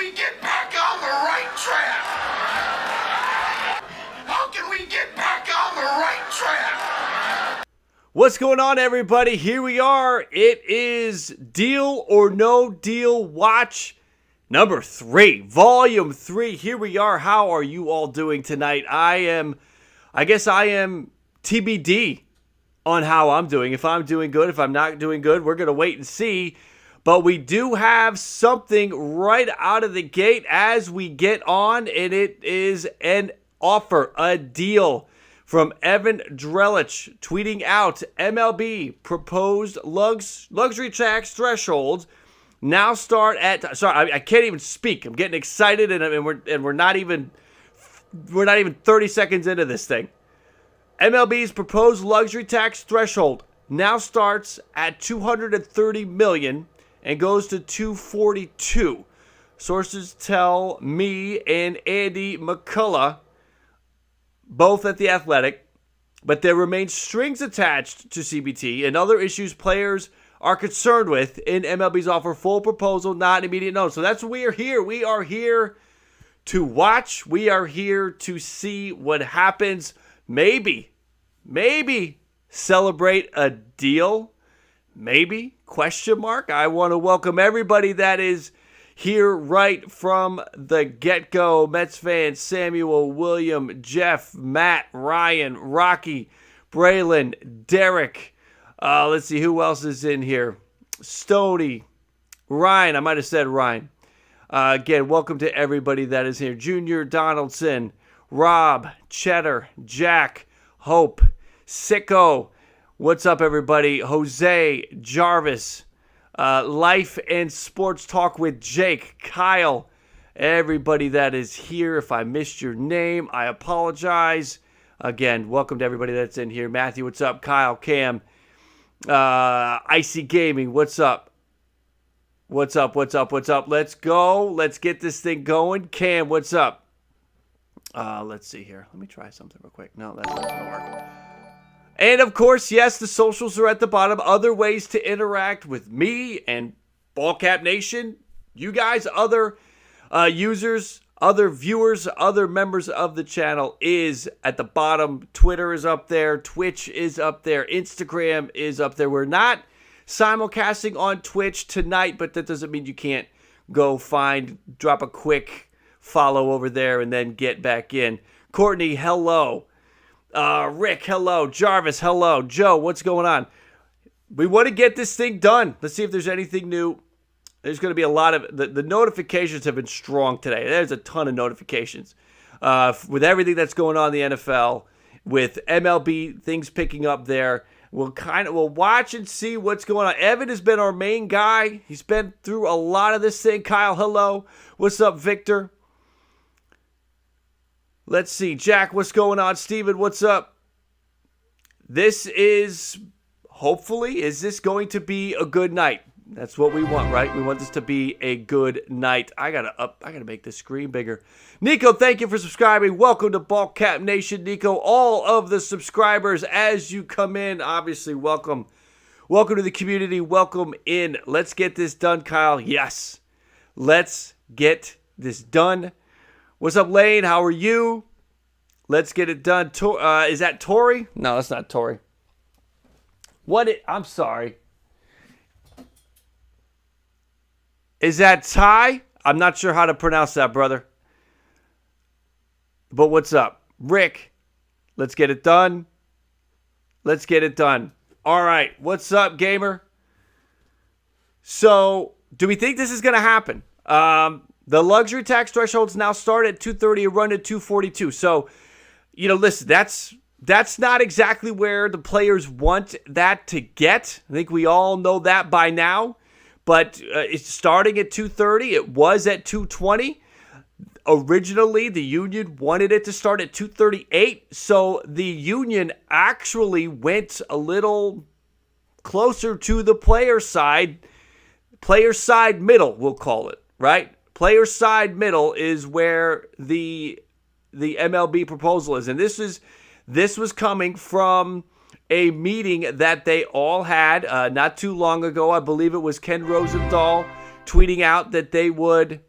we get back on the right track? How can we get back on the right track? What's going on, everybody? Here we are. It is Deal or No Deal Watch number 3, volume 3. Here we are. How are you all doing tonight? I guess I am TBD on how I'm doing. If I'm doing good, if I'm not doing good, we're going to wait and see. But we do have something right out of the gate as we get on, and it is an offer, a deal from Evan Drellich tweeting out MLB proposed luxury tax thresholds now start at. Sorry, I can't even speak. I'm getting excited, and we're not even 30 seconds into this thing. MLB's proposed luxury tax threshold now starts at $230 million and goes to $242. Sources tell me and Andy McCullough, both at The Athletic, but there remain strings attached to CBT and other issues players are concerned with in MLB's offer. Full proposal, not immediate notice. So that's what we are here. We are here to watch. We are here to see what happens. Maybe celebrate a deal. Maybe, question mark. I want to welcome everybody that is here right from the get-go. Mets fans, Samuel, William, Jeff, Matt, Ryan, Rocky, Braylon, Derek. Let's see who else is in here. Stoney, Ryan. I might have said Ryan. Again, welcome to everybody that is here. Junior Donaldson, Rob, Cheddar, Jack, Hope, Sicko. What's up, everybody? Jose, Jarvis, Life and Sports Talk with Jake, Kyle, everybody that is here. If I missed your name, I apologize. Again, welcome to everybody that's in here. Matthew, what's up? Kyle, Cam, Icy Gaming, what's up? What's up? Let's go. Let's get this thing going. Cam, what's up? Let's see here. Let me try something real quick. No, that's not going to work. And, of course, yes, the socials are at the bottom. Other ways to interact with me and BALLCAP Nation, you guys, other users, other viewers, other members of the channel is at the bottom. Twitter is up there. Twitch is up there. Instagram is up there. We're not simulcasting on Twitch tonight, but that doesn't mean you can't go drop a quick follow over there and then get back in. Courtney, hello. Rick, hello. Jarvis, hello. Joe, what's going on? We want to get this thing done. Let's see if there's anything new. There's going to be a lot of... The notifications have been strong today. There's a ton of notifications. With everything that's going on in the NFL, with MLB, things picking up there. We'll watch and see what's going on. Evan has been our main guy. He's been through a lot of this thing. Kyle, hello. What's up, Victor? Let's see. Jack, what's going on? Steven, what's up? This is, hopefully, is this going to be a good night? That's what we want, right? We want this to be a good night. I gotta make this screen bigger. Nico, thank you for subscribing. Welcome to BALLCAP Nation, Nico. All of the subscribers as you come in, obviously, welcome. Welcome to the community. Welcome in. Let's get this done, Kyle. Yes. Let's get this done. What's up, Lane? How are you? Let's get it done. Is that Tori? No, that's not Tori. I'm sorry. Is that Ty? I'm not sure how to pronounce that, brother. But what's up? Rick, let's get it done. Let's get it done. All right. What's up, gamer? So, do we think this is going to happen? The luxury tax thresholds now start at $230 and run to $242. So, listen, that's not exactly where the players want that to get. I think we all know that by now. But it's starting at $230. It was at $220. Originally, the union wanted it to start at $238. So the union actually went a little closer to the player side. Player side middle, we'll call it, right? Player side middle is where the MLB proposal is. And this was coming from a meeting that they all had not too long ago. I believe it was Ken Rosenthal tweeting out that they would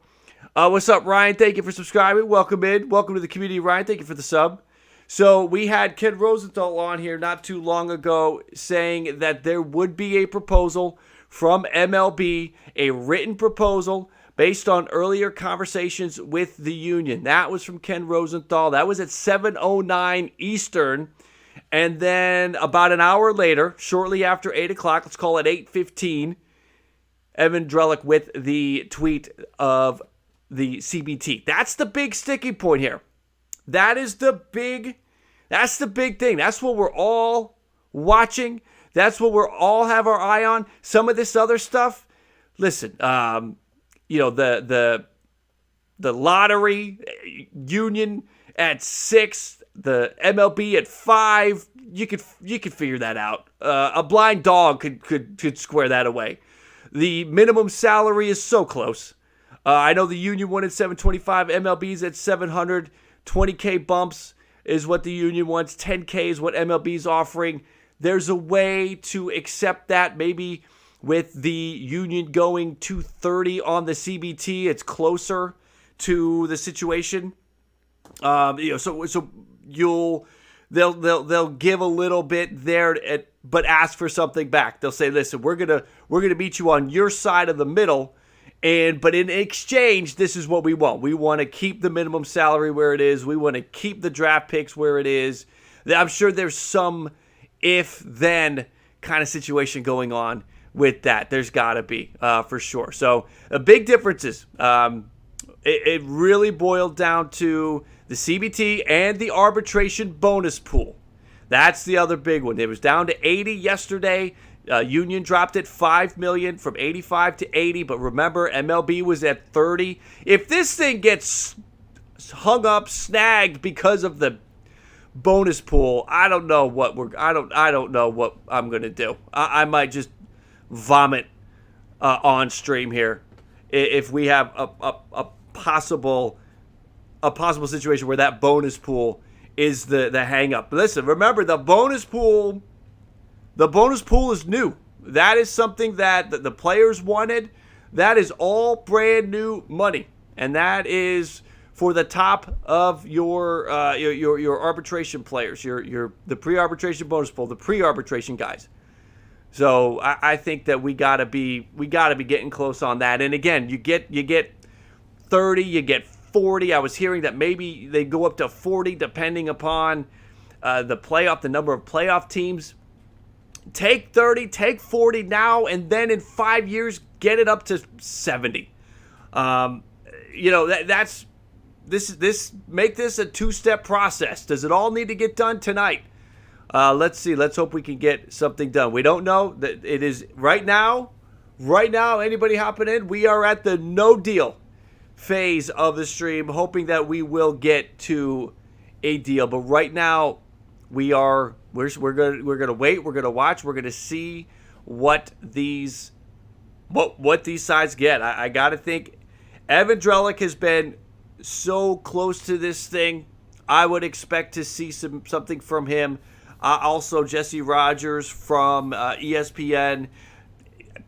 What's up, Ryan? Thank you for subscribing. Welcome in. Welcome to the community, Ryan. Thank you for the sub. So we had Ken Rosenthal on here not too long ago saying that there would be a proposal from MLB, a written proposal based on earlier conversations with the union. That was from Ken Rosenthal. That was at 7:09 Eastern. And then about an hour later, shortly after 8 o'clock, let's call it 8:15, Evan Drellick with the tweet of the CBT. That's the big sticking point here. That's the big thing. That's what we're all watching. That's what we're all have our eye on. Some of this other stuff, listen, the lottery union at 6, the MLB at 5. You could figure that out. A blind dog could square that away. The minimum salary is so close. I know the union wanted 725. MLB's at 700. 20K bumps is what the union wants. 10K is what MLB's offering. There's a way to accept that. Maybe with the union going 230 on the CBT, it's closer to the situation. So they'll give a little bit there, but ask for something back. They'll say, listen, we're gonna meet you on your side of the middle. But in exchange, this is what we want. We want to keep the minimum salary where it is. We want to keep the draft picks where it is. I'm sure there's some if-then kind of situation going on with that. There's got to be, for sure. So big differences. It really boiled down to the CBT and the arbitration bonus pool. That's the other big one. It was down to 80 yesterday. Union dropped it $5 million from 85 to 80, but remember, MLB was at 30. If this thing gets hung up, snagged because of the bonus pool, I don't know what I don't know what I'm gonna do. I might just vomit on stream here if we have a possible situation where that bonus pool is the hang up. Listen, remember the bonus pool. The bonus pool is new. That is something that the players wanted. That is all brand new money, and that is for the top of your arbitration players, the pre-arbitration bonus pool, the pre-arbitration guys. So I think that we gotta be getting close on that. And again, you get 30, you get 40. I was hearing that maybe they go up to 40 depending upon the number of playoff teams. Take 30, take 40 now, and then in 5 years, get it up to 70. Make this a two-step process. Does it all need to get done tonight? Let's see. Let's hope we can get something done. We don't know that it is right now. Right now, anybody hopping in, we are at the no deal phase of the stream, hoping that we will get to a deal. But right now, we're gonna wait. We're gonna watch. We're gonna see what these sides get. I gotta think. Evan Drellick has been so close to this thing. I would expect to see something from him. Also, Jesse Rogers from ESPN.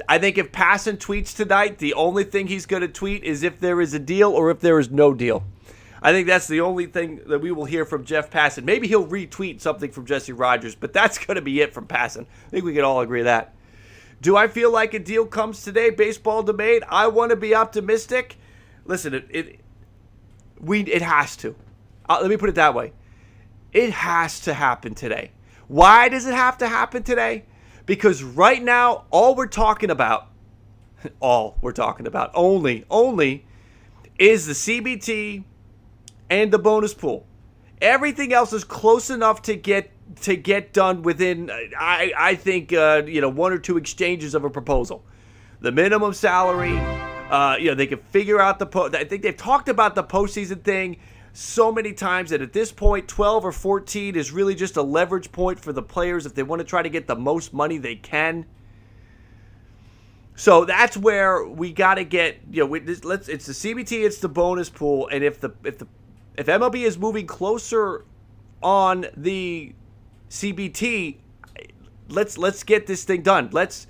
I think if Passan tweets tonight, the only thing he's going to tweet is if there is a deal or if there is no deal. I think that's the only thing that we will hear from Jeff Passan. Maybe he'll retweet something from Jesse Rogers, but that's going to be it from Passan. I think we can all agree that. Do I feel like a deal comes today? Baseball debate. I want to be optimistic. Listen, it has to. Let me put it that way. It has to happen today. Why does it have to happen today? Because right now, all we're talking about, only is the CBT and the bonus pool. Everything else is close enough to get done within, I think, one or two exchanges of a proposal. The minimum salary, they can figure out I think they've talked about the postseason thing so many times that at this point, 12 or 14 is really just a leverage point for the players if they want to try to get the most money they can. So that's where we got to get, it's the CBT, it's the bonus pool, and if MLB is moving closer on the CBT, let's get this thing done. Let's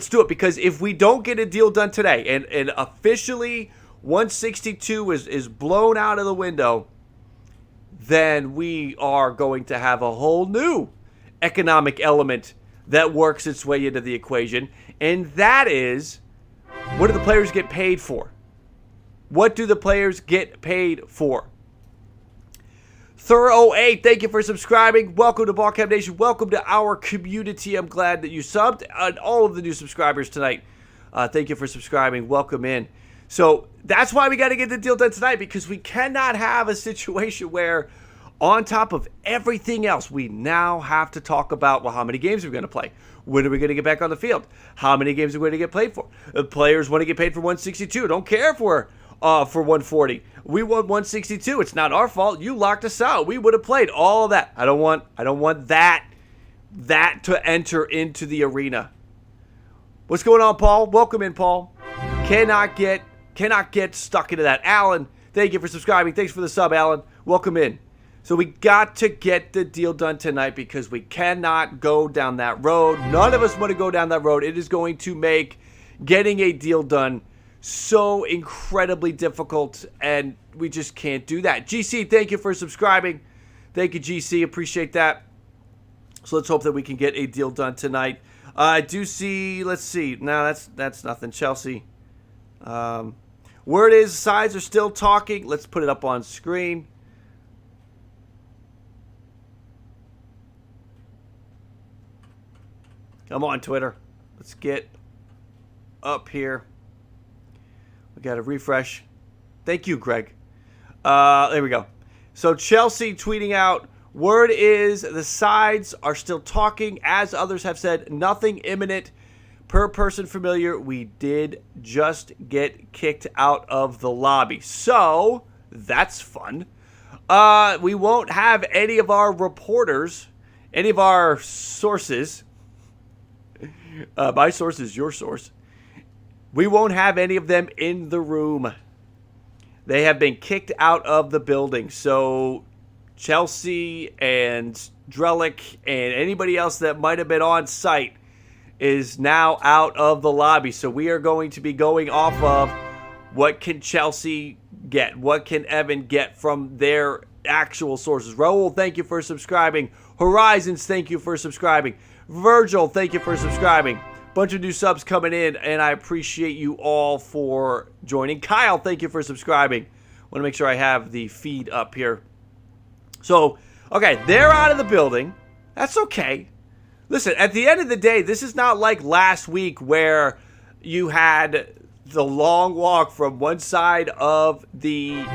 do it, because if we don't get a deal done today and officially 162 is blown out of the window, then we are going to have a whole new economic element that works its way into the equation. And that is, what do the players get paid for? What do the players get paid for? Thorough8, thank you for subscribing. Welcome to BALLCAP Nation. Welcome to our community. I'm glad that you subbed. And all of the new subscribers tonight, thank you for subscribing. Welcome in. So that's why we got to get the deal done tonight, because we cannot have a situation where, on top of everything else, we now have to talk about, well, how many games are we going to play? When are we going to get back on the field? How many games are we going to get played for? The players want to get paid for 162. Don't care if we're for 140. We want 162. It's not our fault. You locked us out. We would have played all of that. I don't want that to enter into the arena. What's going on, Paul? Welcome in, Paul. Cannot get stuck into that. Alan, thank you for subscribing. Thanks for the sub, Alan. Welcome in. So we got to get the deal done tonight, because we cannot go down that road. None of us want to go down that road. It is going to make getting a deal done so incredibly difficult, and we just can't do that. GC, thank you for subscribing. Thank you, GC. Appreciate that. So let's hope that we can get a deal done tonight. I do see, let's see. No, that's nothing. Chelsea. Word is, sides are still talking. Let's put it up on screen. Come on, Twitter. Let's get up here. We got to refresh. Thank you, Greg. There we go. So Chelsea tweeting out, word is the sides are still talking. As others have said, nothing imminent. Per person familiar, we did just get kicked out of the lobby. So that's fun. We won't have any of our reporters, any of our sources. My source is your source. We won't have any of them in the room. They have been kicked out of the building. So Chelsea and Drellick and anybody else that might have been on site is now out of the lobby. So we are going to be going off of what can Chelsea get? What can Evan get from their actual sources? Raul, thank you for subscribing. Horizons, thank you for subscribing. Virgil, thank you for subscribing. Bunch of new subs coming in, and I appreciate you all for joining. Kyle, thank you for subscribing. Want to make sure I have the feed up here. So, okay, they're out of the building. That's okay. Listen, at the end of the day, this is not like last week where you had the long walk from one side of the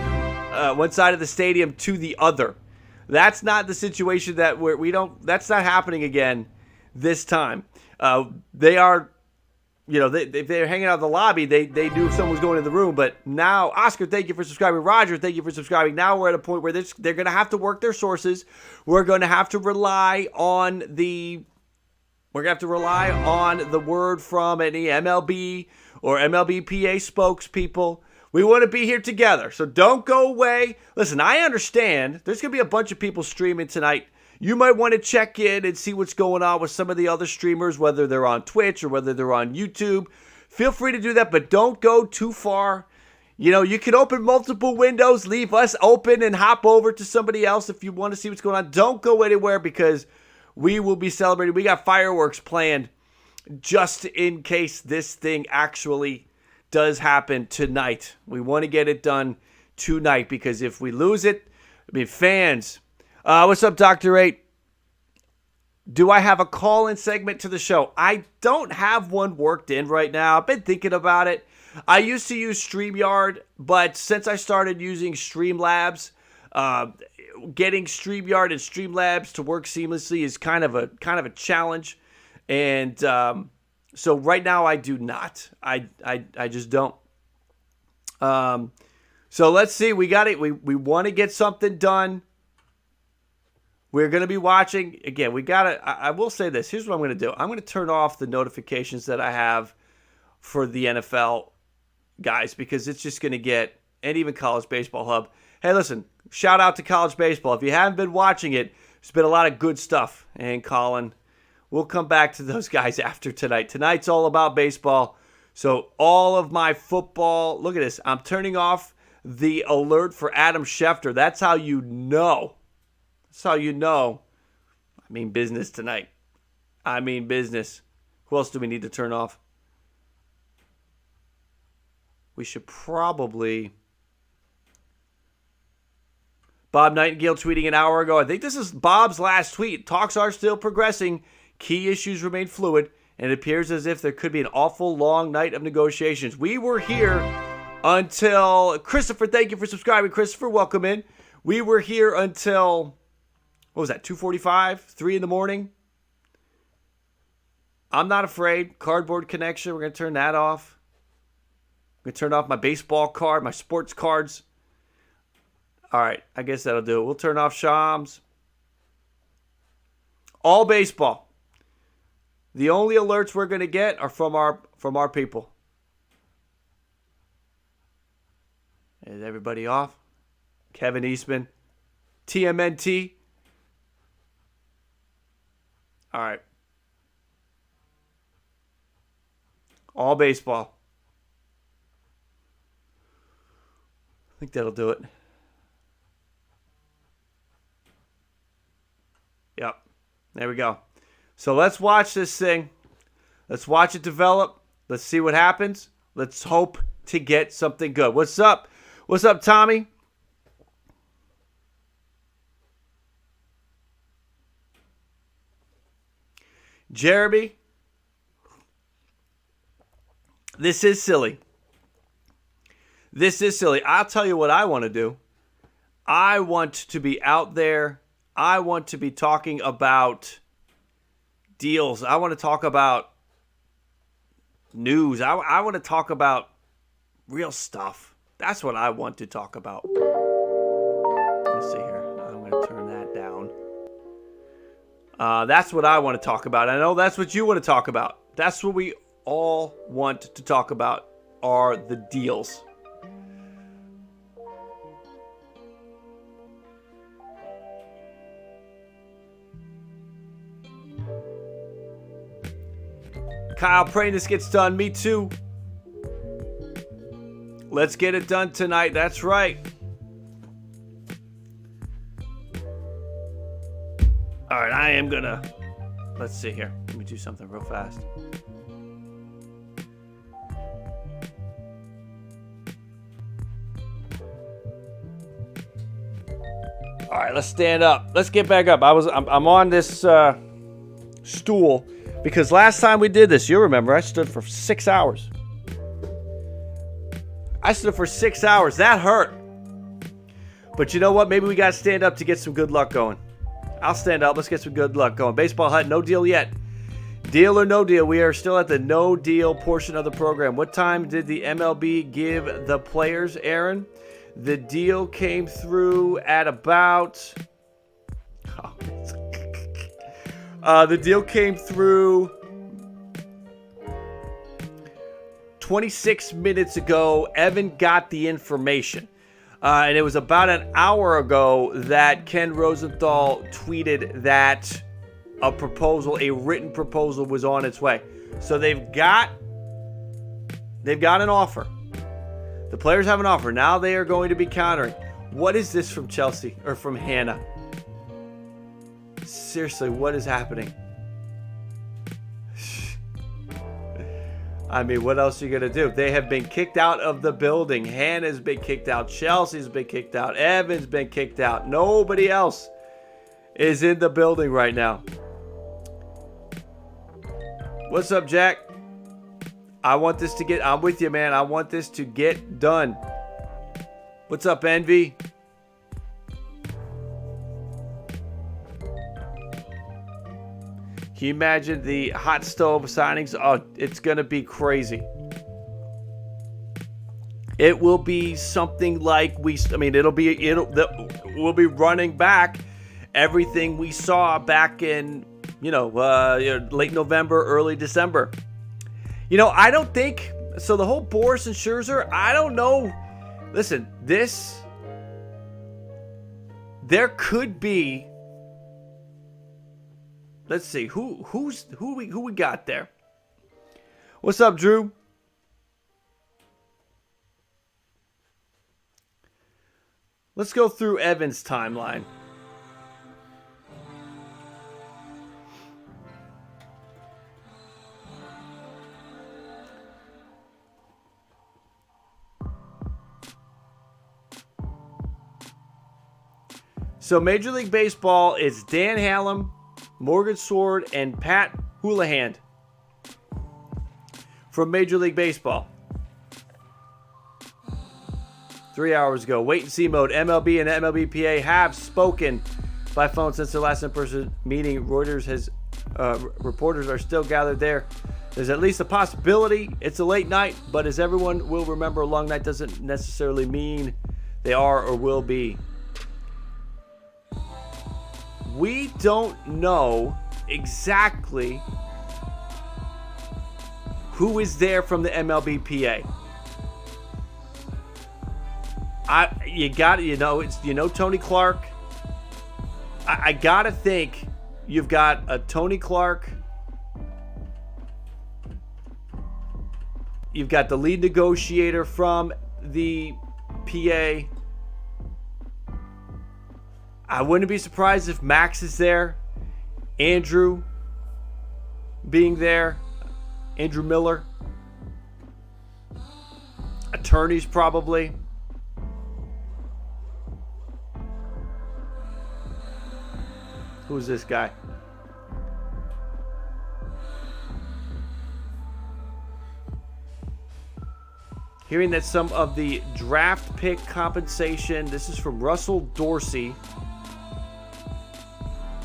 stadium to the other. That's not the situation that that's not happening again this time. They are, they're hanging out in the lobby. They knew if someone was going in the room, but now, Oscar, thank you for subscribing. Roger, thank you for subscribing. Now we're at a point where they're going to have to work their sources. We're going to have to rely on the word from any MLB or MLBPA spokespeople. We want to be here together, so don't go away. Listen, I understand there's going to be a bunch of people streaming tonight. You might want to check in and see what's going on with some of the other streamers, whether they're on Twitch or whether they're on YouTube. Feel free to do that, but don't go too far. You can open multiple windows, leave us open, and hop over to somebody else if you want to see what's going on. Don't go anywhere, because we will be celebrating. We got fireworks planned just in case this thing actually does happen tonight. We want to get it done tonight, because if we lose it, fans... what's up, Dr. 8? Do I have a call-in segment to the show? I don't have one worked in right now. I've been thinking about it. I used to use StreamYard, but since I started using Streamlabs, getting StreamYard and Streamlabs to work seamlessly is kind of a challenge. And so right now I do not. I just don't. So let's see. We got it. We want to get something done. We're going to be watching. Again, I will say this. Here's what I'm going to do. I'm going to turn off the notifications that I have for the NFL guys, because it's just going to get, and even College Baseball Hub. Hey, listen, shout out to College Baseball. If you haven't been watching it, there's been a lot of good stuff. And Colin, we'll come back to those guys after tonight. Tonight's all about baseball. So all of my football, look at this. I'm turning off the alert for Adam Schefter. That's how you know. That's how you know. I mean business tonight. I mean business. Who else do we need to turn off? We should probably... Bob Nightingale tweeting an hour ago. I think this is Bob's last tweet. Talks are still progressing. Key issues remain fluid. And it appears as if there could be an awful long night of negotiations. We were here until... Christopher, thank you for subscribing. Christopher, welcome in. We were here until... What was that, 2:45? 3 in the morning? I'm not afraid. Cardboard connection. We're going to turn that off. I'm going to turn off my baseball card, my sports cards. All right, I guess that'll do it. We'll turn off Shams. All baseball. The only alerts we're going to get are from our people. Is everybody off? Kevin Eastman. TMNT. All right. All baseball. I think that'll do it. Yep. There we go. So let's watch this thing. Let's watch it develop. Let's see what happens. Let's hope to get something good. What's up? What's up, Tommy? Jeremy? This is silly. This is silly. I'll tell you what I want to do. I want to be out there. I want to be talking about deals. I want to talk about news. I want to talk about real stuff. That's what I want to talk about. Let's see here. I'm going to turn that down. That's what I want to talk about. I know that's what you want to talk about. That's what we all want to talk about are the deals. Kyle, praying this gets done. Me too. Let's get it done tonight. That's right. All right, I am gonna... Let's see here. Let me do something real fast. All right, let's stand up. Let's get back up. I'm on this stool because last time we did this, you remember, I stood for 6 hours. I stood for 6 hours. That hurt. But you know what? Maybe we got to stand up to get some good luck going. I'll stand up. Let's get some good luck going. Baseball Hut, no deal yet. Deal or no deal? We are still at the no deal portion of the program. What time did the MLB give the players, Aaron? The deal came through at about... the deal came through 26 minutes ago. Evan got the information. And it was about an hour ago that Ken Rosenthal tweeted that a written proposal was on its way. So they've got an offer. The players have an offer. Now they are going to be countering. What is this from Chelsea or from Hannah? Seriously, what is happening? I mean, what else are you going to do? They have been kicked out of the building. Hannah's been kicked out. Chelsea's been kicked out. Evan's been kicked out. Nobody else is in the building right now. What's up, Jack? I'm with you, man. I want this to get done. What's up, Envy? Can you imagine the hot stove signings? Oh, it's going to be crazy. It will be something like we'll be running back everything we saw back in, late November, early December. I don't think, so the whole Boris and Scherzer, I don't know. Listen, there could be, let's see, who we got there? What's up, Drew? let's go through Evan's timeline. So Major League Baseball is Dan Hallam, Morgan Sword, and Pat Houlihan from Major League Baseball. 3 hours ago. Wait and see mode. MLB and MLBPA have spoken by phone since their last in-person meeting. Reuters has reporters are still gathered there. There's at least a possibility it's a late night, but as everyone will remember, a long night doesn't necessarily mean they are or will be. We don't know exactly who is there from the MLBPA. Tony Clark. I gotta think you've got a Tony Clark. You've got the lead negotiator from the PA. I wouldn't be surprised if Max is there. Andrew being there. Andrew Miller. Attorneys probably. Who's this guy? Hearing that some of the draft pick compensation, this is from Russell Dorsey,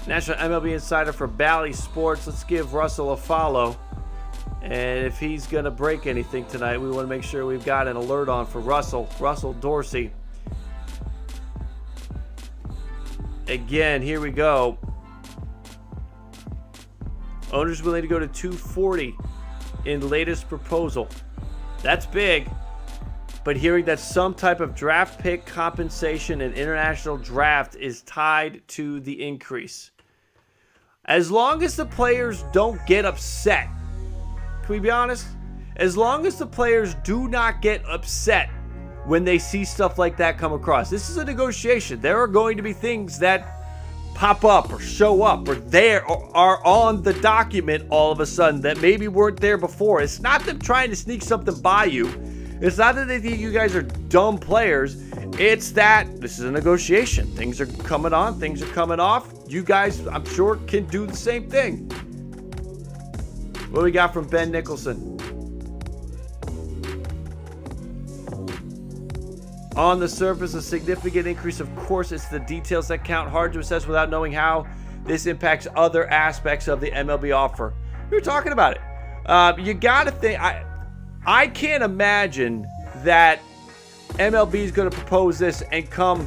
National MLB Insider for Bally Sports. Let's give Russell a follow. And if he's going to break anything tonight, we want to make sure we've got an alert on for Russell Dorsey. Again, here we go. Owners willing to go to 240 in latest proposal. That's big. But hearing that some type of draft pick compensation and international draft is tied to the increase. As long as the players don't get upset. Can we be honest? As long as the players do not get upset when they see stuff like that come across. This is a negotiation. There are going to be things that pop up or show up or there or are on the document all of a sudden that maybe weren't there before. It's not them trying to sneak something by you. It's not that they think you guys are dumb players. It's that this is a negotiation. Things are coming on. Things are coming off. You guys, I'm sure, can do the same thing. What do we got from Ben Nicholson? On the surface, a significant increase. Of course, it's the details that count. Hard to assess without knowing how this impacts other aspects of the MLB offer. We were talking about it. You got to think. I can't imagine that MLB is going to propose this and come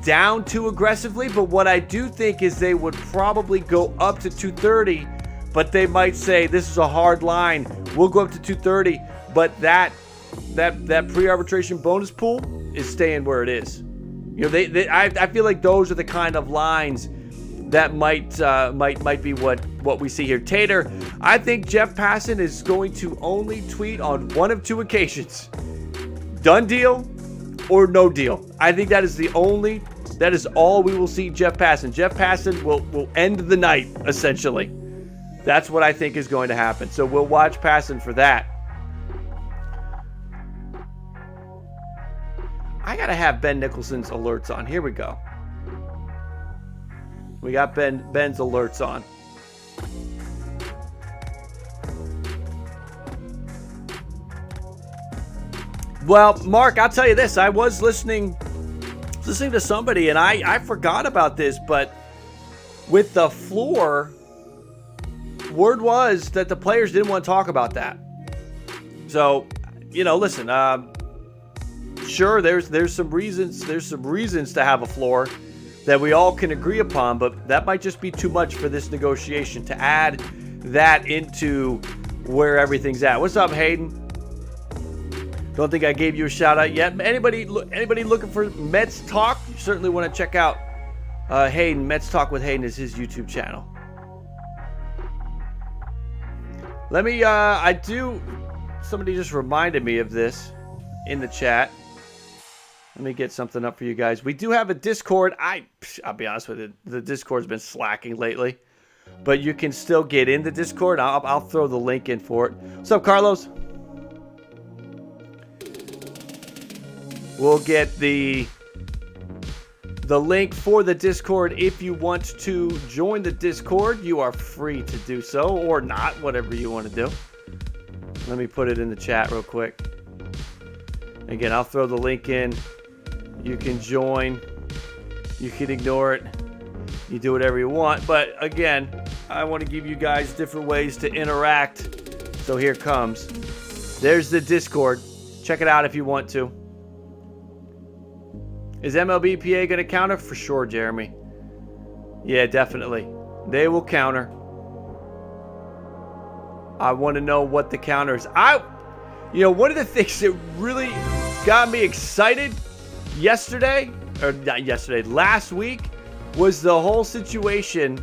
down too aggressively. But what I do think is they would probably go up to 230. But they might say this is a hard line. We'll go up to 230. But that pre-arbitration bonus pool is staying where it is. You know, I feel like those are the kind of lines that might be what we see here. Tater, I think Jeff Passan is going to only tweet on one of two occasions: done deal or no deal. I think that is all we will see Jeff Passan. Jeff Passan will end the night essentially. That's what I think is going to happen. So we'll watch Passan for that. I gotta have Ben Nicholson's alerts on. Here we go. We got Ben's alerts on. Well, Mark, I'll tell you this. I was listening to somebody, and I forgot about this, but with the floor, word was that the players didn't want to talk about that. So, listen. Sure, there's some reasons to have a floor that we all can agree upon, but that might just be too much for this negotiation to add that into where everything's at. What's up, Hayden? Don't think I gave you a shout out yet. Anybody looking for Mets talk? You certainly want to check out Hayden. Mets Talk with Hayden is his YouTube channel. Let me somebody just reminded me of this in the chat. Let me get something up for you guys. We do have a Discord. I'll be honest with you, the Discord's been slacking lately, but you can still get in the Discord. I'll throw the link in for it. What's up, Carlos? We'll get the link for the Discord. If you want to join the Discord, you are free to do so, or not, whatever you want to do. Let me put it in the chat real quick. Again, I'll throw the link in. You can join. You can ignore it. You do whatever you want. But again, I want to give you guys different ways to interact. So here it comes. There's the Discord. Check it out if you want to. Is MLBPA going to counter? For sure, Jeremy. Yeah, definitely. They will counter. I want to know what the counter is. One of the things that really got me excited last week was the whole situation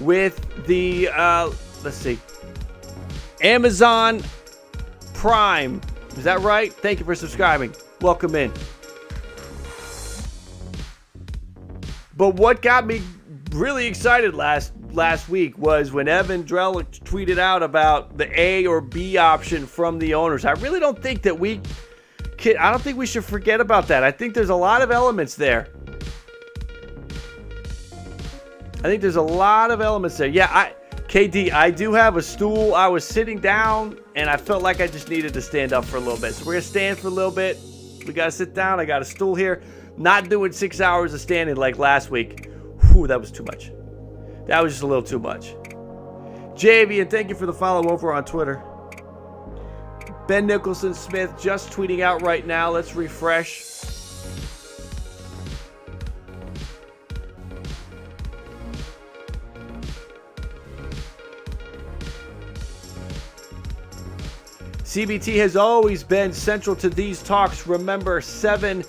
with the, Amazon Prime. Is that right? Thank you for subscribing. Welcome in. But what got me really excited last week was when Evan Drellick tweeted out about the A or B option from the owners. I really don't think that we should forget about that. I think there's a lot of elements there. Yeah, KD, I do have a stool. I was sitting down and I felt like I just needed to stand up for a little bit. So we're going to stand for a little bit. We got to sit down. I got a stool here. Not doing 6 hours of standing like last week. Whew, that was too much. That was just a little too much. JV, and thank you for the follow over on Twitter. Ben Nicholson Smith just tweeting out right now. Let's refresh. CBT has always been central to these talks. Remember, 7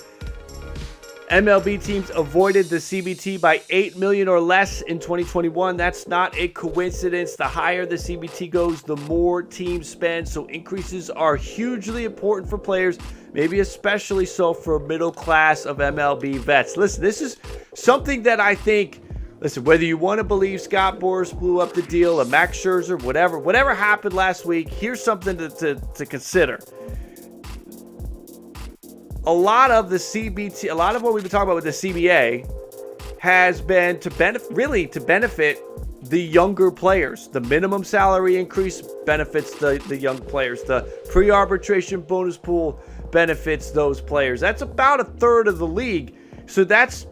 MLB teams avoided the CBT by $8 million or less in 2021. That's not a coincidence. The higher the CBT goes, the more teams spend. So increases are hugely important for players, maybe especially so for middle class of MLB vets. Listen, this is something that I think, whether you want to believe Scott Boras blew up the deal or Max Scherzer, whatever happened last week, here's something to consider. A lot of the CBT, a lot of what we've been talking about with the CBA has been to benefit the younger players. The minimum salary increase benefits the young players. The pre-arbitration bonus pool benefits those players. That's about a third of the league. So that's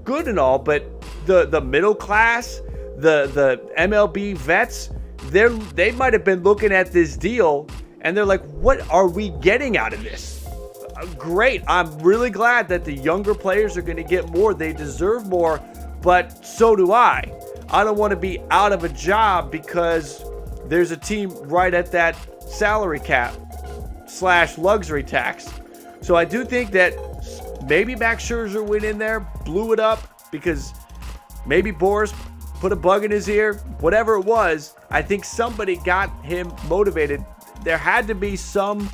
good and all, but the middle class, the MLB vets, they might have been looking at this deal and they're like, what are we getting out of this? Great. I'm really glad that the younger players are going to get more. They deserve more, but so do I. I don't want to be out of a job because there's a team right at that salary cap / luxury tax. So I do think that maybe Max Scherzer went in there, blew it up because maybe Boras put a bug in his ear. Whatever it was, I think somebody got him motivated. There had to be some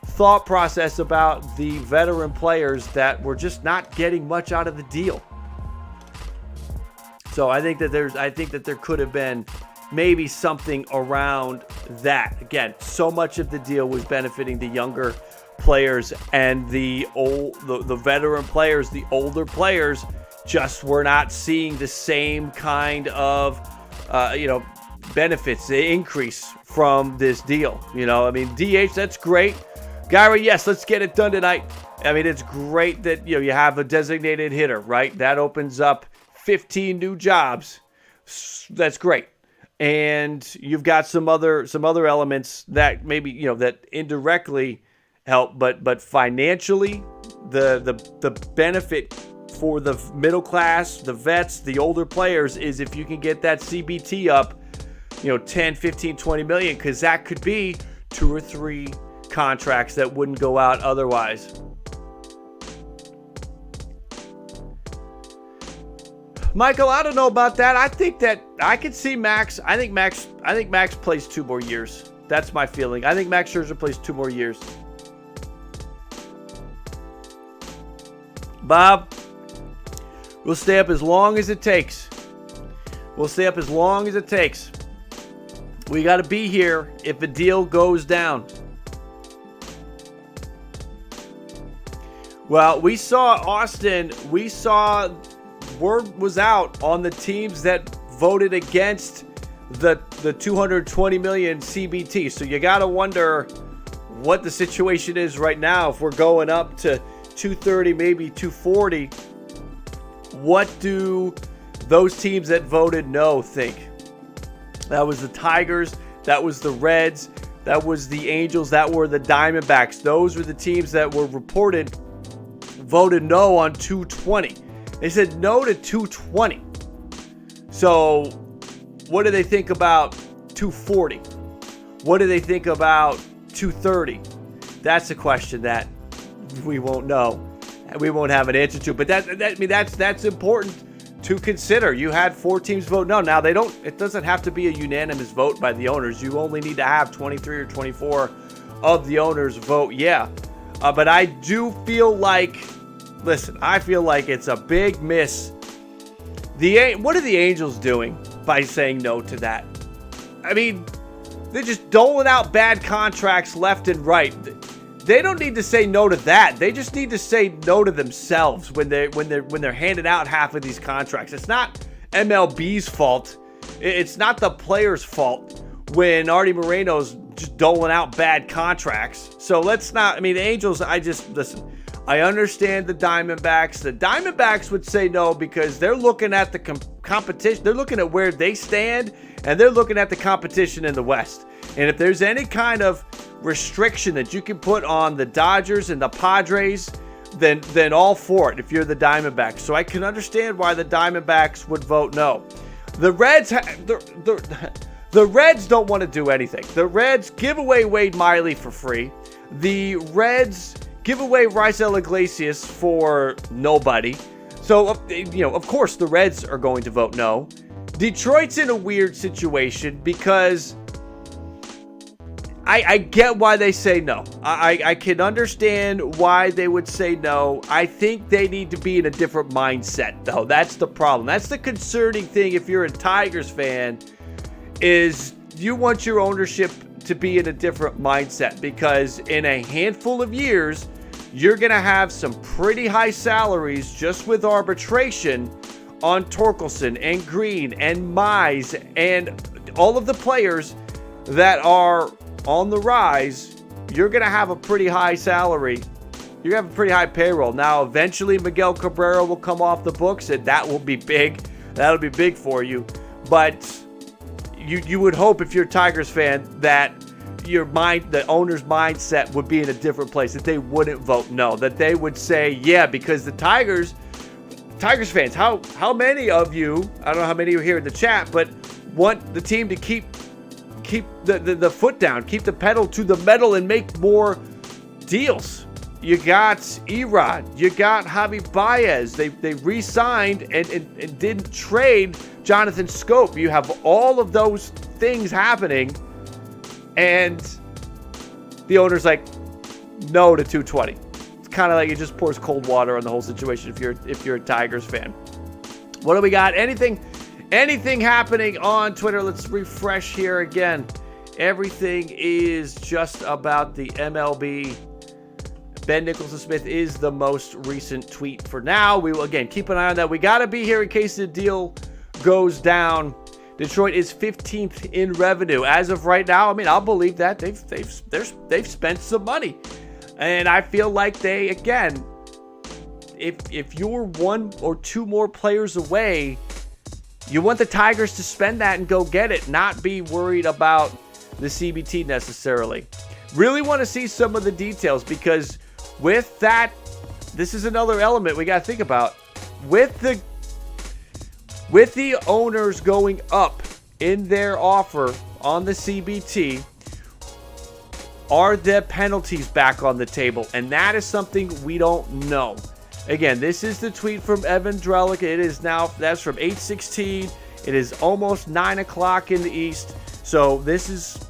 thought process about the veteran players that were just not getting much out of the deal. So I think that there could have been maybe something around that. Again, so much of the deal was benefiting the younger players, and the veteran players, the older players, just were not seeing the same kind of benefits, the increase from this deal. DH, that's great. Gary, yes, let's get it done tonight. It's great that you have a designated hitter, right? That opens up 15 new jobs. That's great. And you've got some other elements that maybe that indirectly help, but financially, the benefit for the middle class, the vets, the older players is if you can get that CBT up, 10, 15, 20 million, because that could be 2 or 3 contracts that wouldn't go out otherwise. Michael, I don't know about that. I think that I could see Max. I think Max plays 2 more years. That's my feeling. I think Max Scherzer plays 2 more years. Bob, we'll stay up as long as it takes. We'll stay up as long as it takes. We got to be here if a deal goes down. Well, we saw Austin. We saw word was out on the teams that voted against the 220 million CBT. So you got to wonder what the situation is right now. If we're going up to 230, maybe 240, what do those teams that voted no think? That was the Tigers, that was the Reds, that was the Angels, that were the Diamondbacks. Those were the teams that were reported voted no on 220. They said no to 220. So what do they think about 240? What do they think about 230? That's a question that we won't know, and we won't have an answer to. But that's important to consider. You had 4 teams vote no. Now it doesn't have to be a unanimous vote by the owners. You only need to have 23 or 24 of the owners vote yeah. But I do feel like, I feel like it's a big miss. What are the Angels doing by saying no to that? I mean, they're just doling out bad contracts left and right. They don't need to say no to that. They just need to say no to themselves when they're handing out half of these contracts. It's not MLB's fault. It's not the players' fault when Artie Moreno's just doling out bad contracts. So let's not. I mean, the Angels. I understand the Diamondbacks. The Diamondbacks would say no because they're looking at the competition. They're looking at where they stand, and they're looking at the competition in the West. And if there's any kind of restriction that you can put on the Dodgers and the Padres, then all for it if you're the Diamondbacks. So I can understand why the Diamondbacks would vote no. The Reds, the Reds don't want to do anything. The Reds give away Wade Miley for free. The Reds give away Raisel Iglesias for nobody. So, of course, the Reds are going to vote no. Detroit's in a weird situation because I get why they say no. I can understand why they would say no. I think they need to be in a different mindset, though. That's the problem. That's the concerning thing if you're a Tigers fan, is you want your ownership to be in a different mindset, because in a handful of years, you're going to have some pretty high salaries just with arbitration on Torkelson and Green and Mize and all of the players that are on the rise. You're going to have a pretty high salary. You're going to have a pretty high payroll. Now, eventually, Miguel Cabrera will come off the books, and that will be big. That'll be big for you. But you would hope, if you're a Tigers fan, that the owner's mindset would be in a different place, that they wouldn't vote no, that they would say yeah, because the Tigers fans, how many of you, I don't know how many are here in the chat, but want the team to keep the foot down, keep the pedal to the metal, and make more deals. You got Erod, you got Javi Baez. They re-signed and didn't trade Jonathan Scope. You have all of those things happening, and the owner's like, no to 220. It's kind of like it just pours cold water on the whole situation if you're a Tigers fan. What do we got? Anything happening on Twitter? Let's refresh here again. Everything is just about the MLB. Ben Nicholson-Smith is the most recent tweet for now. We will, again, keep an eye on that. We got to be here in case the deal goes down. Detroit is 15th in revenue as of right now. I mean, I'll believe that they've spent some money, and I feel like they, again, if you're 1 or 2 more players away, you want the Tigers to spend that and go get it, not be worried about the CBT necessarily. Really want to see some of the details, because with that, this is another element we got to think about. With the owners going up in their offer on the CBT, are the penalties back on the table? And that is something we don't know. Again, this is the tweet from Evan Drellick. It is now, that's from 8:16. It is almost 9 o'clock in the East. So this is,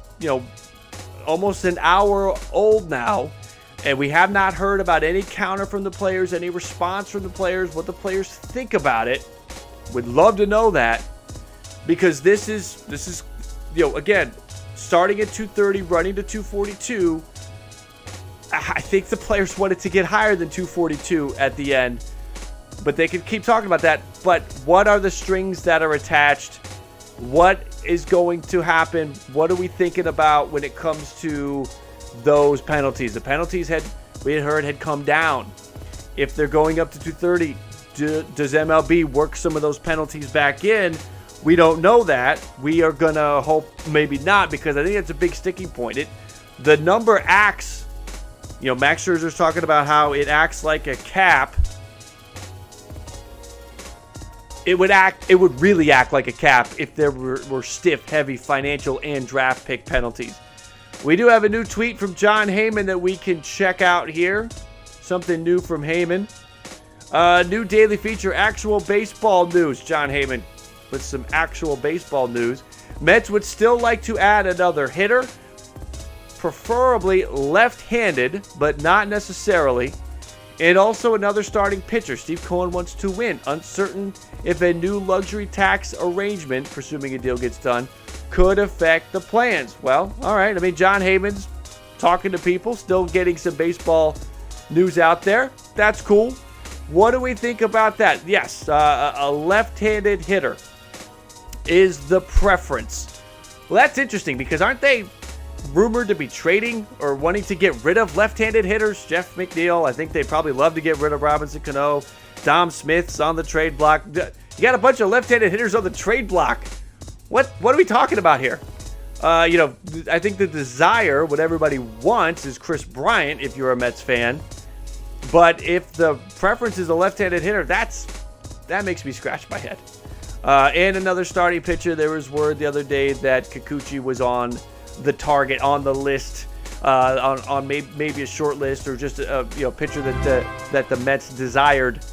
almost an hour old now. And we have not heard about any counter from the players, any response from the players, what the players think about it. Would love to know that, because this is again, starting at 230, running to 242. I think the players wanted to get higher than 242 at the end, but they could keep talking about that. But what are the strings that are attached? What is going to happen? What are we thinking about when it comes to those penalties? The penalties we had heard had come down. If they're going up to 230, does MLB work some of those penalties back in? We don't know that. We are going to hope maybe not, because I think it's a big sticking point. The number acts, Max Scherzer's talking about how it acts like a cap. It would really act like a cap if there were stiff, heavy financial and draft pick penalties. We do have a new tweet from John Heyman that we can check out here. Something new from Heyman. New daily feature, actual baseball news. John Heyman with some actual baseball news. Mets would still like to add another hitter, preferably left-handed, but not necessarily. And also another starting pitcher. Steve Cohen wants to win. Uncertain if a new luxury tax arrangement, presuming a deal gets done, could affect the plans. Well, all right. I mean, John Heyman's talking to people, still getting some baseball news out there. That's cool. What do we think about that? Yes, a left-handed hitter is the preference. Well, that's interesting, because aren't they rumored to be trading or wanting to get rid of left-handed hitters? Jeff McNeil, I think they'd probably love to get rid of Robinson Cano. Dom Smith's on the trade block. You got a bunch of left-handed hitters on the trade block. What are we talking about here? I think the desire, what everybody wants, is Chris Bryant if you're a Mets fan. But if the preference is a left-handed hitter, that makes me scratch my head. And another starting pitcher. There was word the other day that Kikuchi was on the target, on the list, on maybe a short list, or just a pitcher that the Mets desired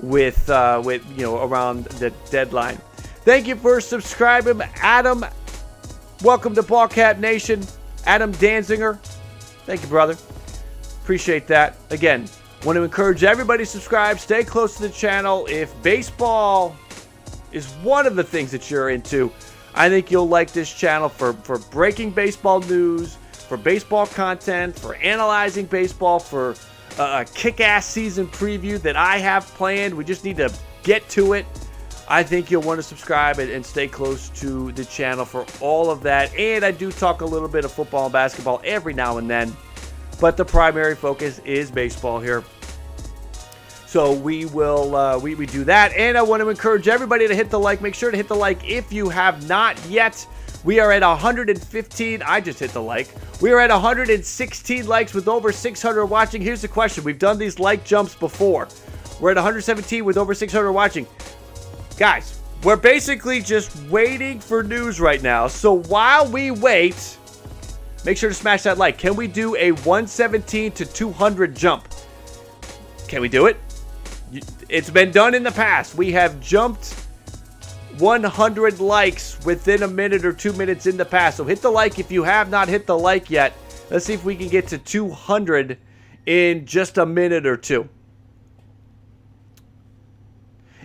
with around the deadline. Thank you for subscribing, Adam. Welcome to BALLCAP Nation, Adam Danziger. Thank you, brother. Appreciate that. Again, want to encourage everybody to subscribe. Stay close to the channel. If baseball is one of the things that you're into, I think you'll like this channel for breaking baseball news, for baseball content, for analyzing baseball, for a kick-ass season preview that I have planned. We just need to get to it. I think you'll want to subscribe and stay close to the channel for all of that. And I do talk a little bit of football and basketball every now and then, but the primary focus is baseball here. So we will we do that. And I want to encourage everybody to hit the like. Make sure to hit the like if you have not yet. We are at 115. I just hit the like. We are at 116 likes with over 600 watching. Here's the question. We've done these like jumps before. We're at 117 with over 600 watching. Guys, we're basically just waiting for news right now. So while we wait, make sure to smash that like. Can we do a 117 to 200 jump? Can we do it? It's been done in the past. We have jumped 100 likes within a minute or 2 minutes in the past. So hit the like if you have not hit the like yet. Let's see if we can get to 200 in just a minute or two.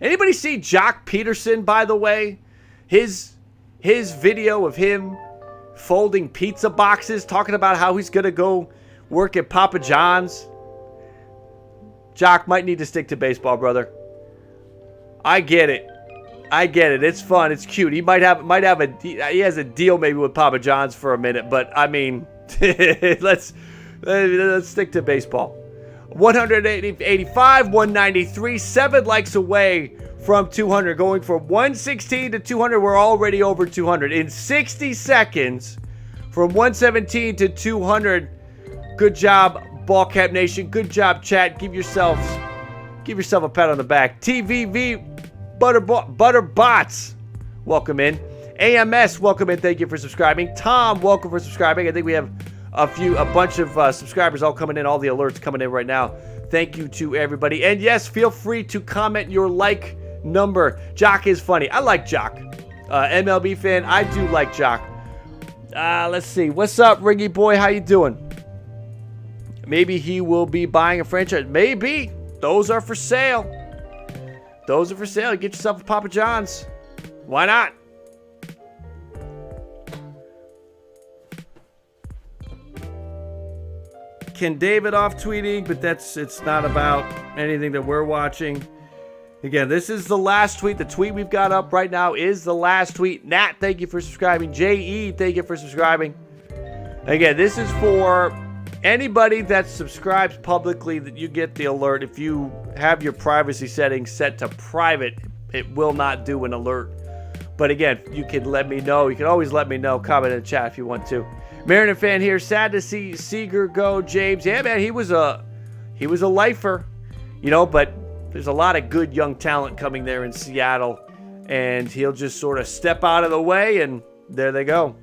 Anybody see Jock Peterson, by the way? His video of him folding pizza boxes, talking about how he's going to go work at Papa John's. Jock might need to stick to baseball, brother. I get it. It's fun. It's cute. He he has a deal maybe with Papa John's for a minute, but I mean, let's stick to baseball. 185, 193, 7 likes away from 200. Going from 116 to 200, we're already over 200. In 60 seconds, from 117 to 200. Good job, BALLCAP Nation. Good job, chat. Give yourself a pat on the back. TVV Butterbots, welcome in. AMS, welcome in. Thank you for subscribing. Tom, welcome for subscribing. I think we have a bunch of subscribers all coming in, all the alerts coming in right now. Thank you to everybody. And yes, feel free to comment your like number. Jock is funny. I like Jock. MLB fan, I do like Jock. Let's see. What's up, Ringy boy? How you doing? Maybe he will be buying a franchise. Maybe. Those are for sale. Those are for sale. Get yourself a Papa John's. Why not? Ken David off tweeting, but it's not about anything that we're watching. Again, this is the last tweet. The tweet we've got up right now is the last tweet. Nat, thank you for subscribing. J.E., thank you for subscribing. Again, this is for anybody that subscribes publicly, that you get the alert. If you have your privacy settings set to private, it will not do an alert. But again, you can let me know. You can always let me know. Comment in the chat if you want to. Mariner fan here. Sad to see Seager go, James. Yeah, man, he was a lifer, but there's a lot of good young talent coming there in Seattle, and he'll just sort of step out of the way, and there they go.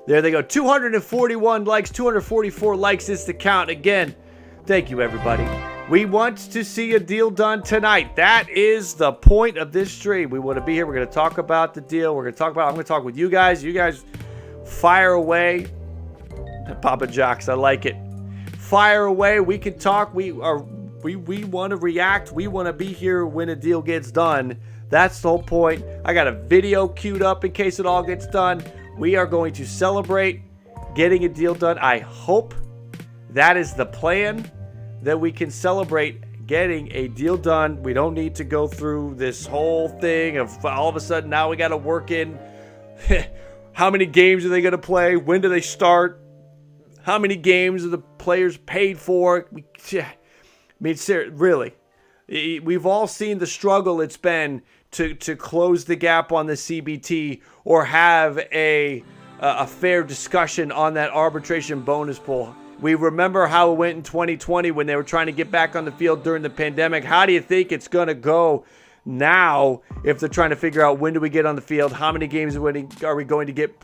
There they go. 241 likes, 244 likes is the count. Again, thank you, everybody. We want to see a deal done tonight. That is the point of this stream. We want to be here. We're going to talk about the deal. I'm going to talk with you guys. You guys fire away. Papa Jocks, I like it. Fire away. We can talk. We want to react. We want to be here when a deal gets done. That's the whole point. I got a video queued up in case it all gets done. We are going to celebrate getting a deal done. I hope that is the plan, that we can celebrate getting a deal done. We don't need to go through this whole thing of all of a sudden now we got to work in how many games are they going to play? When do they start? How many games are the players paid for? Really, we've all seen the struggle it's been to close the gap on the CBT or have a fair discussion on that arbitration bonus pool. We remember how it went in 2020 when they were trying to get back on the field during the pandemic. How do you think it's going to go now if they're trying to figure out when do we get on the field? How many games are we going to get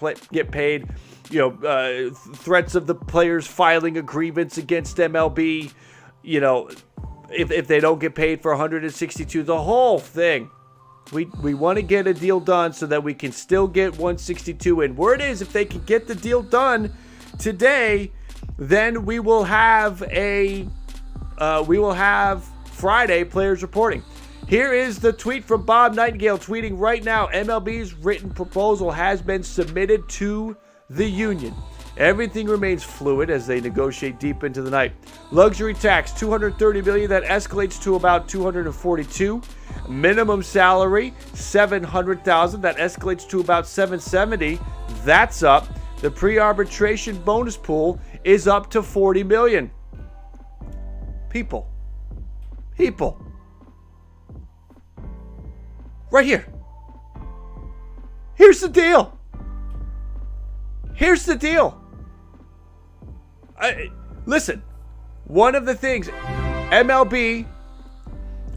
paid? Threats of the players filing a grievance against MLB. If they don't get paid for 162, the whole thing. We want to get a deal done so that we can still get 162. And word is, if they can get the deal done today, then we will have Friday players reporting. Here is the tweet from Bob Nightingale tweeting right now. MLB's written proposal has been submitted to the union. Everything remains fluid as they negotiate deep into the night. Luxury tax, $230 million. That escalates to about $242. Minimum salary, $700,000. That escalates to about $770. That's up. The pre-arbitration bonus pool is up to $40 million. People. Right here. Here's the deal. Listen, one of the things, MLB,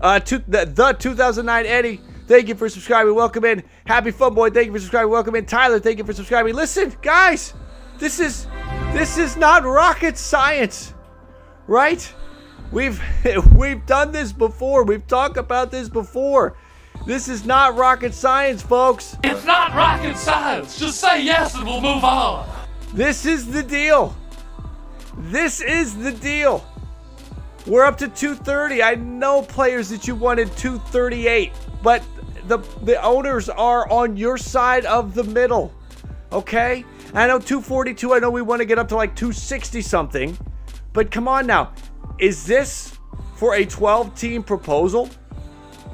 the 2009 Eddie, thank you for subscribing. Welcome in. Happy Fun Boy, thank you for subscribing. Welcome in. Tyler, thank you for subscribing. Listen, guys, this is not rocket science, right? We've done this before. We've talked about this before. This is not rocket science, folks. It's not rocket science. Just say yes and we'll move on. This is the deal. We're up to 230. I know players that you wanted 238, but the owners are on your side of the middle. Okay? I know 242. I know we want to get up to like 260 something. But come on now. Is this for a 12-team proposal?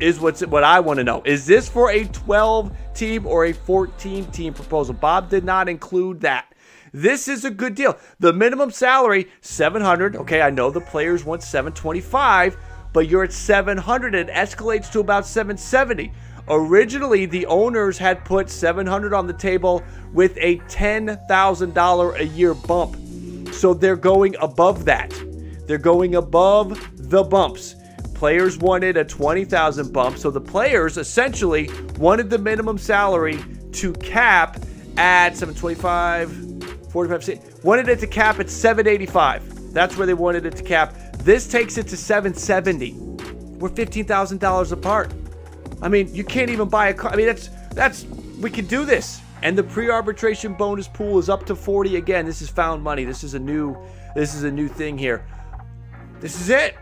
Is what I want to know. Is this for a 12-team or a 14-team proposal? Bob did not include that. This is a good deal. The minimum salary, $700. Okay, I know the players want $725, but you're at $700. It escalates to about $770. Originally, the owners had put $700 on the table with a $10,000 a year bump. So they're going above that. They're going above the bumps. Players wanted a $20,000 bump, so the players essentially wanted the minimum salary to cap at $725, $45, wanted it to cap at $785. That's where they wanted it to cap. This takes it to $770. We're $15,000 apart. I mean, you can't even buy a car. I mean, that's we can do this. And the pre-arbitration bonus pool is up to 40 again. This is found money. This is a new thing here. This is it.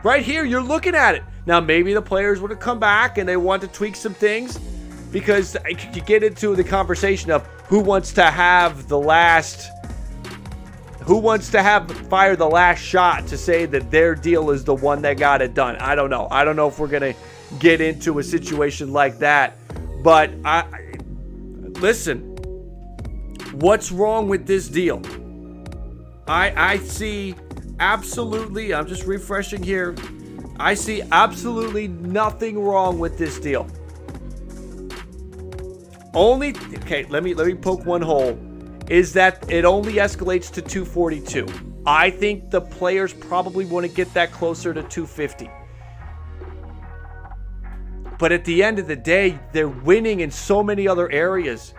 Right here, you're looking at it. Now, maybe the players would have come back and they want to tweak some things, because you get into the conversation of who wants to fire the last shot to say that their deal is the one that got it done. I don't know. I don't know if we're going to get into a situation like that. But listen, what's wrong with this deal? I see absolutely, I'm just refreshing here. I see absolutely nothing wrong with this deal. Let me poke one hole, is that it only escalates to 242. I think the players probably want to get that closer to 250. But at the end of the day, they're winning in so many other areas.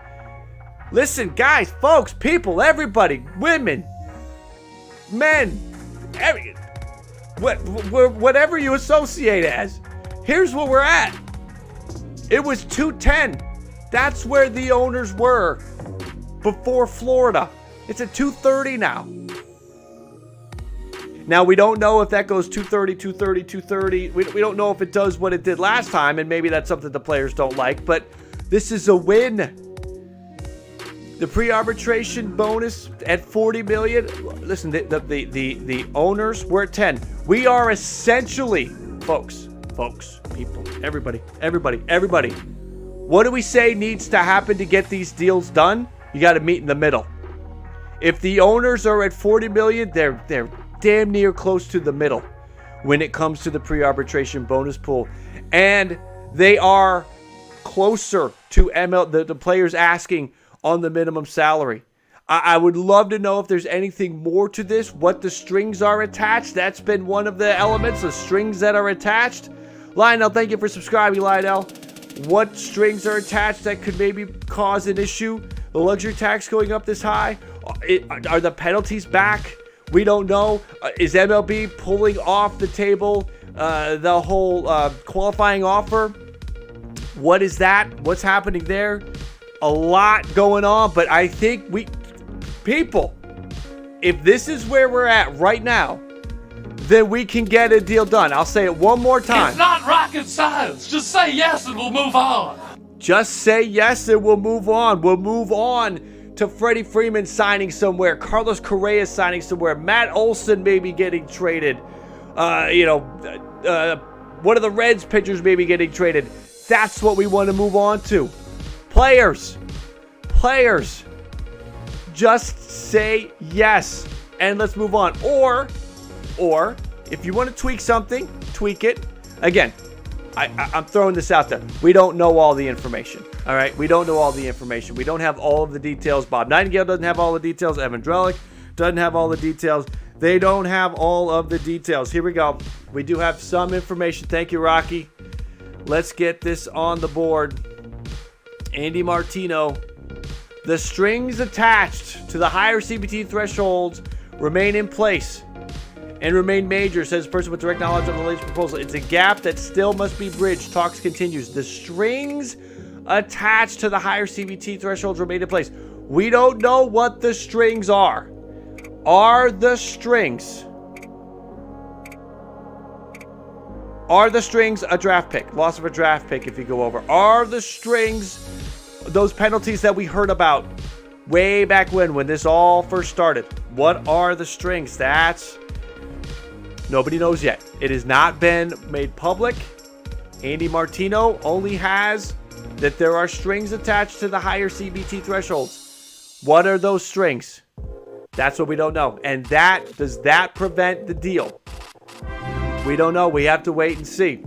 Listen, guys, folks, people, everybody, women, men, whatever you associate as. Here's what we're at. It was 210. That's where the owners were before Florida. It's at 230 now. Now, we don't know if that goes 230, 230, 230. We don't know if it does what it did last time, and maybe that's something the players don't like, but this is a win. The pre-arbitration bonus at $40 million. Listen, the owners were at 10. We are essentially, folks, people, everybody. What do we say needs to happen to get these deals done? You got to meet in the middle. If the owners are at $40 million, they're damn near close to the middle when it comes to the pre-arbitration bonus pool. And they are closer to the players asking on the minimum salary. I would love to know if there's anything more to this, what the strings are attached. That's been one of the elements, the strings that are attached. Lionel, thank you for subscribing, Lionel. What strings are attached that could maybe cause an issue? The luxury tax going up this high? Are the penalties back? We don't know. Is MLB pulling off the table the whole qualifying offer? What is that? What's happening there? A lot going on, but I think people, if this is where we're at right now, then we can get a deal done. I'll say it one more time. It's not rocket science. Just say yes and we'll move on. Just say yes and we'll move on. We'll move on to Freddie Freeman signing somewhere, Carlos Correa signing somewhere, Matt Olson maybe getting traded, one of the Reds pitchers maybe getting traded. That's what we want to move on to. Players, just say yes and let's move on. Or if you want to tweak something, tweak it. Again, I'm throwing this out there. We don't know all the information. All right, we don't know all the information. We don't have all of the details. Bob Nightingale doesn't have all the details. Evan Drellick doesn't have all the details. They don't have all of the details. Here we go. We do have some information. Thank you, Rocky. Let's get this on the board. Andy Martino. The strings attached to the higher CBT thresholds remain in place and remain major, says the person with direct knowledge of the latest proposal. It's a gap that still must be bridged. Talks continues. The strings attached to the higher CBT thresholds remain in place. We don't know what the strings are. Are the strings a draft pick? Loss of a draft pick if you go over. Are the strings those penalties that we heard about way back when this all first started? What are the strings? That's nobody knows yet. It has not been made public. Andy Martino only has that there are strings attached to the higher CBT thresholds. What are those strings? That's what we don't know. And does that prevent the deal? We don't know. We have to wait and see.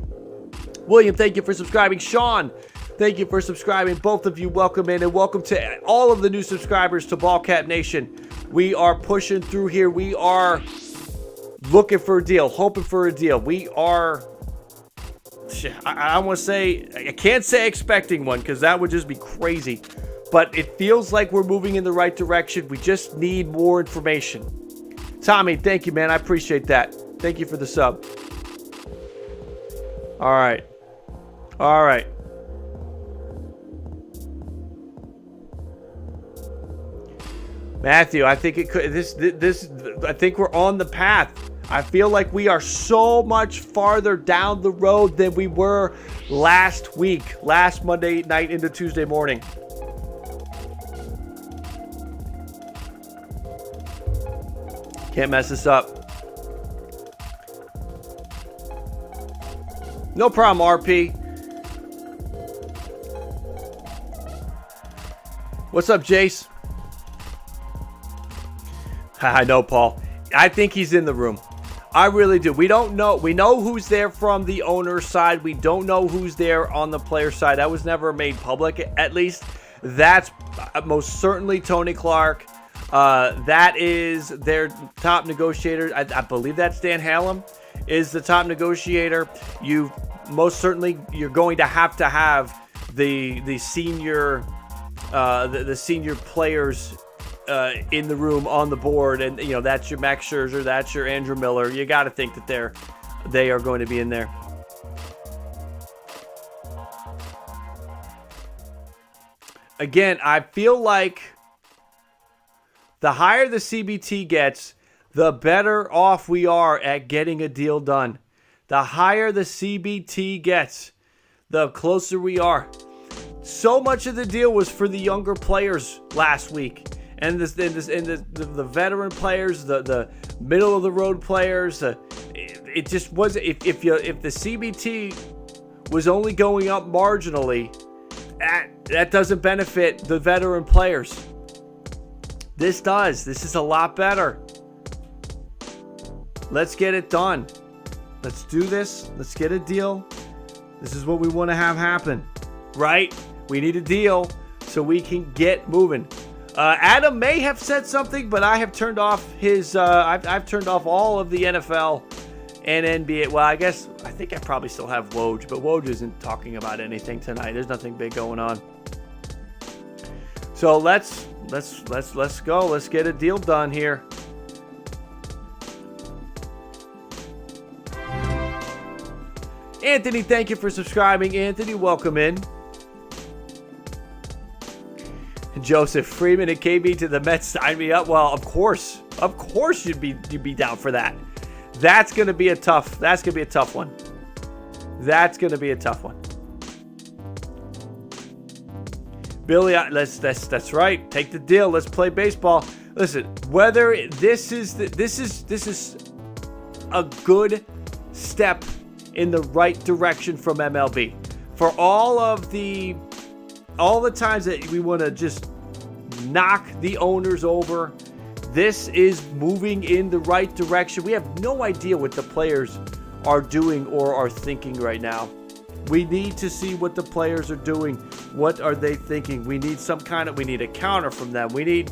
William, thank you for subscribing. Sean, thank you for subscribing. Both of you, welcome in, and welcome to all of the new subscribers to BALLCAP Nation. We are pushing through here. We are looking for a deal, hoping for a deal. We are, I want to say, I can't say expecting one because that would just be crazy. But it feels like we're moving in the right direction. We just need more information. Tommy, thank you, man. I appreciate that. Thank you for the sub. All right. Matthew, I think it could. This. I think we're on the path. I feel like we are so much farther down the road than we were last week, last Monday night into Tuesday morning. Can't mess this up. No problem, RP. What's up, Jace? I know, Paul. I think he's in the room. I really do. We don't know. We know who's there from the owner's side. We don't know who's there on the player side. That was never made public. At least that's most certainly Tony Clark. That is their top negotiator. I believe that's Dan Hallam is the top negotiator. You most certainly you're going to have the senior the senior players in the room on the board, and you know that's your Max Scherzer, that's your Andrew Miller. You got to think that they are going to be in there. Again, I feel like the higher the CBT gets, the better off we are at getting a deal done. The higher the CBT gets, the closer we are. So much of the deal was for the younger players last week. And the veteran players, the middle of the road players, it just wasn't. If the CBT was only going up marginally, that doesn't benefit the veteran players. This does. This is a lot better. Let's get it done. Let's do this. Let's get a deal. This is what we want to have happen, right? We need a deal so we can get moving. Adam may have said something, but I have turned off his. I've turned off all of the NFL and NBA. Well, I think I probably still have Woj, but Woj isn't talking about anything tonight. There's nothing big going on. So let's go. Let's get a deal done here. Anthony, thank you for subscribing. Anthony, welcome in. Joseph Freeman and KB to the Mets sign me up. Well, of course you'd be down for that. That's gonna be a tough one. That's gonna be a tough one. Billy, that's right. Take the deal. Let's play baseball. Listen, whether this is a good step in the right direction from MLB. For all the times that we want to just knock the owners over, this is moving in the right direction. We have no idea what the players are doing or are thinking right now. We need to see what the players are doing. What are they thinking? We need we need a counter from them. We need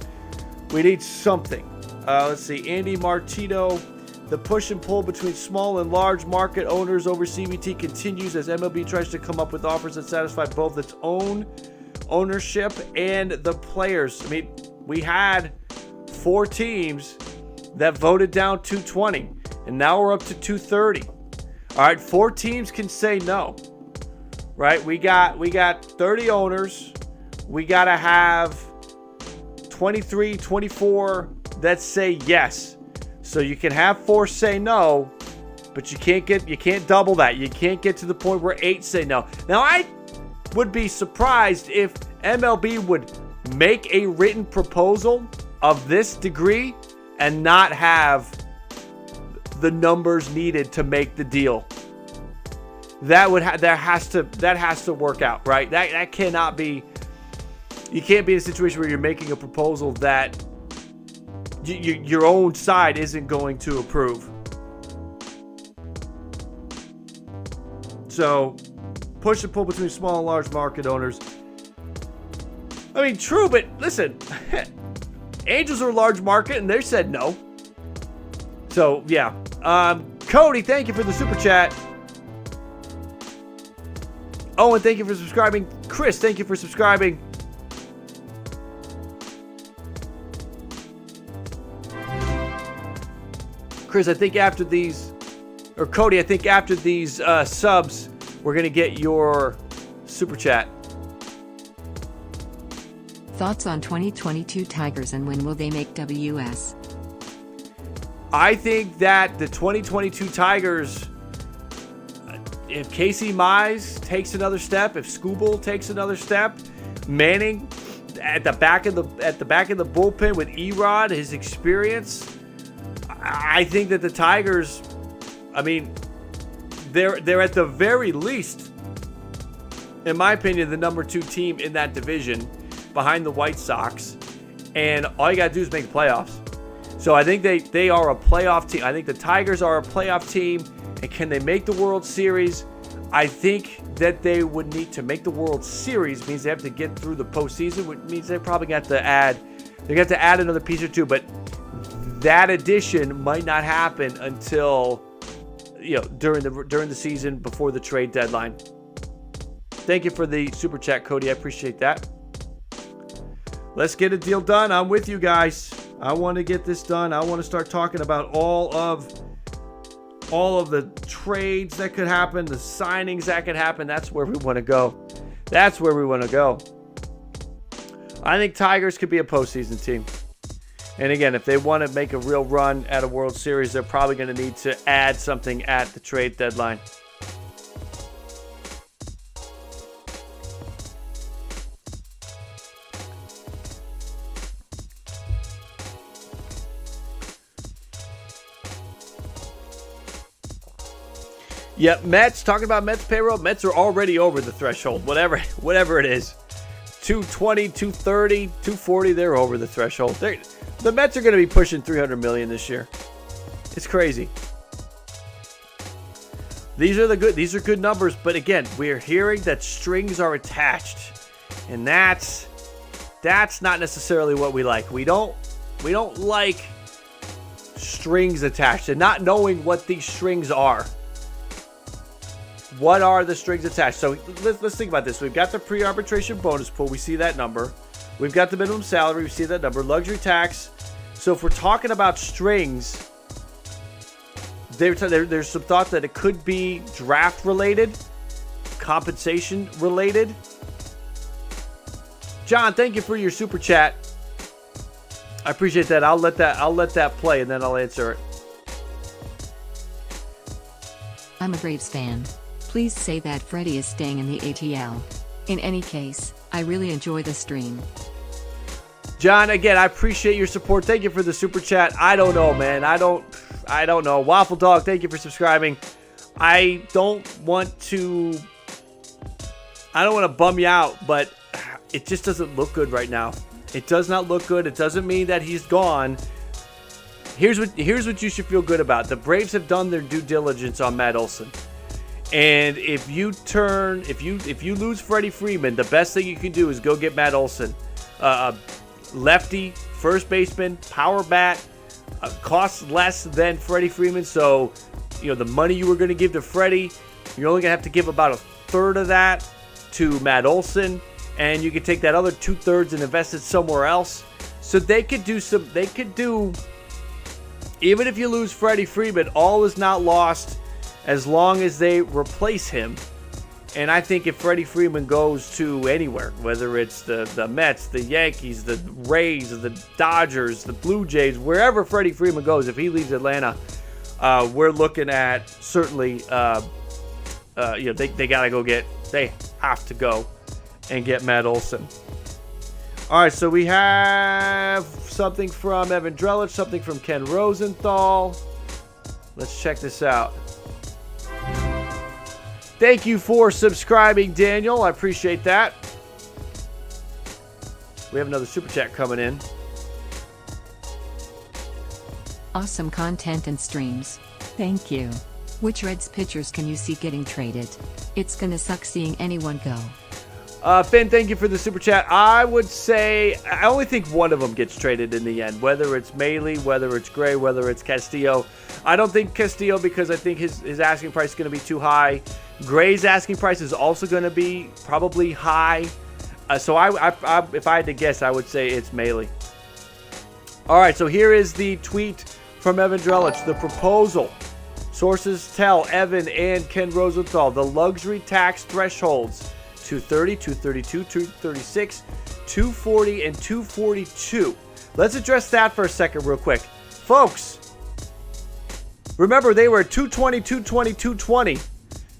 something. Let's see. Andy Martino. The push and pull between small and large market owners over CBT continues as MLB tries to come up with offers that satisfy both its own ownership and the players. I mean, we had 4 teams that voted down 220, and now we're up to 230. All right, 4 teams can say no. Right? We got 30 owners. We got to have 23, 24 that say yes. So you can have 4 say no, but you can't double that. You can't get to the point where 8 say no. Now, I would be surprised if MLB would make a written proposal of this degree and not have the numbers needed to make the deal. That has to work out, right? That cannot be. You can't be in a situation where you're making a proposal that your own side isn't going to approve. So, push and pull between small and large market owners. I mean, true, but listen, Angels are a large market, and they said no. So, yeah. Cody, thank you for the super chat. Owen, thank you for subscribing. Chris, thank you for subscribing. Chris, I think after these, or Cody, I think after these subs, we're going to get your super chat. Thoughts on 2022 Tigers and when will they make WS? I think that the 2022 Tigers, if Casey Mize takes another step, if Skubal takes another step, Manning at the back of the bullpen with Erod, his experience, I think that the Tigers, I mean, they're at the very least, in my opinion, the number 2 team in that division behind the White Sox, and all you got to do is make the playoffs. So I think they are a playoff team. I think the Tigers are a playoff team. And can they make the World Series? I think that they would need to make the World Series. Means they have to get through the postseason, which means they probably got to add. They got to add another piece or two. But that addition might not happen until during the season before the trade deadline. Thank you for the super chat, Cody. I appreciate that. Let's get a deal done. I'm with you guys. I want to get this done. I want to start talking about all of the trades that could happen, the signings that could happen. That's where we want to go. That's where we want to go. I think Tigers could be a postseason team. And again, if they want to make a real run at a World Series, they're probably going to need to add something at the trade deadline. Yep, Mets, talking about Mets payroll, Mets are already over the threshold, whatever it is. 220, 230, 240, they're over the threshold. The Mets are going to be pushing $300 million this year. It's crazy. These are good numbers, but again, we're hearing that strings are attached. And that's not necessarily what we like. We don't like strings attached and not knowing what these strings are. What are the strings attached? So let's think about this. We've got the pre-arbitration bonus pool. We see that number. We've got the minimum salary. We see that number. Luxury tax. So if we're talking about strings, there's some thought that it could be draft related, compensation related. John, thank you for your super chat. I appreciate that. I'll let that play and then I'll answer it. I'm a Braves fan. Please say that Freddie is staying in the ATL. In any case, I really enjoy the stream. John, again, I appreciate your support. Thank you for the super chat. I don't know, man. I don't know. Waffle Dog, thank you for subscribing. I don't want to bum you out, but it just doesn't look good right now. It does not look good. It doesn't mean that he's gone. Here's what you should feel good about. The Braves have done their due diligence on Matt Olson. And if you lose Freddie Freeman, the best thing you can do is go get Matt Olson. Lefty, first baseman, power bat, costs less than Freddie Freeman. So, the money you were going to give to Freddie, you're only going to have to give about a third of that to Matt Olson. And you could take that other 2/3 and invest it somewhere else. So they could do, even if you lose Freddie Freeman, all is not lost as long as they replace him. And I think if Freddie Freeman goes to anywhere, whether it's the Mets, the Yankees, the Rays, the Dodgers, the Blue Jays, wherever Freddie Freeman goes, if he leaves Atlanta, we're looking at certainly, they have to go and get Matt Olson. All right, so we have something from Evan Drellich, something from Ken Rosenthal. Let's check this out. Thank you for subscribing, Daniel. I appreciate that. We have another super chat coming in. Awesome content and streams. Thank you. Which Reds pitchers can you see getting traded? It's gonna suck seeing anyone go. Finn, thank you for the super chat. I would say I only think one of them gets traded in the end, whether it's Maile, whether it's Gray, whether it's Castillo. I don't think Castillo because I think his asking price is going to be too high. Gray's asking price is also going to be probably high. So if I had to guess, I would say it's Maile. All right, so here is the tweet from Evan Drellich. The proposal. Sources tell Evan and Ken Rosenthal the luxury tax thresholds 230, 232, 236 240 and 242. Let's address that for a second real quick. Folks, remember they were 220, 220, 220,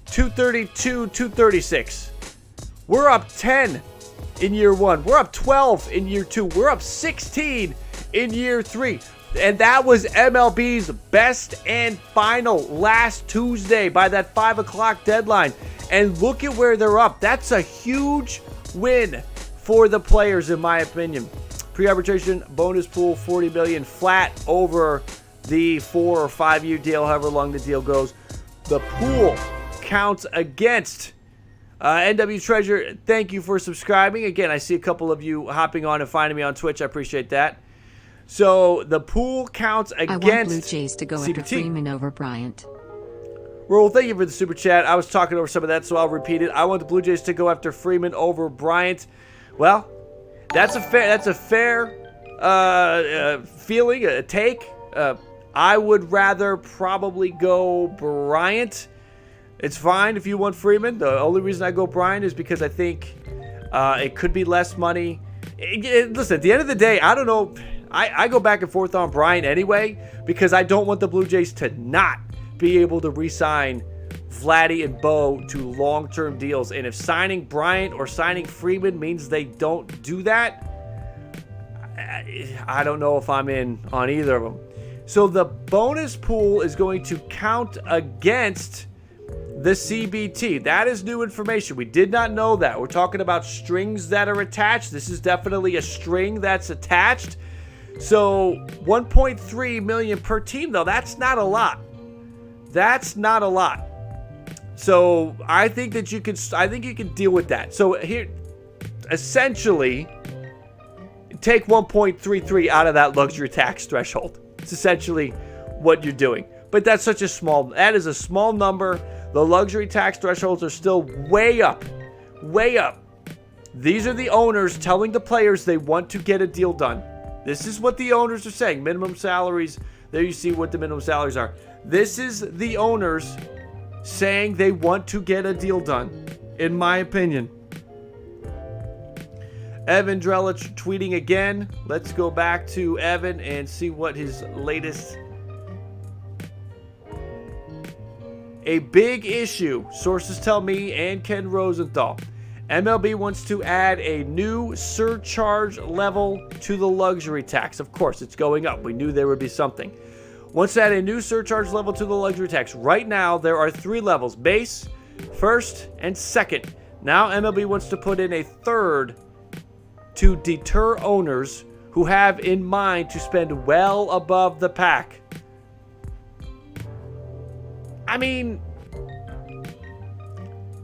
232, 236. We're up 10 in year 1. We're up 12 in year 2. We're up 16 in year 3. And that was MLB's best and final last Tuesday by that 5 o'clock deadline. And look at where they're up. That's a huge win for the players, in my opinion. Pre-arbitration bonus pool, $40 million flat over the 4 or 5 year deal, however long the deal goes. The pool counts against NW Treasure. Thank you for subscribing. Again, I see a couple of you hopping on and finding me on Twitch. I appreciate that. So the pool counts against I want Blue Jays to go CBT. after Freeman over Bryant. Well, thank you for the super chat. I was talking over some of that, so I'll repeat it. I want the Blue Jays to go after Freeman over Bryant. Well, that's a fair feeling, a take. I would rather probably go Bryant. It's fine if you want Freeman. The only reason I go Bryant is because I think it could be less money. Listen, at the end of the day, I don't know. I go back and forth on Bryant anyway because I don't want the Blue Jays to not be able to re-sign Vladdy and Bo to long-term deals. And if signing Bryant or signing Freeman means they don't do that, I don't know if I'm in on either of them. So the bonus pool is going to count against the CBT. That is new information. We did not know that. We're talking about strings that are attached. This is definitely a string that's attached. So 1.3 million per team, though, that's not a lot. That's not a lot. So I think that you can deal with that. So here, essentially, take 1.33 out of that luxury tax threshold. It's essentially what you're doing. But that is a small number. The luxury tax thresholds are still way up. Way up. These are the owners telling the players they want to get a deal done. This is what the owners are saying. Minimum salaries. There you see what the minimum salaries are. This is the owners saying they want to get a deal done, in my opinion. Evan Drelich tweeting again. Let's go back to Evan and see what his latest. A big issue, sources tell me and Ken Rosenthal. MLB wants to add a new surcharge level to the luxury tax. Of course, it's going up. We knew there would be something. Wants to add a new surcharge level to the luxury tax. Right now, there are 3 levels: base, first, and second. Now, MLB wants to put in a third to deter owners who have in mind to spend well above the pack. I mean,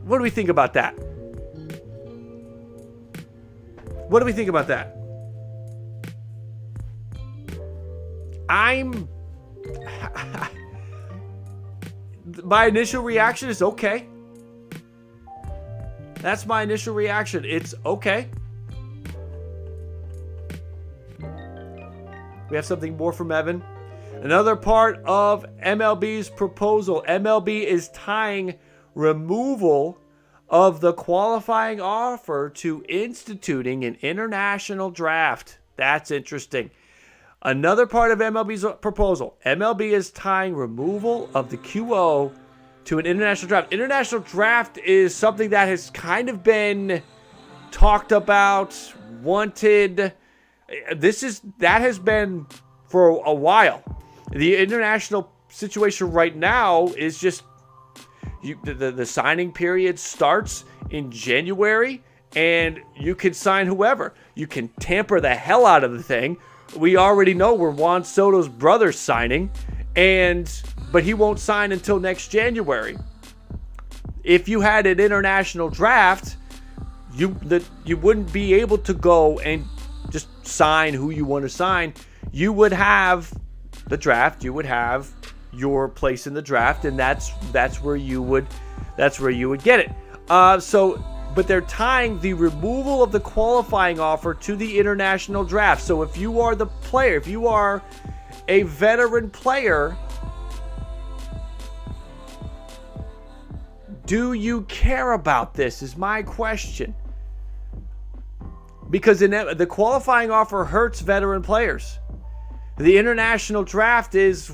what do we think about that? What do we think about that? My initial reaction is okay. That's my initial reaction. It's okay. We have something more from Evan. Another part of MLB's proposal. MLB is tying removal of the qualifying offer to instituting an international draft. That's interesting. Another part of MLB's proposal. MLB is tying removal of the QO to an international draft. International draft is something that has kind of been talked about, wanted. That has been for a while. The international situation right now is just the signing period starts in January, and you can sign whoever. You can tamper the hell out of the thing. We already know where Juan Soto's brother's signing, but he won't sign until next January. If you had an international draft, you wouldn't be able to go and just sign who you want to sign. You would have the draft. You would have your place in the draft, and that's where you would get it. But they're tying the removal of the qualifying offer to the international draft. So if you are the player, if you are a veteran player, do you care about this? Is my question. because the qualifying offer hurts veteran players. The international draft is,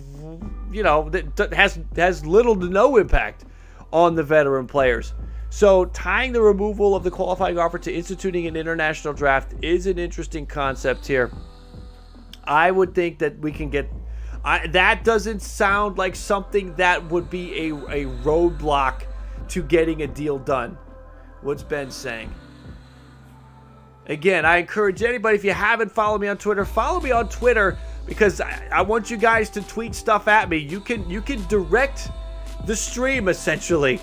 has little to no impact on the veteran players. So tying the removal of the qualifying offer to instituting an international draft is an interesting concept here. I would think that we can get... that doesn't sound like something that would be a roadblock to getting a deal done. What's Ben saying? Again, I encourage anybody, if you haven't followed me on Twitter, follow me on Twitter, because I want you guys to tweet stuff at me. You can direct the stream, essentially.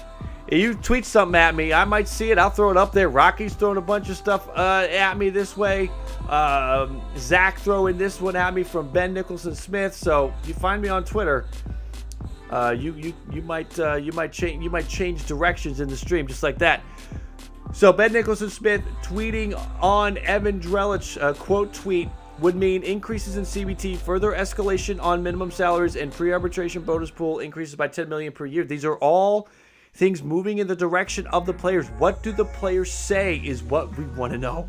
If you tweet something at me, I might see it. I'll throw it up there. Rocky's throwing a bunch of stuff at me this way. Zach throwing this one at me from Ben Nicholson Smith. So you find me on Twitter. You might change directions in the stream just like that. So Ben Nicholson Smith tweeting on Evan Drellich, quote tweet, would mean increases in CBT, further escalation on minimum salaries, and pre-arbitration bonus pool increases by $10 million per year. These are all things moving in the direction of the players. What do the players say is what we want to know.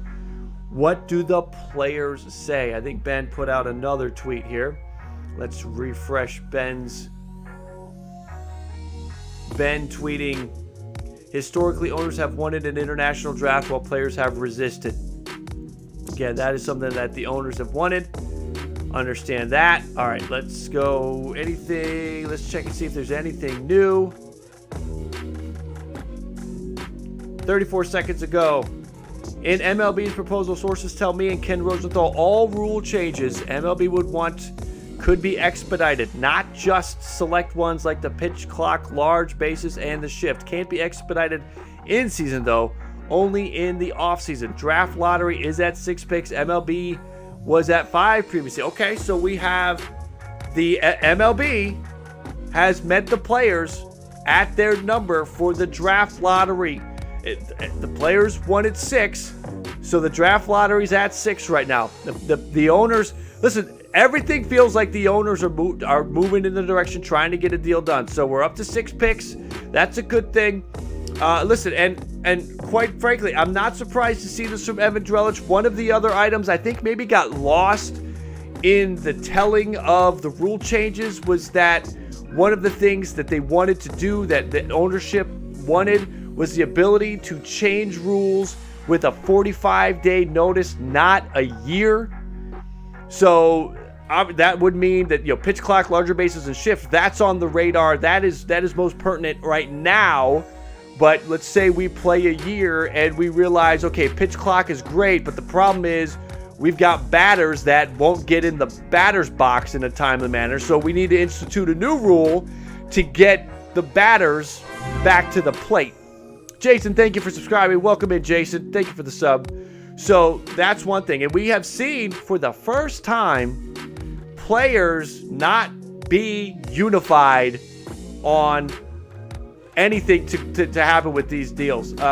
What do the players say? I think Ben put out another tweet here. Let's refresh Ben's. Ben tweeting, historically, owners have wanted an international draft while players have resisted. Again, that is something that the owners have wanted. Understand that. All right, let's go. Anything? Let's check and see if there's anything new. 34 seconds ago. In MLB's proposal, sources tell me and Ken Rosenthal all rule changes MLB would want could be expedited, not just select ones like the pitch clock, large bases, and the shift. Can't be expedited in season, though, only in the offseason. Draft lottery is at 6 picks. MLB was at 5 previously. Okay, so we have the MLB has met the players at their number for the draft lottery. The players wanted 6, so the draft lottery's at 6 right now. The owners, listen, everything feels like the owners are moving in the direction trying to get a deal done. So we're up to 6 picks. That's a good thing. Listen, and quite frankly, I'm not surprised to see this from Evan Drellich. One of the other items I think maybe got lost in the telling of the rule changes was that one of the things that they wanted to do, that the ownership wanted, was the ability to change rules with a 45-day notice, not a year. So that would mean that, pitch clock, larger bases, and shift, that's on the radar. That is most pertinent right now. But let's say we play a year and we realize, okay, pitch clock is great, but the problem is we've got batters that won't get in the batter's box in a timely manner. So we need to institute a new rule to get the batters back to the plate. Jason, thank you for subscribing. Welcome in, Jason. Thank you for the sub. So that's one thing. And we have seen for the first time players not be unified on anything to happen with these deals. There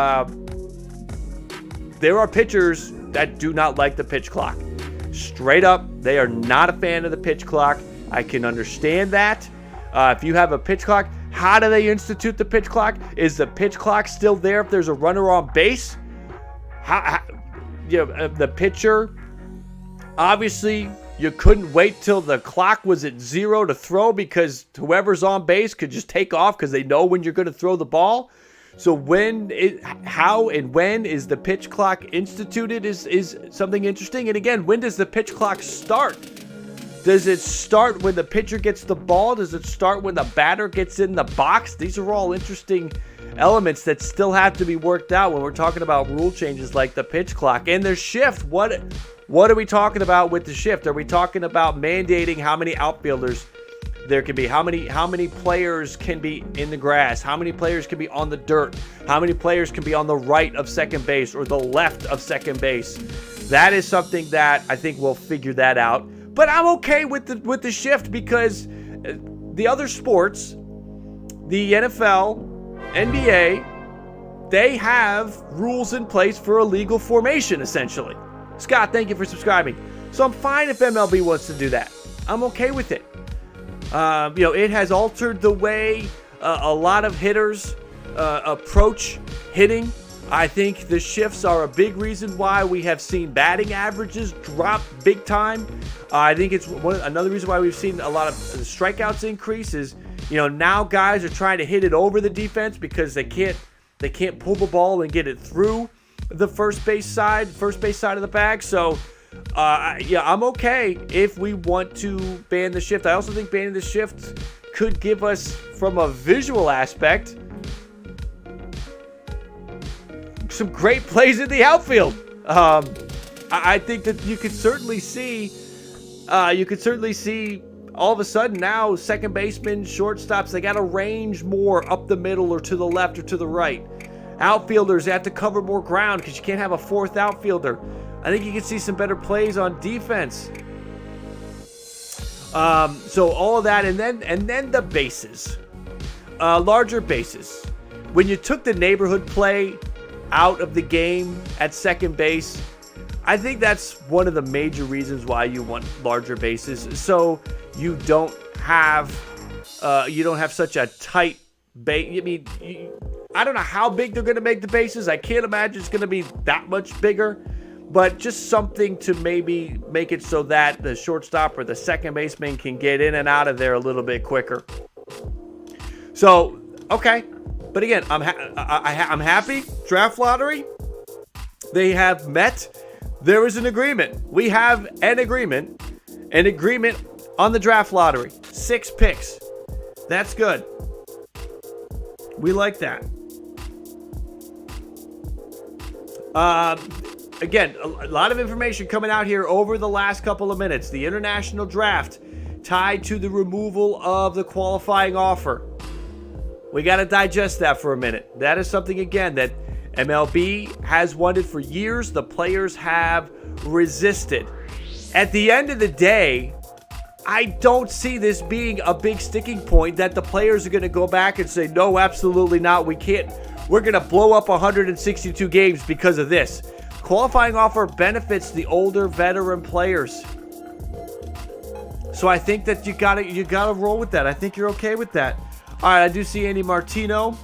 are pitchers that do not like the pitch clock. Straight up, they are not a fan of the pitch clock. I can understand that. If you have a pitch clock, how do they institute the pitch clock? Is the pitch clock still there if there's a runner on base? The pitcher, obviously, you couldn't wait till the clock was at 0 to throw because whoever's on base could just take off because they know when you're going to throw the ball. So how and when is the pitch clock instituted is something interesting. And again, when does the pitch clock start? Does it start when the pitcher gets the ball? Does it start when the batter gets in the box? These are all interesting elements that still have to be worked out when we're talking about rule changes like the pitch clock. And the shift, what are we talking about with the shift? Are we talking about mandating how many outfielders there can be? How many players can be in the grass? How many players can be on the dirt? How many players can be on the right of second base or the left of second base? That is something that I think we'll figure that out. But I'm okay with the shift because the other sports, the NFL, NBA, they have rules in place for a legal formation, essentially. Scott, thank you for subscribing. So I'm fine if MLB wants to do that. I'm okay with it. It has altered the way a lot of hitters approach hitting. I think the shifts are a big reason why we have seen batting averages drop big time. I think it's another reason why we've seen a lot of strikeouts increase is, now guys are trying to hit it over the defense because they can't pull the ball and get it through the first base side of the bag. So, I'm okay if we want to ban the shift. I also think banning the shift could give us, from a visual aspect, some great plays in the outfield. I think that you could certainly see all of a sudden now second basemen, shortstops, they got to range more up the middle or to the left or to the right. Outfielders have to cover more ground because you can't have a fourth outfielder. I think you can see some better plays on defense. So all of that, and then the bases, larger bases. When you took the neighborhood play out of the game at second base, I think that's one of the major reasons why you want larger bases. So you don't have such a tight base. I mean, I don't know how big they're going to make the bases. I can't imagine it's going to be that much bigger, but just something to maybe make it so that the shortstop or the second baseman can get in and out of there a little bit quicker. So, okay. But again, I'm happy. Draft lottery, they have met. There is an agreement. We have an agreement on the draft lottery. 6 picks. That's good. We like that. Again, a lot of information coming out here over the last couple of minutes. The international draft tied to the removal of the qualifying offer. We got to digest that for a minute. That is something, again, that MLB has wanted for years. The players have resisted. At the end of the day, I don't see this being a big sticking point that the players are going to go back and say, no, absolutely not. We can't. We're going to blow up 162 games because of this. Qualifying offer benefits the older veteran players. So I think that you gotta roll with that. I think you're okay with that. All right, I do see Andy Martino.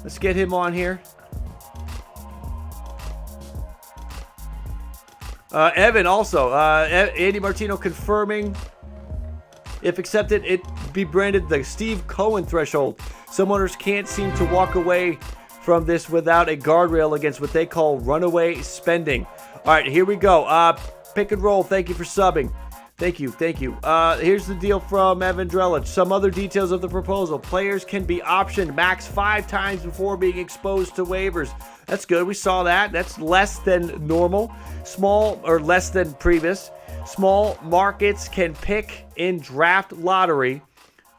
Let's get him on here. Evan also. Andy Martino confirming, if accepted, it be branded the Steve Cohen threshold. Some owners can't seem to walk away from this without a guardrail against what they call runaway spending. All right, here we go. Pick and roll. Thank you for subbing. Thank you. Here's the deal from Evan Drellich. Some other details of the proposal. Players can be optioned max 5 times before being exposed to waivers. That's good. We saw that. That's less than normal. Small, or less than previous. Small markets can pick in draft lottery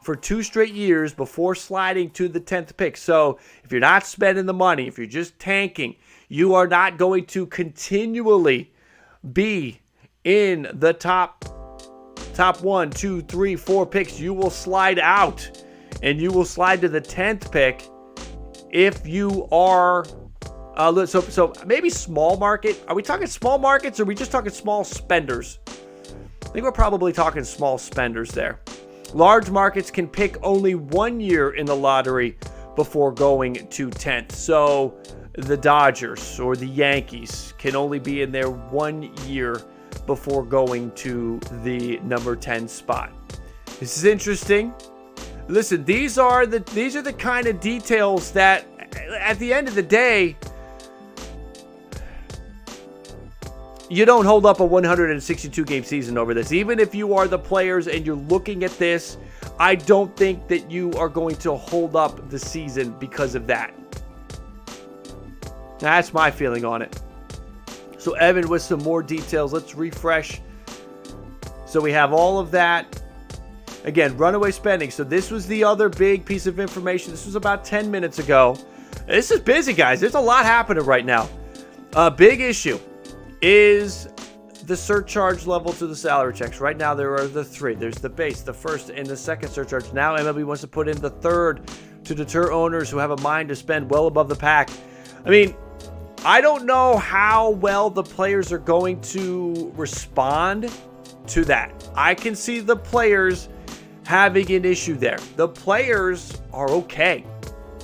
for 2 straight years before sliding to the 10th pick. So if you're not spending the money, if you're just tanking, you are not going to continually be in the top 1, 2, 3, 4 picks. You will slide out, and you will slide to the 10th pick if you are so maybe small market. Are we talking small markets, or are we just talking small spenders? I think we're probably talking small spenders there. Large markets can pick only 1 year in the lottery before going to 10th. So the Dodgers or the Yankees can only be in there 1 year before going to the number 10 spot. This is interesting. Listen, these are the kind of details that at the end of the day, you don't hold up a 162 game season over this. Even if you are the players and you're looking at this, I don't think that you are going to hold up the season because of that. That's my feeling on it. So Evan with some more details. Let's refresh. So we have all of that. Again, runaway spending. So this was the other big piece of information. This was about 10 minutes ago. This is busy, guys. There's a lot happening right now. A big issue is the surcharge level to the salary checks. Right now, there are the 3. There's the base, the first, and the second surcharge. Now, MLB wants to put in the 3rd to deter owners who have a mind to spend well above the pack. I mean, I don't know how well the players are going to respond to that. I can see the players having an issue there. The players are okay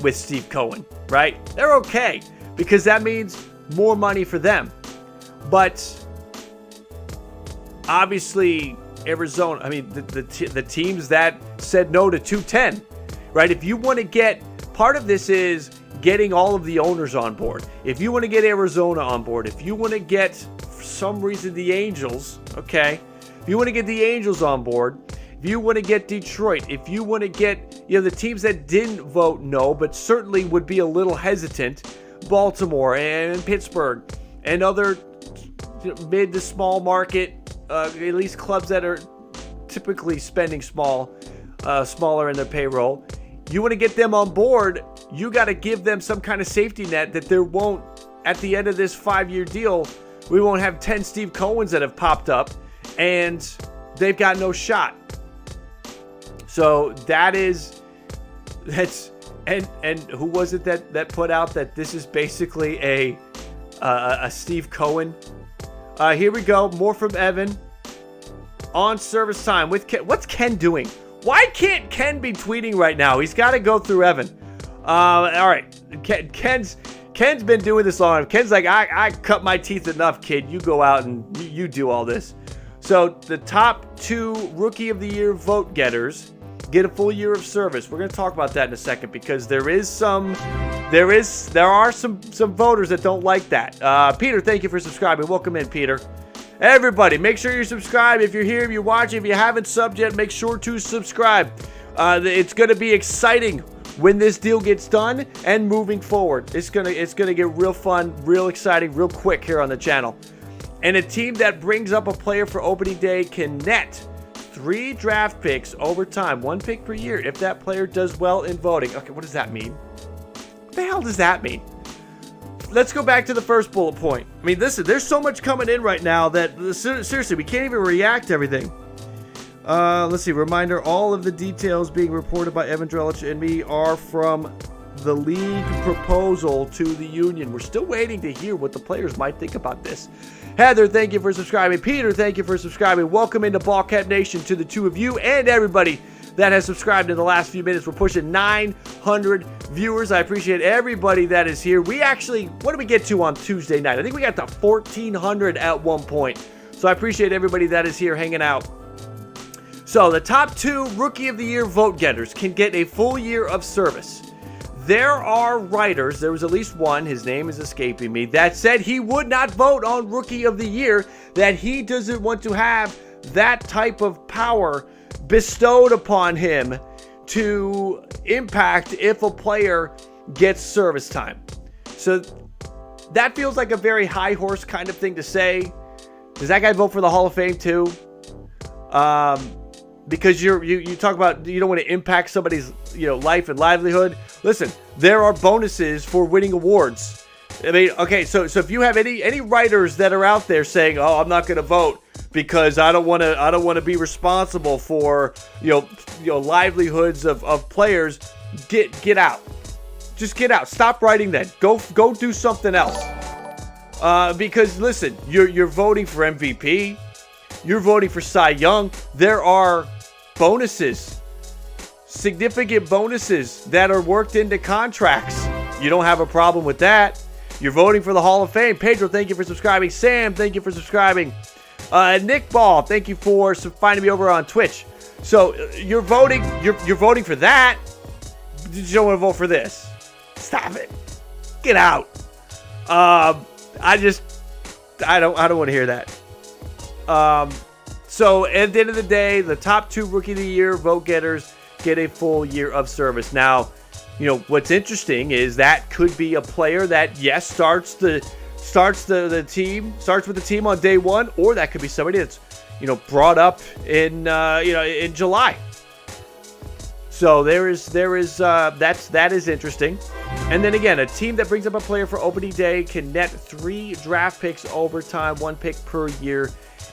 with Steve Cohen, right? They're okay because that means more money for them. But obviously, Arizona, I mean, the teams that said no to 210, right? If you want to get, part of this is getting all of the owners on board. If you want to get Arizona on board, if you want to get, for some reason, the Angels, okay? If you want to get the Angels on board, if you want to get Detroit, if you want to get, the teams that didn't vote no, but certainly would be a little hesitant, Baltimore and Pittsburgh and other mid to small market, at least clubs that are typically spending smaller in their payroll. You want to get them on board, you got to give them some kind of safety net that there won't, at the end of this 5-year deal, we won't have 10 Steve Cohens that have popped up and they've got no shot. So that's and who was it that put out that this is basically a Steve Cohen? Here we go. More from Evan. On service time with Ken. What's Ken doing? Why can't Ken be tweeting right now? He's got to go through Evan. All right. Ken's been doing this long. Ken's like, I cut my teeth enough, kid. You go out and you do all this. So the top 2 Rookie of the Year vote getters get a full year of service. We're going to talk about that in a second because there are some voters that don't like that. Peter, thank you for subscribing. Welcome in, Peter. Everybody, make sure you subscribe. If you're here, if you're watching, if you haven't subbed yet, make sure to subscribe. It's going to be exciting when this deal gets done and moving forward. It's gonna get real fun, real exciting, real quick here on the channel. And a team that brings up a player for opening day can net 3 draft picks over time, 1 pick per year, if that player does well in voting. Okay, what does that mean? What the hell does that mean? Let's go back to the first bullet point. I mean, listen, there's so much coming in right now that, seriously, we can't even react to everything. Let's see, reminder, all of the details being reported by Evan Drellich and me are from the league proposal to the union. We're still waiting to hear what the players might think about this. Heather, thank you for subscribing. Peter, thank you for subscribing. Welcome into BALLCAP Nation to the 2 of you and everybody that has subscribed in the last few minutes. We're pushing 900 viewers. I appreciate everybody that is here. We actually, what did we get to on Tuesday night? I think we got to 1,400 at one point. So I appreciate everybody that is here hanging out. So the top 2 Rookie of the Year vote getters can get a full year of service. There are writers, there was at least one, his name is escaping me, that said he would not vote on Rookie of the Year, that he doesn't want to have that type of power bestowed upon him to impact if a player gets service time. So that feels like a very high horse kind of thing to say. Does that guy vote for the Hall of Fame too? Because you talk about you don't want to impact somebody's life and livelihood. Listen, there are bonuses for winning awards. I mean, okay, so if you have any writers that are out there saying, "Oh, I'm not going to vote because I don't want to be responsible for livelihoods of players," get out. Just get out. Stop writing that. Go do something else. Because listen, you're voting for MVP. You're voting for Cy Young. There are bonuses, significant bonuses that are worked into contracts. You don't have a problem with that. You're voting for the Hall of Fame. Pedro, thank you for subscribing. Sam, thank you for subscribing. Nick Ball, thank you for finding me over on Twitch. So you're voting for that. You don't want to vote for this. Stop it. Get out. I don't want to hear that. So at the end of the day, the top 2 Rookie of the Year vote getters get a full year of service. Now, what's interesting is that could be a player that, yes, starts with the team on day 1, or that could be somebody that's, brought up in July. So that is interesting. And then again, a team that brings up a player for opening day can net 3 draft picks over time, 1 pick per year,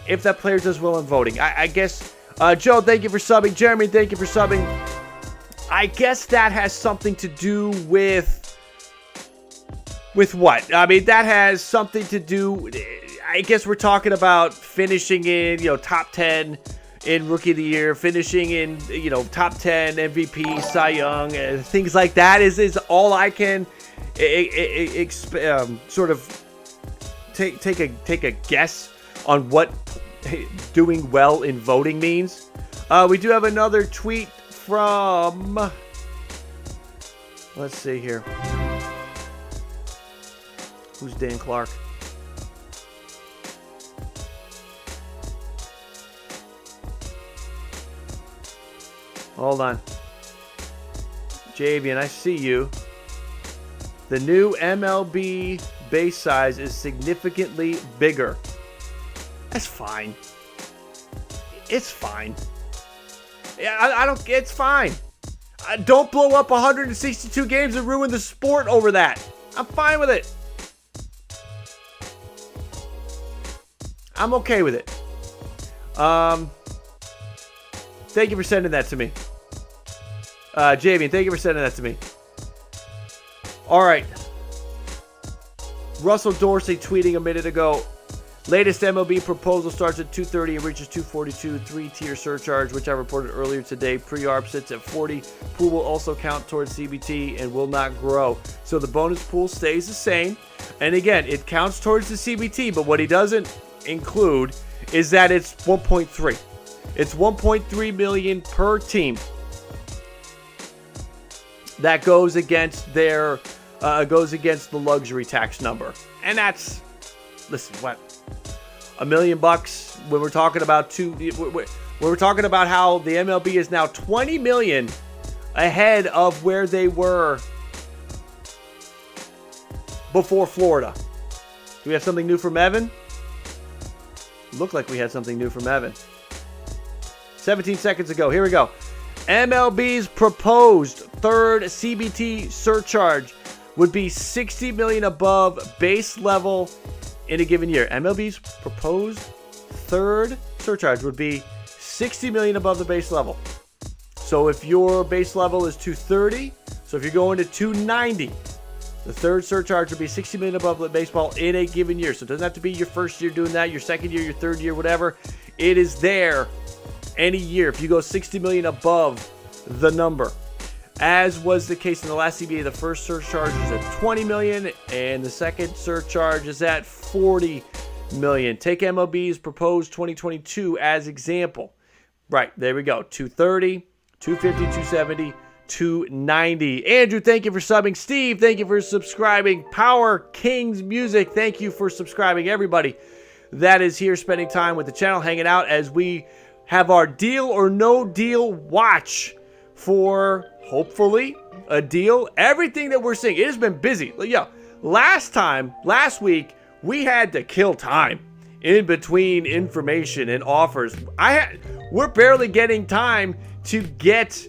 if that player does well in voting. I guess, Joe, thank you for subbing. Jeremy, thank you for subbing. I guess that has something to do with what? I mean, that has something to do, I guess we're talking about finishing in, top 10 in Rookie of the Year, finishing in, top 10 MVP, Cy Young, and things like that is all I can sort of take a guess on what doing well in voting means. We do have another tweet from, let's see here. Who's Dan Clark? Hold on. Javian, I see you. The new MLB base size is significantly bigger. That's fine. It's fine. I don't. It's fine. Don't blow up 162 games and ruin the sport over that. I'm fine with it. I'm okay with it. Thank you for sending that to me. Javian, thank you for sending that to me. All right. Russell Dorsey tweeting a minute ago. Latest MLB proposal starts at $230 and reaches $242. 3-tier surcharge, which I reported earlier today. Pre-ARP sits at $40. Pool will also count towards CBT and will not grow. So the bonus pool stays the same. And again, it counts towards the CBT, but what he doesn't include is that it's 1.3. It's 1.3 million per team. That goes against the luxury tax number. And that's, listen, what? $1 million when we're talking about when we're talking about how the MLB is now 20 million ahead of where they were before Florida. Do we have something new from Evan? Looked like we had something new from Evan. 17 seconds ago. Here we go. MLB's proposed third CBT surcharge would be 60 million above base level in a given year. MLB's proposed third surcharge would be 60 million above the base level. So if your base level is 230, so if you're going to 290, the third surcharge would be 60 million above the baseball in a given year. So it doesn't have to be your first year doing that, your second year, your third year, whatever. It is there any year if you go 60 million above the number. As was the case in the last CBA, the first surcharge is at 20 million and the second surcharge is at 40 million. Take MLB's proposed 2022 as example. Right, there we go. 230, 250, 270, 290. Andrew, thank you for subbing. Steve, thank you for subscribing. Power Kings Music, thank you for subscribing. Everybody that is here spending time with the channel, hanging out as we have our deal or no deal watch for hopefully a deal. Everything that we're seeing, it has been busy. Yeah, last week, we had to kill time in between information and offers. We're barely getting time to get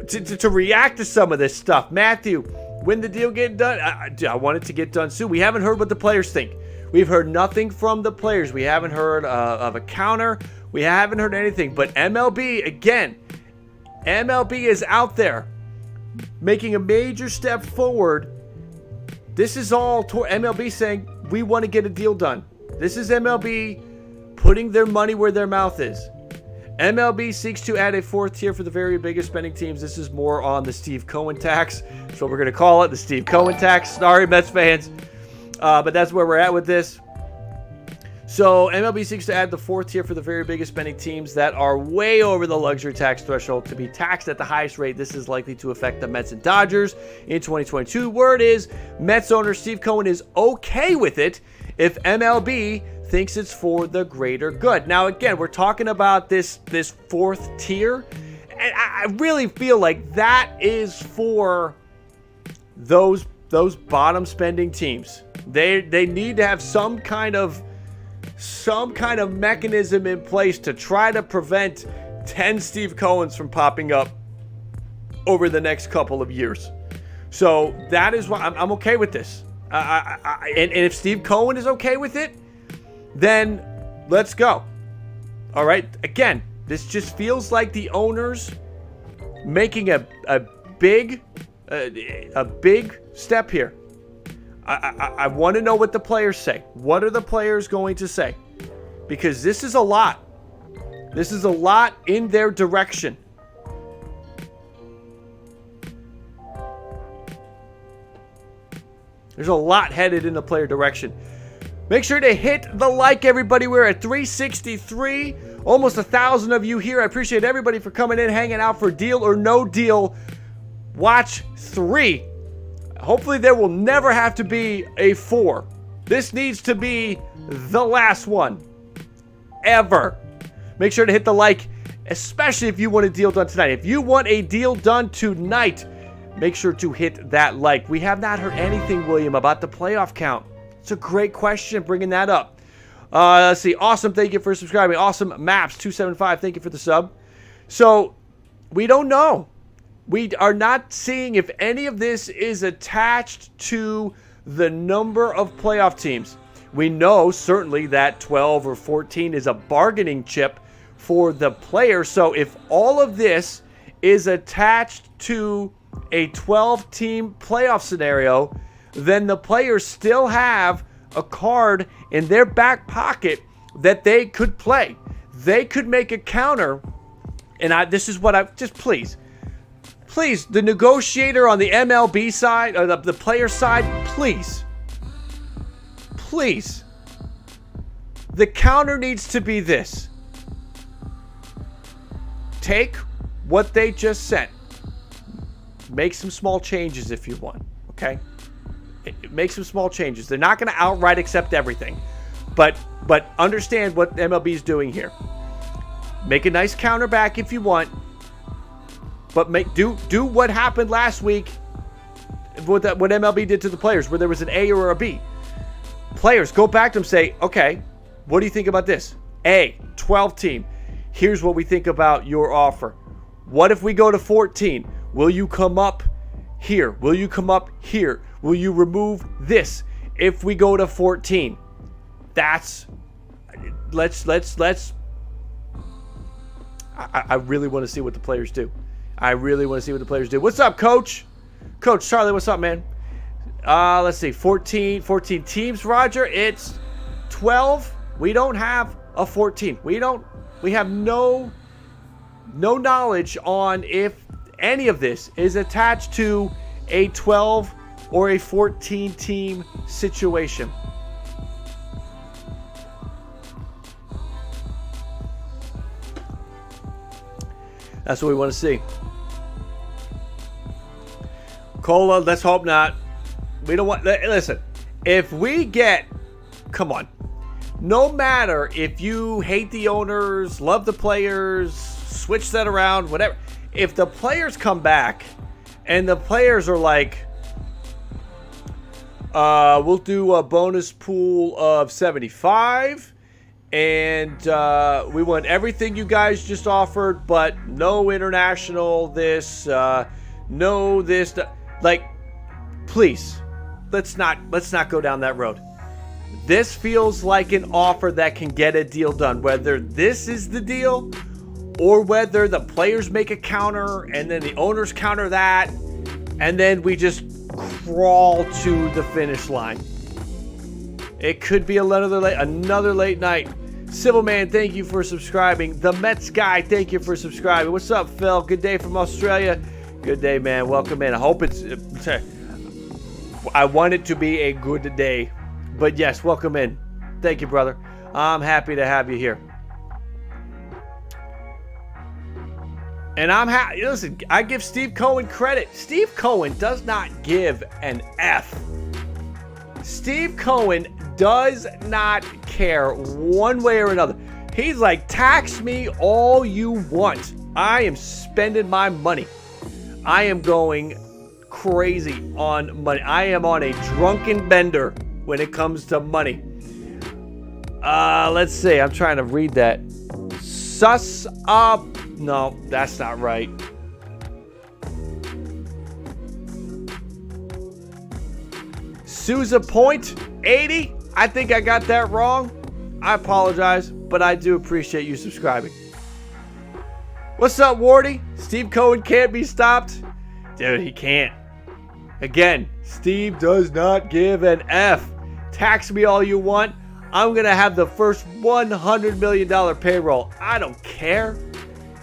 to react to some of this stuff. Matthew, when the deal get done, I want it to get done soon. We haven't heard what the players think. We've heard nothing from the players. We haven't heard of a counter. We haven't heard anything. But MLB, again, MLB is out there making a major step forward. This is all MLB saying, we want to get a deal done. This is MLB putting their money where their mouth is. MLB seeks to add a fourth tier for the very biggest spending teams. This is more on the Steve Cohen tax. That's what we're going to call it, the Steve Cohen tax. Sorry, Mets fans. But that's where we're at with this. So MLB seeks to add the fourth tier for the very biggest spending teams that are way over the luxury tax threshold to be taxed at the highest rate. This is likely to affect the Mets and Dodgers in 2022. Word is Mets owner Steve Cohen is okay with it if MLB thinks it's for the greater good. Now, again, we're talking about this fourth tier, and I really feel like that is for those bottom spending teams. They need to have some kind of mechanism in place to try to prevent 10 Steve Cohens from popping up over the next couple of years. So that is why I'm okay with this. And if Steve Cohen is okay with it, then let's go. All right. Again, this just feels like the owners making a big step here. I want to know what the players say. What are the players going to say? Because this is a lot. This is a lot in their direction. There's a lot headed in the player direction. Make sure to hit the like, everybody. We're at 363. Almost 1,000 of you here. I appreciate everybody for coming in, hanging out for Deal or No Deal Watch 3. Hopefully there will never have to be a 4. This needs to be the last one ever. Make sure to hit the like, especially if you want a deal done tonight. If you want a deal done tonight, make sure to hit that like. We have not heard anything, William, about the playoff count. It's a great question, bringing that up. Let's see. Awesome, thank you for subscribing. Awesome Maps 275, thank you for the sub. So, we don't know. We are not seeing if any of this is attached to the number of playoff teams. We know certainly that 12 or 14 is a bargaining chip for the player. So if all of this is attached to a 12-team playoff scenario, then the players still have a card in their back pocket that they could play. They could make a counter, and this is what I just please, the negotiator on the MLB side, or the player side, please. The counter needs to be this. Take what they just sent. Make some small changes if you want, okay? Make some small changes. They're not going to outright accept everything. But understand what MLB is doing here. Make a nice counter back if you want. But do what happened last week, what MLB did to the players, where there was an A or a B. Players, go back to them and say, okay, what do you think about this? A, 12 team. Here's what we think about your offer. What if we go to 14? Will you come up here? Will you come up here? Will you remove this if we go to 14? Let's I really want to see what the players do. What's up, Coach? Coach Charlie, what's up, man? Let's see. 14 teams, Roger. It's 12. We don't have a 14. We have no knowledge on if any of this is attached to a 12 or a 14 team situation. That's what we want to see. Cola, let's hope not. We don't want, listen, if we get, come on, no matter if you hate the owners, love the players, switch that around, whatever. If the players come back and the players are like, we'll do a bonus pool of 75 and we want everything you guys just offered, but no international this, no this, like, please, let's not go down that road. This feels like an offer that can get a deal done, whether this is the deal or whether the players make a counter and then the owners counter that and then we just crawl to the finish line. It could be another late night. Civil Man, thank you for subscribing. The Mets guy, thank you for subscribing. What's up, Phil? Good day from Australia. Good day, man. Welcome in. I hope I want it to be a good day. But yes, welcome in. Thank you, brother. I'm happy to have you here. And I'm happy. Listen, I give Steve Cohen credit. Steve Cohen does not give an F. Steve Cohen does not care one way or another. He's like, tax me all you want. I am spending my money. I am going crazy on money. I am on a drunken bender when it comes to money. Let's see. I'm trying to read that. Sus up. No, that's not right. Sousa Point 80. I think I got that wrong. I apologize, but I do appreciate you subscribing. What's up, Wardy? Steve Cohen can't be stopped. Dude, he can't. Again, Steve does not give an F. Tax me all you want. I'm going to have the first $100 million payroll. I don't care.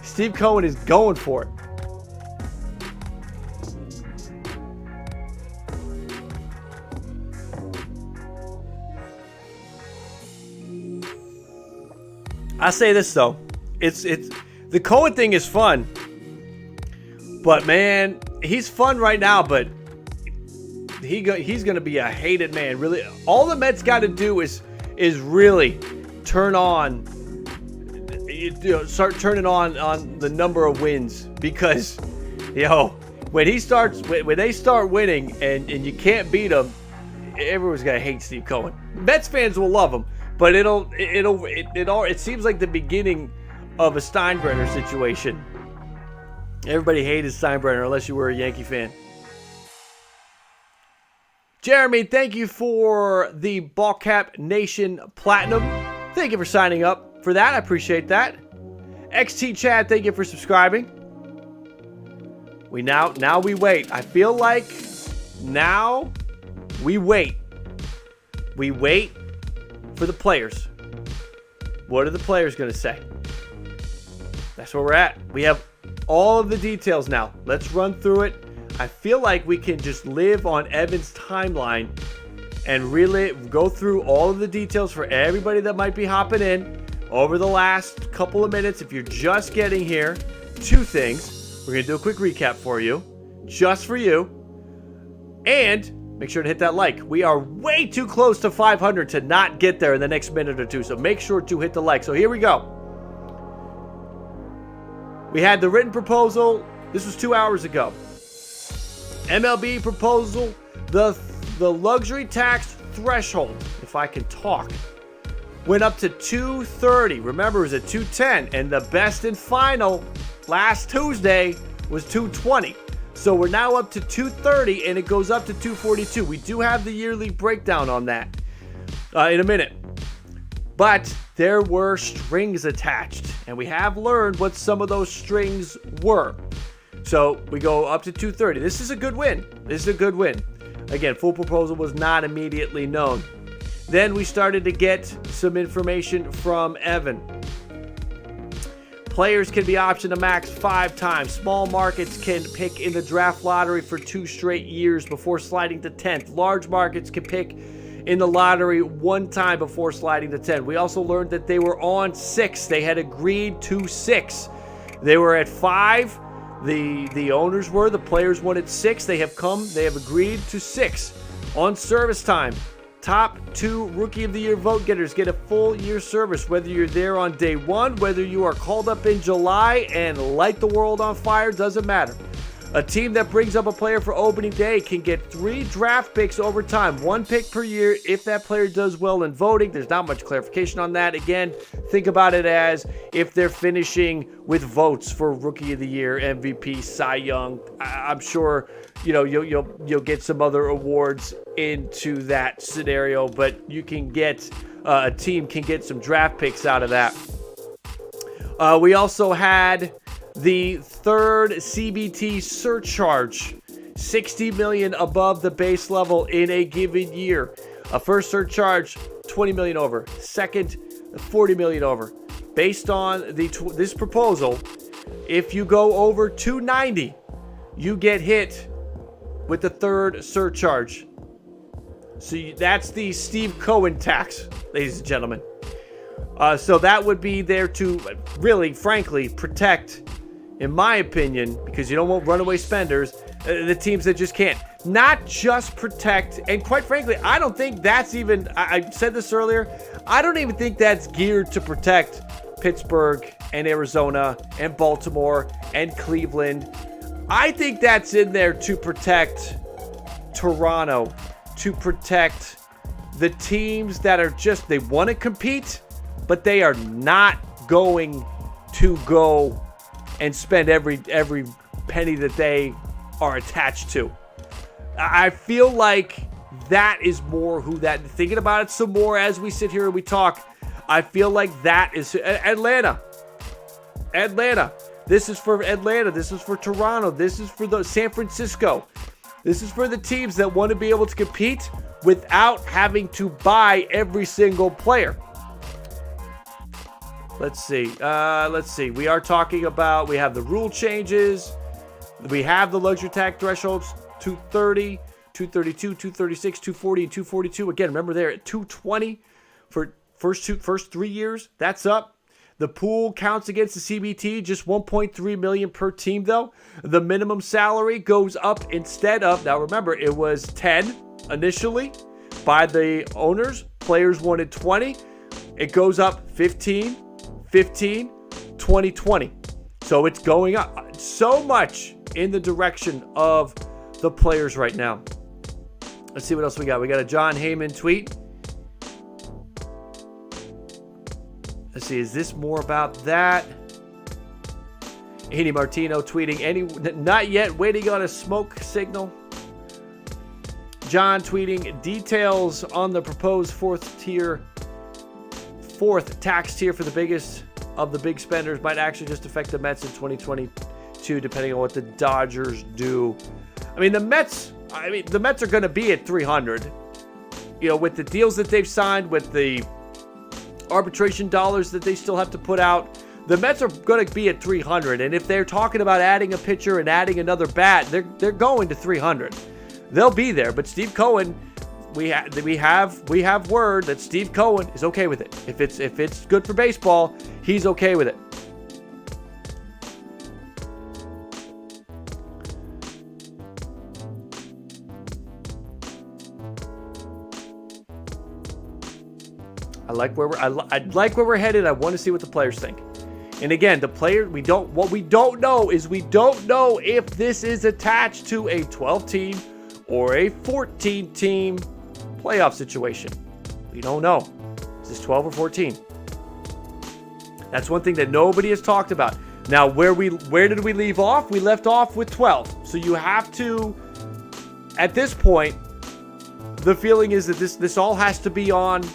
Steve Cohen is going for it. I say this though, it's the Cohen thing is fun, but man, he's fun right now. But he's gonna be a hated man. Really, all the Mets got to do is really turn on, start turning on the number of wins, because when they start winning and you can't beat them, everyone's gonna hate Steve Cohen. Mets fans will love him, but it seems like the beginning of a Steinbrenner situation. Everybody hated Steinbrenner unless you were a Yankee fan. Jeremy, thank you for the BALLCAP Nation Platinum. Thank you for signing up for that. I appreciate that. XT Chad, thank you for subscribing. Now we wait. I feel like now we wait. We wait for the players. What are the players going to say? That's where we're at. We have all of the details now. Let's run through it. I feel like we can just live on Evan's timeline and really go through all of the details for everybody that might be hopping in over the last couple of minutes. If you're just getting here, two things. We're going to do a quick recap for you, just for you. And make sure to hit that like. We are way too close to 500 to not get there in the next minute or two, so make sure to hit the like. So here we go. We had the written proposal. This was 2 hours ago. MLB proposal, the luxury tax threshold, if I can talk, went up to 230. Remember, it was at 210, and the best and final last Tuesday was 220. So we're now up to 230, and it goes up to 242. We do have the yearly breakdown on that in a minute. But there were strings attached, and we have learned what some of those strings were. So we go up to 230. This is a good win. This is a good win. Again, full proposal was not immediately known. Then we started to get some information from Evan. Players can be optioned a max 5 times. Small markets can pick in the draft lottery for 2 straight years before sliding to 10th. Large markets can pick in the lottery 1 time before sliding to 10. We also learned that they were on 6. They had agreed to 6. They were at 5. The owners were. The players wanted 6. They have agreed to 6. On service time, top 2 Rookie of the Year vote getters get a full year service, whether you're there on day 1, whether you are called up in July and light the world on fire, doesn't matter. A team that brings up a player for opening day can get 3 draft picks over time, 1 pick per year if that player does well in voting. There's not much clarification on that. Again, think about it as if they're finishing with votes for Rookie of the Year, MVP, Cy Young. I'm sure you'll get some other awards into that scenario, but you can get a team can get some draft picks out of that. We also had the third CBT surcharge, $60 million above the base level in a given year. A first surcharge, $20 million over. Second, $40 million over. Based on this proposal, if you go over 290, you get hit with the third surcharge. So that's the Steve Cohen tax, ladies and gentlemen. So that would be there to really, frankly, protect, in my opinion, because you don't want runaway spenders, the teams that just can't. Not just protect, and quite frankly, I don't think that's even, I said this earlier, I don't even think that's geared to protect Pittsburgh and Arizona and Baltimore and Cleveland. I think that's in there to protect Toronto, to protect the teams that are just, they want to compete, but they are not going to go and spend every penny that they are attached to. I feel like that is more who that, thinking about it some more as we sit here and we talk, I feel like that is Atlanta. This is for Atlanta. This is for Toronto. This is for the San Francisco. This is for the teams that want to be able to compete without having to buy every single player. Let's see. We are talking about, we have the rule changes. We have the luxury tax thresholds, 230, 232, 236, 240, and 242. Again, remember they're at 220 for first 3 years. That's up. The pool counts against the CBT, just $1.3 million per team though. The minimum salary goes up instead of, now remember, it was 10 initially by the owners. Players wanted 20. It goes up 15, 15, 20, 20. So it's going up so much in the direction of the players right now. Let's see what else we got. We got a John Heyman tweet. Let's see, is this more about that? Andy Martino tweeting, not yet, waiting on a smoke signal. John tweeting, details on the proposed fourth tax tier for the biggest of the big spenders might actually just affect the Mets in 2022, depending on what the Dodgers do. The Mets are going to be at 300. With the deals that they've signed, with the arbitration dollars that they still have to put out, the Mets are going to be at 300. And if they're talking about adding a pitcher and adding another bat, they're going to 300. They'll be there. But Steve Cohen, we have word that Steve Cohen is okay with it. If it's good for baseball, he's okay with it. I like where we're headed. I want to see what the players think. And again, what we don't know is we don't know if this is attached to a 12-team or a 14-team playoff situation. We don't know. Is this 12 or 14? That's one thing that nobody has talked about. Now, where did we leave off? We left off with 12. So you have to, at this point, the feeling is that this all has to be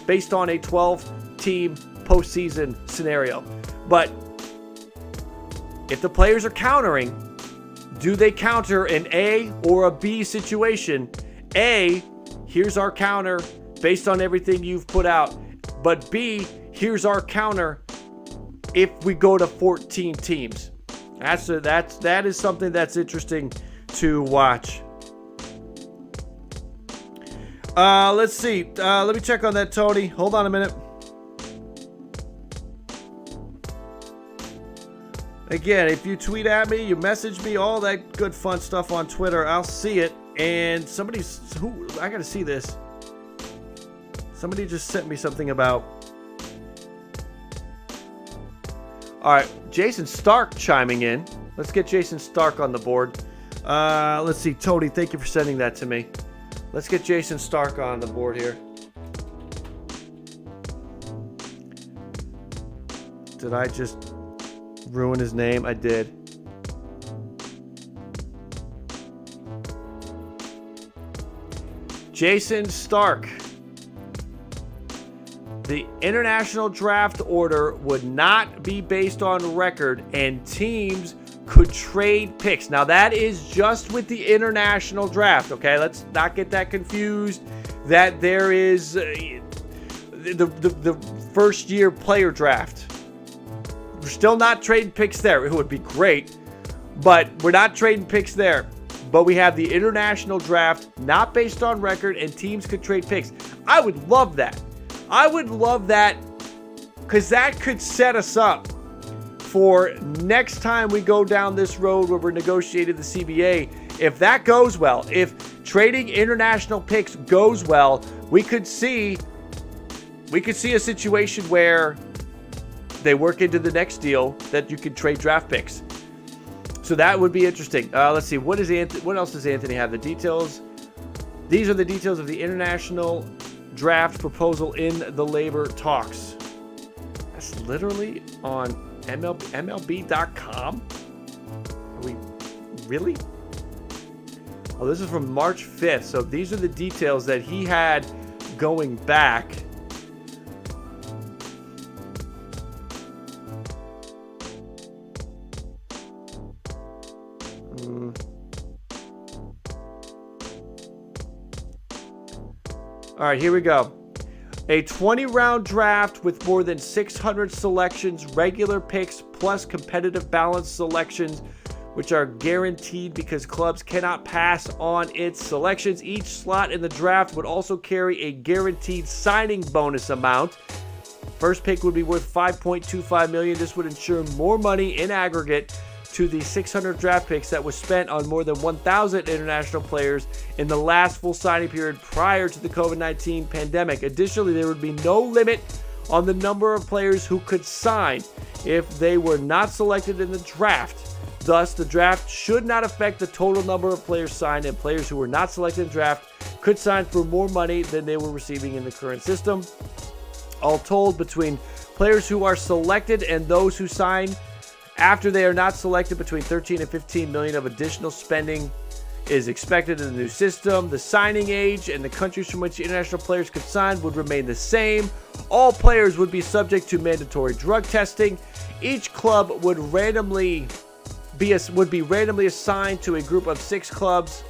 based on a 12-team postseason scenario. But if the players are countering, do they counter an A or a B situation? A, here's our counter based on everything you've put out. But B, here's our counter if we go to 14 teams. That is something that's interesting to watch. Let's see. Let me check on that, Tony. Hold on a minute. Again, if you tweet at me, you message me, all that good fun stuff on Twitter, I'll see it. And I gotta see this. Somebody just sent me something about. All right, Jason Stark chiming in. Let's get Jason Stark on the board. Let's see, Tony, thank you for sending that to me. Let's get Jason Stark on the board here. Did I just ruin his name? I did. Jason Stark. The international draft order would not be based on record, and teams could trade picks. Now, that is just with the international draft, okay? Let's not get that confused that there is the first-year player draft. We're still not trading picks there. It would be great, but we're not trading picks there. But we have the international draft, not based on record, and teams could trade picks. I would love that. I would love that because that could set us up for next time we go down this road where we're negotiating the CBA. If that goes well, if trading international picks goes well, we could see a situation where they work into the next deal that you can trade draft picks. So that would be interesting. Let's see. What else does Anthony have? The details. These are the details of the international draft proposal in the labor talks. That's literally on MLB.com. Are we really? Oh, this is from March 5th. So these are the details that he had going back. All right, here we go. A 20-round draft with more than 600 selections, regular picks, plus competitive balance selections, which are guaranteed because clubs cannot pass on its selections. Each slot in the draft would also carry a guaranteed signing bonus amount. First pick would be worth $5.25 million. This would ensure more money in aggregate to the 600 draft picks that was spent on more than 1,000 international players in the last full signing period prior to the COVID-19 pandemic. Additionally, there would be no limit on the number of players who could sign if they were not selected in the draft. Thus, the draft should not affect the total number of players signed, and players who were not selected in the draft could sign for more money than they were receiving in the current system. All told, between players who are selected and those who sign after they are not selected, between 13 and 15 million of additional spending is expected in the new system. The signing age and the countries from which international players could sign would remain the same. All players would be subject to mandatory drug testing. Each club would be randomly assigned to a group of 6 clubs,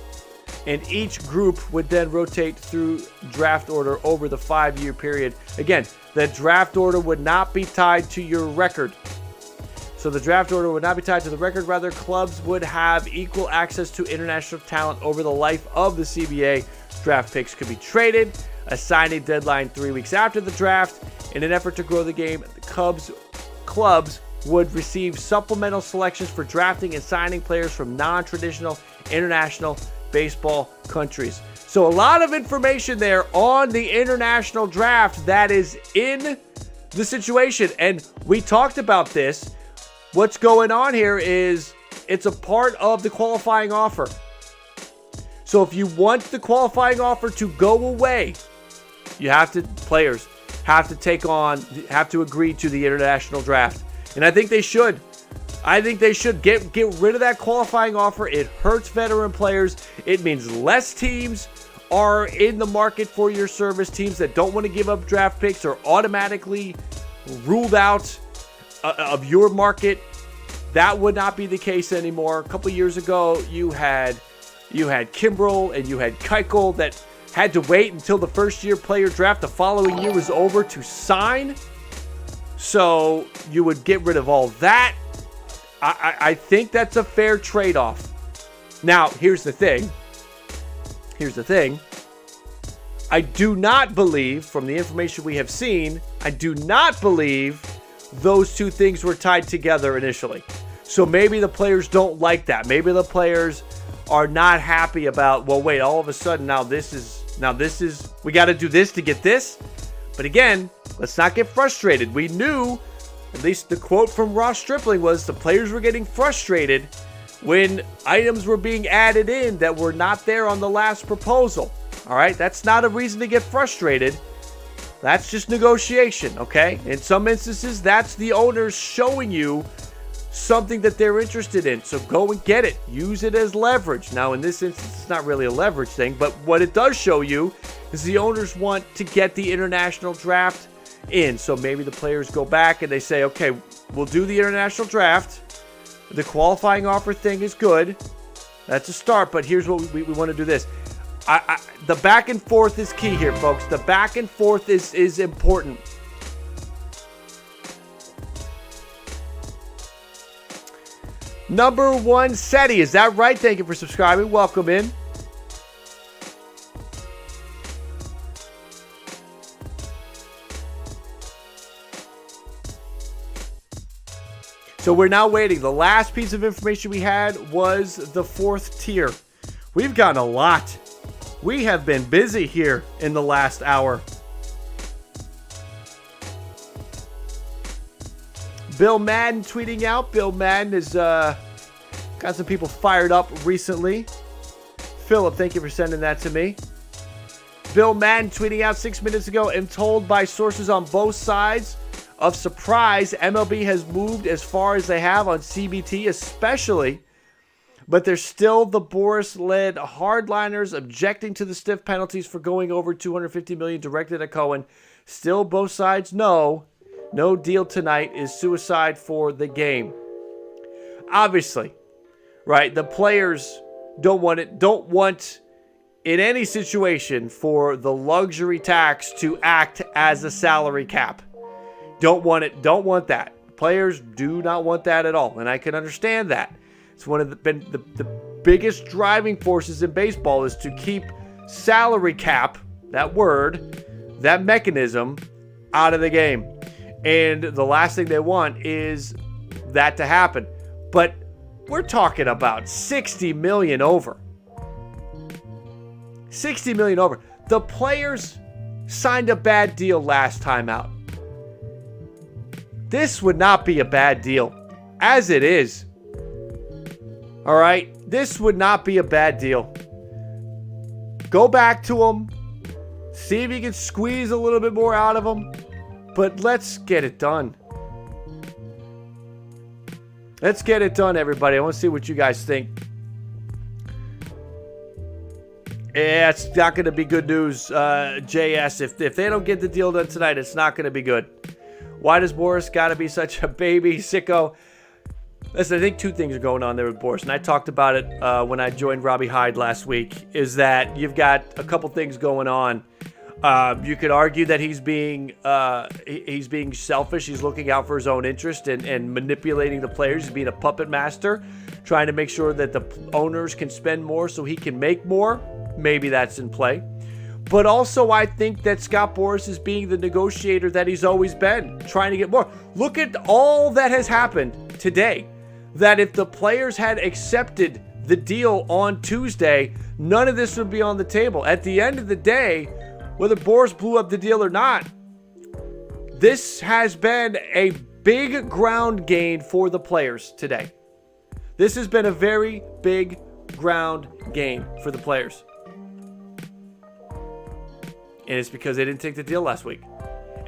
and each group would then rotate through draft order over the 5-year period. Again, the draft order would not be tied to your record. So the draft order would not be tied to the record. Rather, clubs would have equal access to international talent over the life of the CBA. Draft picks could be traded. A signing deadline 3 weeks after the draft. In an effort to grow the game, the clubs would receive supplemental selections for drafting and signing players from non-traditional international baseball countries. So a lot of information there on the international draft that is in the situation. And we talked about this. What's going on here is it's a part of the qualifying offer. So if you want the qualifying offer to go away, players have to agree to the international draft. And I think they should. I think they should get rid of that qualifying offer. It hurts veteran players. It means less teams are in the market for your service. Teams that don't want to give up draft picks are automatically ruled out of your market. That would not be the case anymore. A couple years ago, you had Kimbrel and you had Keuchel that had to wait until the first-year player draft the following year was over to sign. So you would get rid of all that. I think that's a fair trade-off. Now, here's the thing. I do not believe, from the information we have seen, I do not believe those two things were tied together initially. So maybe the players don't like that. Maybe the players are not happy about, well, wait, all of a sudden now this is, we got to do this to get this. But again, let's not get frustrated. We knew, at least the quote from Ross Stripling was, the players were getting frustrated when items were being added in that were not there on the last proposal. All right, that's not a reason to get frustrated. That's just negotiation, okay? In some instances, that's the owners showing you something that they're interested in. So go and get it. Use it as leverage. Now, in this instance, it's not really a leverage thing, but what it does show you is the owners want to get the international draft in. So maybe the players go back and they say, okay, we'll do the international draft. The qualifying offer thing is good. That's a start, but here's what we want to do this. The back and forth is key here, folks. The back and forth is important. Number one, SETI. Is that right? Thank you for subscribing. Welcome in. So we're now waiting. The last piece of information we had was the 4th tier. We've gotten a lot. We have been busy here in the last hour. Bill Madden tweeting out. Bill Madden has got some people fired up recently. Philip, thank you for sending that to me. Bill Madden tweeting out 6 minutes ago, and told by sources on both sides of surprise, MLB has moved as far as they have on CBT especially, but there's still the Boris-led hardliners objecting to the stiff penalties for going over $250 million directed at Cohen. Still, both sides know no deal tonight is suicide for the game. Obviously, right, the players don't want in any situation for the luxury tax to act as a salary cap. Don't want that. Players do not want that at all, and I can understand that. It's one of the biggest driving forces in baseball is to keep salary cap, that word, that mechanism, out of the game. And the last thing they want is that to happen. But we're talking about $60 million over. $60 million over. The players signed a bad deal last time out. This would not be a bad deal as it is. All right? This would not be a bad deal. Go back to them. See if you can squeeze a little bit more out of them. But let's get it done. Let's get it done, everybody. I want to see what you guys think. Yeah, it's not going to be good news, JS. If they don't get the deal done tonight, it's not going to be good. Why does Boris got to be such a baby sicko? Listen, I think two things are going on there with Boris, and I talked about it when I joined Robbie Hyde last week, is that you've got a couple things going on. You could argue that he's being selfish. He's looking out for his own interest and manipulating the players. He's being a puppet master, trying to make sure that the owners can spend more so he can make more. Maybe that's in play. But also, I think that Scott Boras is being the negotiator that he's always been, trying to get more. Look at all that has happened today. That if the players had accepted the deal on Tuesday, none of this would be on the table. At the end of the day, whether Boras blew up the deal or not, this has been a big ground gain for the players today. This has been a very big ground gain for the players. And it's because they didn't take the deal last week.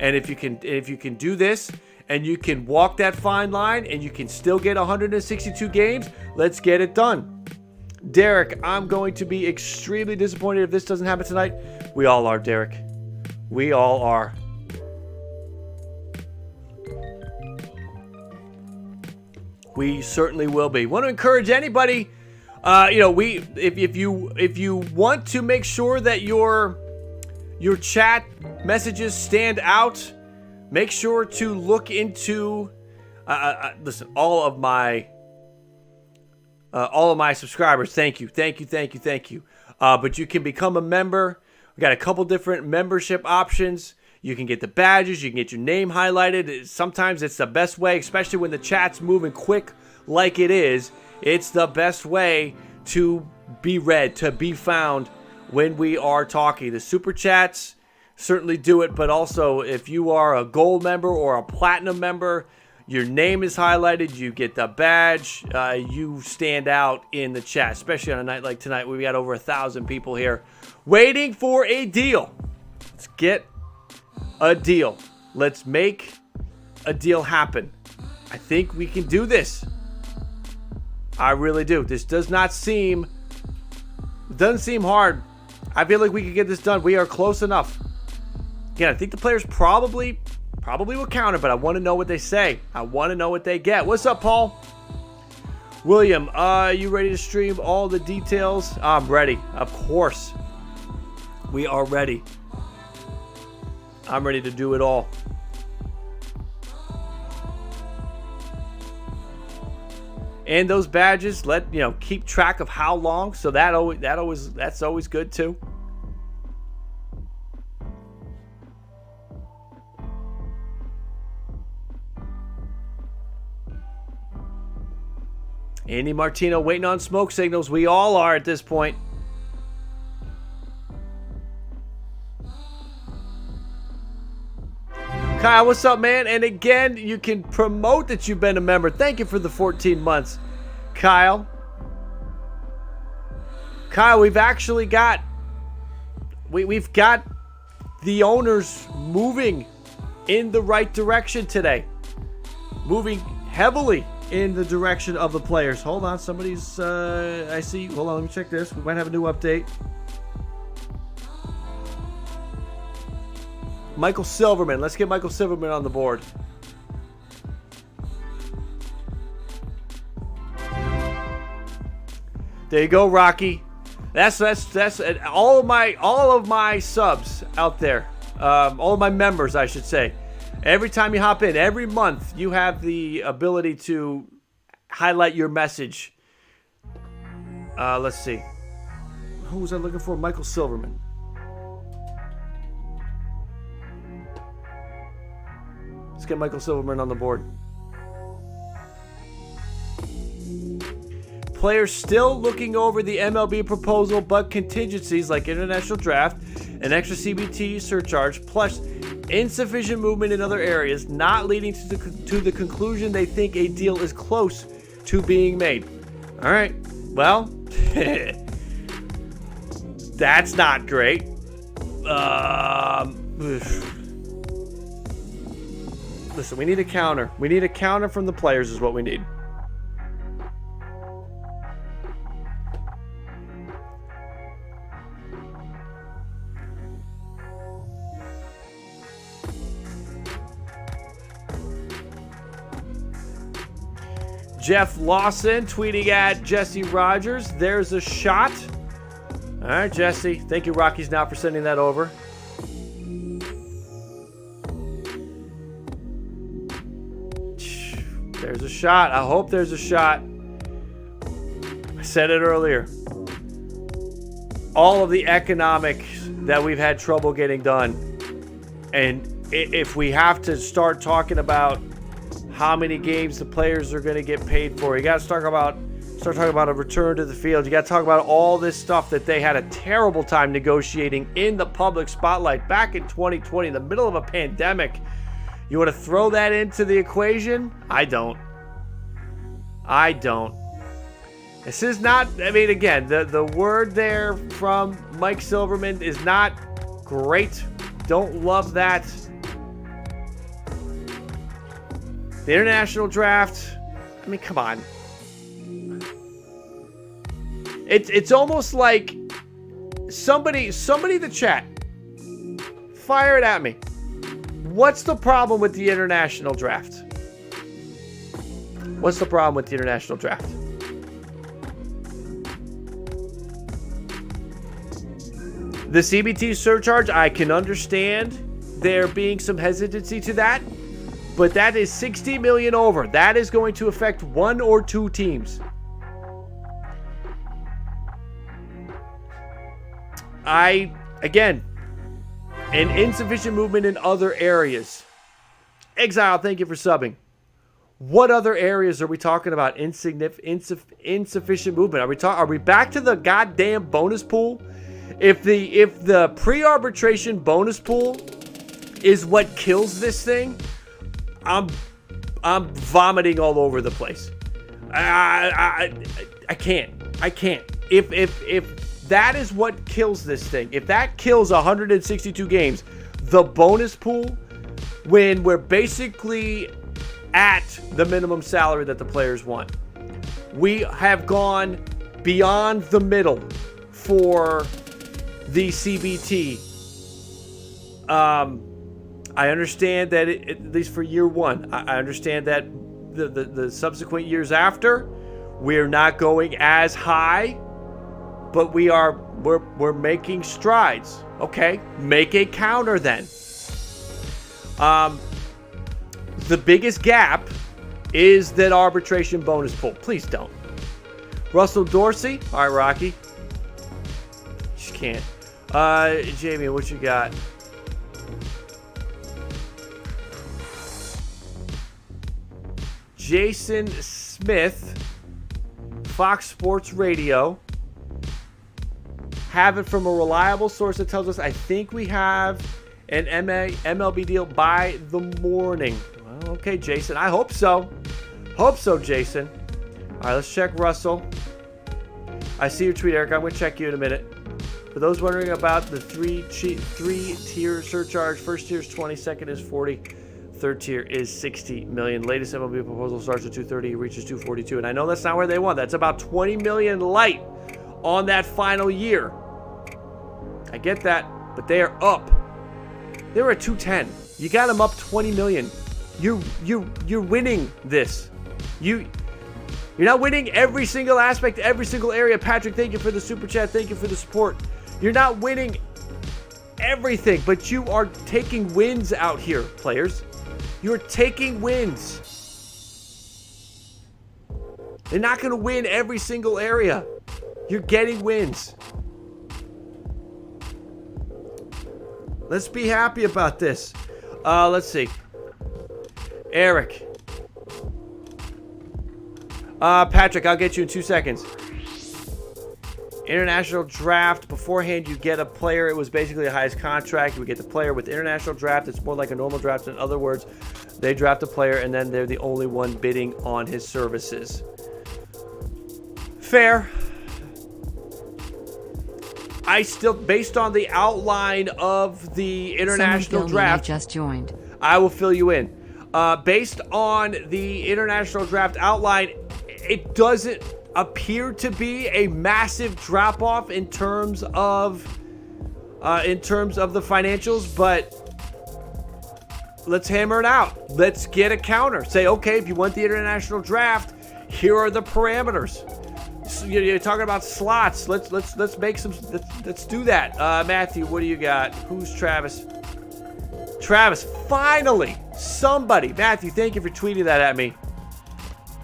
And if you can do this and you can walk that fine line and you can still get 162 games, let's get it done. Derek, I'm going to be extremely disappointed if this doesn't happen tonight. We all are, Derek. We all are. We certainly will be. Want to encourage anybody, if you want to make sure that your chat messages stand out, make sure to look into listen, all of my subscribers, thank you. But you can become a member. We got a couple different membership options. You can get the badges, you can get your name highlighted. Sometimes it's the best way, especially when the chat's moving quick like it is. It's the best way to be read, to be found when we are talking. The super chats certainly do it, but also if you are a gold member or a platinum member, your name is highlighted, you get the badge, you stand out in the chat, especially on a night like tonight. We've got over 1,000 people here waiting for a deal. Let's get a deal. Let's make a deal happen. I think we can do this. I really do. This doesn't seem hard. I feel like we can get this done. We are close enough. Again, I think the players probably will counter, but I want to know what they say. I want to know what they get. What's up, Paul? William, you ready to stream all the details? I'm ready. Of course. We are ready. I'm ready to do it all. And those badges, keep track of how long, so that's always good too. Andy Martino waiting on smoke signals. We all are at this point. Kyle, what's up, man? And again, you can promote that you've been a member. Thank you for the 14 months, Kyle. Kyle, we've actually got we've got the owners moving in the right direction today. Moving heavily in the direction of the players. Hold on, somebody's I see. Hold on, let me check this. We might have a new update. Michael Silverman. Let's get Michael Silverman on the board. There you go, Rocky. That's all of my subs out there. All of my members, I should say. Every time you hop in, every month, you have the ability to highlight your message. Let's see. Who was I looking for? Michael Silverman. get Michael Silverman on the board. Players still looking over the MLB proposal, but contingencies like international draft, an extra CBT surcharge, plus insufficient movement in other areas, not leading to the conclusion they think a deal is close to being made. All right, well, that's not great. Listen, we need a counter. We need a counter from the players is what we need. Jeff Lawson tweeting at Jesse Rogers. There's a shot. All right, Jesse. Thank you, Rockies, now for sending that over. There's a shot. I hope there's a shot. I said it earlier. All of the economics that we've had trouble getting done. And if we have to start talking about how many games the players are going to get paid for, you got to start talking about a return to the field. You got to talk about all this stuff that they had a terrible time negotiating in the public spotlight back in 2020, in the middle of a pandemic. You want to throw that into the equation? I don't. This is not, I mean, again, the word there from Mike Silverman is not great. Don't love that. The international draft, I mean, come on. It's almost like somebody in the chat, fire it at me. What's the problem with the international draft? What's the problem with the international draft? The CBT surcharge, I can understand there being some hesitancy to that. But that is $60 million over. That is going to affect one or two teams. Again, an insufficient movement in other areas. Exile, thank you for subbing. What other areas are we talking about? Insufficient movement. Are we back to the goddamn bonus pool? If the pre-arbitration bonus pool is what kills this thing, I'm vomiting all over the place. I can't. If that is what kills this thing, if that kills 162 games, the bonus pool, when we're basically at the minimum salary that the players want, we have gone beyond the middle for the CBT. I understand that at least for year one, I understand that the subsequent years after, we're not going as high, but we're making strides. Okay, make a counter then. The biggest gap is that arbitration bonus pool. Please don't. Russell Dorsey. All right, Rocky. Just can't. Jamie, what you got? Jason Smith, Fox Sports Radio. Have it from a reliable source that tells us, I think we have an MLB deal by the morning. Well, okay, Jason. I hope so. Hope so, Jason. All right, let's check Russell. I see your tweet, Eric. I'm going to check you in a minute. For those wondering about the three-tier surcharge, first tier is 20, second is 40. Third tier is 60 million. Latest MLB proposal starts at 230, reaches 242. And I know that's not where they want. That's about 20 million light on that final year. I get that, but they are up. They were at 210. You got them up 20 million. You're winning this. You're not winning every single aspect, every single area. Patrick, thank you for the super chat. Thank you for the support. You're not winning everything, but you are taking wins out here, players. You're taking wins. They're not going to win every single area. You're getting wins. Let's be happy about this. Let's see. Eric. Patrick, I'll get you in 2 seconds. International draft. Beforehand, you get a player. It was basically the highest contract. You would get the player. With international draft, it's more like a normal draft. In other words, they draft a player, and then they're the only one bidding on his services. Fair. I still, based on the outline of the international draft, just joined. I will fill you in. Based on the international draft outline, it doesn't appear to be a massive drop-off in terms of the financials, but let's hammer it out. Let's get a counter. Say, okay, if you want the international draft, here are the parameters. So you're talking about slots. Let's make some. Let's do that. Matthew, what do you got? Who's Travis? Travis, finally, somebody. Matthew, thank you for tweeting that at me.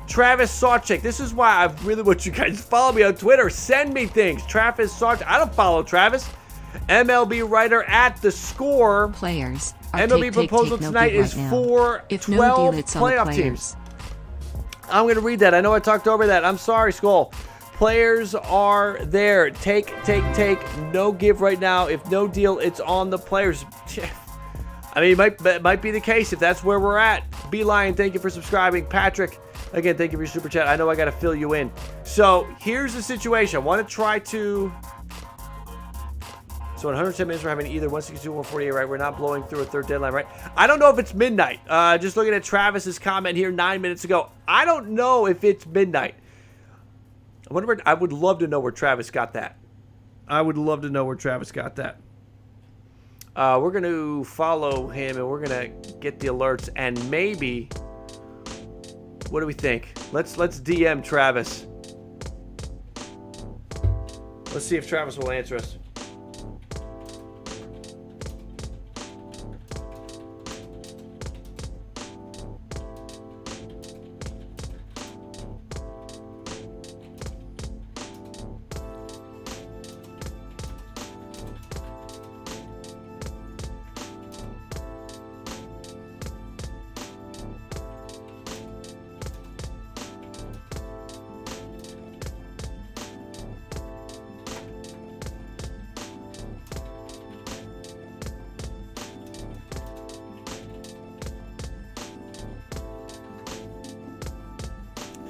Travis Sawcheck. This is why I really want you guys to follow me on Twitter. Send me things. Travis Sawcheck. I don't follow Travis. MLB writer at The Score. Players. MLB proposal tonight is for 12 playoff teams. I'm going to read that. I know I talked over that. I'm sorry, Skull. Players are there. Take. No give right now. If no deal, it's on the players. I mean, it might be the case if that's where we're at. Beeline, thank you for subscribing. Patrick, again, thank you for your super chat. I know I got to fill you in. So here's the situation. I want to try to... So in 110 minutes, we're having either 162 or 148, right? We're not blowing through a third deadline, right? I don't know if it's midnight. Just looking at Travis's comment here 9 minutes ago. I don't know if it's midnight. I would love to know where Travis got that. We're going to follow him, and we're going to get the alerts, and maybe... What do we think? Let's DM Travis. Let's see if Travis will answer us.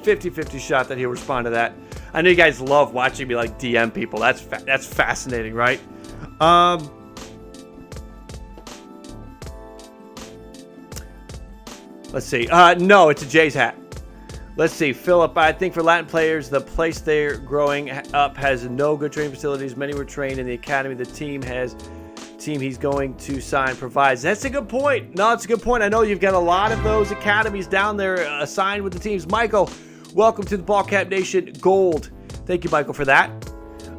.50 shot that he'll respond to that. I know you guys love watching me like DM people. That's fascinating, right? Let's see. No, it's a Jays hat. Let's see. Philip, I think for Latin players, the place they're growing up has no good training facilities. Many were trained in the academy. The team he's going to sign provides. That's a good point. No, it's a good point. I know you've got a lot of those academies down there assigned with the teams. Michael, welcome to the BALLCAP Nation Gold. Thank you, Michael, for that.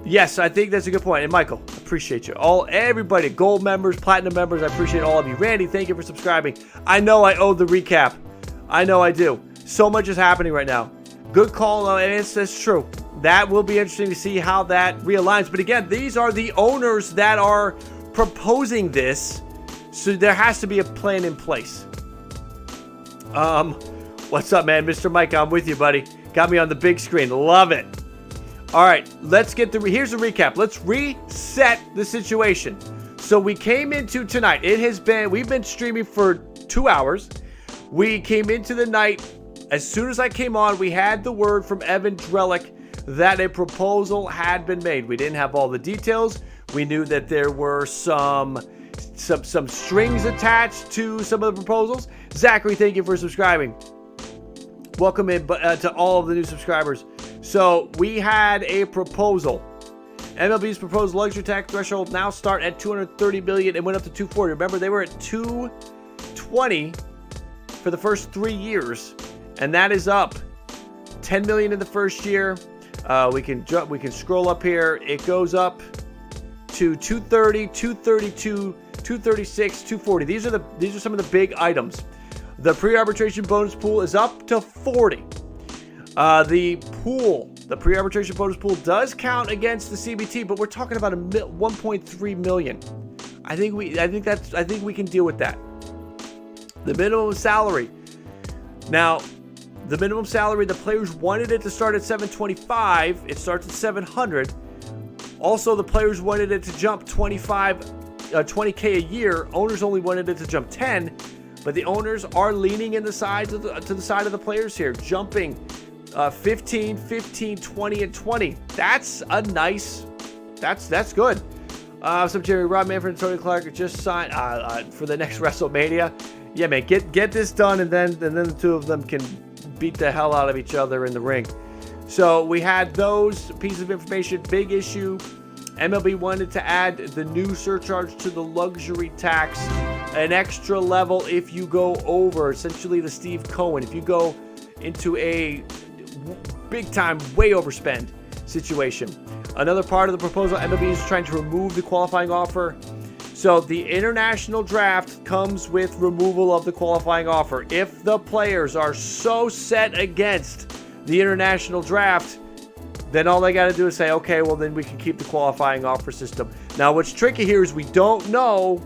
Yes, I think that's a good point. And Michael, appreciate you. Everybody, gold members, platinum members, I appreciate all of you. Randy, thank you for subscribing. I know I owe the recap. I know I do. So much is happening right now. Good call, and that's true. That will be interesting to see how that realigns. But again, these are the owners that are proposing this, so there has to be a plan in place. What's up, man? Mr. Mike, I'm with you, buddy. Got me on the big screen. Love it. All right, let's get here's the recap. Let's reset the situation. So we came into tonight. We've been streaming for 2 hours. We came into the night. As soon as I came on, we had the word from Evan Drellick that a proposal had been made. We didn't have all the details. We knew that there were some strings attached to some of the proposals. Zachary, thank you for subscribing. Welcome in to all of the new subscribers. So we had a proposal. MLB's proposed luxury tax threshold now start at $230 million and went up to $240. Remember, they were at $220 for the first 3 years, and that is up $10 million in the first year. We can scroll up here. It goes up to 230, 232, 236, 240. These are some of the big items. The pre-arbitration bonus pool is up to 40. The pre-arbitration bonus pool does count against the CBT, but we're talking about 1.3 million. I think we can deal with that. The minimum salary Now, the minimum salary, the players wanted it to start at $725. It starts at $700. Also, the players wanted it to jump $20K a year. Owners only wanted it to jump 10, but the owners are leaning in the side to the side of the players here, jumping 15, 15, 20, and 20. That's a nice. That's good. Some Jerry, Rob Manfred, and Tony Clark just signed for the next WrestleMania. Yeah, man, get this done, and then the two of them can beat the hell out of each other in the ring. So we had those pieces of information. Big issue. MLB wanted to add the new surcharge to the luxury tax, an extra level if you go over, essentially the Steve Cohen. If you go into a big time, way overspend situation. Another part of the proposal, MLB is trying to remove the qualifying offer. So the international draft comes with removal of the qualifying offer. If the players are so set against the international draft, then all they got to do is say, okay, well, then we can keep the qualifying offer system. Now, what's tricky here is we don't know.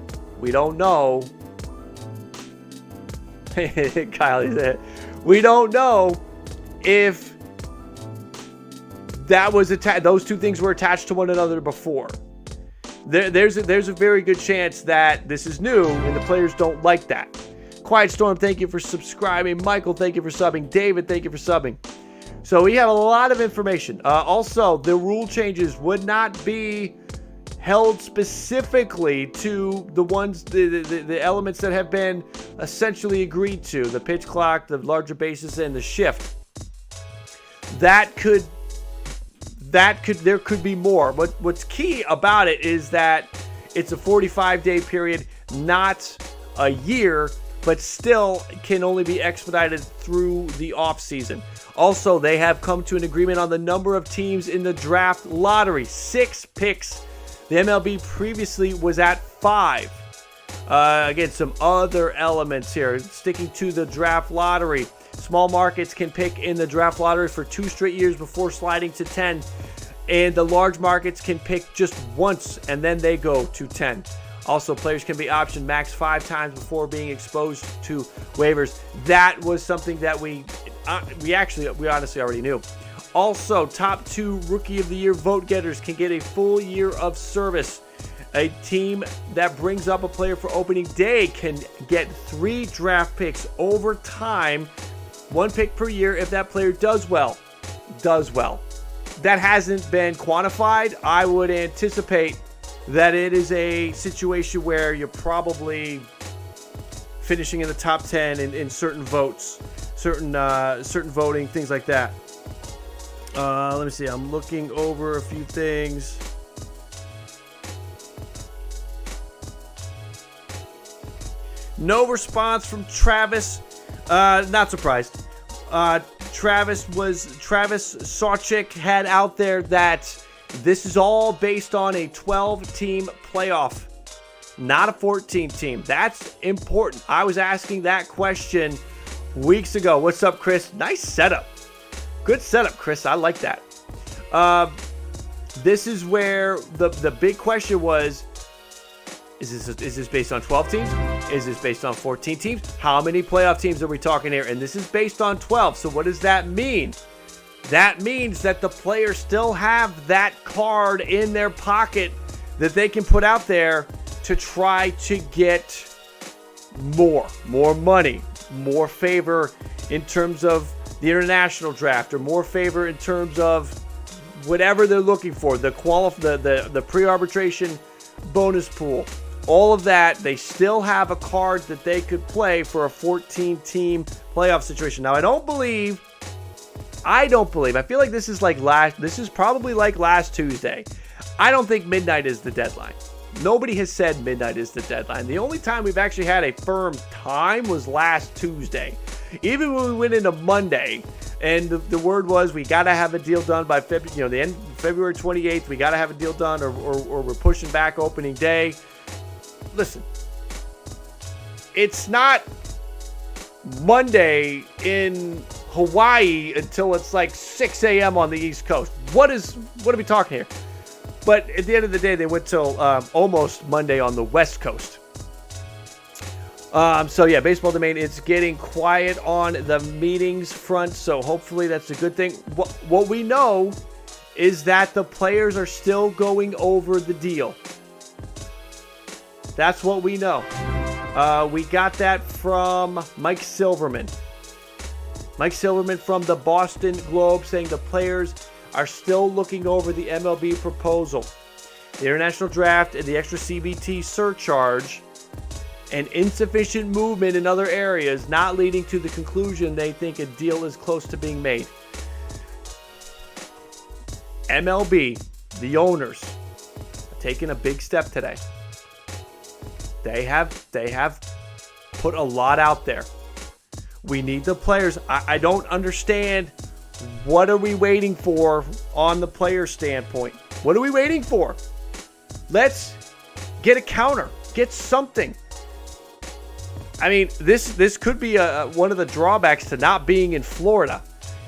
Kylie's it. We don't know if that was those two things were attached to one another before. There's a very good chance that this is new and the players don't like that. Quiet Storm, thank you for subscribing. Michael, thank you for subbing. David, thank you for subbing. So we have a lot of information. Also, the rule changes would not be held specifically to the ones, the elements that have been essentially agreed to, the pitch clock, the larger bases, and the shift. There could be more. What's key about it is that it's a 45-day period, not a year, but still can only be expedited through the offseason. Also, they have come to an agreement on the number of teams in the draft lottery. 6 picks. The MLB previously was at 5. Again, some other elements here. Sticking to the draft lottery. Small markets can pick in the draft lottery for 2 straight years before sliding to 10. And the large markets can pick just once and then they go to 10. Also, players can be optioned max 5 times before being exposed to waivers. That was something that we honestly already knew. Also, top 2 Rookie of the Year vote getters can get a full year of service. A team that brings up a player for opening day can get 3 draft picks over time, 1 pick per year if that player does well. That hasn't been quantified. I would anticipate that it is a situation where you're probably finishing in the top 10 in certain votes, certain voting, things like that. Let me see. I'm looking over a few things. No response from Travis. Not surprised. Travis Sawchik had out there that this is all based on a 12-team playoff, not a 14-team. That's important. I was asking that question weeks ago. What's up, Chris? Nice setup. Good setup, Chris. I like that. This is where the big question was, is this based on 12 teams? Is this based on 14 teams? How many playoff teams are we talking here? And this is based on 12. So what does that mean? That means that the players still have that card in their pocket that they can put out there to try to get more money, more favor in terms of the international draft, or more favor in terms of whatever they're looking for, the pre-arbitration bonus pool. All of that, they still have a card that they could play for a 14-team playoff situation. Now, I feel like this is probably like last Tuesday. I don't think midnight is the deadline. Nobody has said midnight is the deadline. The only time we've actually had a firm time was last Tuesday. Even when we went into Monday, and the word was we got to have a deal done by the end of February 28th. We got to have a deal done, or we're pushing back opening day. Listen, it's not Monday in Hawaii until it's like 6 a.m. on the East Coast. What are we talking here? But at the end of the day, they went till almost Monday on the West Coast. So yeah, Baseball Domain, it's getting quiet on the meetings front, so hopefully that's a good thing. What we know is that the players are still going over the deal. That's what we know. We got that from Mike Silverman. Mike Silverman from the Boston Globe saying the players are still looking over the MLB proposal. The international draft and the extra CBT surcharge and insufficient movement in other areas not leading to the conclusion they think a deal is close to being made. MLB, the owners, are taking a big step today. They have put a lot out there. We need the players. I don't understand. What are we waiting for on the player standpoint? What are we waiting for? Let's get a counter. Get something. I mean, this could be one of the drawbacks to not being in Florida.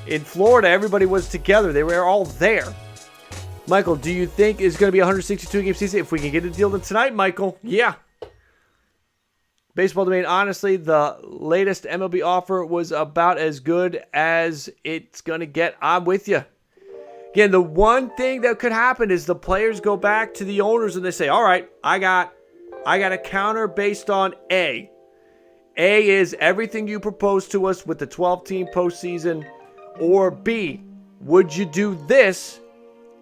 In Florida, everybody was together. They were all there. Michael, do you think it's going to be a 162-game season if we can get a deal done tonight, Michael? Yeah. Baseball Domain, honestly, the latest MLB offer was about as good as it's going to get. I'm with you. Again, the one thing that could happen is the players go back to the owners and they say, all right, I got a counter based on A. A is everything you proposed to us with the 12-team postseason. Or B, would you do this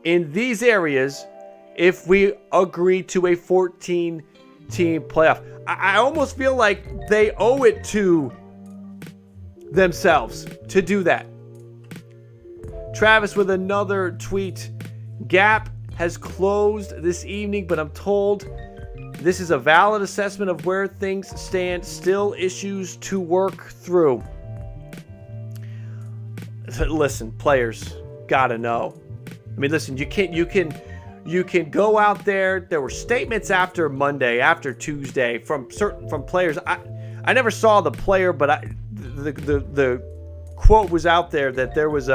in these areas if we agree to a 14-team playoff? I almost feel like they owe it to themselves to do that. Travis with another tweet. Gap has closed this evening, but I'm told this is a valid assessment of where things stand. Still issues to work through. Listen, players gotta know. I mean, listen, you can go out there. There were statements after Monday, after Tuesday from players. I never saw the player, but the quote was out there that there was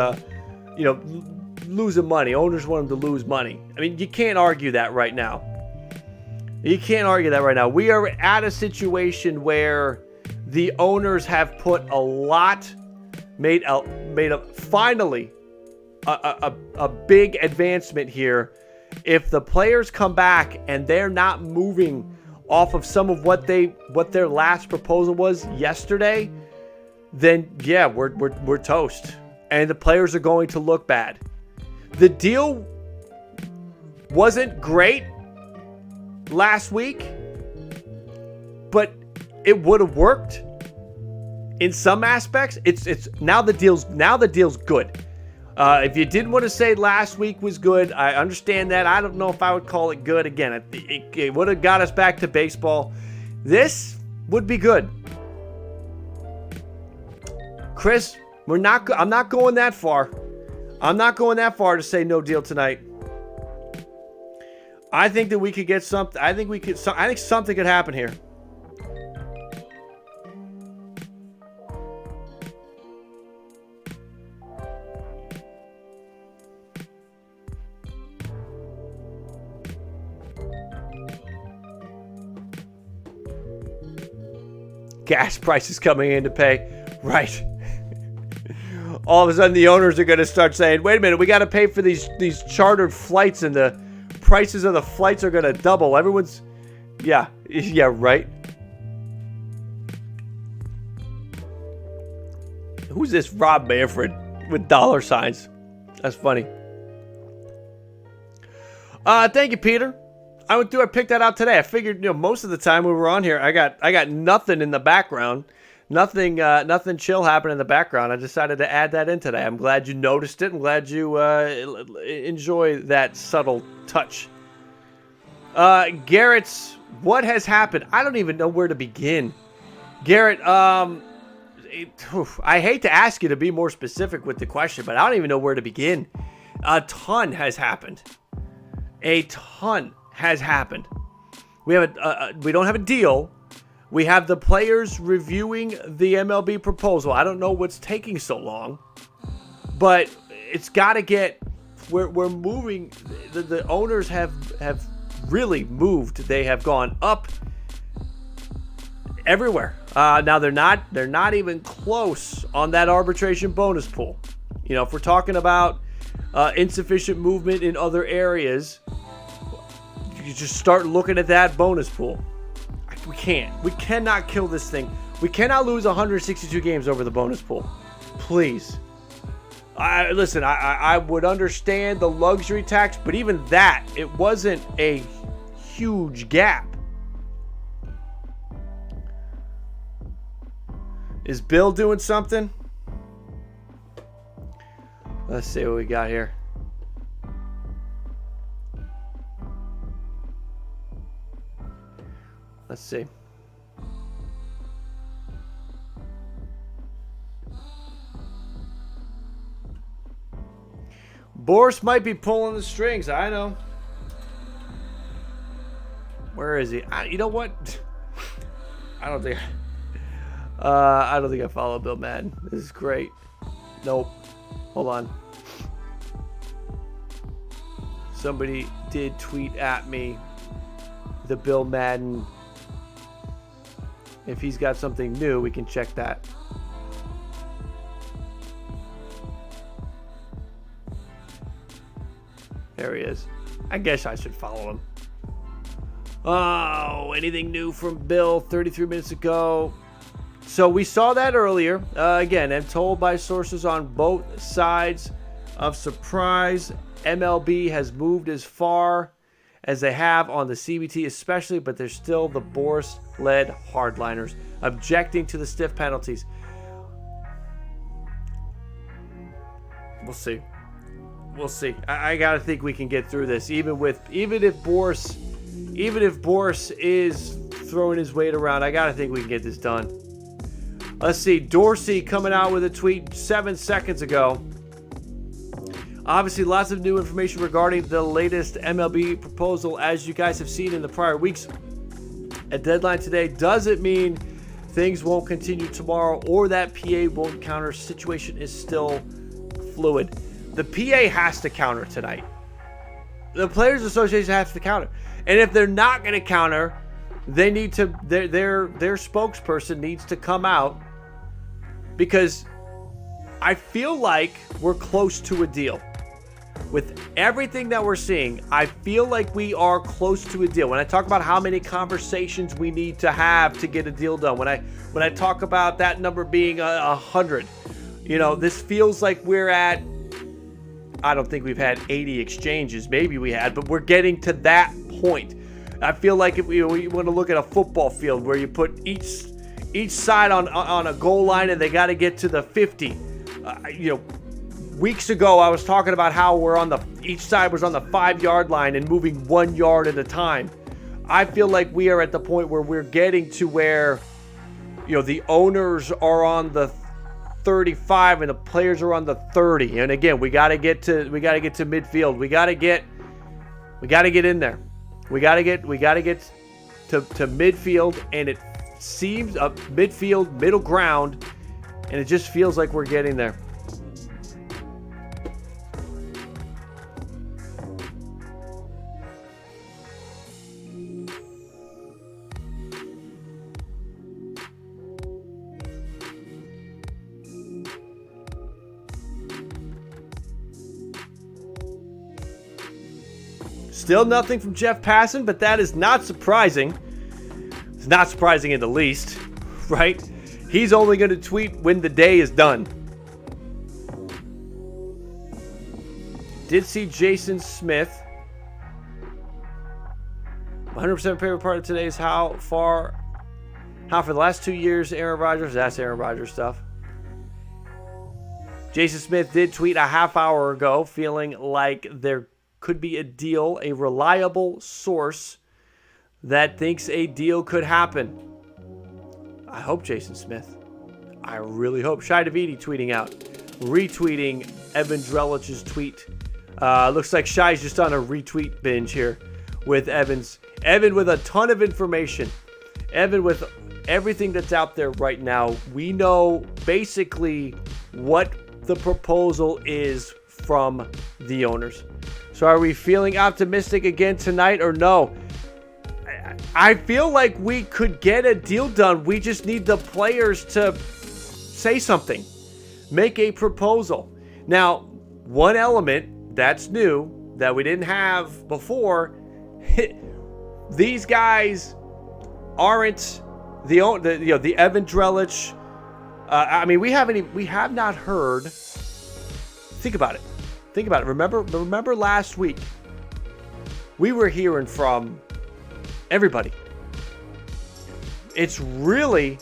losing money. Owners want them to lose money. I mean, you can't argue that right now. You can't argue that right now. We are at a situation where the owners have put a lot, finally a big advancement here. If the players come back and they're not moving off of some of what their last proposal was yesterday, then yeah, we're toast. And the players are going to look bad. The deal wasn't great last week, but it would have worked in some aspects. It's now the deal's good. If you didn't want to say last week was good, I understand that. I don't know if I would call it good again. It would have got us back to baseball. This would be good. Chris, I'm not going that far. I'm not going that far to say no deal tonight. I think that we could get something. I think something could happen here. Gas prices coming in to pay. Right. All of a sudden the owners are going to start saying, wait a minute, we got to pay for these chartered flights and the prices of the flights are going to double. Everyone's, yeah, right. Who's this Rob Manfred with dollar signs? That's funny. Thank you, Peter. I picked that out today. I figured, most of the time we were on here, I got nothing in the background. Nothing chill happened in the background. I decided to add that in today. I'm glad you noticed it. I'm glad you enjoy that subtle touch. Garrett's, what has happened? I don't even know where to begin. Garrett, I hate to ask you to be more specific with the question, but I don't even know where to begin. A ton has happened. A ton has happened. We don't have a deal. We have the players reviewing the MLB proposal. I don't know what's taking so long, but it's got to get. We're moving. The owners have really moved. They have gone up. everywhere. Now they're not even close on that arbitration bonus pool. You know, if we're talking about insufficient movement in other areas, you just start looking at that bonus pool. We cannot kill this thing. We cannot lose 162 games over the bonus pool. Please. Listen, I would understand the luxury tax, but even that, it wasn't a huge gap. Is Bill doing something? Let's see what we got here. Let's see. Boris might be pulling the strings. I know. Where is he? You know what? I don't think I follow Bill Madden. This is great. Nope. Hold on. Somebody did tweet at me the Bill Madden. If he's got something new, we can check that. There he is. I guess I should follow him. Oh, anything new from Bill 33 minutes ago? So we saw that earlier. Again, I'm told by sources on both sides of surprise. MLB has moved as far as they have on the CBT especially, but there's still the Boris-led hardliners objecting to the stiff penalties. We'll see. We'll see. I gotta think we can get through this, even if Boris is throwing his weight around. I gotta think we can get this done. Let's see. Dorsey coming out with a tweet 7 seconds ago. Obviously, lots of new information regarding the latest MLB proposal, as you guys have seen in the prior weeks. A deadline today doesn't mean things won't continue tomorrow or that PA won't counter. Situation is still fluid. The PA has to counter tonight. The Players Association has to counter. And if they're not going to counter, they need to, their spokesperson needs to come out, because I feel like we're close to a deal. With everything that we're seeing, I feel like we are close to a deal. When I talk about how many conversations we need to have to get a deal done, when I talk about that number being 100, you know, this feels like we're at, I don't think we've had 80 exchanges. Maybe we had, but we're getting to that point. I feel like if we want to look at a football field where you put each side on a goal line and they got to get to the 50. You know, weeks ago I was talking about how each side was on the 5-yard line and moving 1 yard at a time. I feel like we are at the point where we're getting to where, you know, the owners are on the 35 and the players are on the 30. And again, we got to get to midfield. We got to get in there. We got to get to midfield, and it seems a midfield, middle ground, and it just feels like we're getting there. Still nothing from Jeff Passan, but that is not surprising. It's not surprising in the least, right? He's only going to tweet when the day is done. Did see Jason Smith. 100% favorite part of today is how for the last 2 years Aaron Rodgers, that's Aaron Rodgers stuff. Jason Smith did tweet a half hour ago feeling like there could be a deal, a reliable source that thinks a deal could happen. I hope Jason Smith. I really hope. Shai Davidi tweeting out, retweeting Evan Drellich's tweet. Looks like Shai's just on a retweet binge here with Evans. Evan with a ton of information. Evan with everything that's out there right now. We know basically what the proposal is from the owners. So are we feeling optimistic again tonight or no? I feel like we could get a deal done. We just need the players to say something, make a proposal. Now, one element that's new that we didn't have before, these guys aren't the Evan Drellich. I mean, we have not heard. Think about it. Remember last week, we were hearing from everybody. It's really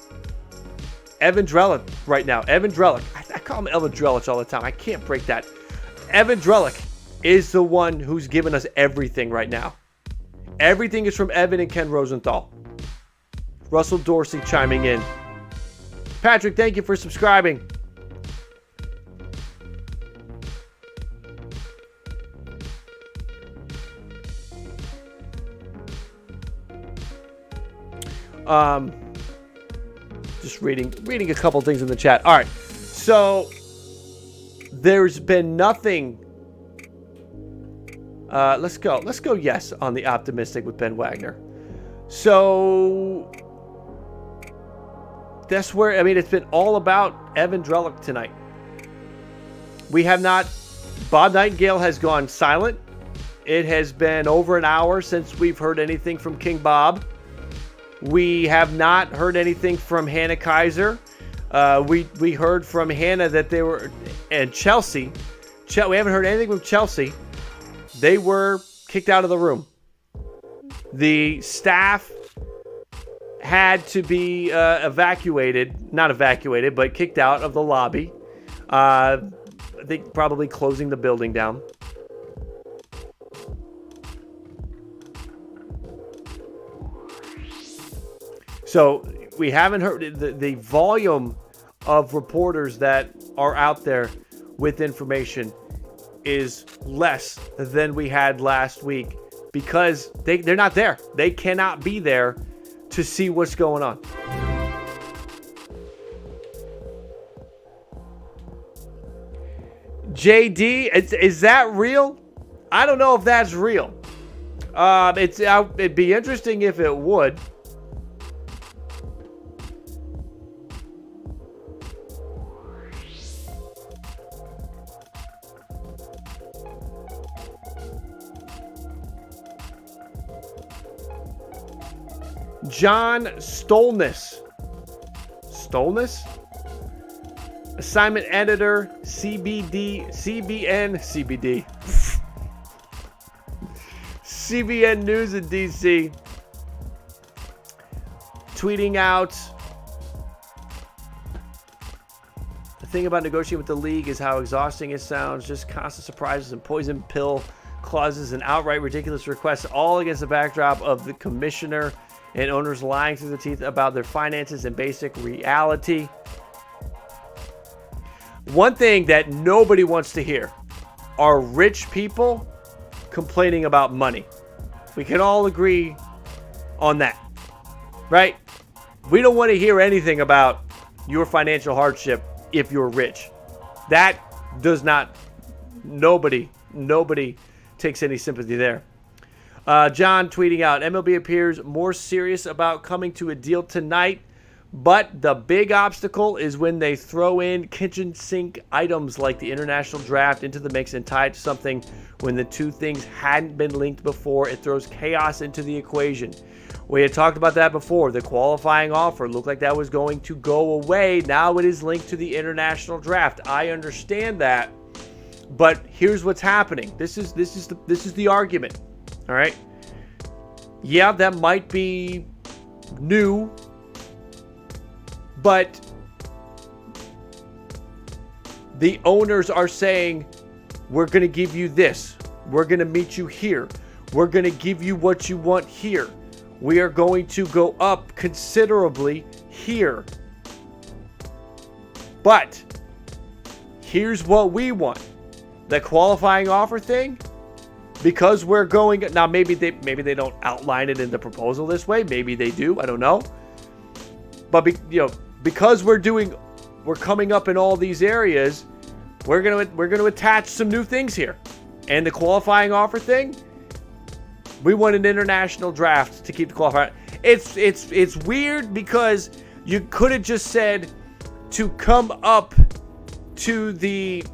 Evan Drellich right now. Evan Drellich. I call him Evan Drellich all the time. I can't break that. Evan Drellich is the one who's giving us everything right now. Everything is from Evan and Ken Rosenthal. Russell Dorsey chiming in. Patrick, thank you for subscribing. Just reading a couple things in the chat. All right, so there's been nothing. Let's go. Yes, on the optimistic with Ben Wagner. So that's where, I mean, it's been all about Evan Drellich tonight. We have not. Bob Nightingale has gone silent. It has been over an hour since we've heard anything from King Bob. We have not heard anything from Hannah Kaiser. We heard from Hannah that they were, and Chelsea. We haven't heard anything from Chelsea. They were kicked out of the room. The staff had to be not evacuated, but kicked out of the lobby. I think probably closing the building down. So we haven't heard the volume of reporters that are out there with information is less than we had last week because they're not there. They cannot be there to see what's going on. JD, is that real? I don't know if that's real. It'd be interesting if it would. John Stolness. Assignment editor, CBN, CBN News in DC. Tweeting out, the thing about negotiating with the league is how exhausting it sounds. Just constant surprises and poison pill clauses and outright ridiculous requests, all against the backdrop of the commissioner and owners lying through their teeth about their finances and basic reality. One thing that nobody wants to hear are rich people complaining about money. We can all agree on that, right? We don't want to hear anything about your financial hardship if you're rich. That does not, nobody takes any sympathy there. John tweeting out, MLB appears more serious about coming to a deal tonight, but the big obstacle is when they throw in kitchen sink items like the international draft into the mix and tie it to something when the two things hadn't been linked before. It throws chaos into the equation. We had talked about that before. The qualifying offer looked like that was going to go away. Now it is linked to the international draft. I understand that, but here's what's happening. This is the argument. All right. Yeah, that might be new, but the owners are saying, we're going to give you this. We're going to meet you here. We're going to give you what you want here. We are going to go up considerably here. But here's what we want. The qualifying offer thing, because we're going now, maybe they don't outline it in the proposal this way. Maybe they do. I don't know. But because we're coming up in all these areas, we're gonna attach some new things here. And the qualifying offer thing, We want an international draft to keep the qualifier. It's weird because you could have just said to come up to the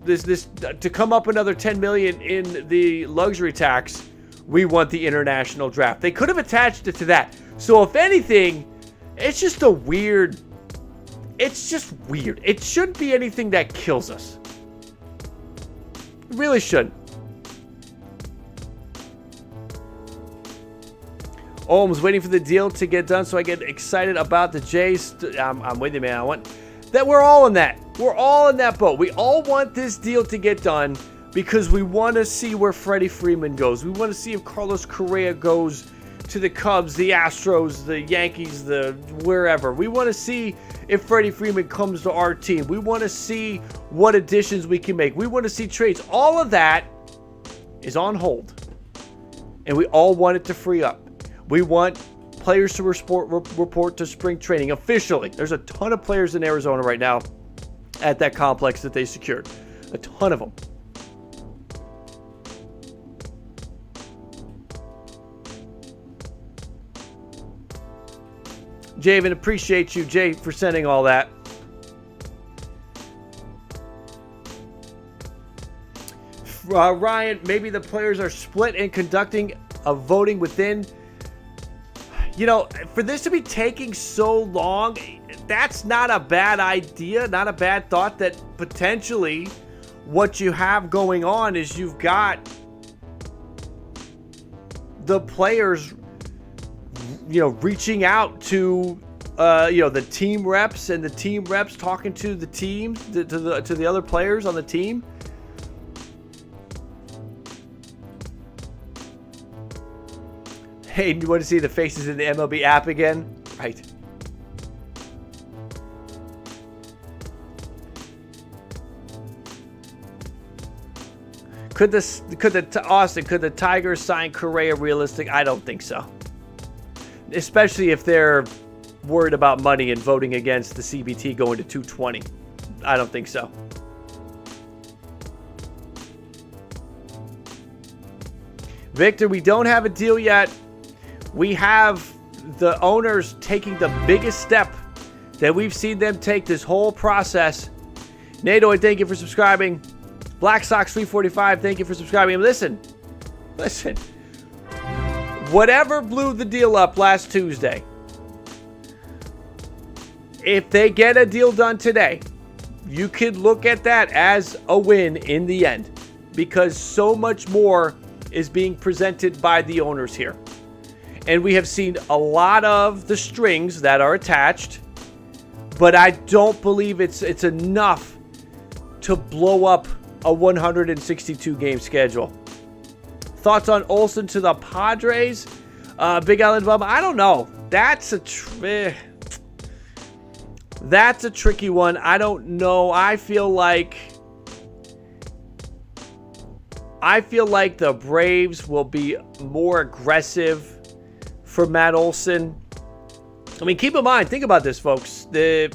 to come up another 10 million in the luxury tax. We want the international draft. They could have attached it to that. So if anything, it's just weird. It shouldn't be anything that kills us. It really shouldn't. Oh, I was waiting for the deal to get done so I get excited about the Jays. I'm with you, man. I want that. We're all in that. We're all in that boat. We all want this deal to get done because we want to see where Freddie Freeman goes. We want to see if Carlos Correa goes to the Cubs, the Astros, the Yankees, the wherever. We want to see if Freddie Freeman comes to our team. We want to see what additions we can make. We want to see trades. All of that is on hold. And we all want it to free up. We want players to report to spring training officially. There's a ton of players in Arizona right now at that complex that they secured. A ton of them. Javen, appreciate you, Jay, for sending all that. Ryan, maybe the players are split in conducting a voting within. You know, for this to be taking so long, that's not a bad idea, not a bad thought. That potentially what you have going on is you've got the players, you know, reaching out to, you know, the team reps, and the team reps talking to the team, to the other players on the team. Hey, you want to see the faces in the MLB app again? Right. Could the Tigers sign Correa realistic? I don't think so. Especially if they're worried about money and voting against the CBT going to 220. I don't think so. Victor, we don't have a deal yet. We have the owners taking the biggest step that we've seen them take this whole process. Nato, I thank you for subscribing. Black Sox 345, thank you for subscribing. Listen. Whatever blew the deal up last Tuesday, if they get a deal done today, you could look at that as a win in the end, because so much more is being presented by the owners here. And we have seen a lot of the strings that are attached, but I don't believe it's enough to blow up a 162 game schedule. Thoughts on Olsen to the Padres? Big Island Bubba, I don't know. That's a tricky one. I don't know. I feel like the Braves will be more aggressive for Matt Olson. I mean, keep in mind, think about this, folks. The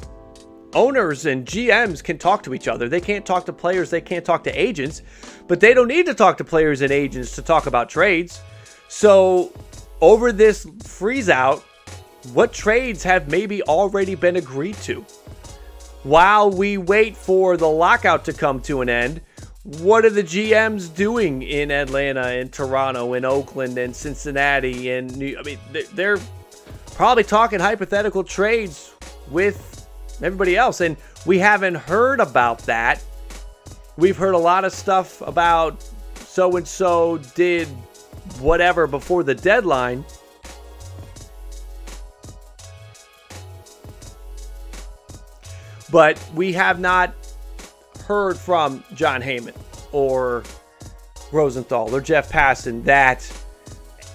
owners and GMs can talk to each other. They can't talk to players. They can't talk to agents. But they don't need to talk to players and agents to talk about trades. So over this freeze out, what trades have maybe already been agreed to? While we wait for the lockout to come to an end, what are the GMs doing in Atlanta, in Toronto, in Oakland, and Cincinnati? And they're probably talking hypothetical trades with everybody else. And we haven't heard about that. We've heard a lot of stuff about so-and-so did whatever before the deadline. But we have not heard from John Heyman or Rosenthal or Jeff Passan that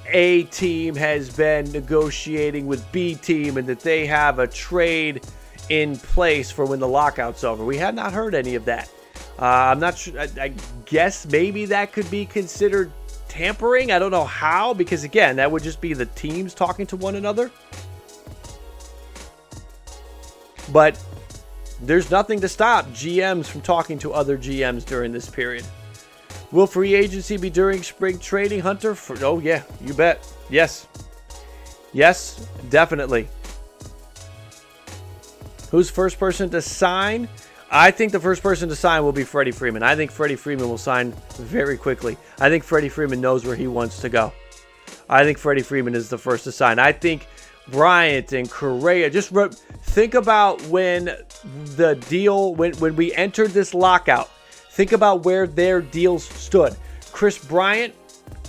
A team has been negotiating with B team and that they have a trade in place for when the lockout's over. We have not heard any of that. I'm not sure. I guess maybe that could be considered tampering. I don't know how, because again, that would just be the teams talking to one another. But there's nothing to stop GMs from talking to other GMs during this period. Will free agency be during spring training, Hunter? Oh, yeah, you bet. Yes. Yes, definitely. Who's first person to sign? I think the first person to sign will be Freddie Freeman. I think Freddie Freeman will sign very quickly. I think Freddie Freeman knows where he wants to go. I think Freddie Freeman is the first to sign. I think Bryant and Correa, think about when the deal, when we entered this lockout, think about where their deals stood. Chris Bryant,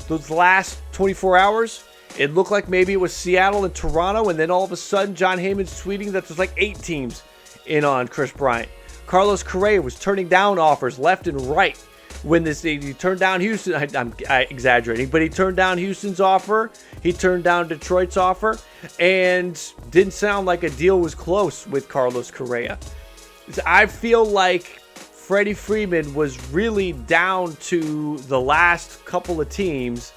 those last 24 hours, it looked like maybe it was Seattle and Toronto, and then all of a sudden John Heyman's tweeting that there's like 8 teams in on Chris Bryant. Carlos Correa was turning down offers left and right when he turned down Houston. I'm exaggerating, but he turned down Houston's offer. He turned down Detroit's offer, and didn't sound like a deal was close with Carlos Correa. I feel like Freddie Freeman was really down to the last couple of teams,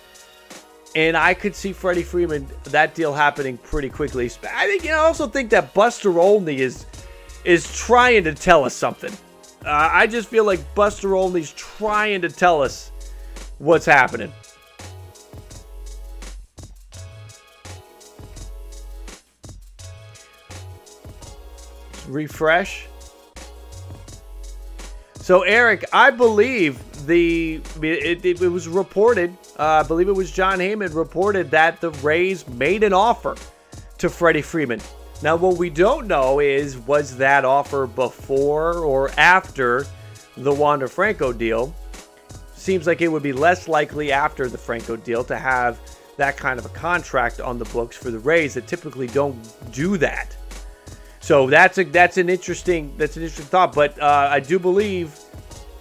and I could see Freddie Freeman, that deal happening pretty quickly. I also think that Buster Olney is trying to tell us something. I just feel like Buster Olney's trying to tell us what's happening. Refresh. So, Eric, I believe it was reported, I believe it was John Heyman reported that the Rays made an offer to Freddie Freeman. Now, what we don't know is, was that offer before or after the Wander Franco deal? Seems like it would be less likely after the Franco deal to have that kind of a contract on the books for the Rays that typically don't do that. So that's an interesting thought. But I do believe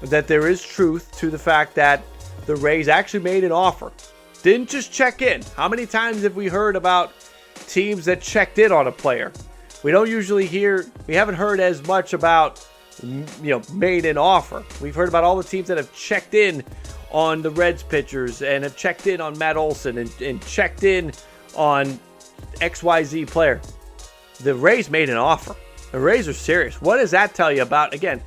that there is truth to the fact that the Rays actually made an offer. Didn't just check in. How many times have we heard about teams that checked in on a player? We don't usually hear, we haven't heard as much about, made an offer. We've heard about all the teams that have checked in on the Reds pitchers and have checked in on Matt Olson and checked in on XYZ player. The Rays made an offer. The Rays are serious. What does that tell you about, again,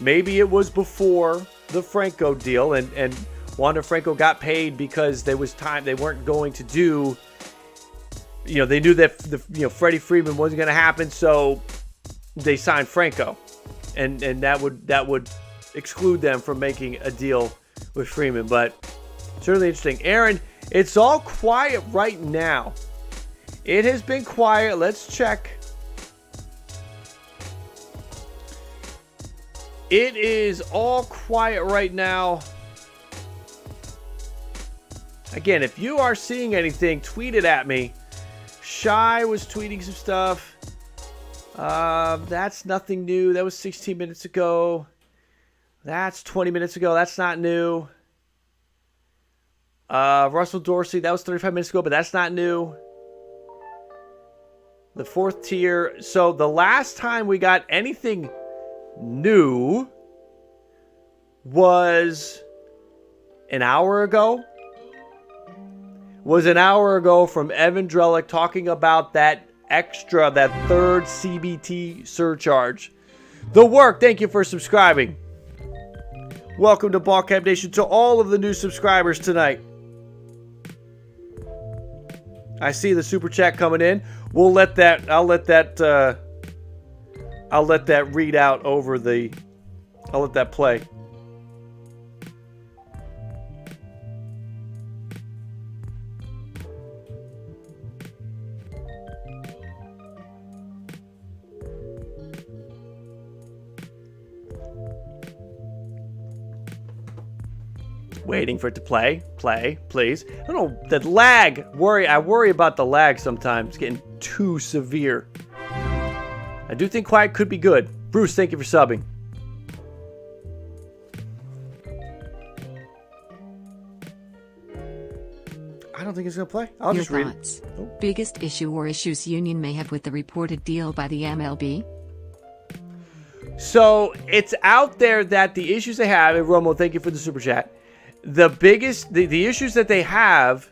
maybe it was before the Franco deal and Wander Franco got paid because there was time they weren't going to do, they knew that Freddie Freeman wasn't going to happen, so they signed Franco, and that would exclude them from making a deal with Freeman. But certainly interesting. Aaron, it's all quiet right now. It has been quiet. Let's check. It is all quiet right now. Again, if you are seeing anything, tweet it at me. Shy was tweeting some stuff. That's nothing new. That was 16 minutes ago. That's 20 minutes ago. That's not new. Russell Dorsey, that was 35 minutes ago, but that's not new. The fourth tier. So the last time we got anything new was an hour ago. From Evan Drellick talking about that third CBT surcharge. The Work, thank you for subscribing. Welcome to BALLCAP Nation, to all of the new subscribers tonight. I see the super chat coming in. I'll let that read out over the, I'll let that play. Waiting for it to play, please. I don't know, the lag, I worry about the lag sometimes. It's getting too severe. I do think quiet could be good. Bruce, thank you for subbing. I don't think it's going to play. I'll just read it. Oh. Biggest issue or issues Union may have with the reported deal by the MLB? So it's out there that the issues they have, and Romo, thank you for the super chat. The biggest, the issues that they have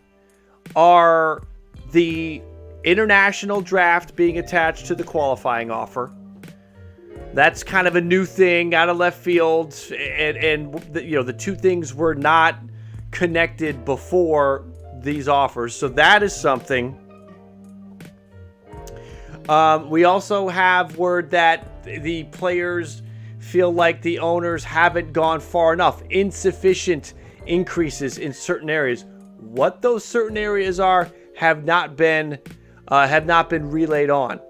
are the international draft being attached to the qualifying offer. That's kind of a new thing out of left field, and the two things were not connected before these offers. So that is something. We also have word that the players feel like the owners haven't gone far enough. Insufficient increases in certain areas. What those certain areas are have not been relayed on.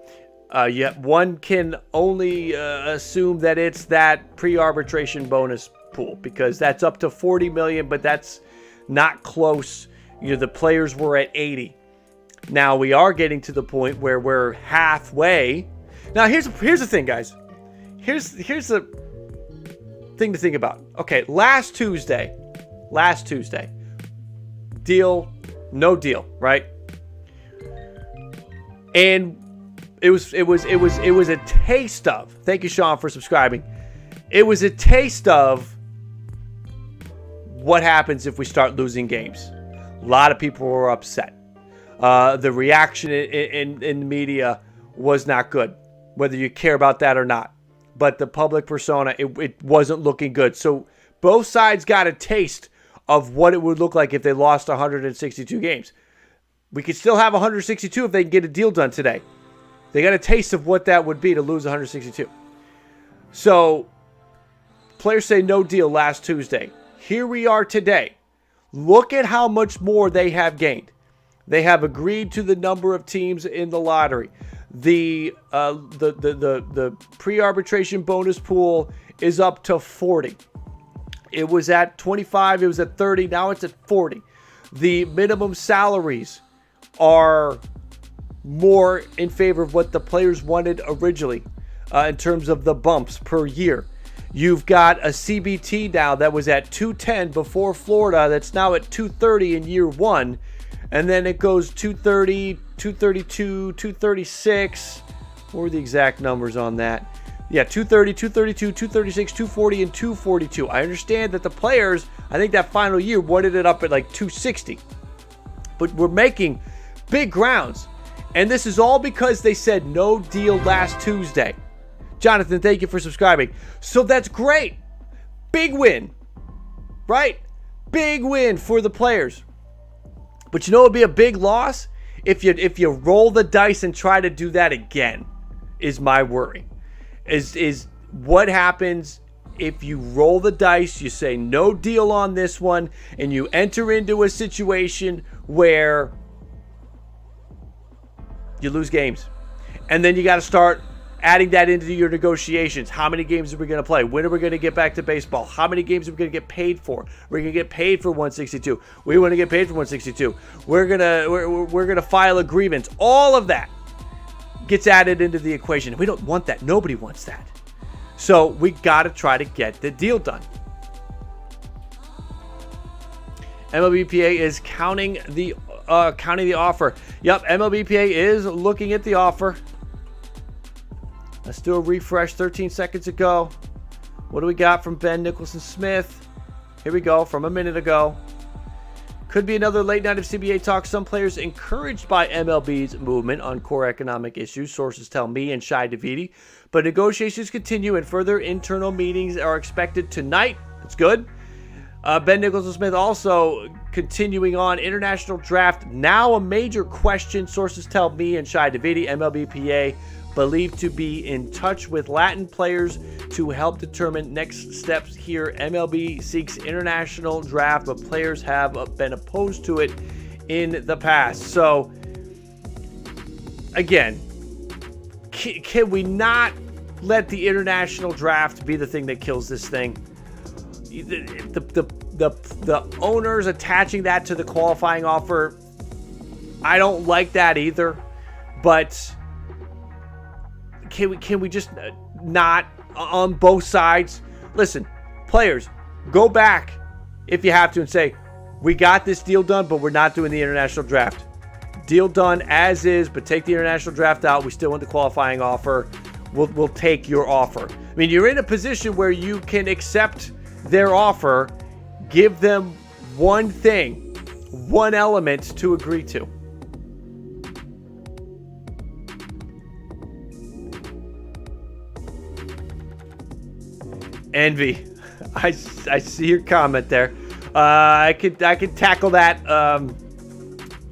Yet one can only assume that it's that pre-arbitration bonus pool, because that's up to $40 million, but that's not close. The players were at 80. Now we are getting to the point where we're halfway. Now here's the thing, guys. Here's the thing to think about. Okay, last Tuesday, deal, no deal, right? And it was a taste of. Thank you, Sean, for subscribing. It was a taste of what happens if we start losing games. A lot of people were upset. The reaction in the media was not good, whether you care about that or not. But the public persona, it wasn't looking good. So both sides got a taste of what it would look like if they lost 162 games. We could still have 162 if they can get a deal done today. They got a taste of what that would be to lose 162. So players say no deal last Tuesday. Here we are today. Look at how much more they have gained. They have agreed to the number of teams in the lottery. The pre-arbitration bonus pool is up to 40. It was at 25. It was at 30. Now it's at 40. The minimum salaries are more in favor of what the players wanted originally in terms of the bumps per year. You've got a CBT now that was at 210 before Florida. That's now at 230 in year one. And then it goes 230, 232, 236. What were the exact numbers on that? Yeah, 230, 232, 236, 240, and 242. I understand that the players, I think that final year, wanted it up at like 260. But we're making big grounds. And this is all because they said no deal last Tuesday. Jonathan, thank you for subscribing. So that's great. Big win, right? Big win for the players. But you know what would be a big loss? If you roll the dice and try to do that again, is my worry. Is what happens if you roll the dice, you say no deal on this one, and you enter into a situation where you lose games. And then you got to start adding that into your negotiations. How many games are we going to play? When are we going to get back to baseball? How many games are we going to get paid for? We're going to get paid for 162. We want to get paid for 162. We're going to file a grievance. All of that gets added into the equation. We don't want that. Nobody wants that. So we got to try to get the deal done. MLBPA is counting the offer. Yep, MLBPA is looking at the offer. Let's do a refresh 13 seconds ago. What do we got from Ben Nicholson Smith? Here we go, from a minute ago. Could be another late night of CBA talk. Some players encouraged by MLB's movement on core economic issues, sources tell me and Shai Davidi. But negotiations continue and further internal meetings are expected tonight. That's good. Ben Nicholson Smith also continuing on. International draft, now a major question, sources tell me and Shai Davidi. MLBPA believed to be in touch with Latin players to help determine next steps here. MLB seeks international draft, but players have been opposed to it in the past. So, again, can we not let the international draft be the thing that kills this thing? The owners attaching that to the qualifying offer, I don't like that either, but can we just not on both sides? Listen, players, go back if you have to and say, we got this deal done, but we're not doing the international draft. Deal done as is, but take the international draft out. We still want the qualifying offer. We'll take your offer. I mean, you're in a position where you can accept their offer, give them one thing, one element to agree to. Envy. I see your comment there. I could tackle that.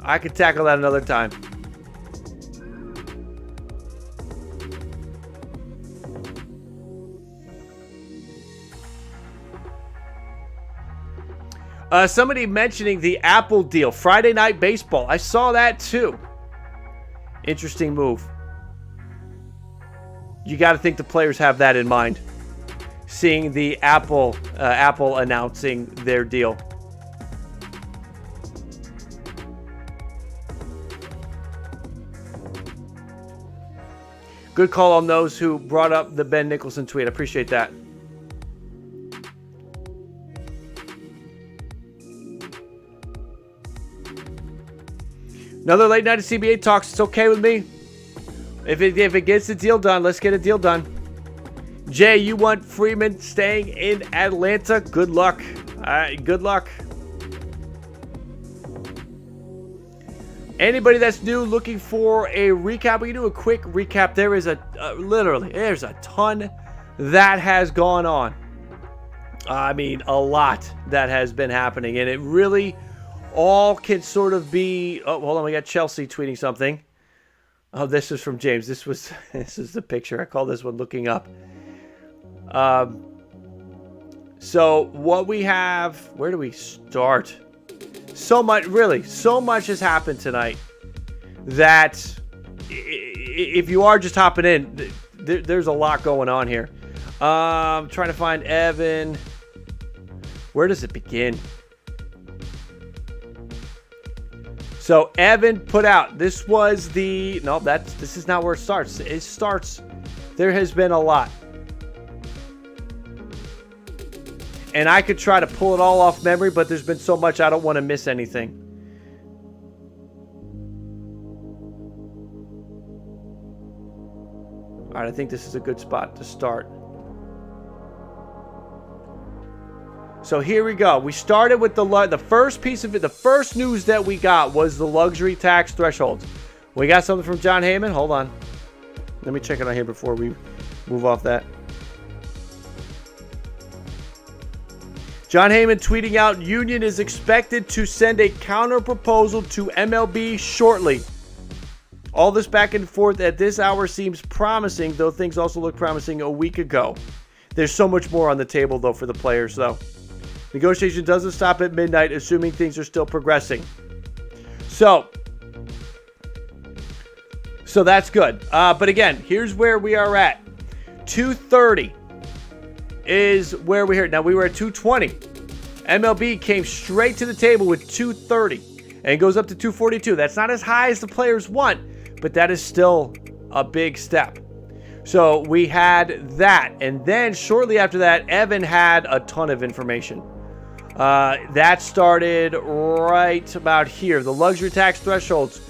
I could tackle that another time. Somebody mentioning the Apple deal. Friday Night Baseball. I saw that too. Interesting move. You got to think the players have that in mind. Seeing the Apple announcing their deal. Good call on those who brought up the Ben Nicholson tweet. I appreciate that. Another late night of CBA talks. It's okay with me. If it gets the deal done, let's get a deal done. Jay, you want Freeman staying in Atlanta? Good luck. Good luck. Anybody that's new looking for a recap, we can do a quick recap. There is literally, there's a ton that has gone on. I mean, a lot that has been happening, and it really all can sort of be. Oh, hold on, we got Chelsea tweeting something. Oh, this is from James. This is the picture. I call this one looking up. So what we have, where do we start? So much has happened tonight that if you are just hopping in, there's a lot going on here. I'm trying to find Evan. Where does it begin? So Evan put out, this is not where it starts. It starts, there has been a lot. And I could try to pull it all off memory, but there's been so much I don't want to miss anything. All right, I think this is a good spot to start. So here we go. We started with the first piece of it. The first news that we got was the luxury tax thresholds. We got something from John Heyman. Hold on. Let me check it on here before we move off that. John Heyman tweeting out, Union is expected to send a counter proposal to MLB shortly. All this back and forth at this hour seems promising, though things also looked promising a week ago. There's so much more on the table, though, for the players, though. Negotiation doesn't stop at midnight, assuming things are still progressing. So that's good. But again, here's where we are at. 2:30 is where we're here. Now, we were at 2:20. MLB came straight to the table with 2:30 and goes up to 2:42. That's not as high as the players want, but that is still a big step. So we had that. And then shortly after that, Evan had a ton of information. That started right about here. The luxury tax thresholds.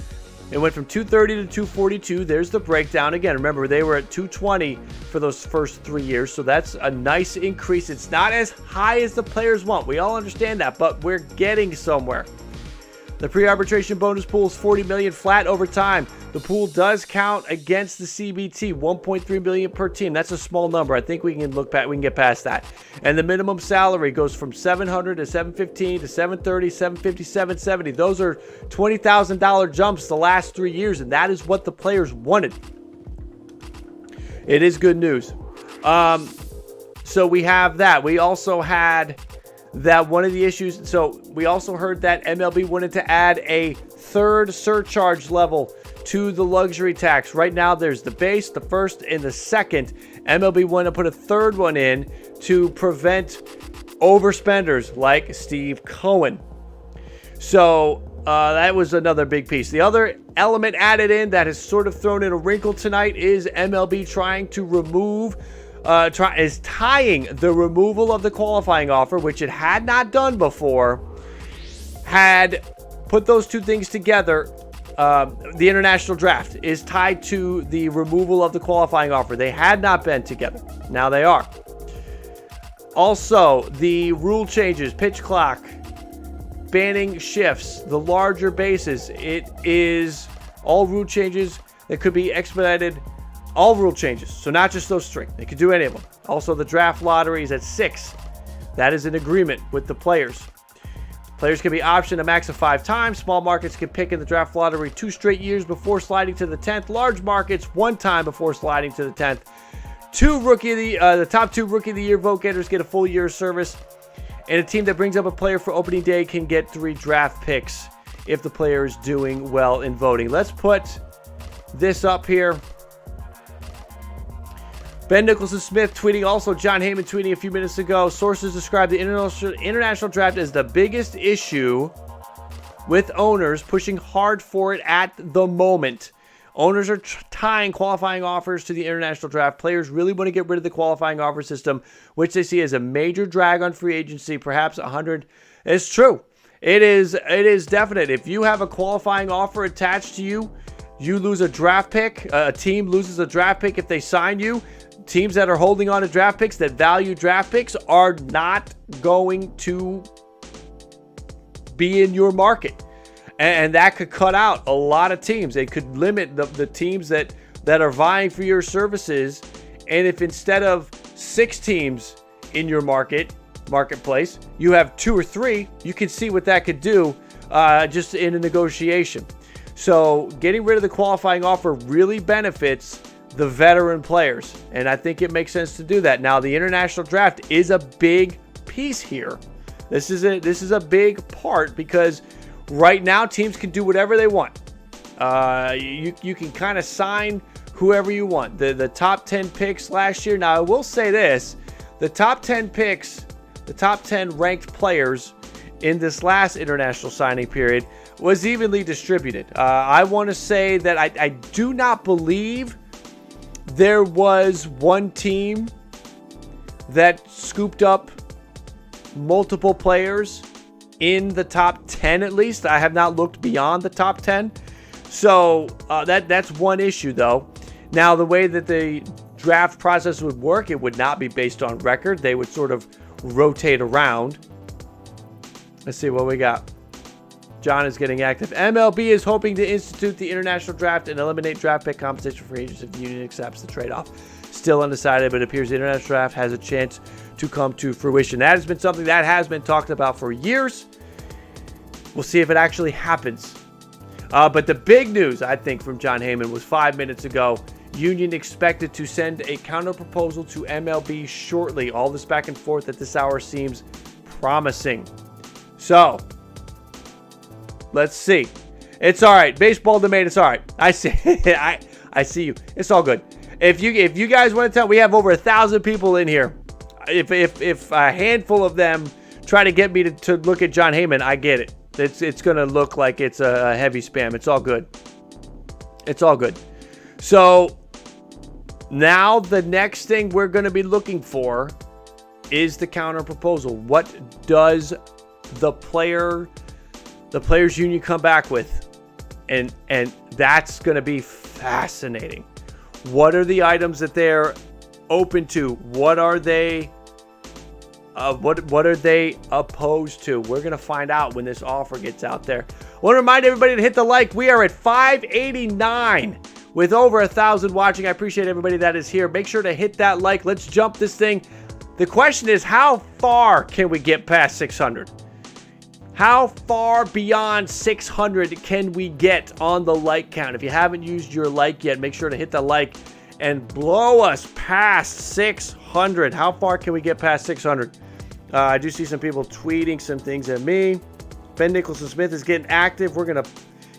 It went from 230 to 242. There's the breakdown. Again, remember, they were at 220 for those first 3 years. So that's a nice increase. It's not as high as the players want. We all understand that, but we're getting somewhere. The pre-arbitration bonus pool is $40 million flat over time. The pool does count against the CBT, $1.3 million per team. That's a small number. I think we can get past that. And the minimum salary goes from $700 to $715 to $730, $750, $770. Those are $20,000 jumps the last 3 years, and that is what the players wanted. It is good news. So we have that. We also had that one of the issues. So we also heard that MLB wanted to add a third surcharge level to the luxury tax. Right now, there's the base, the first, and the second. MLB wanted to put a third one in to prevent overspenders like Steve Cohen. So that was another big piece. The other element added in that has sort of thrown in a wrinkle tonight is MLB trying to remove is tying the removal of the qualifying offer, which it had not done before, had put those two things together. The international draft is tied to the removal of the qualifying offer. They had not been together. Now they are. Also, the rule changes, pitch clock, banning shifts, the larger bases. It is all rule changes that could be expedited All rule changes. So not just those three. They could do any of them. Also, the draft lottery is at 6. That is an agreement with the players. Players can be optioned a max of 5 times. Small markets can pick in the draft lottery 2 straight years before sliding to the 10th. Large markets 1 time before sliding to the 10th. The top 2 Rookie of the Year vote getters get a full year of service. And a team that brings up a player for opening day can get 3 draft picks if the player is doing well in voting. Let's put this up here. Ben Nicholson-Smith tweeting, also John Heyman tweeting a few minutes ago. Sources describe the international draft as the biggest issue with owners pushing hard for it at the moment. Owners are tying qualifying offers to the international draft. Players really want to get rid of the qualifying offer system, which they see as a major drag on free agency. Perhaps 100. It's true. It is definite. If you have a qualifying offer attached to you, you lose a draft pick. A team loses a draft pick if they sign you. Teams that are holding on to draft picks, that value draft picks, are not going to be in your market. And that could cut out a lot of teams. It could limit the teams that are vying for your services. And if instead of 6 teams in your marketplace, you have 2 or 3, you can see what that could do just in a negotiation. So getting rid of the qualifying offer really benefits the veteran players, and I think it makes sense to do that. Now, the international draft is a big piece here. This is a big part because right now teams can do whatever they want. You can kind of sign whoever you want. The top 10 picks last year. Now, I will say this: the top 10 picks, the top 10 ranked players in this last international signing period was evenly distributed. I want to say that I do not believe there was one team that scooped up multiple players in the top 10 at least. I have not looked beyond the top 10. So that's one issue, though. Now, the way that the draft process would work, it would not be based on record. They would sort of rotate around. Let's see what we got. John is getting active. MLB is hoping to institute the international draft and eliminate draft pick compensation for agents if the union accepts the trade-off. Still undecided, but it appears the international draft has a chance to come to fruition. That has been something that has been talked about for years. We'll see if it actually happens. But the big news, I think, from John Heyman was 5 minutes ago. Union expected to send a counter-proposal to MLB shortly. All this back and forth at this hour seems promising. So, let's see. It's all right. Baseball domain, it's all right. I see. I see you. It's all good. If you guys want to tell, we have over 1,000 people in here. If a handful of them try to get me to look at John Heyman, I get it. It's going to look like it's a heavy spam. It's all good. It's all good. So now the next thing we're going to be looking for is the counter proposal. What does the players union come back with? And that's going to be fascinating. What are the items that they're open to? What are they what are they opposed to? We're going to find out when this offer gets out there. I want to remind everybody to hit the like. We are at 589 with over 1,000 watching. I appreciate everybody that is here. Make sure to hit that like. Let's jump this thing. The question is, how far can we get past 600? How far beyond 600 can we get on the like count? If you haven't used your like yet, make sure to hit the like and blow us past 600. How far can we get past 600? I do see some people tweeting some things at me. Ben Nicholson-Smith is getting active. We're going to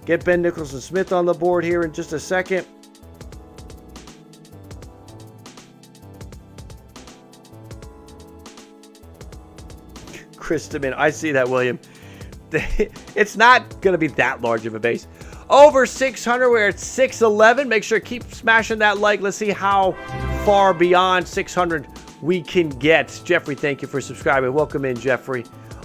get Ben Nicholson-Smith on the board here in just a second. Chris Demin, I see that, William. It's not going to be that large of a base. Over 600, we're at 611. Make sure to keep smashing that like. Let's see how far beyond 600 we can get. Jeffrey, thank you for subscribing. Welcome in, Jeffrey.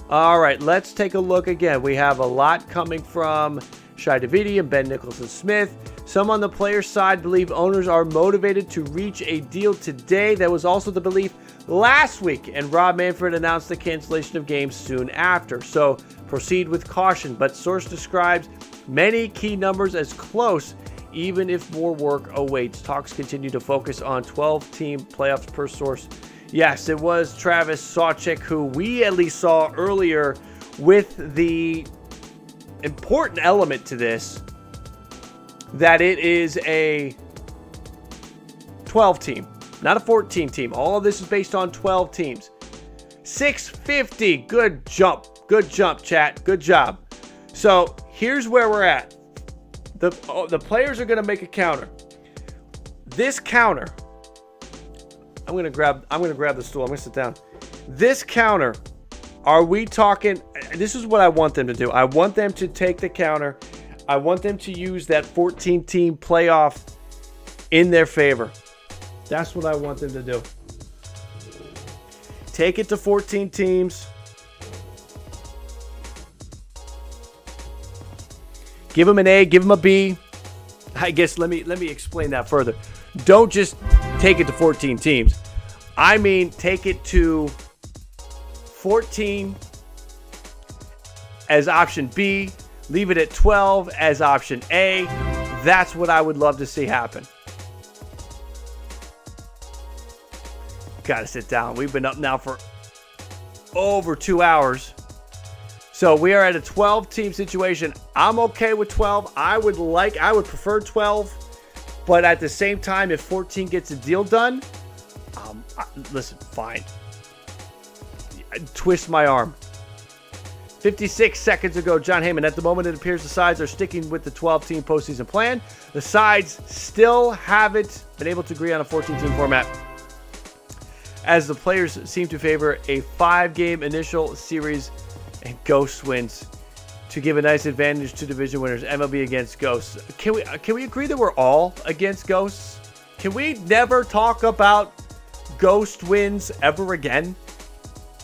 All right, let's take a look again. We have a lot coming from Shai Davidi and Ben Nicholson-Smith. Some on the players' side believe owners are motivated to reach a deal today. That was also the belief last week, and Rob Manfred announced the cancellation of games soon after. So proceed with caution, but source describes many key numbers as close, even if more work awaits. Talks continue to focus on 12-team playoffs per source. Yes, it was Travis Sawchik who we at least saw earlier with the important element to this, that it is a 12-team, not a 14-team. All of this is based on 12 teams. 650. Good jump. Good jump, chat. Good job. So here's where we're at. The players are going to make a counter. This counter, I'm gonna grab the stool. I'm gonna sit down. This counter, are we talking? This is what I want them to do. I want them to take the counter. I want them to use that 14-team playoff in their favor. That's what I want them to do. Take it to 14 teams. Give them an A, give them a B. I guess let me explain that further. Don't just take it to 14 teams. I mean, take it to 14 as option B. Leave it at 12 as option A. That's what I would love to see happen. Got to sit down. We've been up now for over 2 hours. So we are at a 12-team situation. I'm okay with 12. I would prefer 12. But at the same time, if 14 gets a deal done, listen, fine. Twist my arm. 56 seconds ago, John Heyman. At the moment, it appears the sides are sticking with the 12-team postseason plan. The sides still haven't been able to agree on a 14-team format, as the players seem to favor a 5-game initial series and ghost wins to give a nice advantage to division winners. MLB against ghosts. Can we agree that we're all against ghosts? Can we never talk about ghost wins ever again?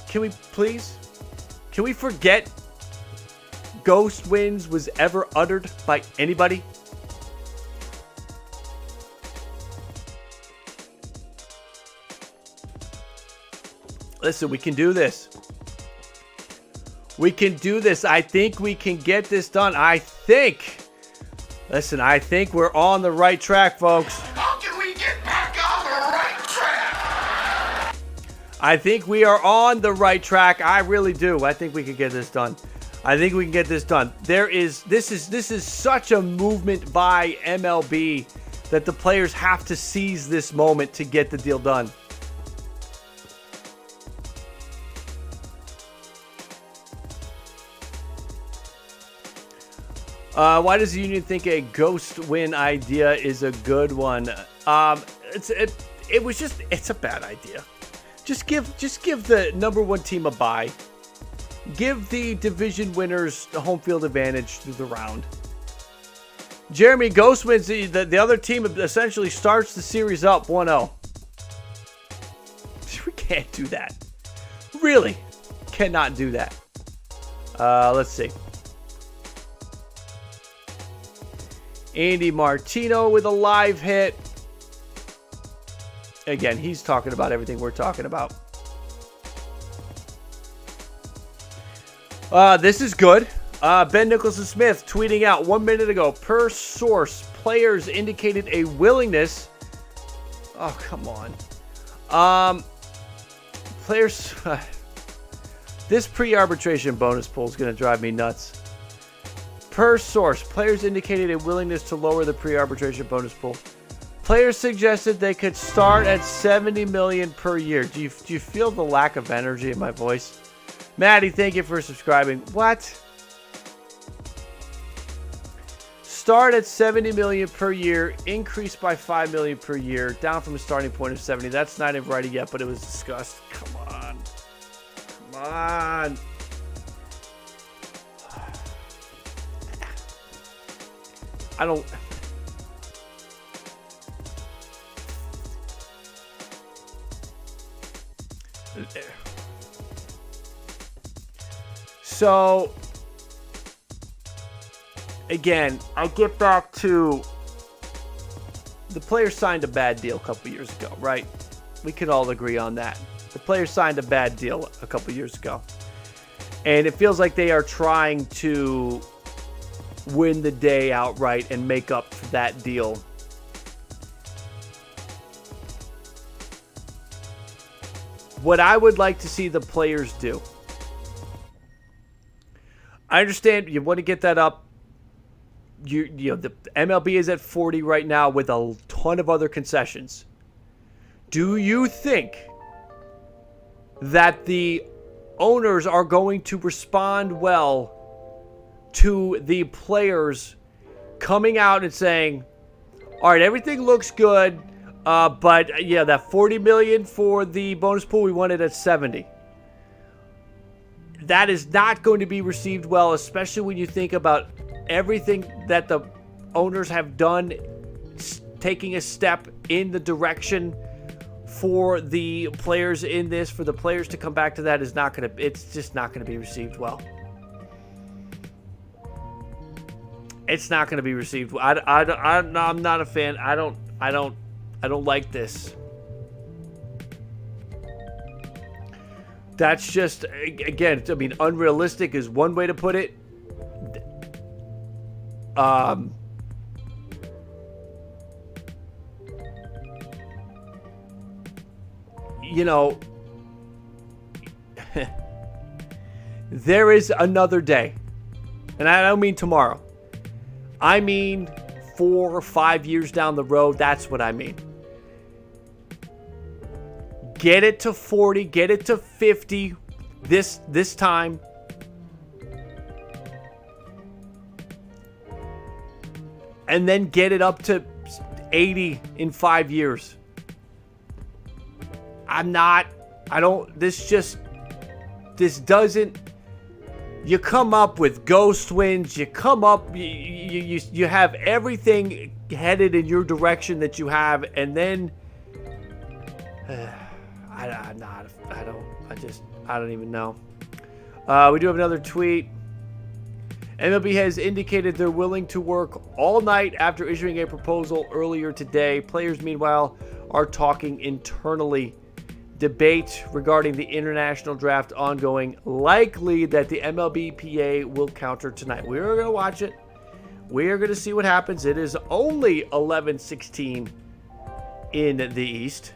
Can we please? Can we forget ghost wins was ever uttered by anybody? Listen, we can do this. We can do this. I think we can get this done. I think we're on the right track, folks. How can we get back on the right track? I think we are on the right track. I really do. I think we can get this done. This is such a movement by MLB that the players have to seize this moment to get the deal done. Why does the union think a ghost win idea is a good one? It's a bad idea. Just give the number one team a bye. Give the division winners the home field advantage through the round. Jeremy, ghost wins. The other team essentially starts the series up 1-0. We can't do that. Really cannot do that. Let's see. Andy Martino with a live hit. Again, he's talking about everything we're talking about. This is good. Ben Nicholson-Smith tweeting out 1 minute ago. Per source, players indicated a willingness. Oh, come on. Players. This pre-arbitration bonus pool is going to drive me nuts. Per source, players indicated a willingness to lower the pre-arbitration bonus pool. Players suggested they could start at $70 million per year. Do you feel the lack of energy in my voice? Maddie, thank you for subscribing. What? Start at $70 million per year, increase by $5 million per year, down from a starting point of 70. That's not in writing yet, but it was discussed. Come on. I don't. So, again, I get back to the players signed a bad deal a couple years ago, right? We could all agree on that. The players signed a bad deal a couple years ago. And it feels like they are trying to win the day outright and make up for that deal. What I would like to see the players do. I understand you want to get that up. You know, the MLB is at 40 right now with a ton of other concessions. Do you think that the owners are going to respond well to the players coming out and saying, all right, everything looks good, but yeah, that $40 million for the bonus pool, we want it at 70. That is not going to be received well, especially when you think about everything that the owners have done, taking a step in the direction for the players in this, for the players to come back to that is not going to, it's just not going to be received well. It's not going to be received well. I'm not a fan. I don't like this. That's just, again, I mean, unrealistic is one way to put it. You know, there is another day. And I don't mean tomorrow. I mean 4 or 5 years down the road. That's what I mean. Get it to 40, get it to 50 this time. And then get it up to 80 in 5 years. This doesn't, you come up with ghost wins, you come up, you have everything headed in your direction that you have, and then, I don't even know. We do have another tweet. MLB has indicated they're willing to work all night after issuing a proposal earlier today. Players, meanwhile, are talking internally. Debate regarding the international draft ongoing. Likely that the MLBPA will counter tonight. We are going to watch it. We are going to see what happens. It is only 11:16 in the East.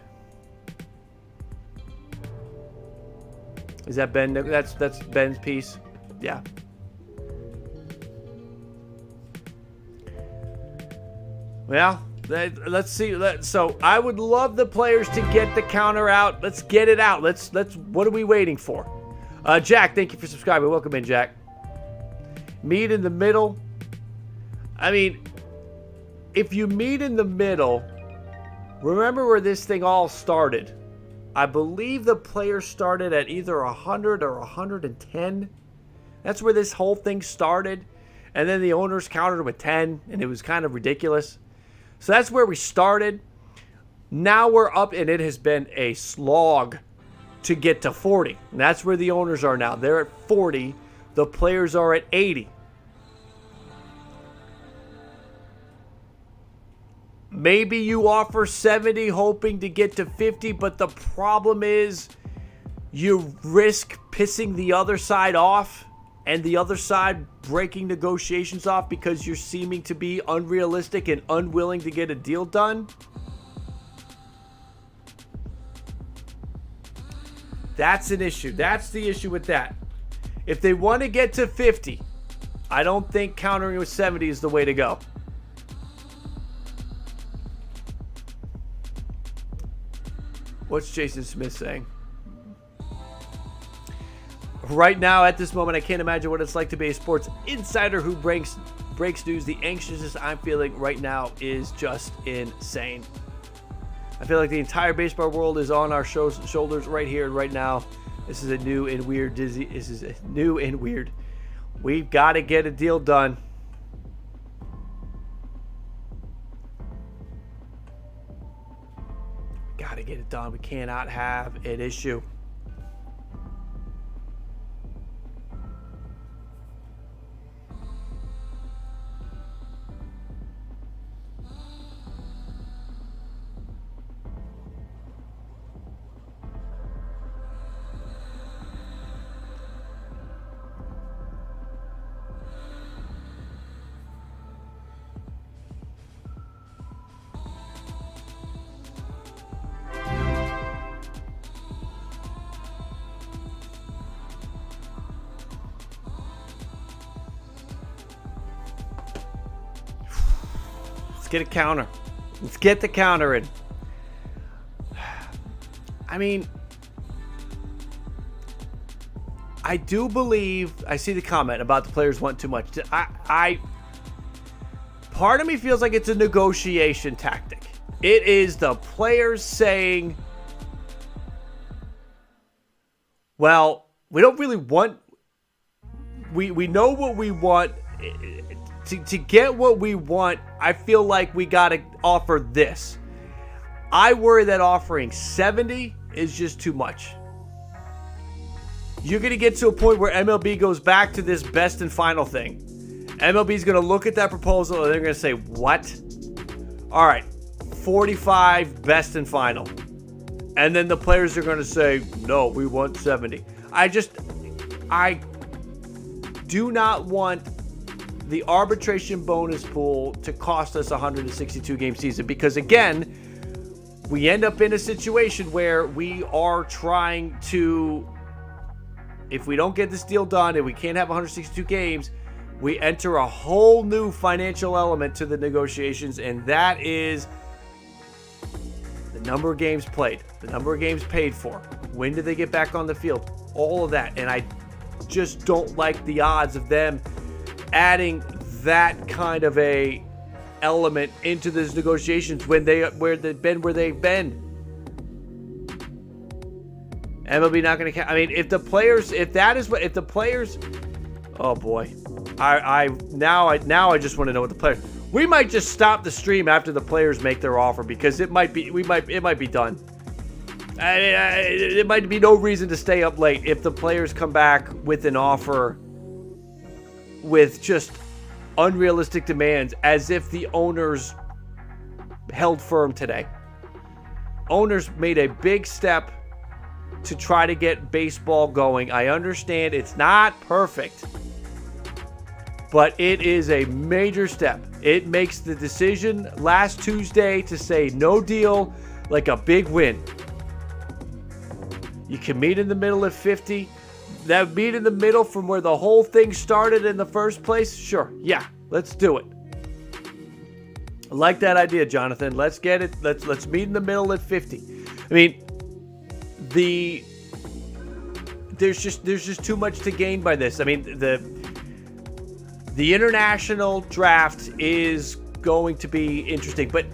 Is that Ben? That's Ben's piece. Yeah. Well, let's see. So I would love the players to get the counter out. Let's get it out. Let's. What are we waiting for? Jack, thank you for subscribing. Welcome in, Jack. Meet in the middle. I mean, if you meet in the middle, remember where this thing all started. I believe the players started at either 100 or 110. That's where this whole thing started. And then the owners countered with 10, and it was kind of ridiculous. So that's where we started. Now we're up, and it has been a slog to get to 40. And that's where the owners are now. They're at 40. The players are at 80. Maybe you offer 70 hoping to get to 50, but the problem is you risk pissing the other side off and the other side breaking negotiations off because you're seeming to be unrealistic and unwilling to get a deal done. That's an issue. That's the issue with that. If they want to get to 50, I don't think countering with 70 is the way to go. What's Jason Smith saying? Right now, at this moment, I can't imagine what it's like to be a sports insider who breaks news. The anxiousness I'm feeling right now is just insane. I feel like the entire baseball world is on our shoulders right here and right now. This is a new and weird This is a new and weird. We've got to get a deal done. Got to get it done. We cannot have an issue. get a counter. Let's get the counter in. I mean, I do believe, I see the comment about the players want too much. Part of me feels like it's a negotiation tactic. It is the players saying, well, we don't really want, we know what we want. To get what we want, I feel like we got to offer this. I worry that offering 70 is just too much. You're going to get to a point where MLB goes back to this best and final thing. MLB is going to look at that proposal and they're going to say, what? All right, 45 best and final. And then the players are going to say, no, we want 70. I do not want the arbitration bonus pool to cost us a 162 game season, because again, we end up in a situation where we are trying to, if we don't get this deal done and we can't have 162 games, we enter a whole new financial element to the negotiations, and that is the number of games played, the number of games paid for, when do they get back on the field, all of that. And I just don't like the odds of them adding that kind of a element into these negotiations when where they've been. MLB not going to. I mean, if the players, oh boy, I just want to know what the players. We might just stop the stream after the players make their offer, because it might be done. It might be no reason to stay up late if the players come back with an offer with just unrealistic demands, as if the owners held firm today. Owners made a big step to try to get baseball going. I understand it's not perfect, but it is a major step. It makes the decision last Tuesday to say no deal like a big win. You can meet in the middle at 50. That meet in the middle from where the whole thing started in the first place? Sure. Yeah, let's do it. I like that idea, Jonathan. Let's get it. Let's meet in the middle at 50. I mean, there's just too much to gain by this. I mean, the international draft is going to be interesting, but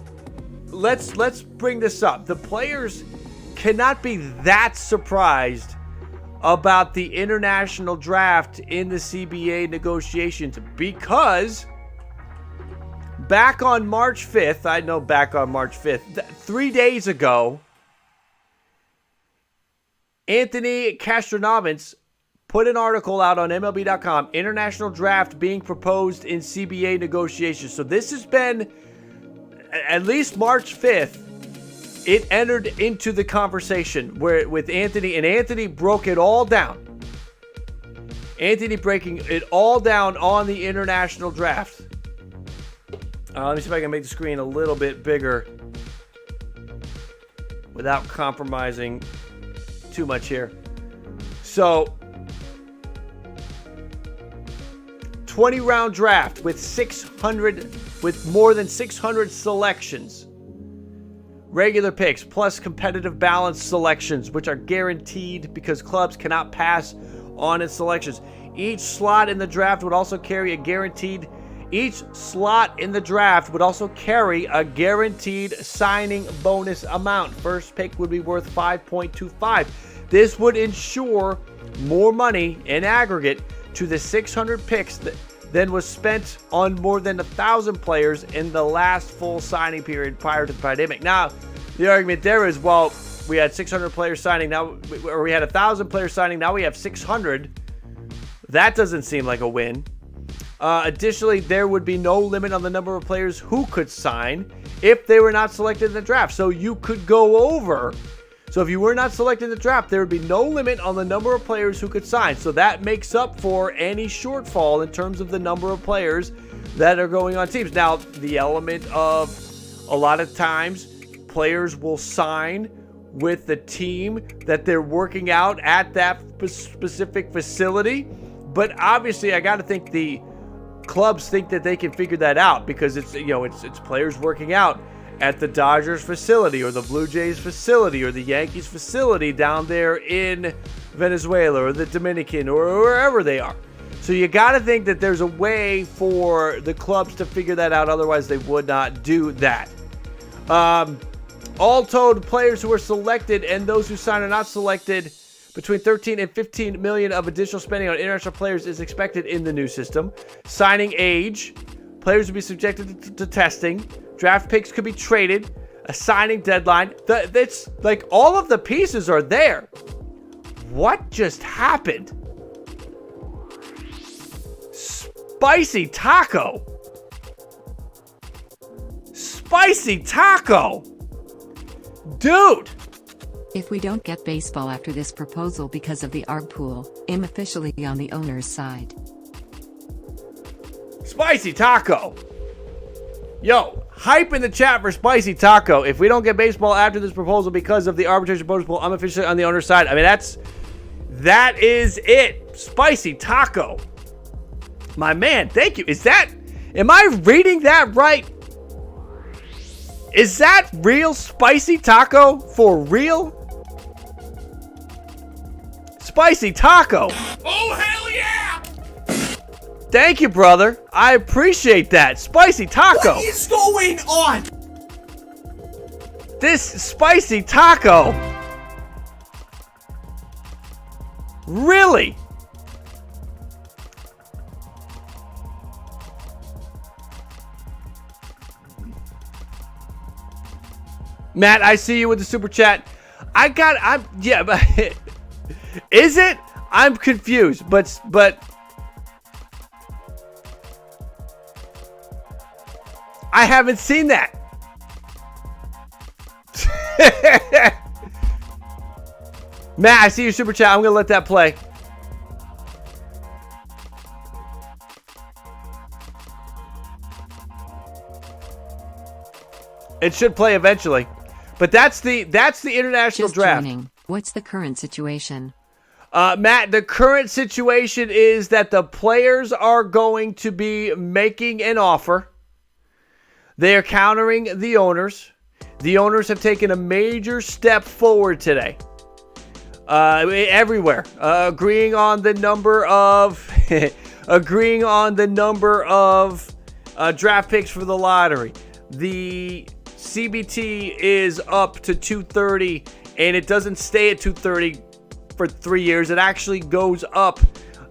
let's bring this up. The players cannot be that surprised about the international draft in the CBA negotiations, because back on March 5th, 3 days ago, Anthony Castronovich put an article out on MLB.com, international draft being proposed in CBA negotiations. So this has been at least March 5th. It entered into the conversation with Anthony, and Anthony broke it all down. Anthony breaking it all down on the international draft. Let me see if I can make the screen a little bit bigger without compromising too much here. So, 20-round draft with more than 600 selections. Regular picks plus competitive balance selections, which are guaranteed because clubs cannot pass on its selections. Each slot in the draft would also carry a guaranteed signing bonus amount. First pick would be worth $5.25. This would ensure more money in aggregate to the 600 picks than was spent on more than 1,000 players in the last full signing period prior to the pandemic. Now, the argument there is, well, we had 600 players signing now, or we had 1,000 players signing, now we have 600. That doesn't seem like a win. Additionally, there would be no limit on the number of players who could sign if they were not selected in the draft. So you could go over. So if you were not selected in the draft, there would be no limit on the number of players who could sign. So that makes up for any shortfall in terms of the number of players that are going on teams. Now, the element of a lot of times players will sign with the team that they're working out at that specific facility. But obviously, I got to think the clubs think that they can figure that out because it's players working out at the Dodgers facility or the Blue Jays facility or the Yankees facility down there in Venezuela or the Dominican or wherever they are. So you got to think that there's a way for the clubs to figure that out. Otherwise, they would not do that. All told, players who are selected and those who sign are not selected, between 13 and 15 million of additional spending on international players is expected in the new system. Signing age, players will be subjected to testing. Draft picks could be traded. A signing deadline. That's like all of the pieces are there. What just happened? Spicy taco. Spicy taco. Dude. If we don't get baseball after this proposal because of the ARB pool, I'm officially on the owner's side. Spicy taco. Yo, hype in the chat for Spicy taco. If we don't get baseball after this proposal because of the arbitration bonus pool, I'm officially on the owner's side. I mean, that is it. Spicy taco. My man, thank you. Am I reading that right? Is that real Spicy taco for real? Spicy taco. Oh, hell yeah! Thank you, brother. I appreciate that. Spicy taco. What is going on? This spicy taco. Really? Matt, I see you with the super chat. Yeah, but is it? I'm confused, but I haven't seen that. Matt, I see your super chat. I'm going to let that play. It should play eventually. But that's the international Just draft. joining. What's the current situation? Matt, the current situation is that the players are going to be making an offer. They are countering the owners. The owners have taken a major step forward today. Everywhere. Agreeing on the number of draft picks for the lottery. The CBT is up to 230, and it doesn't stay at 230 for 3 years. It actually goes up,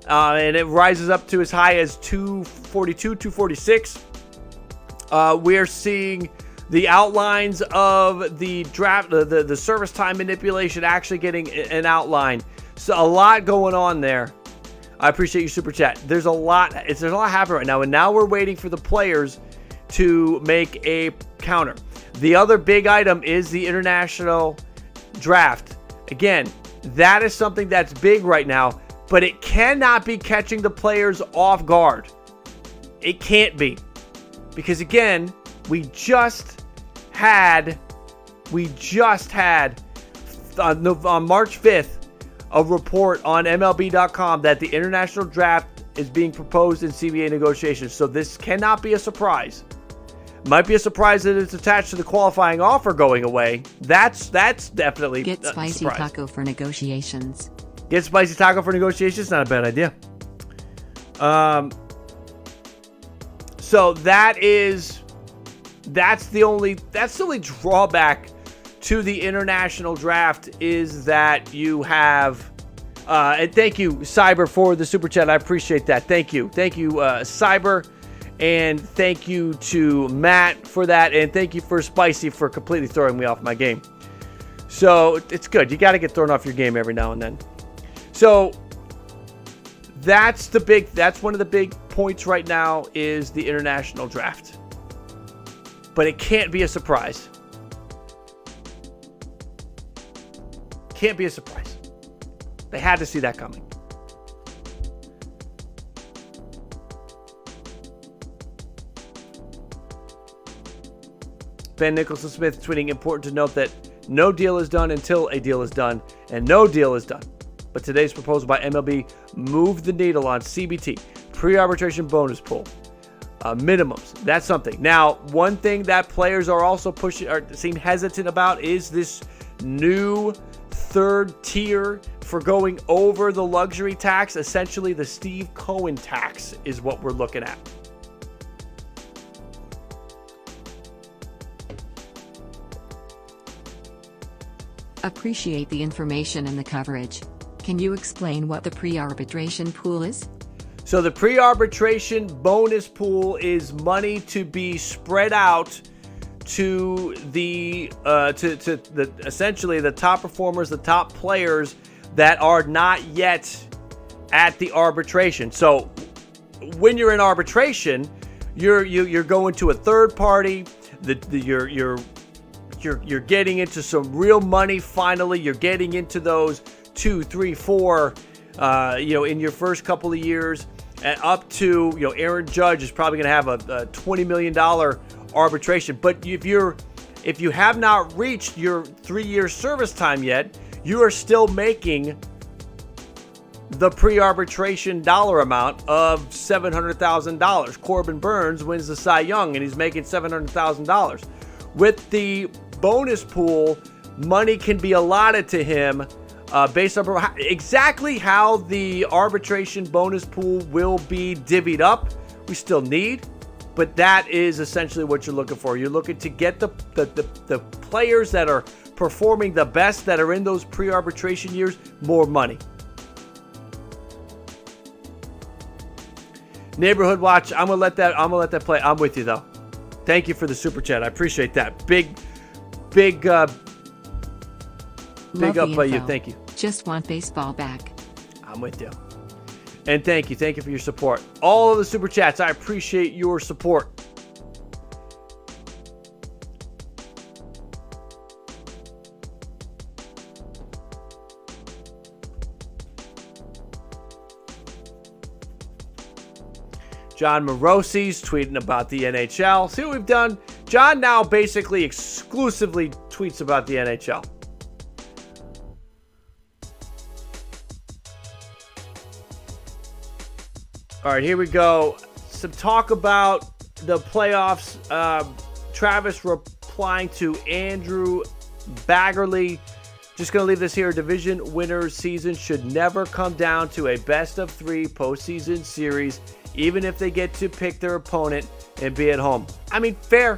and it rises up to as high as 242, 246. We're seeing the outlines of the draft, the service time manipulation actually getting an outline. So a lot going on there. I appreciate you, super chat. There's a lot happening right now, and now we're waiting for the players to make a counter. The other big item is the international draft. Again, that is something that's big right now, but it cannot be catching the players off guard. It can't be. Because again, we just had on March 5th a report on MLB.com that the international draft is being proposed in CBA negotiations. So this cannot be a surprise. Might be a surprise that it's attached to the qualifying offer going away. That's definitely Get spicy surprise. taco for negotiations. Get spicy taco for negotiations. Not a bad idea. So that's the only drawback to the international draft is that you have. And thank you, Cyber, for the super chat. I appreciate that. Thank you, Cyber. And thank you to Matt for that. And thank you for Spicy for completely throwing me off my game. So it's good. You got to get thrown off your game every now and then. So that's one of the big points right now is the international draft. But it can't be a surprise. Can't be a surprise. They had to see that coming. Ben Nicholson Smith tweeting, important to note that no deal is done until a deal is done, and no deal is done. But today's proposal by MLB moved the needle on CBT, pre-arbitration bonus pool, minimums. That's something. Now, one thing that players are also pushing or seem hesitant about is this new third tier for going over the luxury tax. Essentially, the Steve Cohen tax is what we're looking at. Appreciate the information and the coverage. Can you explain what the pre-arbitration pool is? So the pre-arbitration bonus pool is money to be spread out to the essentially the top performers, the top players that are not yet at the arbitration. So when you're in arbitration, you're going to a third party. You're getting into some real money. Finally, you're getting into those 2, 3, 4. In your first couple of years, and up to Aaron Judge is probably going to have a $20 million arbitration. But if you have not reached your 3-year service time yet, you are still making the pre-arbitration dollar amount of $700,000. Corbin Burns wins the Cy Young, and he's making $700,000. With the bonus pool, money can be allotted to him based on exactly how the arbitration bonus pool will be divvied up. We still need, but that is essentially what you're looking for. You're looking to get the players that are performing the best, that are in those pre-arbitration years, more money. Neighborhood Watch, I'm gonna let that play. I'm with you though. Thank you for the super chat. I appreciate that. Big up by you. Thank you. Just want baseball back. I'm with you. And thank you for your support. All of the super chats, I appreciate your support. John Morosi's tweeting about the NHL. See what we've done? John now basically exclusively tweets about the NHL. All right, here we go. Some talk about the playoffs. Travis replying to Andrew Baggerly. Just going to leave this here. Division winners season should never come down to a best-of-3 postseason series, even if they get to pick their opponent and be at home. I mean, fair.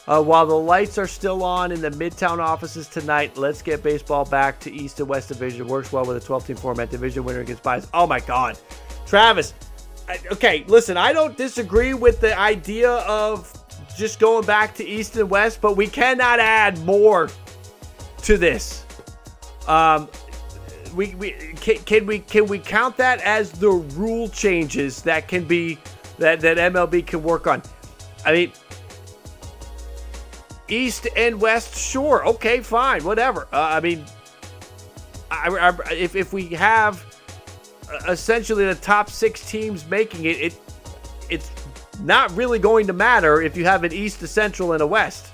While the lights are still on in the Midtown offices tonight, let's get baseball back to East and West Division. Works well with a 12-team format. Division winner against bias. Oh, my God. Travis, okay, listen, I don't disagree with the idea of just going back to East and West, but we cannot add more to this. Can we count that as the rule changes that can be that MLB can work on? I mean, East and West, sure, okay, fine, whatever. If we have essentially the top 6 teams making it, it's not really going to matter if you have an East, a Central, and a West.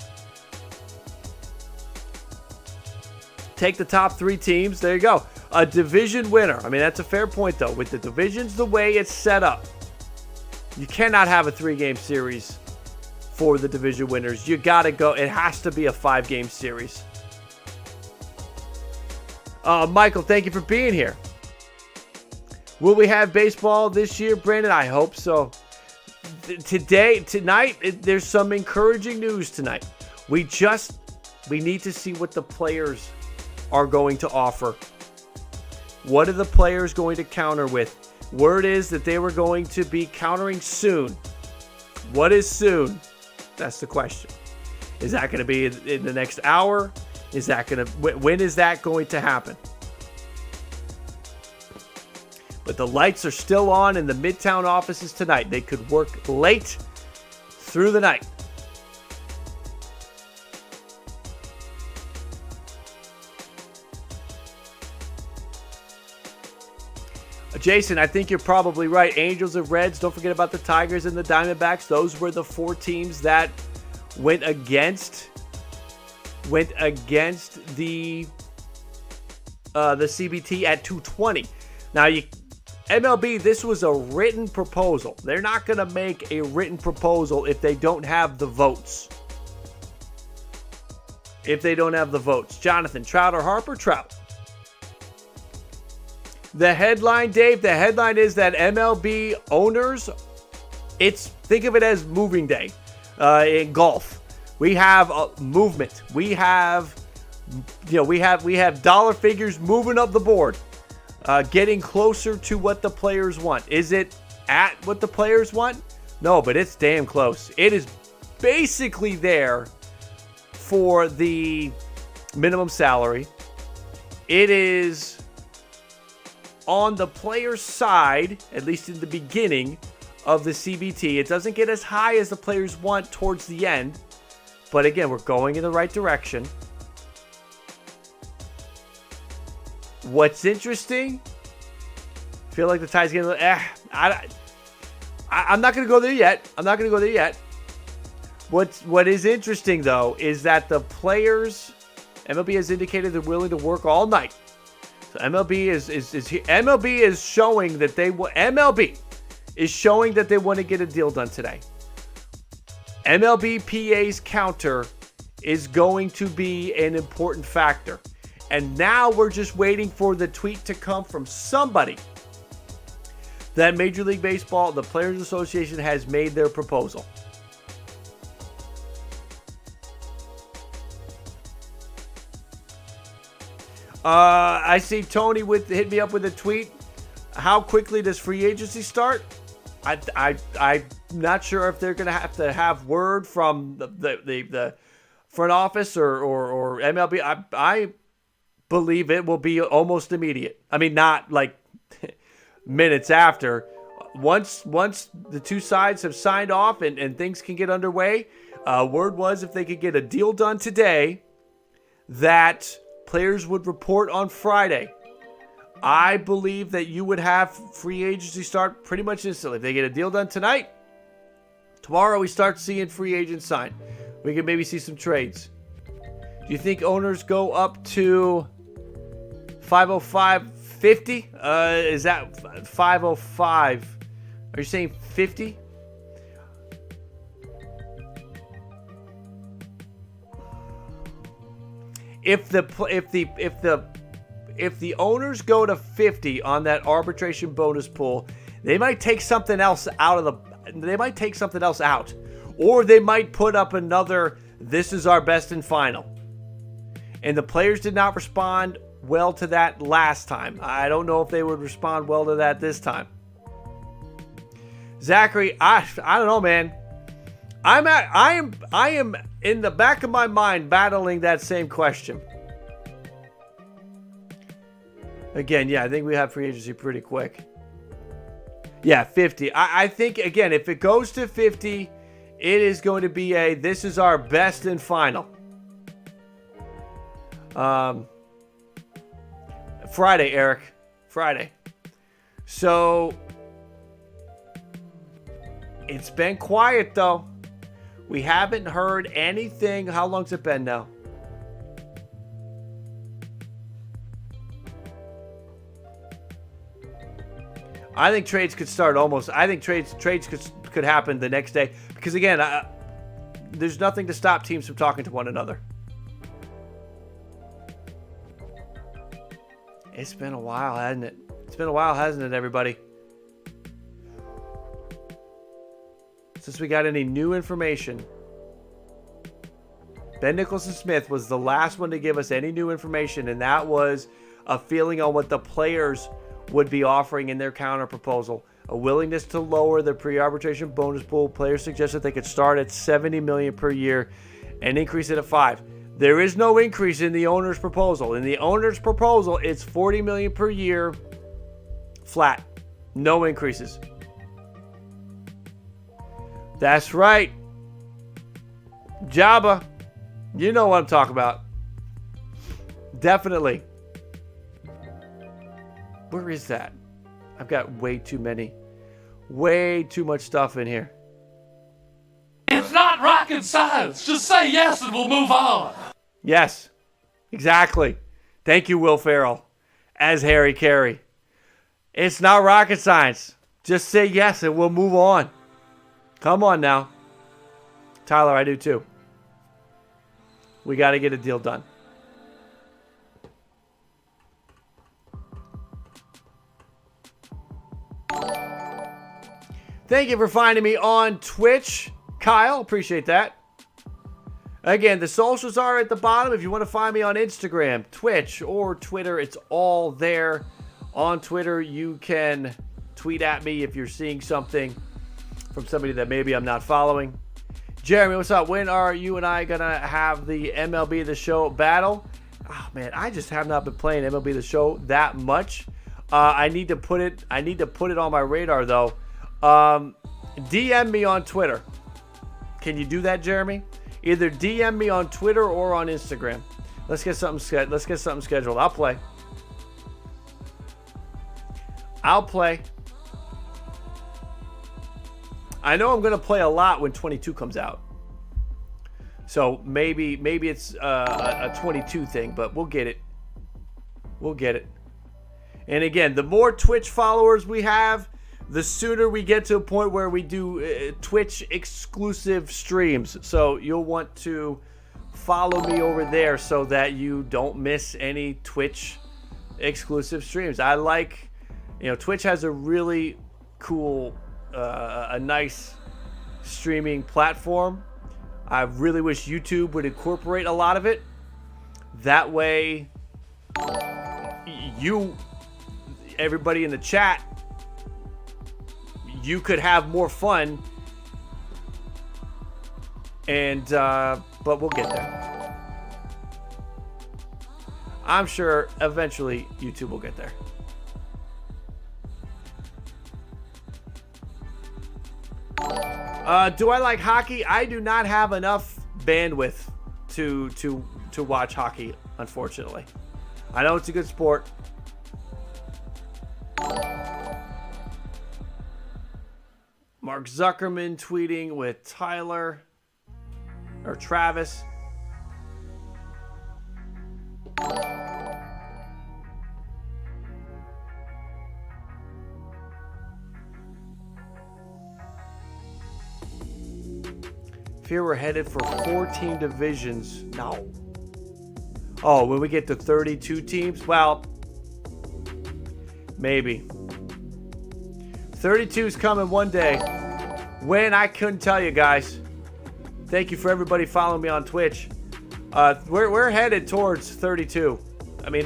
Take the top 3 teams. There you go. A division winner. I mean, that's a fair point, though. With the divisions the way it's set up, you cannot have a 3-game series for the division winners. You got to go. It has to be a 5-game series. Michael, thank you for being here. Will we have baseball this year, Brandon? I hope so. Tonight, there's some encouraging news tonight. We need to see what the players are going to offer. What are the players going to counter with? Word is that they were going to be countering soon. What is soon? That's the question. Is that going to be in the next hour? When is that going to happen? But the lights are still on in the Midtown offices tonight. They could work late through the night. Jason, I think you're probably right. Angels and Reds. Don't forget about the Tigers and the Diamondbacks. Those were the 4 teams that went against the CBT at 220. Now, MLB, this was a written proposal. They're not going to make a written proposal if they don't have the votes. Jonathan, Trout or Harper? Trout. The headline, Dave, the headline is that MLB owners, think of it as moving day in golf. We have movement. We have dollar figures moving up the board, getting closer to what the players want. Is it at what the players want? No, but it's damn close. It is basically there for the minimum salary. It is on the player's side, at least in the beginning of the CBT. It doesn't get as high as the players want towards the end. But again, we're going in the right direction. What's interesting, I feel like the tie's getting I'm not going to go there yet. What is interesting, though, is that the players, MLB has indicated they're willing to work all night. So MLB is showing that they want to get a deal done today. MLBPA's counter is going to be an important factor. And now we're just waiting for the tweet to come from somebody that Major League Baseball, the Players Association, has made their proposal. I see Tony hit me up with a tweet. How quickly does free agency start? I'm not sure if they're going to have word from the front office or MLB. I believe it will be almost immediate. I mean, not like minutes after. Once the two sides have signed off and things can get underway, word was if they could get a deal done today, that players would report on Friday. I believe that you would have free agency start pretty much instantly. If they get a deal done tonight, tomorrow we start seeing free agents sign. We can maybe see some trades. Do you think owners go up to 505.50? Is that 505? Are you saying 50? If the owners go to 50 on that arbitration bonus pool, they might take something else out, or they might put up another "this is our best and final." And the players did not respond well to that last time. I don't know if they would respond well to that this time. Zachary, I don't know, man. I am in the back of my mind battling that same question. Again, yeah, I think we have free agency pretty quick. Yeah, 50. I think, again, if it goes to 50, it is going to be this is our best and final. Friday, Eric. Friday. So, it's been quiet, though. We haven't heard anything. How long's it been now? I think trades could start almost. I think trades could happen the next day. Because, again, there's nothing to stop teams from talking to one another. It's been a while, hasn't it? It's been a while, hasn't it, everybody? Since we got any new information. Ben Nicholson-Smith was the last one to give us any new information, and that was a feeling on what the players would be offering in their counter proposal. A willingness to lower the pre-arbitration bonus pool. Players suggested they could start at $70 million per year and increase it at $5 million. There is no increase in the owner's proposal. In the owner's proposal, it's $40 million per year, flat. No increases. That's right. Jabba. You know what I'm talking about. Definitely. Where is that? I've got way too much stuff in here. It's not rocket science. Just say yes and we'll move on. Yes, exactly. Thank you, Will Ferrell, as Harry Carey. It's not rocket science. Just say yes and we'll move on. Come on now. Tyler, I do too. We got to get a deal done. Thank you for finding me on Twitch, Kyle. Appreciate that. Again, the socials are at the bottom. If you want to find me on Instagram, Twitch, or Twitter, it's all there. On Twitter, you can tweet at me if you're seeing something from somebody that maybe I'm not following. Jeremy, what's up? When are you and I going to have the MLB The Show battle? Oh, man, I just have not been playing MLB The Show that much. I need to put it on my radar, though. DM me on Twitter. Can you do that, Jeremy? Either DM me on Twitter or on Instagram. Let's get something scheduled. I'll play. I know I'm going to play a lot when 22 comes out. So maybe it's a 22 thing, but we'll get it. And again, the more Twitch followers we have, the sooner we get to a point where we do Twitch exclusive streams. So you'll want to follow me over there so that you don't miss any Twitch exclusive streams. I like, Twitch has a really cool, a nice streaming platform. I really wish YouTube would incorporate a lot of it. That way, everybody in the chat, you could have more fun, but we'll get there. I'm sure eventually YouTube will get there. Do I like hockey? I do not have enough bandwidth to watch hockey, unfortunately. I know it's a good sport. Mark Zuckerman tweeting with Tyler or Travis. Fear we're headed for 14 divisions. No. Oh, when we get to 32 teams? Well, maybe. 32 is coming one day. When, I couldn't tell you guys. Thank you for everybody following me on Twitch. We're headed towards 32. I mean,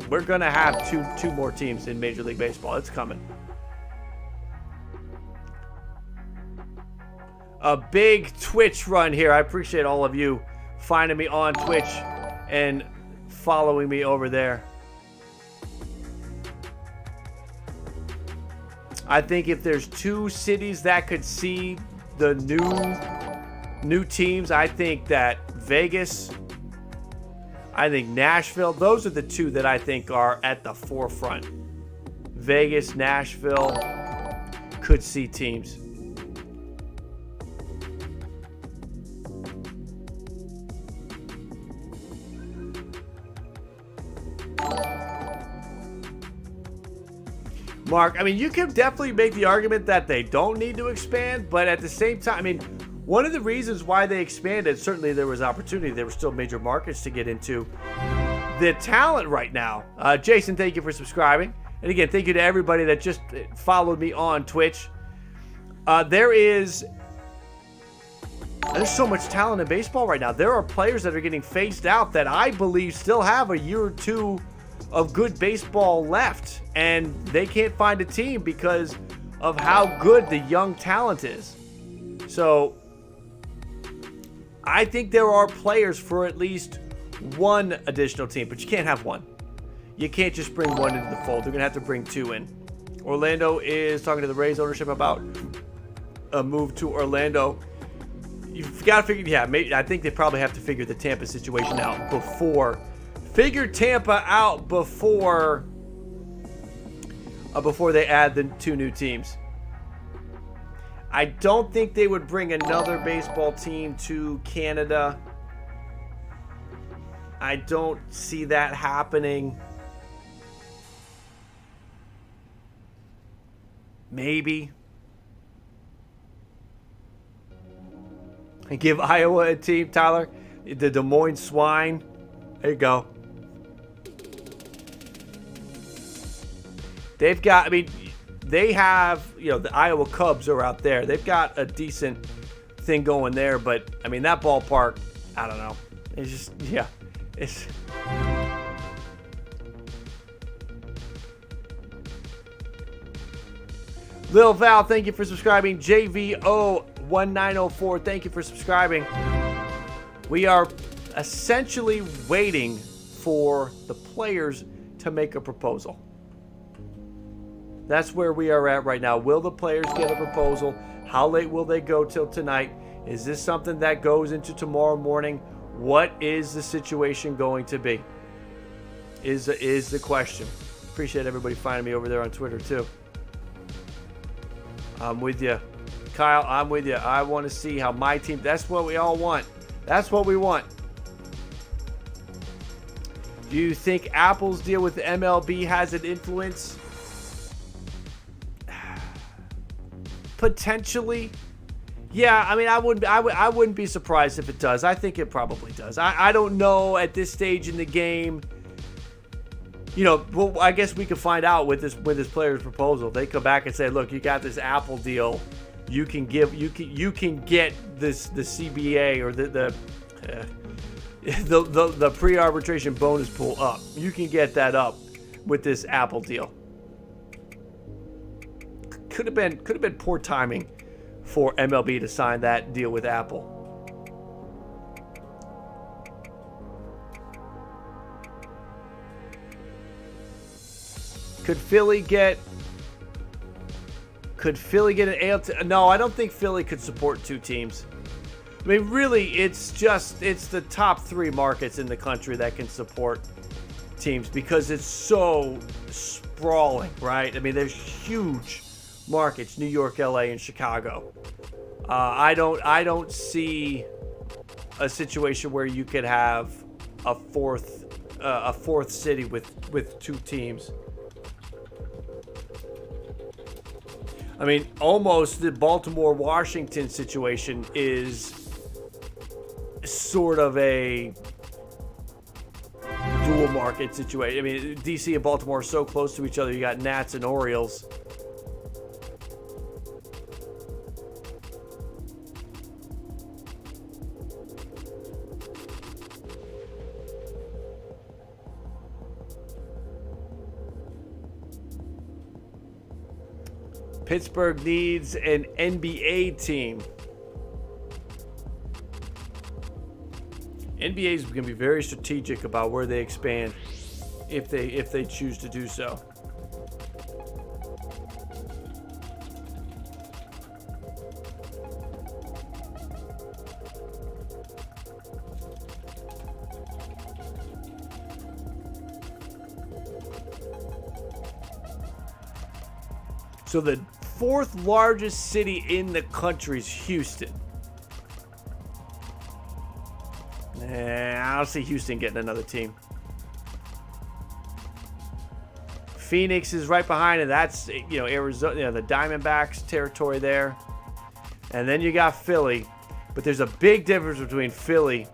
we're gonna have two more teams in Major League Baseball. It's coming. A big Twitch run here. I appreciate all of you finding me on Twitch and following me over there. I think if there's two cities that could see the new teams, I think that Vegas, I think Nashville, those are the two that I think are at the forefront. Vegas, Nashville could see teams. Mark, I mean, you can definitely make the argument that they don't need to expand, but at the same time, I mean, one of the reasons why they expanded, certainly there was opportunity, there were still major markets to get into. The talent right now, Jason, thank you for subscribing. And again, thank you to everybody that just followed me on Twitch. There's so much talent in baseball right now. There are players that are getting phased out that I believe still have a year or two of good baseball left, and they can't find a team because of how good the young talent is. So I think there are players for at least one additional team, but you can't have one. You can't just bring one into the fold. They're going to have to bring two in. Orlando is talking to the Rays ownership about a move to Orlando. You've got to figure, yeah, maybe, I think they probably have to figure the Tampa situation out before. Figure Tampa out before they add the two new teams. I don't think they would bring another baseball team to Canada. I don't see that happening. Maybe. And give Iowa a team, Tyler. The Des Moines Swine. There you go. They've got, I mean, they have, you know, the Iowa Cubs are out there. They've got a decent thing going there, but, I mean, that ballpark, I don't know. It's just, yeah. It's... Lil Val, thank you for subscribing. JVO1904, thank you for subscribing. We are essentially waiting for the players to make a proposal. That's where we are at right now. Will the players get a proposal? How late will they go till tonight? Is this something that goes into tomorrow morning? What is the situation going to be? Is the question. Appreciate everybody finding me over there on Twitter too. I'm with you. Kyle, I'm with you. I want to see how my team... That's what we all want. That's what we want. Do you think Apple's deal with the MLB has an influence? Potentially. Yeah, I mean, I wouldn't be surprised if it does. I think it probably does. I don't know at this stage in the game. You know, well, I guess we could find out with this player's proposal. They come back and say, "Look, you got this Apple deal. You can get this the CBA or the pre-arbitration bonus pool up. You can get that up with this Apple deal." Could have been poor timing for MLB to sign that deal with Apple. Could Philly get an AL? No, I don't think Philly could support two teams. I mean, really, it's the top three markets in the country that can support teams because it's so sprawling, right? I mean, there's huge markets: New York, LA, and Chicago. I don't see a situation where you could have a fourth city with two teams. I mean, almost the Baltimore-Washington situation is sort of a dual market situation. I mean, DC and Baltimore are so close to each other. You got Nats and Orioles. Pittsburgh needs an NBA team. NBA is going to be very strategic about where they expand if they choose to do so. So the fourth largest city in the country is Houston. I don't see Houston getting another team. Phoenix is right behind it. That's, you know, Arizona, the Diamondbacks territory there. And then you got Philly. But there's a big difference between Philly.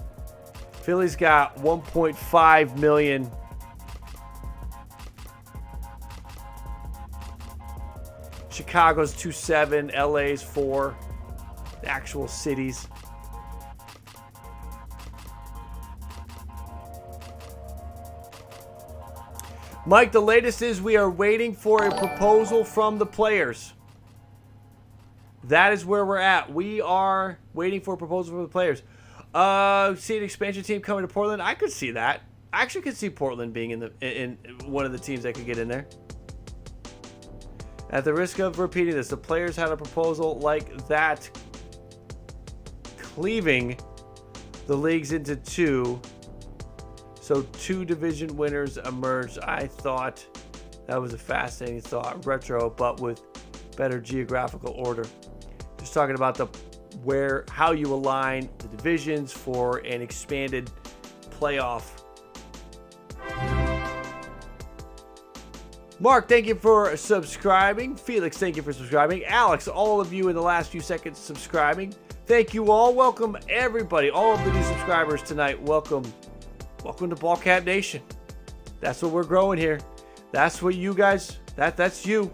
Philly's got 1.5 million. Chicago's 2.7, LA's 4, the actual cities. Mike, the latest is we are waiting for a proposal from the players. That is where we're at. We are waiting for a proposal from the players. See an expansion team coming to Portland? I could see that. I actually could see Portland being in one of the teams that could get in there. At the risk of repeating this, the players had a proposal like that, cleaving the leagues into two, so two division winners emerged. I thought that was a fascinating thought, retro, but with better geographical order. Just talking about how you align the divisions for an expanded playoff. Mark, thank you for subscribing. Felix, thank you for subscribing. Alex, all of you in the last few seconds subscribing. Thank you all. Welcome everybody. All of the new subscribers tonight. Welcome to BALLCAP Nation. That's what we're growing here. That's what you guys, that's you.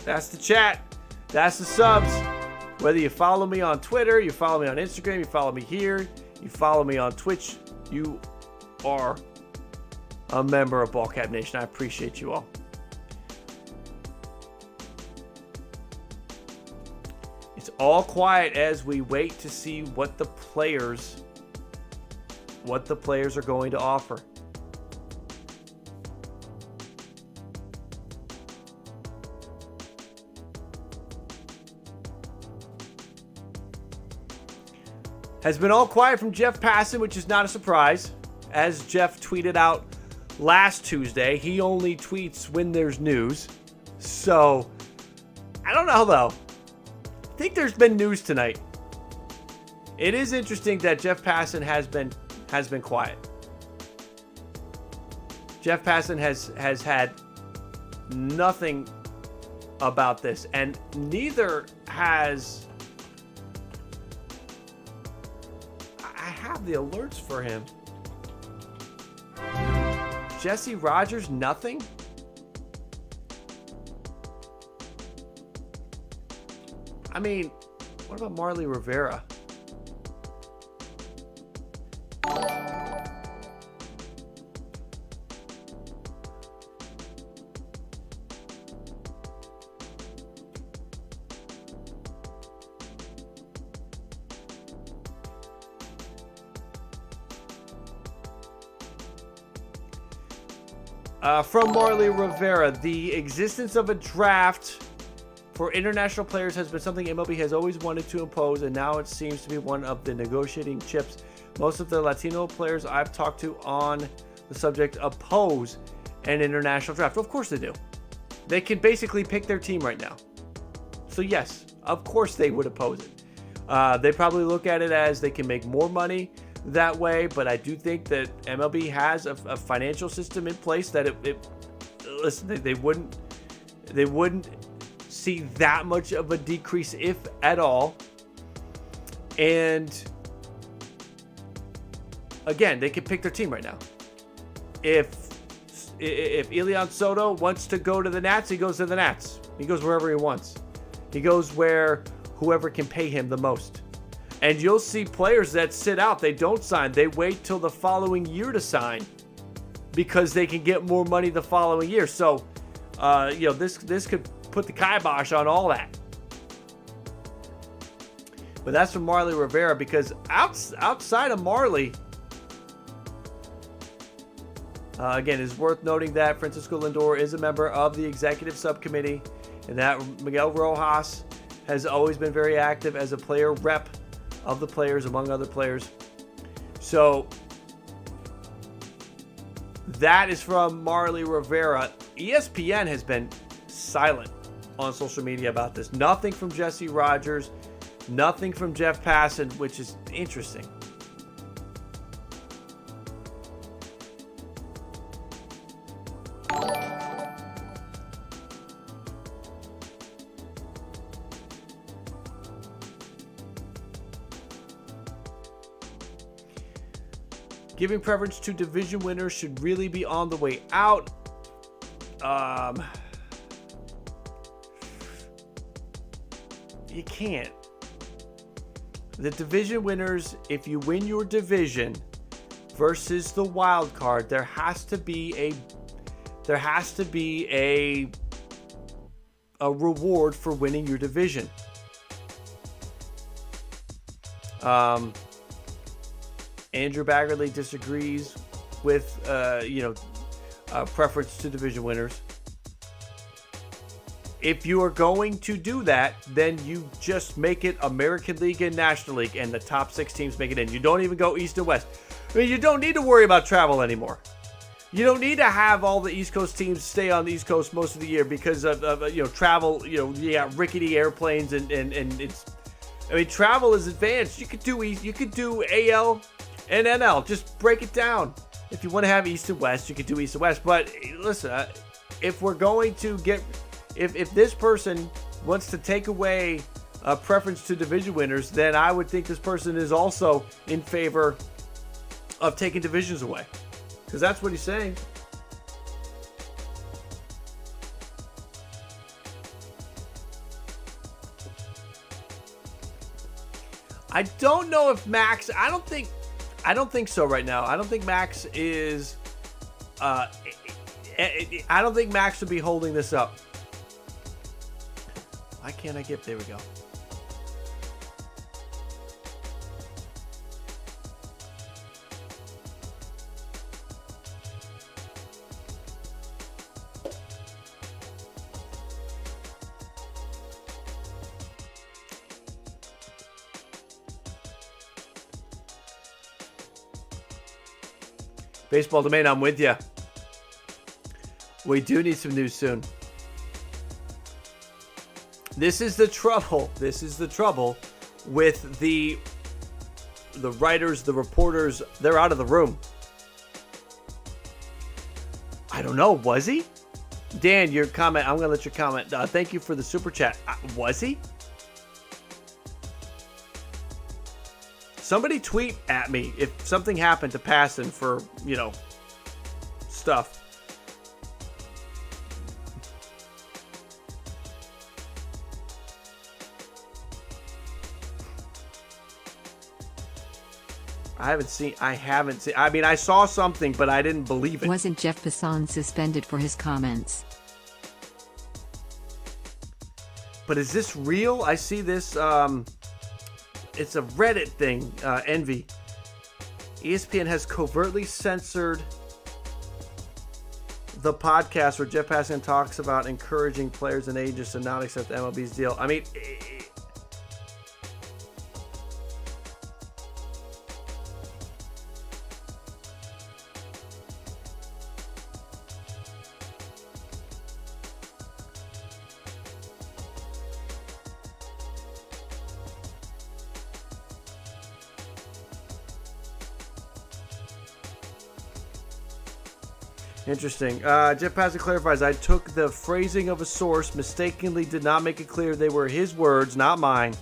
That's the chat. That's the subs. Whether you follow me on Twitter, you follow me on Instagram, you follow me here, you follow me on Twitch, you are a member of BALLCAP Nation. I appreciate you all. It's all quiet as we wait to see what the players are going to offer. Has been all quiet from Jeff Passan, which is not a surprise. As Jeff tweeted out last Tuesday, he only tweets when there's news. So, I don't know though. I think there's been news tonight. It is interesting that Jeff Passan has been quiet. Jeff Passan has had nothing about this, and neither has. I have the alerts for him. Jesse Rogers, nothing? I mean, what about Marley Rivera? From Marley Rivera, the existence of a draft for international players has been something MLB has always wanted to impose, and now it seems to be one of the negotiating chips. Most of the Latino players I've talked to on the subject oppose an international draft. Of course they do. They can basically pick their team right now. So yes, of course they would oppose it. They probably look at it as they can make more money that way, but I do think that MLB has a financial system in place that listen, they wouldn't see that much of a decrease, if at all. And again, they can pick their team right now. If Elian Soto wants to go to the Nats, he goes to the Nats. He goes wherever he wants. He goes where whoever can pay him the most. And you'll see players that sit out. They don't sign. They wait till the following year to sign because they can get more money the following year. So, this could put the kibosh on all that. But that's from Marley Rivera, because outside of Marley, again, it's worth noting that Francisco Lindor is a member of the executive subcommittee, and that Miguel Rojas has always been very active as a player rep of the players, among other players. So that is from Marley Rivera. ESPN has been silent on social media about this. Nothing from Jesse Rogers, nothing from Jeff Passan, which is interesting. Giving preference to division winners should really be on the way out. You can't. The division winners, if you win your division versus the wild card, there has to be a reward for winning your division. Andrew Baggerly disagrees with, preference to division winners. If you are going to do that, then you just make it American League and National League, and the top 6 teams make it in. You don't even go East and West. I mean, you don't need to worry about travel anymore. You don't need to have all the East Coast teams stay on the East Coast most of the year because of travel. You got rickety airplanes and it's. I mean, travel is advanced. You could do AL and NL. Just break it down. If you want to have East and West, you could do East and West. But listen, if we're going to get, if this person wants to take away a preference to division winners, then I would think this person is also in favor of taking divisions away, because that's what he's saying. I don't know if Max. I don't think so right now. I don't think Max is. I don't think Max would be holding this up. Why can't I get? There we go. Baseball Domain, I'm with you. We do need some news soon. This is the trouble. This is the trouble with the writers, the reporters. They're out of the room. I don't know. Was he? Dan, your comment. I'm going to let you comment. Thank you for the super chat. Was he? Somebody tweet at me if something happened to Passan for, stuff. I haven't seen. I mean, I saw something, but I didn't believe it. Wasn't Jeff Passan suspended for his comments? But is this real? I see this. It's a Reddit thing, Envy. ESPN has covertly censored the podcast where Jeff Passan talks about encouraging players and agents to not accept MLB's deal. I mean, interesting. Jeff Passan clarifies, I took the phrasing of a source, mistakenly did not make it clear they were his words, not mine.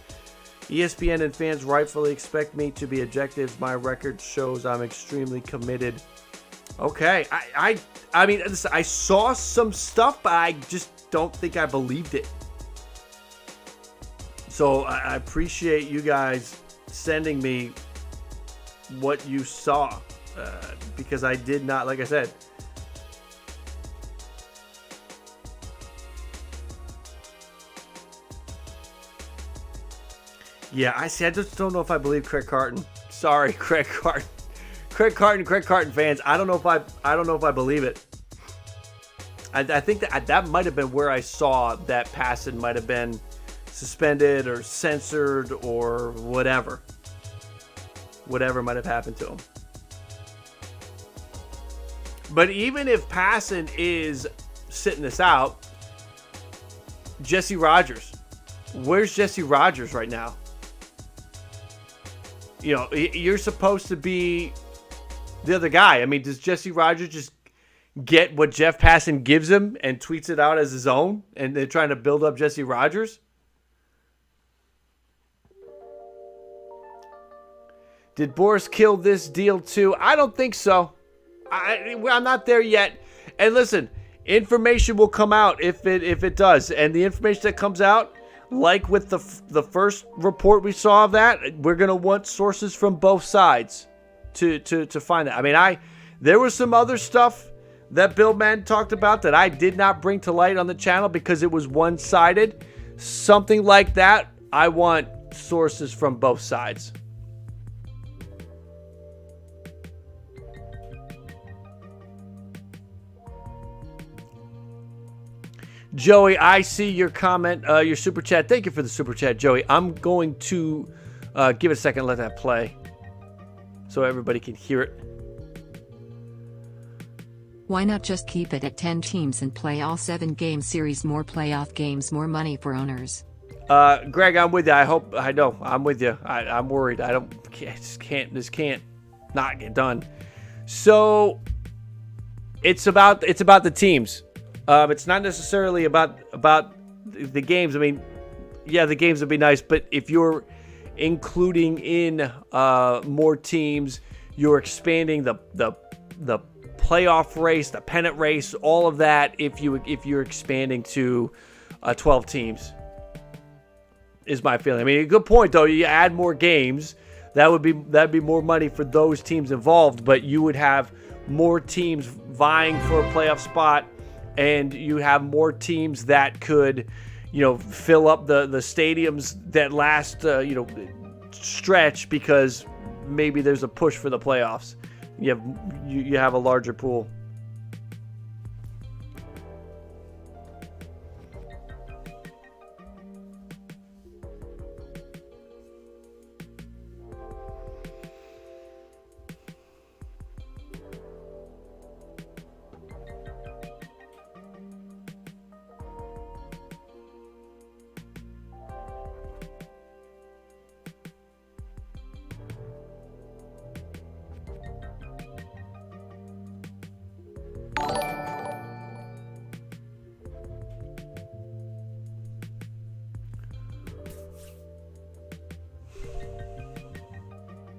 ESPN and fans rightfully expect me to be objective. My record shows I'm extremely committed. Okay. I mean, I saw some stuff, but I just don't think I believed it. So I appreciate you guys sending me what you saw, because I did not, like I said, yeah, I see. I just don't know if I believe Craig Carton. Sorry, Craig Carton. Craig Carton fans. I don't know if I believe it. I think that might have been where I saw that Passan might have been suspended or censored or whatever. Whatever might have happened to him. But even if Passan is sitting this out, Jesse Rogers. Where's Jesse Rogers right now? You're supposed to be the other guy. I mean, does Jesse Rogers just get what Jeff Passan gives him and tweets it out as his own, and they're trying to build up Jesse Rogers? Did Boris kill this deal too? I don't think so. I'm not there yet. And listen, information will come out if it does. And the information that comes out, like with the first report we saw of that, we're going to want sources from both sides to find that. I mean, there was some other stuff that Bill Madden talked about that I did not bring to light on the channel because it was one-sided. Something like that, I want sources from both sides. Joey, I see your comment, your super chat. Thank you for the super chat, Joey. I'm going to give it a second and let that play so everybody can hear it. Why not just keep it at 10 teams and play all 7-game series? More playoff games, more money for owners. Greg, I'm with you. I know, I'm with you. I'm worried. This can't not get done. So it's about the teams. It's not necessarily about the games. I mean, yeah, the games would be nice, but if you're including in more teams, you're expanding the playoff race, the pennant race, all of that. If you're expanding to 12 teams, is my feeling. I mean, a good point though. You add more games, that'd be more money for those teams involved, but you would have more teams vying for a playoff spot, and you have more teams that could, fill up the stadiums that last, stretch, because maybe there's a push for the playoffs. You have a larger pool.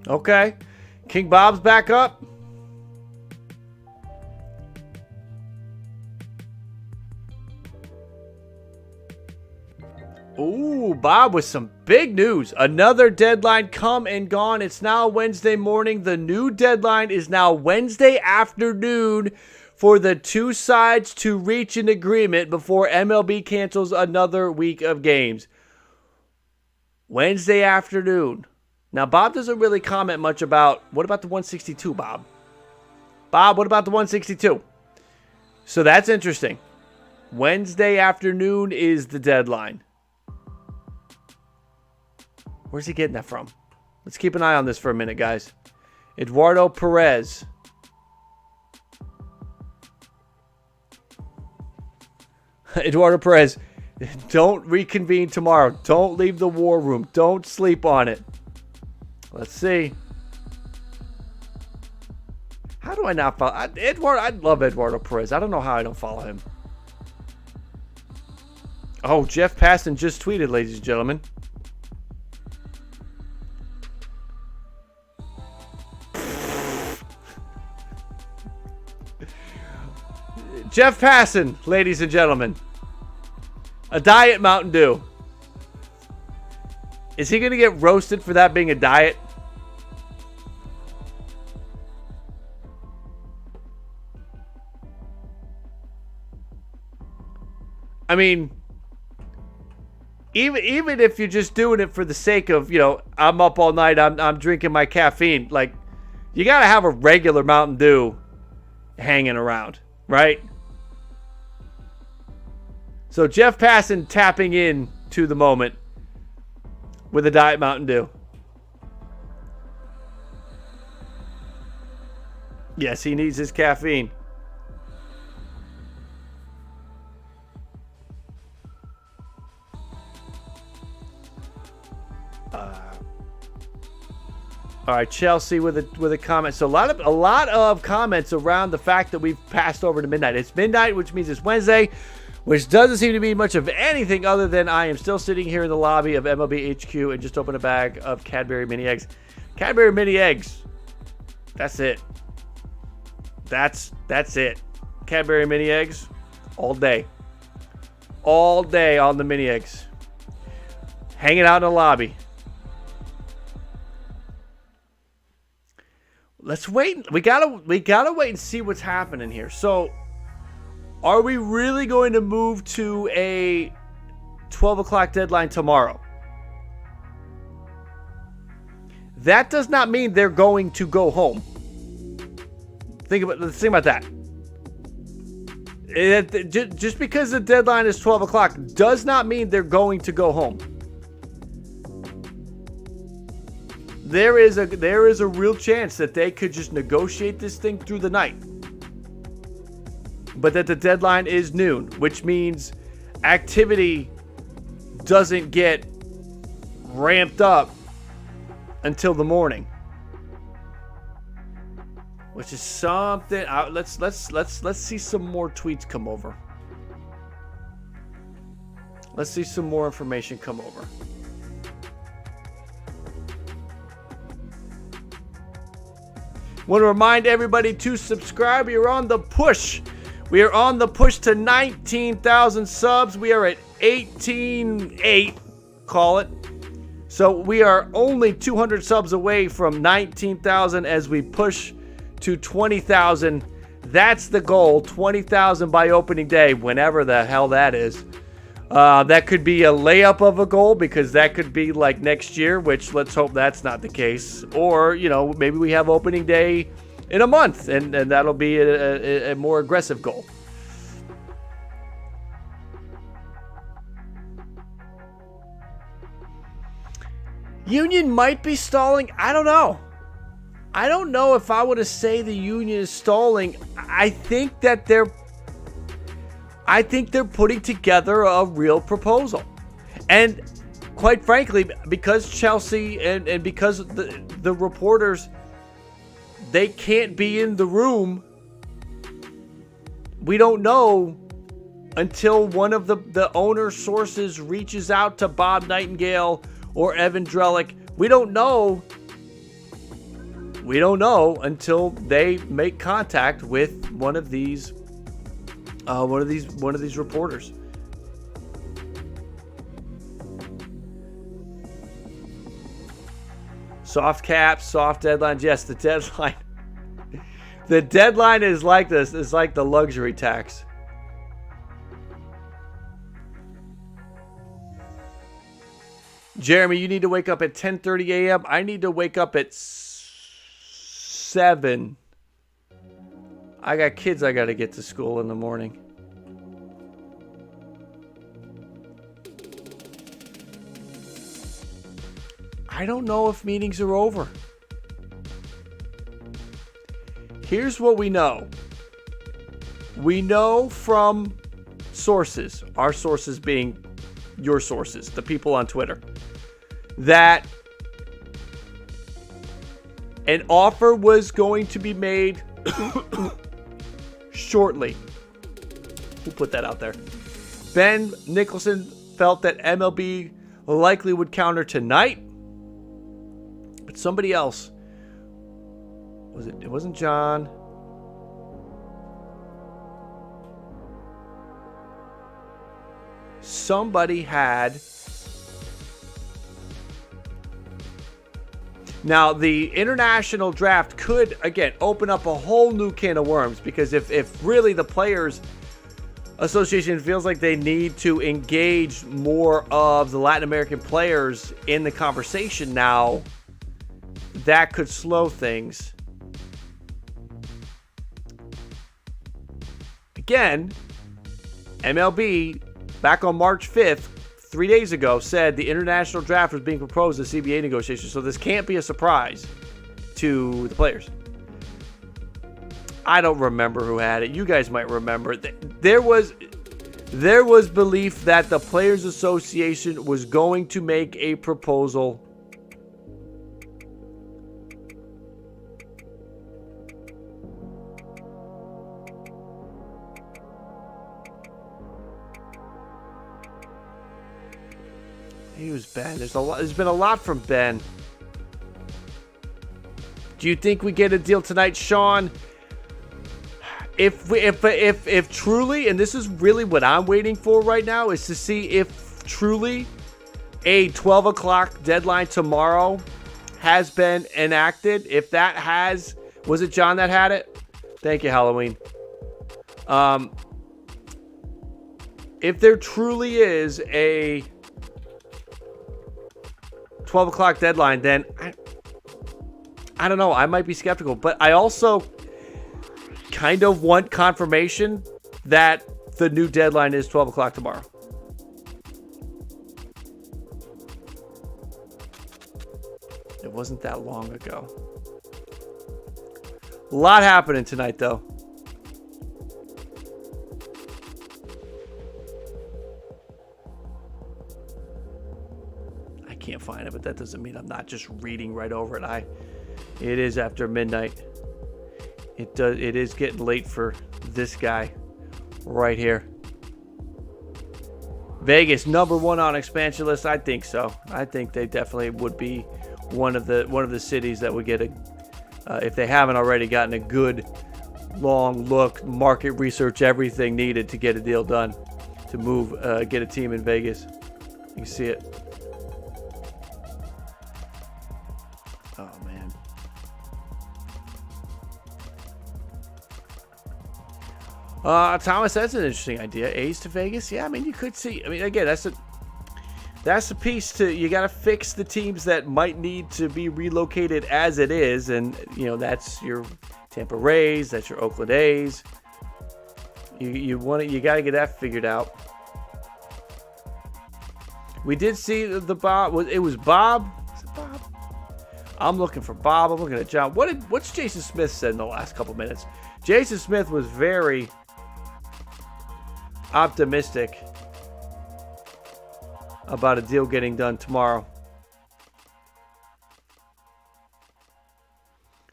Okay. King Bob's back up. Ooh, Bob with some big news. Another deadline come and gone. It's now Wednesday morning. The new deadline is now Wednesday afternoon for the two sides to reach an agreement before MLB cancels another week of games. Wednesday afternoon. Now, Bob doesn't really comment much about, what about the 162, Bob? Bob, what about the 162? So that's interesting. Wednesday afternoon is the deadline. Where's he getting that from? Let's keep an eye on this for a minute, guys. Eduardo Perez. Eduardo Perez, don't reconvene tomorrow. Don't leave the war room. Don't sleep on it. Let's see. How do I not follow Eduardo? I love Eduardo Perez. I don't know how I don't follow him. Oh, Jeff Passan just tweeted, ladies and gentlemen. Jeff Passan, ladies and gentlemen. A diet Mountain Dew. Is he going to get roasted for that being a diet? I mean, even if you're just doing it for the sake of, I'm up all night, I'm drinking my caffeine, like, you got to have a regular Mountain Dew hanging around, right? So Jeff Passan tapping in to the moment with a Diet Mountain Dew. Yes, he needs his caffeine. All right, Chelsea with a comment. So a lot of comments around the fact that we've passed over to midnight. It's midnight, which means it's Wednesday, which doesn't seem to be much of anything other than I am still sitting here in the lobby of MLB HQ and just opened a bag of Cadbury mini eggs. Cadbury mini eggs. That's it. That's it. Cadbury mini eggs all day. All day on the mini eggs. Hanging out in the lobby. Let's wait. We gotta wait and see what's happening here. So, are we really going to move to a 12 o'clock deadline tomorrow? That does not mean they're going to go home. Let's think about that. Just because the deadline is 12 o'clock does not mean they're going to go home. There is a real chance that they could just negotiate this thing through the night. But that the deadline is noon, which means activity doesn't get ramped up until the morning. Which is something. Let's see some more tweets come over. Let's see some more information come over. Want to remind everybody to subscribe. You're on the push. We are on the push to 19,000 subs. We are at 18.8, call it. So we are only 200 subs away from 19,000 as we push to 20,000. That's the goal, 20,000 by opening day, whenever the hell that is. That could be a layup of a goal because that could be like next year, which let's hope that's not the case. Or, you know, maybe we have opening day in a month and that'll be a more aggressive goal. Union might be stalling. I don't know. I don't know if I would have say the union is stalling. I think they're putting together a real proposal. And quite frankly, because Chelsea and because the reporters, they can't be in the room, we don't know until one of the owner sources reaches out to Bob Nightingale or Evan Drellick. We don't know until they make contact with one of these reporters. Soft caps, soft deadlines. Yes, the deadline. The deadline is like this. It's like the luxury tax. Jeremy, you need to wake up at 10:30 a.m. I need to wake up at 7. I got kids I got to get to school in the morning. I don't know if meetings are over. Here's what we know. We know from sources, our sources being your sources, the people on Twitter, that an offer was going to be made shortly. Who put that out there? Ben Nicholson felt that MLB likely would counter tonight. But somebody else, it wasn't John. Somebody had. Now, the international draft could, again, open up a whole new can of worms, because if really the Players Association feels like they need to engage more of the Latin American players in the conversation now, that could slow things. Again, MLB, back on March 5th, 3 days ago, said the international draft was being proposed in CBA negotiations, so this can't be a surprise to the players. I don't remember who had it. You guys might remember. There was belief that the Players Association was going to make a proposal He was Ben. There's been a lot from Ben. Do you think we get a deal tonight, Sean? If truly, and this is really what I'm waiting for right now, is to see if truly a 12 o'clock deadline tomorrow has been enacted. If that has, was it John that had it? Thank you, Halloween. If there truly is a 12 o'clock deadline, then I don't know. I might be skeptical, but I also kind of want confirmation that the new deadline is 12 o'clock tomorrow. It wasn't that long ago. A lot happening tonight, though. I can't find it, but that doesn't mean I'm not just reading right over it. It is after midnight. It is getting late for this guy right here. Vegas, number one on expansion list. I think so. I think they definitely would be one of the cities that would get a, if they haven't already gotten a good long look, market research, everything needed to get a deal done, to move, get a team in Vegas. You can see it. Oh man. Thomas, that's an interesting idea. A's to Vegas. Yeah, I mean, you could see. I mean, again, that's a piece to, you got to fix the teams that might need to be relocated as it is, and you know, that's your Tampa Rays, that's your Oakland A's. You got to get that figured out. We did see the Bob. It was Bob. Is it Bob? I'm looking for Bob. I'm looking at John. What's Jason Smith said in the last couple minutes? Jason Smith was very optimistic about a deal getting done tomorrow.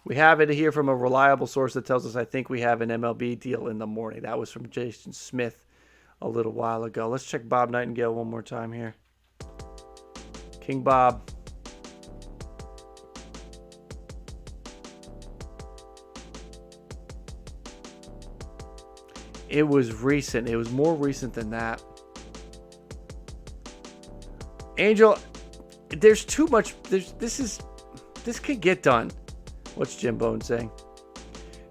We have it here from a reliable source that tells us, I think we have an MLB deal in the morning. That was from Jason Smith a little while ago. Let's check Bob Nightingale one more time here. King Bob. It was recent. It was more recent than that. Angel, there's too much. This could get done. What's Jim Bone saying?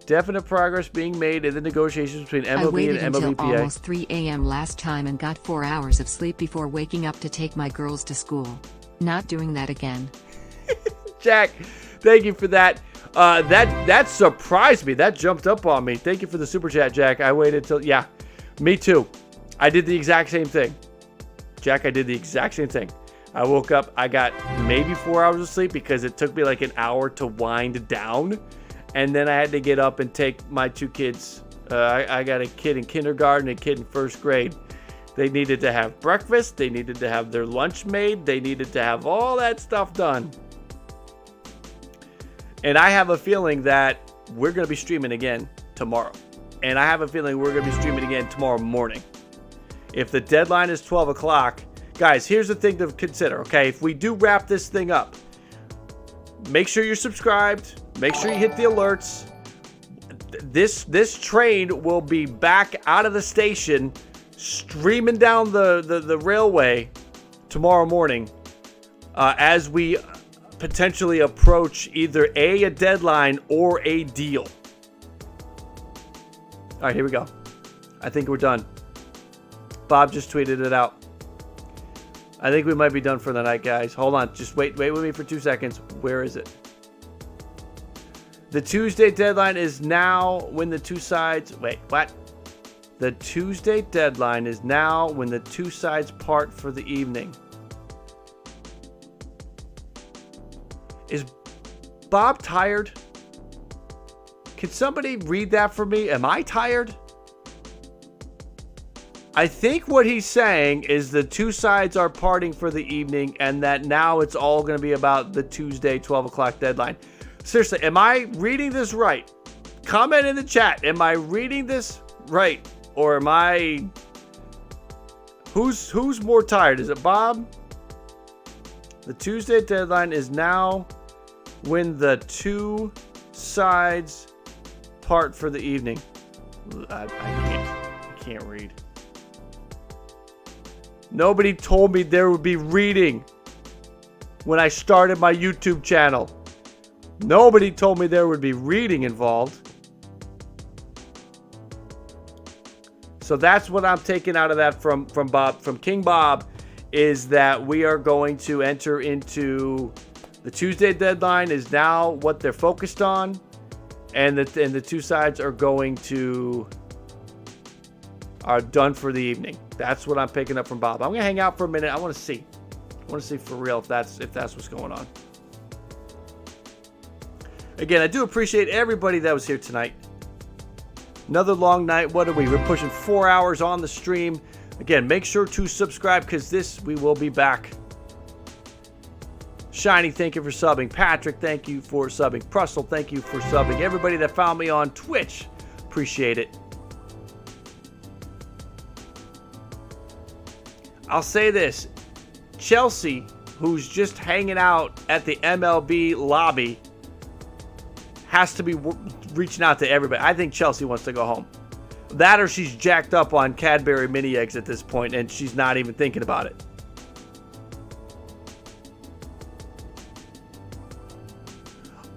Definite progress being made in the negotiations between MLB I waited and until MLBPA. almost 3 a.m. last time and got 4 hours of sleep before waking up to take my girls to school. Not doing that again. Jack, thank you for that. That surprised me. That jumped up on me. Thank you for the super chat, Jack. I waited till, yeah, me too. I did the exact same thing. Jack, I did the exact same thing. I woke up, I got maybe 4 hours of sleep because it took me like an hour to wind down. And then I had to get up and take my two kids. I got a kid in kindergarten, a kid in first grade. They needed to have breakfast. They needed to have their lunch made. They needed to have all that stuff done. And I have a feeling that we're going to be streaming again tomorrow. And I have a feeling we're going to be streaming again tomorrow morning. If the deadline is 12 o'clock, guys, here's the thing to consider, okay? If we do wrap this thing up, make sure you're subscribed. Make sure you hit the alerts. This train will be back out of the station, streaming down the railway tomorrow morning as we potentially approach either a deadline or a deal. All right, here we go. I think we're done. Bob just tweeted it out. I think we might be done for the night, guys. Hold on. Just wait with me for 2 seconds. Where is it? The Tuesday deadline is now when the two sides... Wait, what? The Tuesday deadline is now when the two sides part for the evening. Is Bob tired? Can somebody read that for me? Am I tired? I think what he's saying is the two sides are parting for the evening and that now it's all going to be about the Tuesday 12 o'clock deadline. Seriously, am I reading this right? Comment in the chat. Am I reading this right? Or am I... Who's more tired? Is it Bob? The Tuesday deadline is now when the two sides part for the evening. I can't read. Nobody told me there would be reading when I started my YouTube channel. Nobody told me there would be reading involved. So that's what I'm taking out of that from Bob, from King Bob, is that we are going to enter into the Tuesday deadline is now what they're focused on, and the two sides are done for the evening. That's what I'm picking up from Bob. I'm gonna hang out for a minute. I want to see for real if that's what's going on. Again, I do appreciate everybody that was here tonight. Another long night. What are we? We're pushing 4 hours on the stream. Again, make sure to subscribe because we will be back. Shiny, thank you for subbing. Patrick, thank you for subbing. Prussell, thank you for subbing. Everybody that found me on Twitch, appreciate it. I'll say this. Chelsea, who's just hanging out at the MLB lobby, has to be reaching out to everybody. I think Chelsea wants to go home. That or she's jacked up on Cadbury mini eggs at this point and she's not even thinking about it.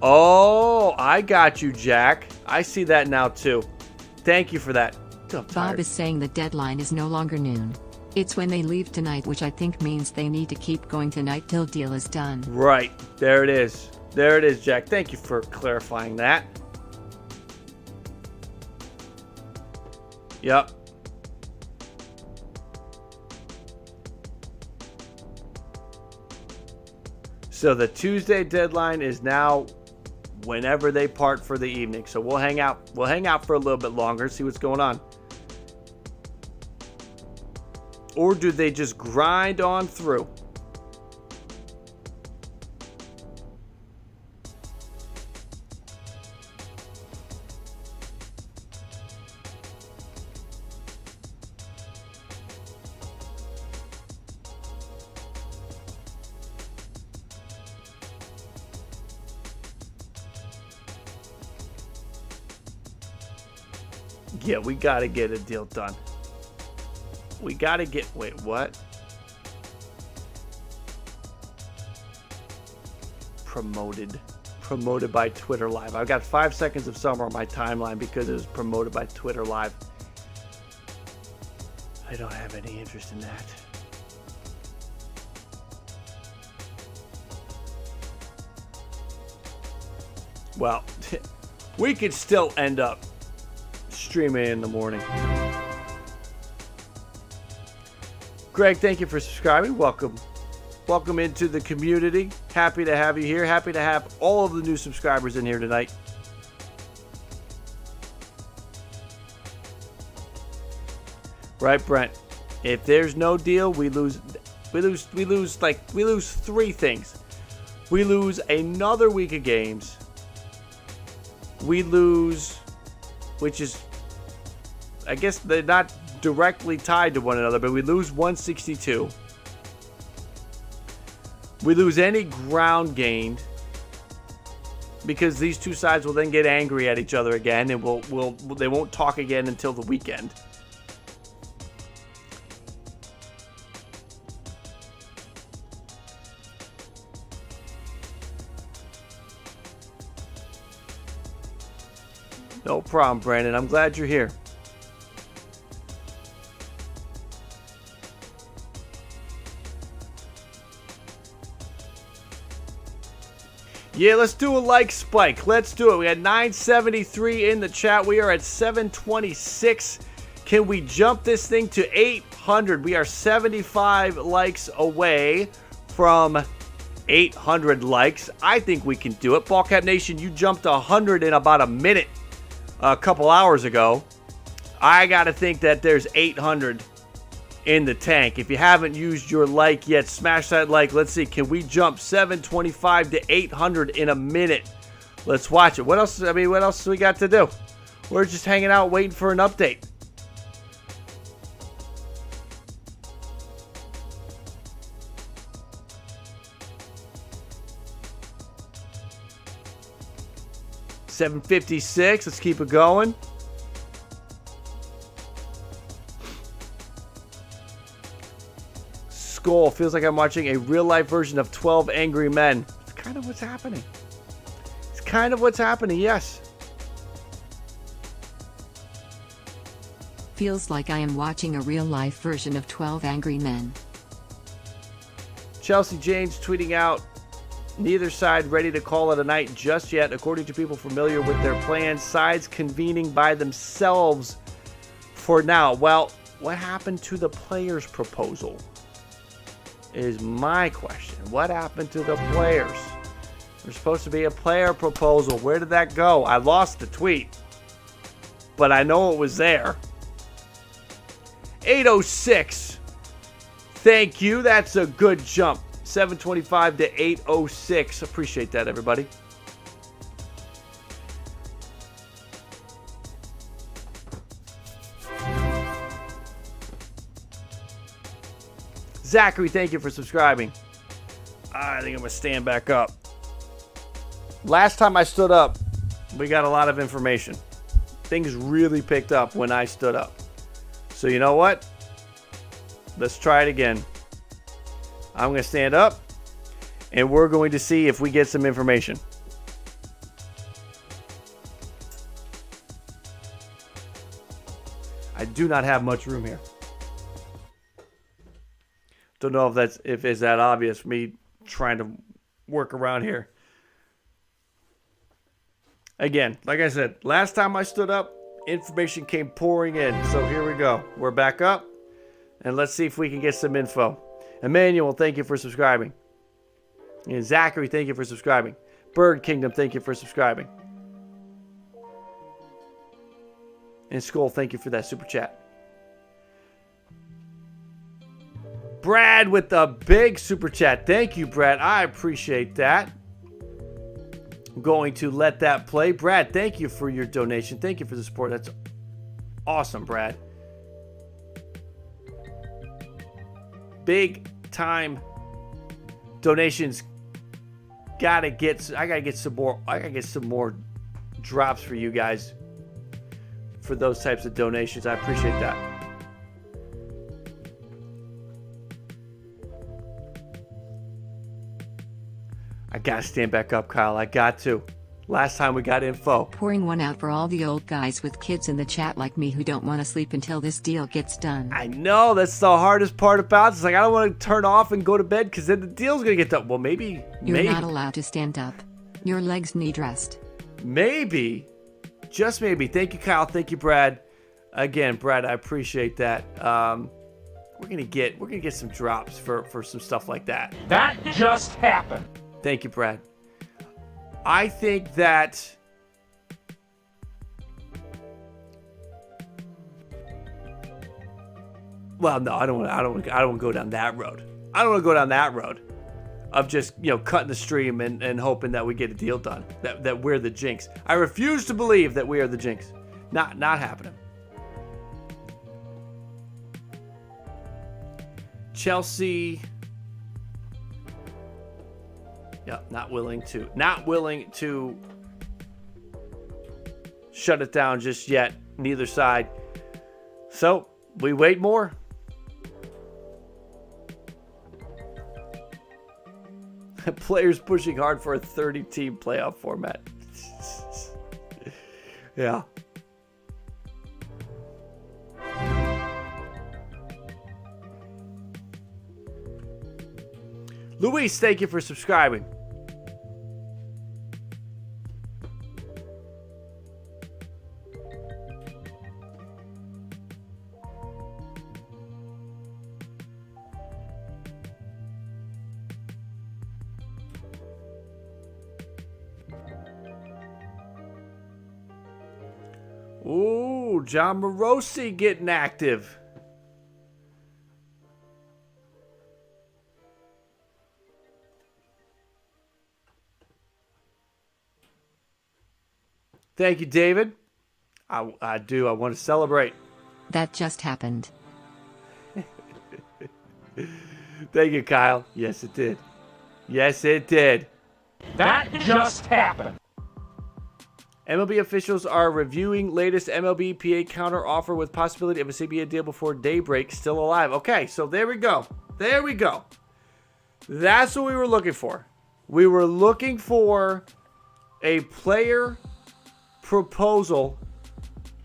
Oh, I got you, Jack. I see that now too. Thank you for that. Bob is saying the deadline is no longer noon. It's when they leave tonight, which I think means they need to keep going tonight till deal is done. Right. There it is. There it is, Jack. Thank you for clarifying that. Yep. So the Tuesday deadline is now whenever they part for the evening. So we'll hang out. We'll hang out for a little bit longer, see what's going on. Or do they just grind on through? Yeah, we got to get a deal done. We got to get... Wait, what? Promoted. Promoted by Twitter Live. I've got 5 seconds of summer on my timeline because it was promoted by Twitter Live. I don't have any interest in that. Well, we could still end up streaming in the morning. Greg, thank you for subscribing. Welcome. Welcome into the community. Happy to have you here. Happy to have all of the new subscribers in here tonight. Right, Brent? If there's no deal, we lose three things. We lose another week of games. We lose, which is, I guess they're not directly tied to one another, but we lose 162. We lose any ground gained because these two sides will then get angry at each other again, and they won't talk again until the weekend. No problem, Brandon. I'm glad you're here. Yeah, let's do a like spike. Let's do it. We had 973 in the chat. We are at 726. Can we jump this thing to 800? We are 75 likes away from 800 likes. I think we can do it. Ballcap Nation, you jumped 100 in about a minute a couple hours ago. I got to think that there's 800 in the tank. If you haven't used your like yet, smash that like. Let's see, can we jump 725 to 800 in a minute? Let's watch it. What else? I mean, what else do we got to do? We're just hanging out waiting for an update. $7.56. Let's keep it going. Skull feels like I'm watching a real-life version of 12 Angry Men. It's kind of what's happening. It's kind of what's happening, yes. Feels like I am watching a real-life version of 12 Angry Men. Chelsea James tweeting out, neither side ready to call it a night just yet. According to people familiar with their plans, sides convening by themselves for now. Well, what happened to the players' proposal is my question. What happened to the players? There's supposed to be a player proposal. Where did that go? I lost the tweet, but I know it was there. 806. Thank you. That's a good jump. 725 to 806. Appreciate that, everybody. Zachary, thank you for subscribing. I think I'm going to stand back up. Last time I stood up, we got a lot of information. Things really picked up when I stood up. So you know what? Let's try it again. I'm going to stand up, and we're going to see if we get some information. I do not have much room here. Don't know if it's that obvious, me trying to work around here. Again, like I said, last time I stood up, information came pouring in. So here we go. We're back up, and let's see if we can get some info. Emmanuel, thank you for subscribing. And Zachary, thank you for subscribing. Bird Kingdom, thank you for subscribing. And Skull, thank you for that super chat. Brad with the big super chat. Thank you, Brad. I appreciate that. I'm going to let that play. Brad, thank you for your donation. Thank you for the support. That's awesome, Brad. Big time donations. I gotta get some more drops for you guys for those types of donations. I appreciate that. I gotta stand back up, Kyle. I got to. Last time we got info. Pouring one out for all the old guys with kids in the chat like me who don't want to sleep until this deal gets done. I know, that's the hardest part about it. It's like, I don't want to turn off and go to bed because then the deal's going to get done. Well, maybe. You're not allowed to stand up. Your legs need rest. Maybe. Just maybe. Thank you, Kyle. Thank you, Brad. Again, Brad, I appreciate that. We're gonna get some drops for some stuff like that. That just happened. Thank you, Brad. I think that well, no, I don't want to go down that road. I don't want to go down that road of just, cutting the stream and hoping that we get a deal done. That we're the jinx. I refuse to believe that we are the jinx. Not happening. Chelsea. Yeah, not willing to shut it down just yet. Neither side. So we wait more. Players pushing hard for a 30-team playoff format. Yeah. Luis, thank you for subscribing. Ooh, John Morosi getting active. Thank you, David. I do. I want to celebrate. That just happened. Thank you, Kyle. Yes, it did. Yes, it did. That just happened. MLB officials are reviewing latest MLBPA counter offer with possibility of a CBA deal before daybreak. Still alive. Okay, so there we go. There we go. That's what we were looking for. We were looking for a player proposal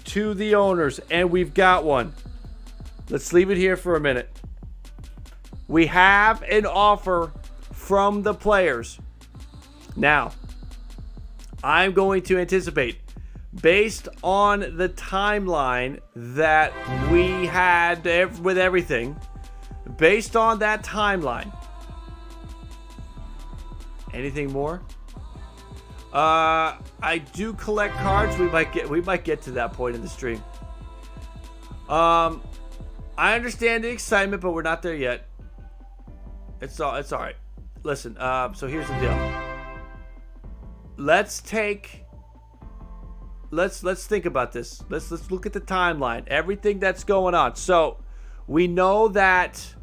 to the owners, and we've got one. Let's leave it here for a minute. We have an offer from the players. Now, I'm going to anticipate, based on the timeline that we had with everything, based on that timeline. Anything more? I do collect cards. We might get to that point in the stream. I understand the excitement, but we're not there yet. It's all right. Listen, so here's the deal. Let's think about this. Let's look at the timeline. Everything that's going on. So we know that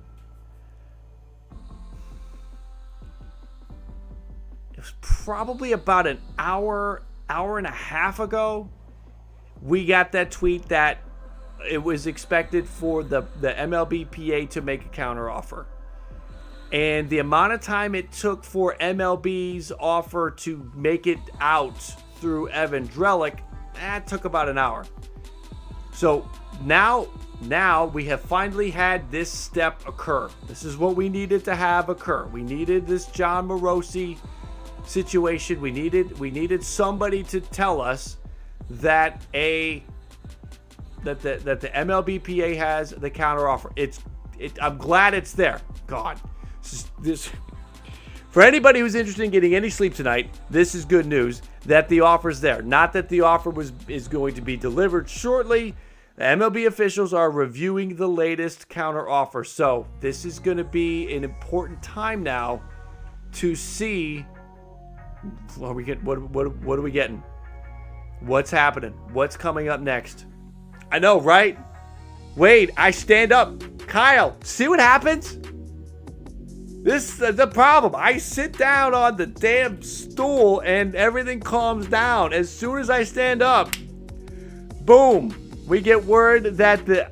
probably about an hour and a half ago, we got that tweet that it was expected for the MLBPA to make a counteroffer. And the amount of time it took for MLB's offer to make it out through Evan Drellick, that took about an hour. So now we have finally had this step occur. This is what we needed to have occur. We needed this Jon Morosi situation. We needed somebody to tell us that the MLBPA has the counteroffer. I'm glad it's there. God. This for anybody who's interested in getting any sleep tonight, this is good news that the offer's there. Not that the offer is going to be delivered shortly. The MLB officials are reviewing the latest counteroffer. So this is going to be an important time now to see what are we getting? What's happening? What's coming up next? I know, right? Wade, I stand up. Kyle, see what happens? This is the problem. I sit down on the damn stool and everything calms down. As soon as I stand up, boom, we get word that the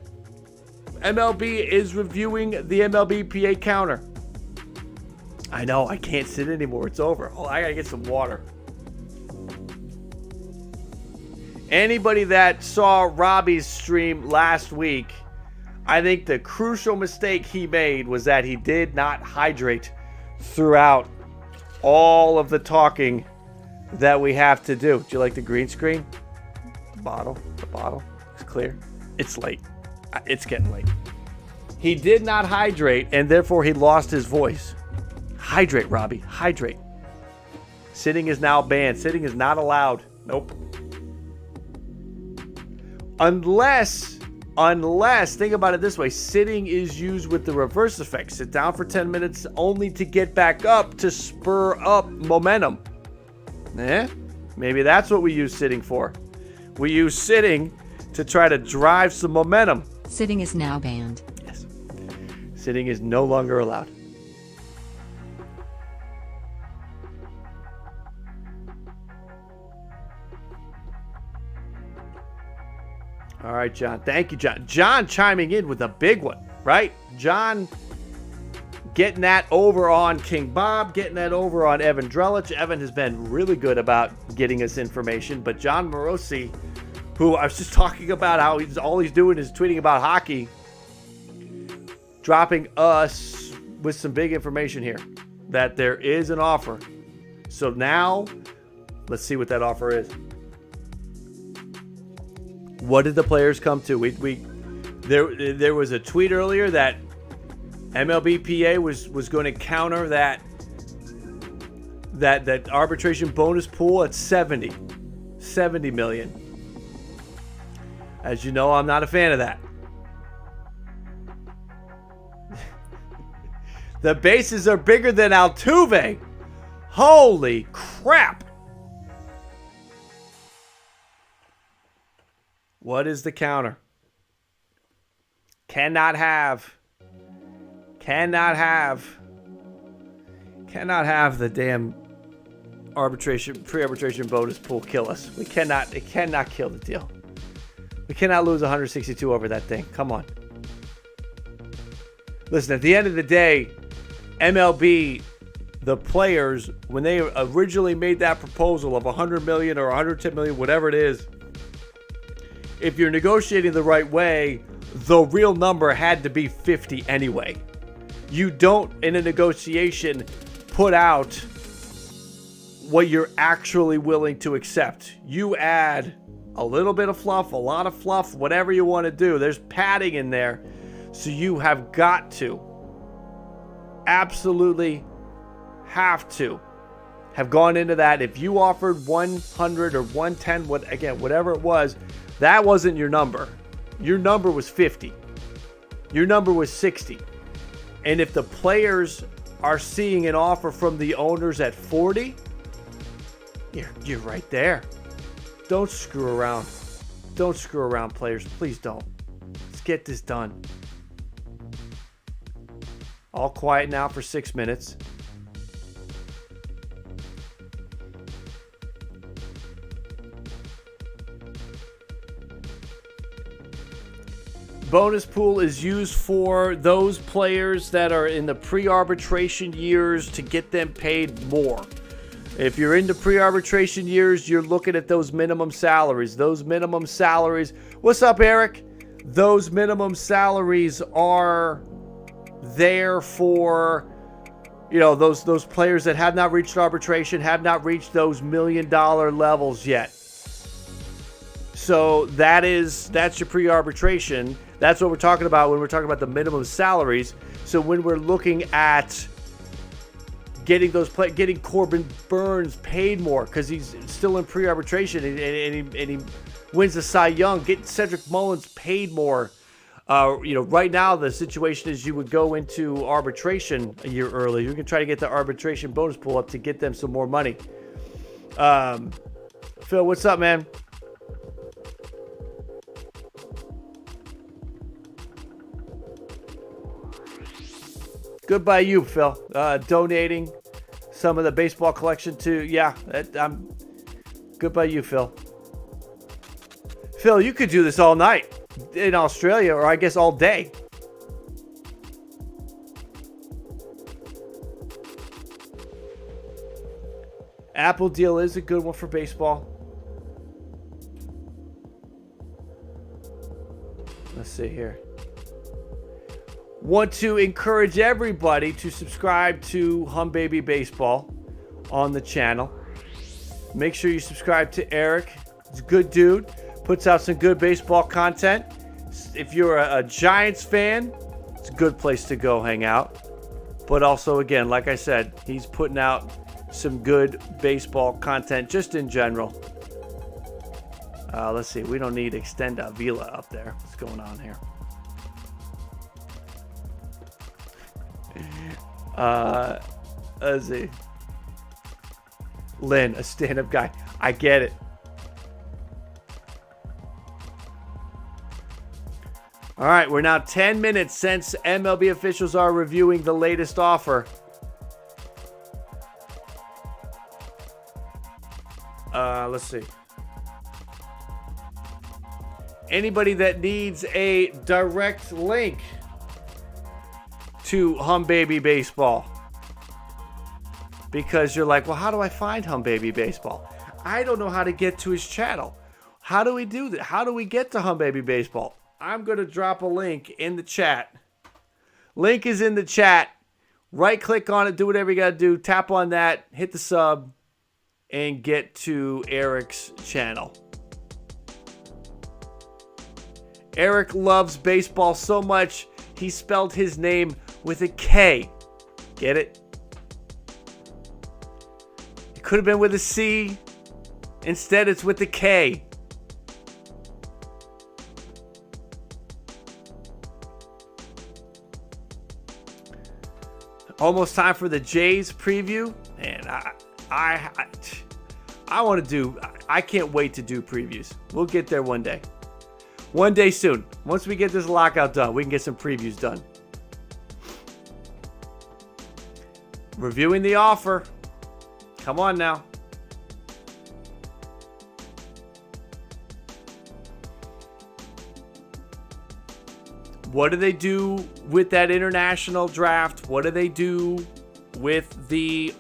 MLB is reviewing the MLBPA counter. I know, I can't sit anymore. It's over. Oh, I gotta get some water. Anybody that saw Robbie's stream last week, I think the crucial mistake he made was that he did not hydrate throughout all of the talking that we have to do. Do you like the green screen? The bottle. It's clear. It's late. It's getting late. He did not hydrate, and therefore he lost his voice. Hydrate, Robbie. Hydrate. Sitting is now banned. Sitting is not allowed. Nope. Unless, think about it this way, sitting is used with the reverse effect. Sit down for 10 minutes only to get back up to spur up momentum. Maybe that's what we use sitting for. We use sitting to try to drive some momentum. Sitting is now banned. Yes. Sitting is no longer allowed. All right, John. Thank you, John. John chiming in with a big one, right? John getting that over on King Bob, getting that over on Evan Drellich. Evan has been really good about getting us information, but Jon Morosi, who I was just talking about how all he's doing is tweeting about hockey, dropping us with some big information here, that there is an offer. So now, let's see what that offer is. What did the players come to? There was a tweet earlier that MLBPA was going to counter that arbitration bonus pool at 70 million. As you know, I'm not a fan of that. The bases are bigger than Altuve. Holy crap. What is the counter? Cannot have the damn pre-arbitration bonus pool kill us. It cannot kill the deal. We cannot lose 162 over that thing. Come on. Listen, at the end of the day, MLB, the players, when they originally made that proposal of 100 million or 110 million, whatever it is, if you're negotiating the right way, the real number had to be 50 anyway. You don't, in a negotiation, put out what you're actually willing to accept. You add a little bit of fluff, a lot of fluff, whatever you want to do. There's padding in there. So you have got to, absolutely have to, have gone into that. If you offered 100 or 110, whatever it was, that wasn't your number. Your number was 50. Your number was 60. And if the players are seeing an offer from the owners at 40, you're right there. Don't screw around. Don't screw around, players. Please don't. Let's get this done. All quiet now for 6 minutes. bonus pool is used for those players that are in the pre-arbitration years to get them paid more. If you're in the pre-arbitration years, you're looking at those minimum salaries. Those minimum salaries. What's up, Eric? Those minimum salaries are there for, you know, those players that have not reached arbitration, have not reached those $1 million levels yet. So that's your pre-arbitration. That's what we're talking about when we're talking about the minimum salaries. So when we're looking at getting Corbin Burns paid more because he's still in pre-arbitration and he wins the Cy Young, getting Cedric Mullins paid more. Right now the situation is you would go into arbitration a year early. You can try to get the arbitration bonus pool up to get them some more money. Phil, what's up, man? Good by you, Phil. Donating some of the baseball collection to, I'm good by you, Phil. Phil, you could do this all night in Australia, or I guess all day. Apple deal is a good one for baseball. Let's see here. Want to encourage everybody to subscribe to Hum Baby Baseball on the channel. Make sure you subscribe to Eric. He's a good dude. Puts out some good baseball content. If you're a Giants fan, it's a good place to go hang out. But also, again, like I said, he's putting out some good baseball content just in general. Let's see. We don't need Extend Avila up there. What's going on here? Let's see. Lynn, a stand-up guy. I get it. All right, we're now 10 minutes since MLB officials are reviewing the latest offer. Let's see. Anybody that needs a direct link to Hum Baby Baseball, because you're like, well, how do I find Hum Baby Baseball? I don't know how to get to his channel. How do we do that? How do we get to Hum Baby Baseball? I'm going to drop a link in the chat. Link is in the chat. Right click on it. Do whatever you got to do. Tap on that. Hit the sub. And get to Eric's channel. Eric loves baseball so much, he spelled his name with a K. Get it? It could have been with a C. Instead, it's with a K. Almost time for the Jays preview. And I want to do, I can't wait to do previews. We'll get there one day. One day soon. Once we get this lockout done, we can get some previews done. Reviewing the offer. Come on now. What do they do with that international draft? What do they do with the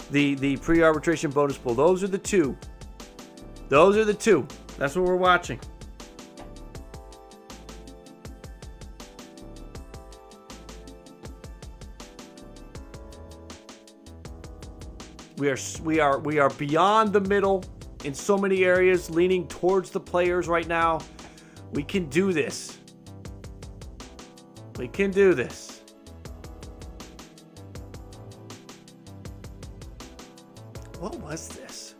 the pre-arbitration bonus pool? Those are the two. Those are the two. That's what we're watching. We are beyond the middle in so many areas, leaning towards the players right now. We can do this. We can do this. What was this?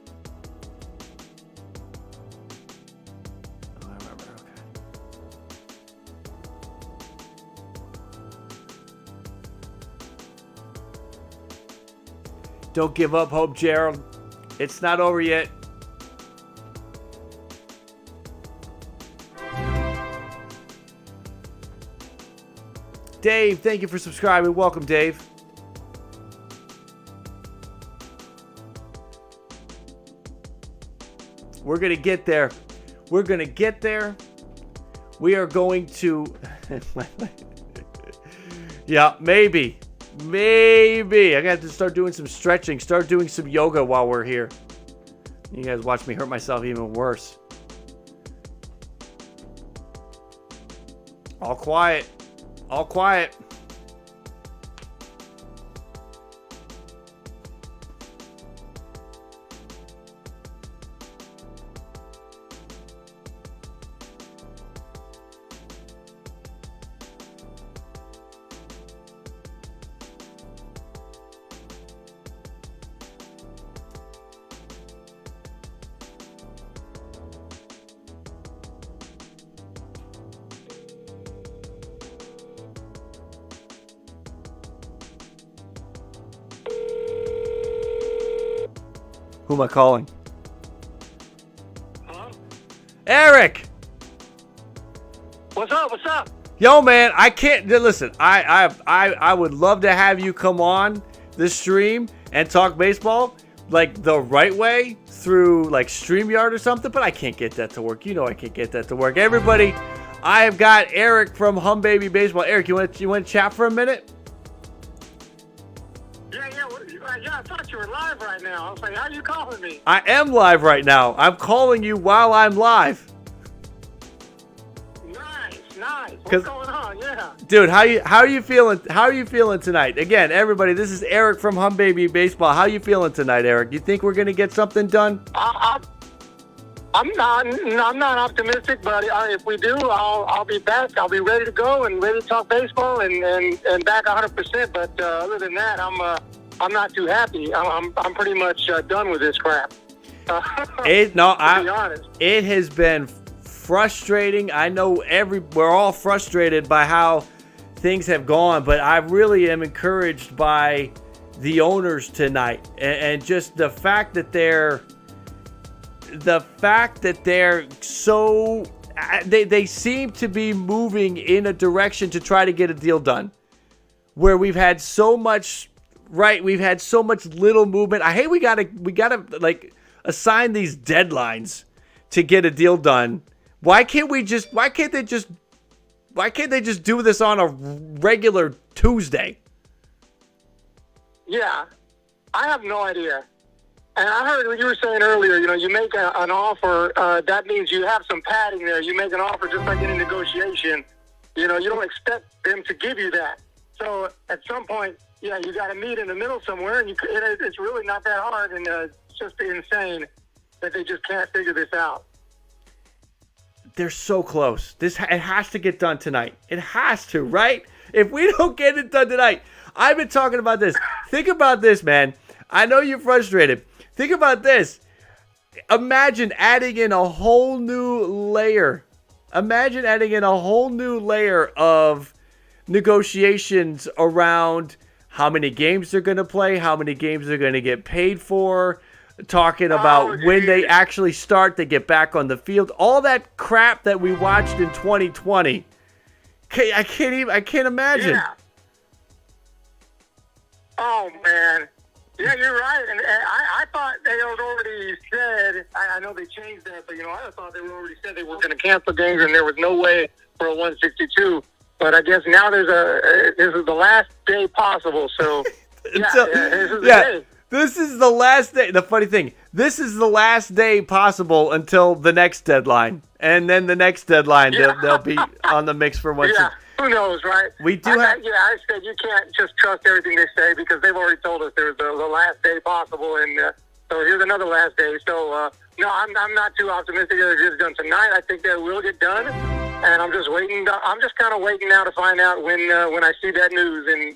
Oh, I remember. Okay. Don't give up hope, Gerald. It's not over yet. Dave, thank you for subscribing. Welcome, Dave. We're going to get there. We're going to get there. we are going to... Yeah, maybe. Maybe. I got to start doing some stretching, start doing some yoga while we're here. You guys watch me hurt myself even worse. All quiet. All quiet. Who am I calling? Hello? Eric! What's up? What's up? Yo, man, I can't listen. I would love to have you come on the stream and talk baseball like the right way through like StreamYard or something, but I can't get that to work. You know I can't get that to work. Everybody, I have got Eric from Hum Baby Baseball. Eric, you want to chat for a minute? Yeah, I thought you were live right now. I was like, how are you calling me? I am live right now. I'm calling you while I'm live. Nice. What's going on? Yeah. Dude, how are you feeling? How are you feeling tonight? Again, everybody, this is Eric from Hum Baby Baseball. How are you feeling tonight, Eric? You think we're gonna get something done? I'm not optimistic, but if we do, I'll be back. I'll be ready to go and ready to talk baseball and back 100%. But other than that, I'm not too happy. I'm pretty much done with this crap. To be honest. It has been frustrating. I know we're all frustrated by how things have gone, but I really am encouraged by the owners tonight and just the fact that they're so they seem to be moving in a direction to try to get a deal done where we've had so much little movement. I hate we gotta like assign these deadlines to get a deal done. Why can't they just do this on a regular Tuesday? Yeah, I have no idea. And I heard what you were saying earlier, you make an offer, that means you have some padding there. You make an offer just like in a negotiation. You don't expect them to give you that. So at some point, yeah, you got to meet in the middle somewhere, and it's really not that hard, and it's just insane that they just can't figure this out. They're so close. It has to get done tonight. It has to, right? If we don't get it done tonight, I've been talking about this. Think about this, man. I know you're frustrated. Think about this. Imagine adding in a whole new layer. Imagine adding in a whole new layer of negotiations around how many games they're going to play, how many games they're going to get paid for, talking about when they actually start to get back on the field. All that crap that we watched in 2020. I can't imagine. Yeah. Oh, man. Yeah, you're right. And I thought they had already said, I know they changed that, but, I thought they already said they were going to cancel games and there was no way for a 162. But I guess now this is the last day possible. So, this is the day. This is the last day. The funny thing, this is the last day possible until the next deadline. And then the next deadline, they'll be on the mix for one. Yeah, who knows, right? I said you can't just trust everything they say because they've already told us there's the last day possible. And so here's another last day. So, no, I'm not too optimistic that it gets done tonight. I think that it will get done. And I'm just waiting. I'm just kind of waiting now to find out when I see that news, and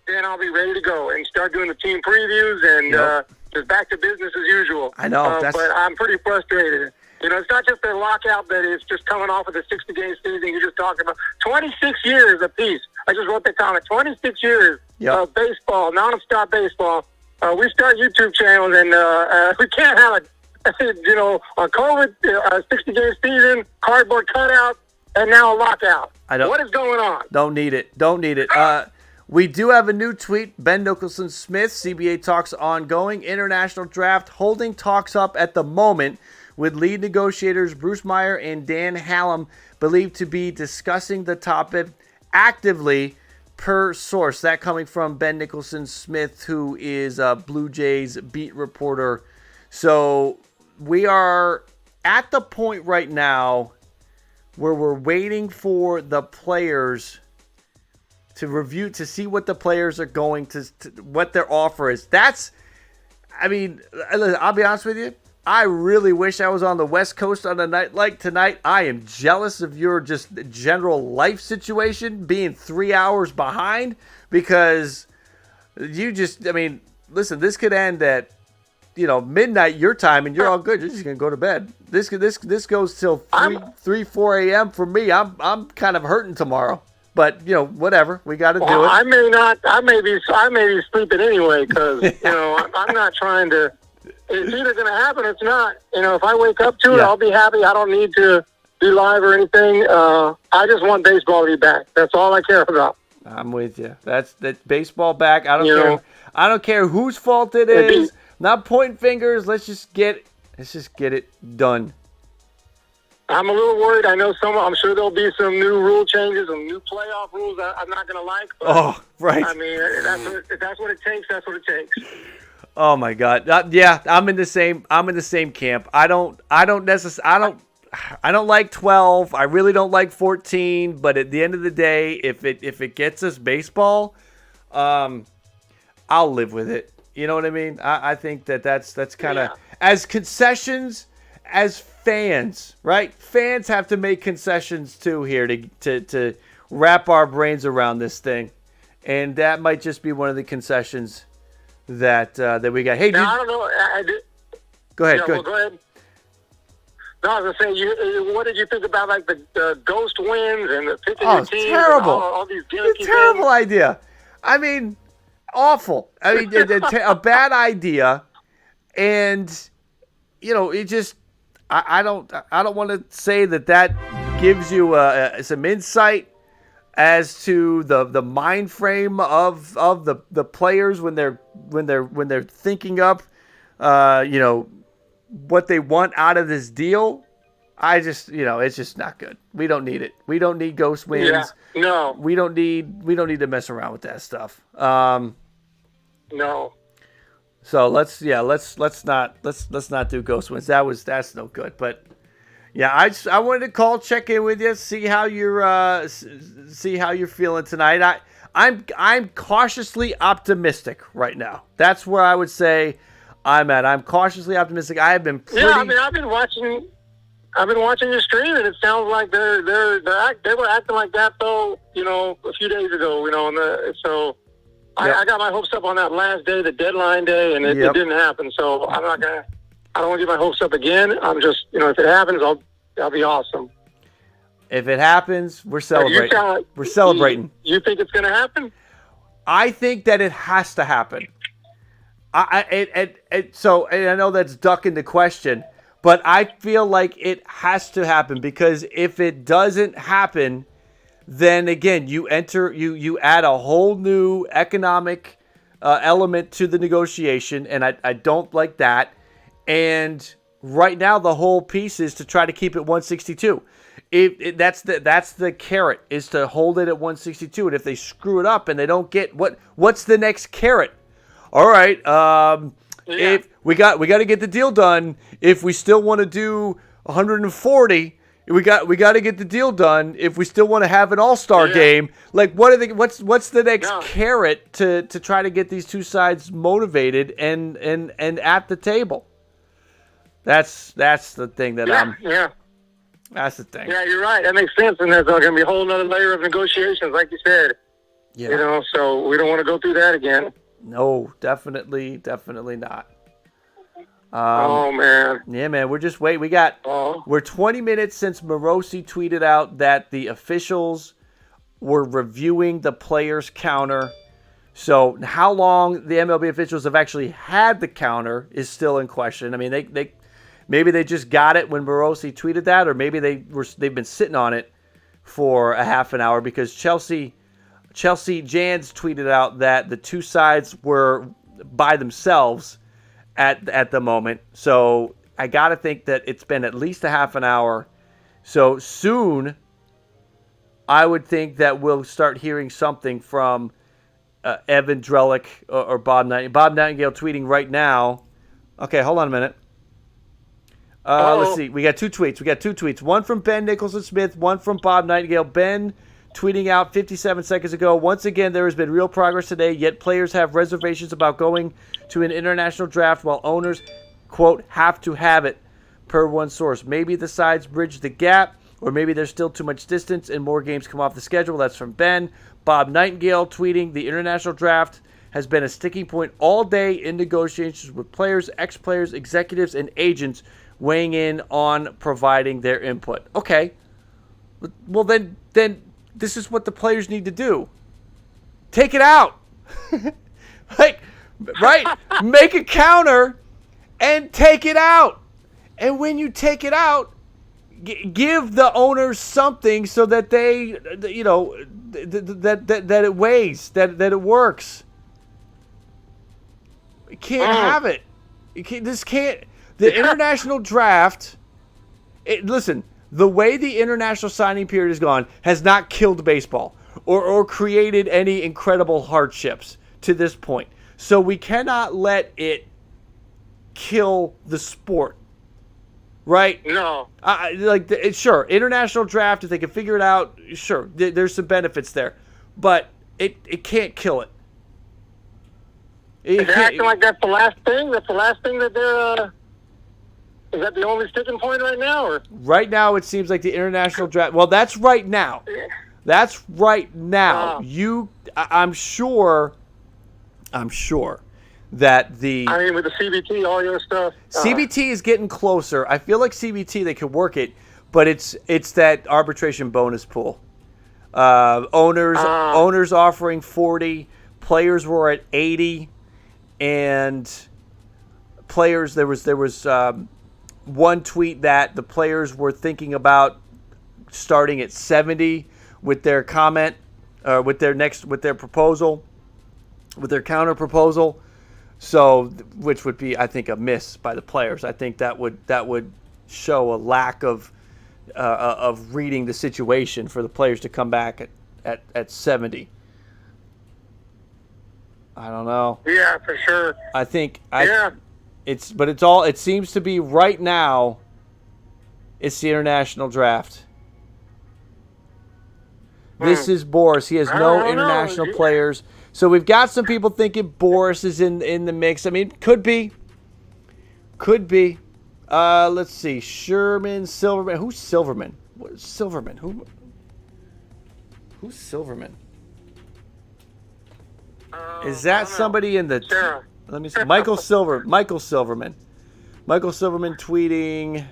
then I'll be ready to go and start doing the team previews and just back to business as usual. I know, but I'm pretty frustrated. It's not just the lockout that is just coming off of the 60-game season you just talked about. 26 years apiece. I just wrote that comment. 26 years of baseball, nonstop baseball. We start YouTube channels, and we can't have a COVID, 60-game season, cardboard cutout, and now a lockout. What is going on? Don't need it. We do have a new tweet. Ben Nicholson-Smith, CBA talks ongoing. International draft holding talks up at the moment. with lead negotiators Bruce Meyer and Dan Hallam believed to be discussing the topic actively per source. That coming from Ben Nicholson Smith, who is a Blue Jays beat reporter. So we are at the point right now where we're waiting for the players to review, to see what the players are going to what their offer is. I'll be honest with you. I really wish I was on the West Coast on a night like tonight. I am jealous of your just general life situation being 3 hours behind, because listen, this could end at, midnight your time and you're all good. You're just going to go to bed. This goes till 4 a.m. for me. I'm kind of hurting tomorrow. But, whatever. We got to do it. I may be sleeping anyway, because, I'm not trying to. It's either going to happen or it's not. If I wake up to it, I'll be happy. I don't need to be live or anything. I just want baseball to be back. That's all I care about. I'm with you. That's baseball back. I don't care. I don't care whose fault it is. Not pointing fingers. Let's just get it done. I'm a little worried. I know I'm sure there'll be some new rule changes, some new playoff rules I'm not going to like. But, right. If that's what it takes, that's what it takes. Oh my God. I'm in the same camp. I don't like 12. I really don't like 14, but at the end of the day, if it gets us baseball, I'll live with it. You know what I mean? I think that's kind of, as concessions, as fans, right? Fans have to make concessions too here to wrap our brains around this thing. And that might just be one of the concessions that we got. Hey, I don't know. Go ahead. Go ahead. No, I was going to say, what did you think about like the ghost wins and the picking your team? Terrible. All these gimmicky It's a terrible things? idea. Awful. A bad idea, and it just. I don't want to say that gives you some insight as to the mind frame of the players when they're thinking up what they want out of this deal. It's just not good. We don't need it. We don't need ghost wins. Yeah, no. We don't need to mess around with that stuff. No. So let's not do ghost wins. That's no good. But yeah, I wanted to call, check in with you, see how you're feeling tonight. I'm cautiously optimistic right now. That's where I would say I'm at. I'm cautiously optimistic. I have been pretty. Yeah, I've been watching your stream, and it sounds like they were acting like that though. A few days ago. Yep. I got my hopes up on that last day, the deadline day, and it didn't happen. So I don't want to get my hopes up again. I'm just, if it happens, that'll be awesome. If it happens, we're celebrating. We're celebrating. You think it's going to happen? I think that it has to happen. So I know that's ducking the question, but I feel like it has to happen, because if it doesn't happen, then again, you add a whole new economic element to the negotiation, and I don't like that. And right now, the whole piece is to try to keep it 162. That's the carrot, is to hold it at 162. And if they screw it up and they don't get what's the next carrot? All right, if we got to get the deal done. If we still want to do 140. We got to get the deal done if we still want to have an all-star game. Like, what's the next carrot to try to get these two sides motivated and at the table? That's the thing that that's the thing. Yeah, you're right. That makes sense, and there's going to be a whole other layer of negotiations, like you said. Yeah. So we don't want to go through that again. No, definitely not. Oh, man. Yeah, man, we're just waiting. We're 20 minutes since Morosi tweeted out that the officials were reviewing the players' counter. So how long the MLB officials have actually had the counter is still in question. I mean, maybe they just got it when Morosi tweeted that, or maybe they've been sitting on it for a half an hour, because Chelsea Jans tweeted out that the two sides were by themselves at the moment. So I got to think that it's been at least a half an hour. So soon, I would think that we'll start hearing something from Evan Drellick or Bob Nightingale. Bob Nightingale tweeting right now. Okay, hold on a minute. Let's see. We got two tweets. One from Ben Nicholson-Smith, one from Bob Nightingale. Ben tweeting out 57 seconds ago. Once again, there has been real progress today, yet players have reservations about going to an international draft while owners, quote, have to have it, per one source. Maybe the sides bridge the gap, or maybe there's still too much distance and more games come off the schedule. That's from Ben. Bob Nightingale tweeting, the international draft has been a sticking point all day in negotiations with players, ex-players, executives, and agents weighing in on providing their input. Okay. Well, then this is what the players need to do. Take it out. Like, right? Make a counter and take it out. And when you take it out, give the owners something so that they, you know, that it weighs, that it works. You can't have it. The international draft, listen, the way the international signing period has gone has not killed baseball or created any incredible hardships to this point. So we cannot let it kill the sport. Right? No. Sure, international draft, if they can figure it out, sure, there's some benefits there. But it can't kill it. They're acting like that's the last thing? That's the last thing that they're... Is that the only sticking point right now? Or? Right now, it seems like the international draft... Well, that's right now. That's right now. I'm sure that the... I mean, with the CBT, all your stuff. CBT is getting closer. I feel like CBT, they could work it, but it's that arbitration bonus pool. Owners offering 40, players were at 80, and players, there was one tweet that the players were thinking about starting at 70 with their comment, with their proposal, with their counter proposal. So, which would be, I think, a miss by the players. I think that would show a lack of reading the situation for the players to come back at 70. I don't know. Yeah, for sure. I think it seems to be right now. It's the international draft. This is Boris. He has no international players. So we've got some people thinking Boris is in the mix. I mean, could be. Let's see. Sherman, Silverman. Who's Silverman? What is Silverman? Who's Silverman? Is that somebody in the... Sure. Let me see. Michael Silverman. Michael Silverman tweeting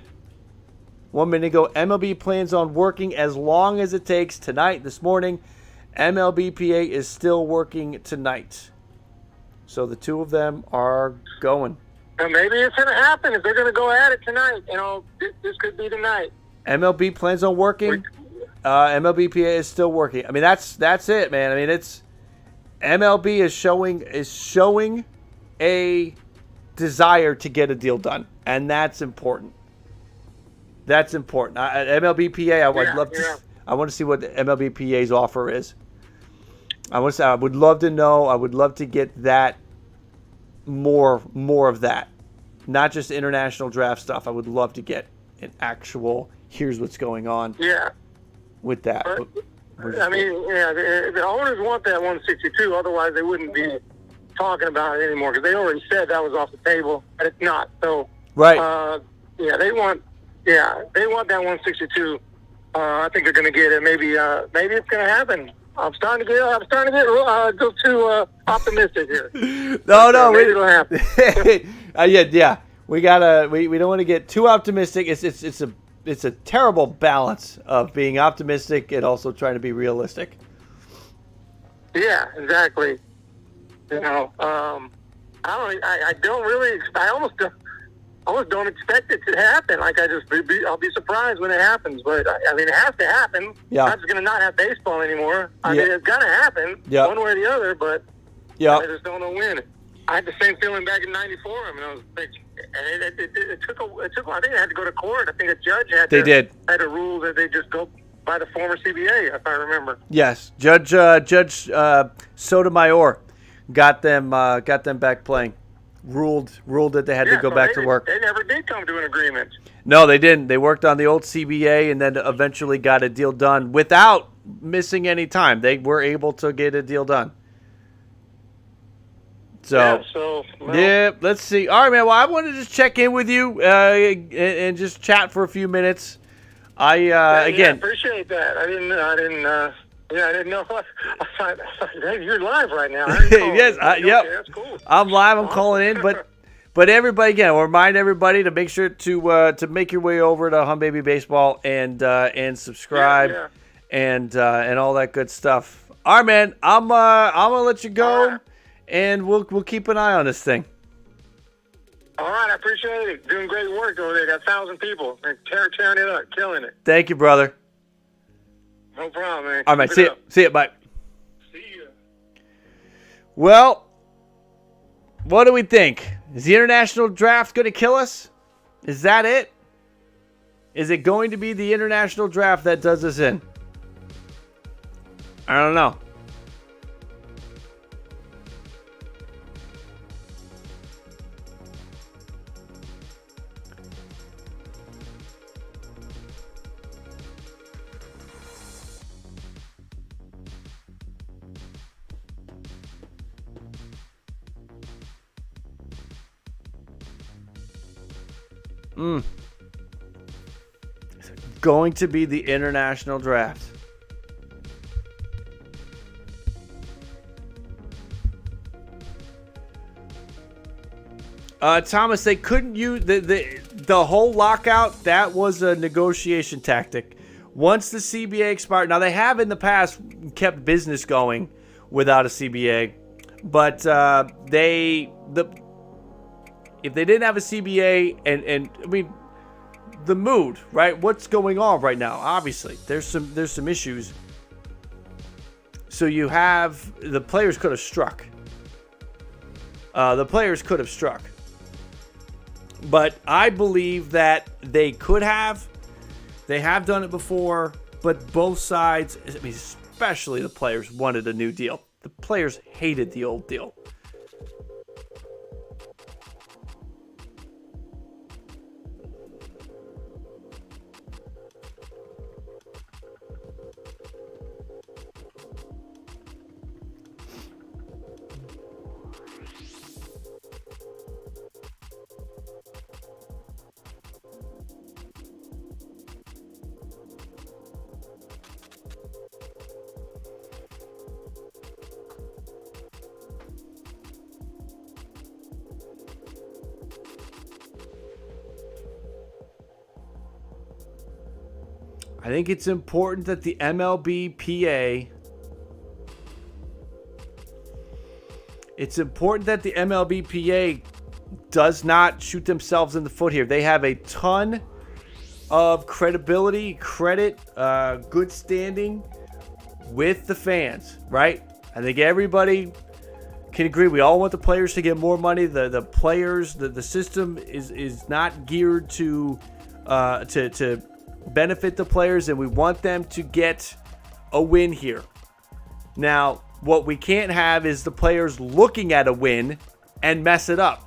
1 minute ago, MLB plans on working as long as it takes tonight, this morning. MLBPA is still working tonight. So the two of them are going. And maybe it's going to happen. If they're going to go at it tonight, this could be tonight. MLB plans on working. MLBPA is still working. I mean, that's it, man. I mean, it's MLB is showing a desire to get a deal done, and that's important. That's important. MLBPA, I want to see what the MLBPA's offer is. I would love to know. I would love to get that more of that, not just international draft stuff. I would love to get an actual here's what's going on. Yeah. With that. I mean, the owners want that 162. Otherwise, they wouldn't be talking about it anymore because they already said that was off the table, and it's not. So right. They want that 162. I think they're going to get it. Maybe it's going to happen. I'm starting to get go too optimistic here. No, maybe it'll happen. Yeah. We don't want to get too optimistic. It's a terrible balance of being optimistic and also trying to be realistic. Yeah, exactly. I almost don't expect it to happen. Like I'll be surprised when it happens. But I mean, it has to happen. Yeah. I'm just gonna not have baseball anymore. I mean, it's gonna happen one way or the other. But I just don't know when. I had the same feeling back in '94. I mean, I was like, it took. I think they had to go to court. I think a judge had to rule that they just go by the former CBA, if I remember. Yes, Judge Sotomayor got them back playing. Ruled that they had to go back to work. They never did come to an agreement. No, they didn't. They worked on the old CBA and then eventually got a deal done without missing any time. They were able to get a deal done. So, let's see. All right, man. Well, I wanted to just check in with you and just chat for a few minutes. Again, appreciate that. I didn't know. I thought, hey, you're live right now. Yes, yep. That's cool. I'm live. I'm calling in, but everybody, again, I'll remind everybody to make sure to make your way over to Hum Baby Baseball and subscribe and all that good stuff. All right, man. I'm gonna let you go, and we'll keep an eye on this thing. All right, I appreciate it. Doing great work over there. Got 1,000 people. Tearing it up, killing it. Thank you, brother. No problem, man. All right, mate. See you. Bye. See ya. Well, what do we think? Is the international draft going to kill us? Is that it? Is it going to be the international draft that does us in? I don't know. It's going to be the international draft. Thomas, they couldn't use the whole lockout. That was a negotiation tactic. Once the CBA expired, now they have in the past kept business going without a CBA, but if they didn't have a CBA, and I mean, the mood, right? What's going on right now? Obviously, there's some issues. So you have the players could have struck. But I believe that they could have. They have done it before, but both sides, I mean, especially the players, wanted a new deal. The players hated the old deal. I think it's important that the MLBPA does not shoot themselves in the foot here. They have a ton of credibility, credit, good standing with the fans, right? I think everybody can agree. We all want the players to get more money. The players, the system is not geared to benefit the players, and we want them to get a win here. Now, what we can't have is the players looking at a win and mess it up.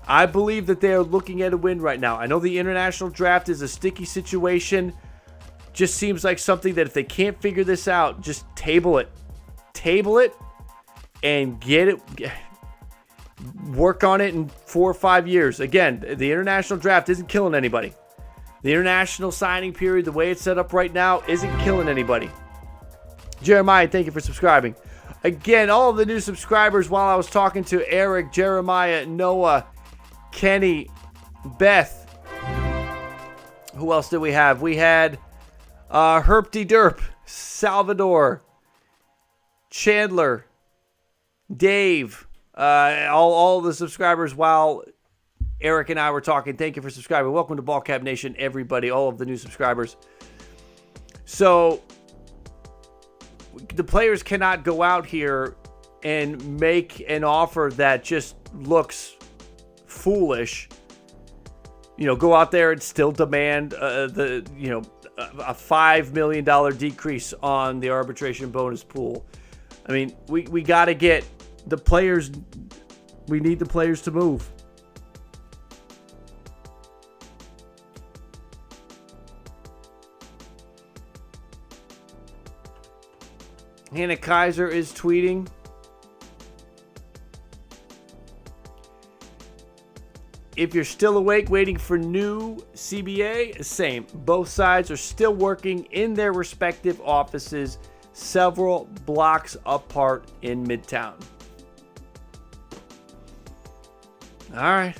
I believe that they are looking at a win right now. I know the international draft is a sticky situation. Just seems like something that if they can't figure this out, just table it. Table it and get it. Work on it in 4 or 5 years. Again, the international draft isn't killing anybody. The international signing period, the way it's set up right now, isn't killing anybody. Jeremiah, thank you for subscribing. Again, all of the new subscribers while I was talking to Eric, Jeremiah, Noah, Kenny, Beth. Who else did we have? We had Herpty Derp, Salvador, Chandler, Dave, all the subscribers while Eric and I were talking. Thank you for subscribing. Welcome to BALLCAP Nation, everybody, all of the new subscribers. So the players cannot go out here and make an offer that just looks foolish, go out there and still demand a $5 million decrease on the arbitration bonus pool. I mean, we got to get the players. We need the players to move. Hannah Kaiser is tweeting. If you're still awake waiting for new CBA, same. Both sides are still working in their respective offices, several blocks apart in Midtown. All right.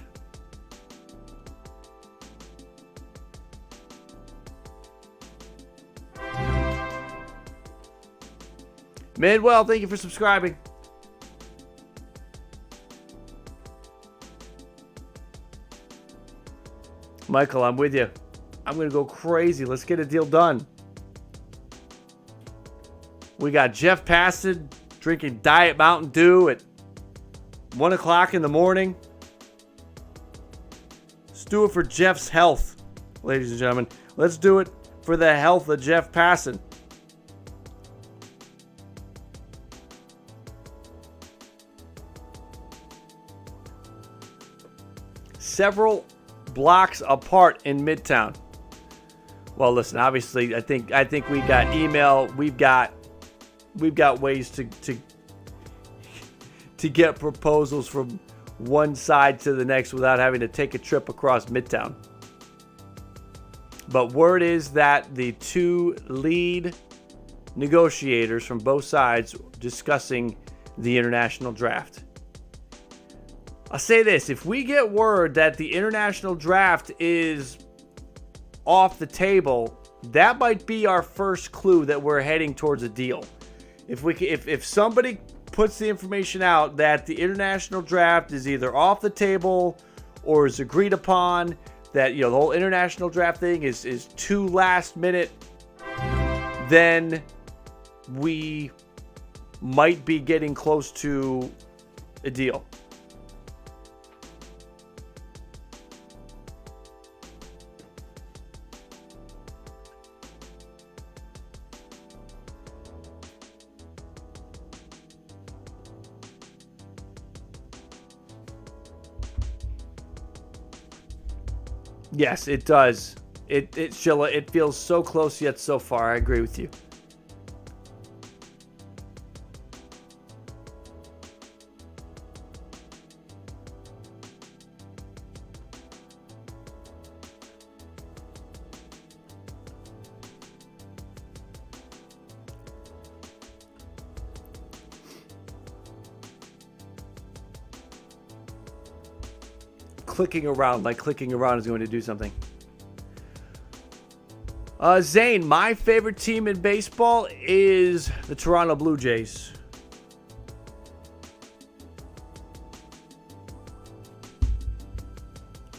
Midwell, thank you for subscribing. Michael, I'm with you. I'm going to go crazy. Let's get a deal done. We got Jeff Passan drinking Diet Mountain Dew at 1 o'clock in the morning. Let's do it for Jeff's health, ladies and gentlemen. Let's do it for the health of Jeff Passan. Several blocks apart in Midtown. Well, listen, obviously, I think we got email. We've got ways to get proposals from one side to the next without having to take a trip across Midtown. But word is that the two lead negotiators from both sides discussing the international draft. I'll say this, if we get word that the international draft is off the table, that might be our first clue that we're heading towards a deal. If somebody puts the information out that the international draft is either off the table or is agreed upon, that the whole international draft thing is too last minute, then we might be getting close to a deal. Yes, it does. Sheila, it feels so close yet so far. I agree with you. Clicking around is going to do something. Zane, my favorite team in baseball is the Toronto Blue Jays.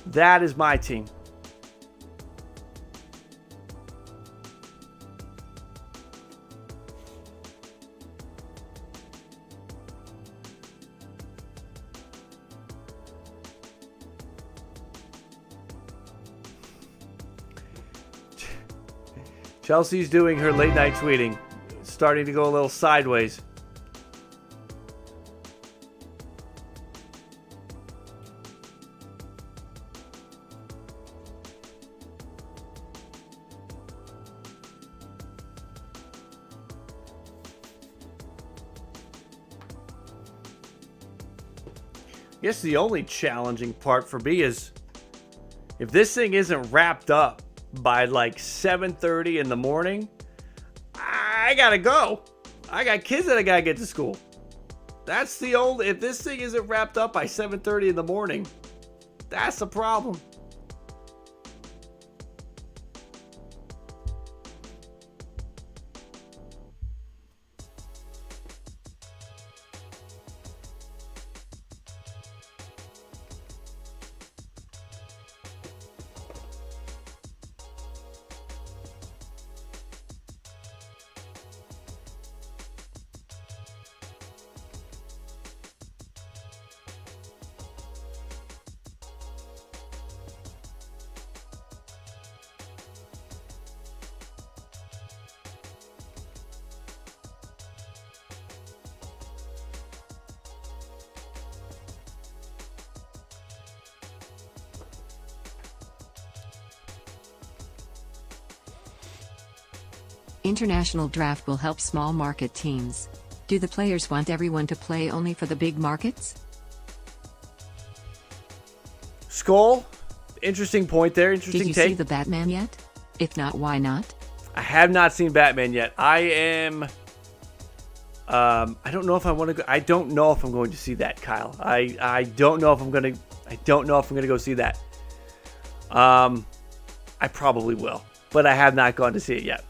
That is my team. Chelsea's doing her late night tweeting, starting to go a little sideways. I guess the only challenging part for me is if this thing isn't wrapped up by like 7:30 in the morning, I gotta go. I got kids that I gotta get to school. That's the old, if this thing isn't wrapped up by 7:30 in the morning, that's a problem. International draft will help small market teams. Do the players want everyone to play only for the big markets? Skull, interesting point there. Interesting Did you take. see the Batman yet? If not, why not? I have not seen Batman yet. I am. I don't know if I want to go. I don't know if I'm going to see that, Kyle. I don't know if I'm gonna. I don't know if I'm gonna go see that. I probably will, but I have not gone to see it yet.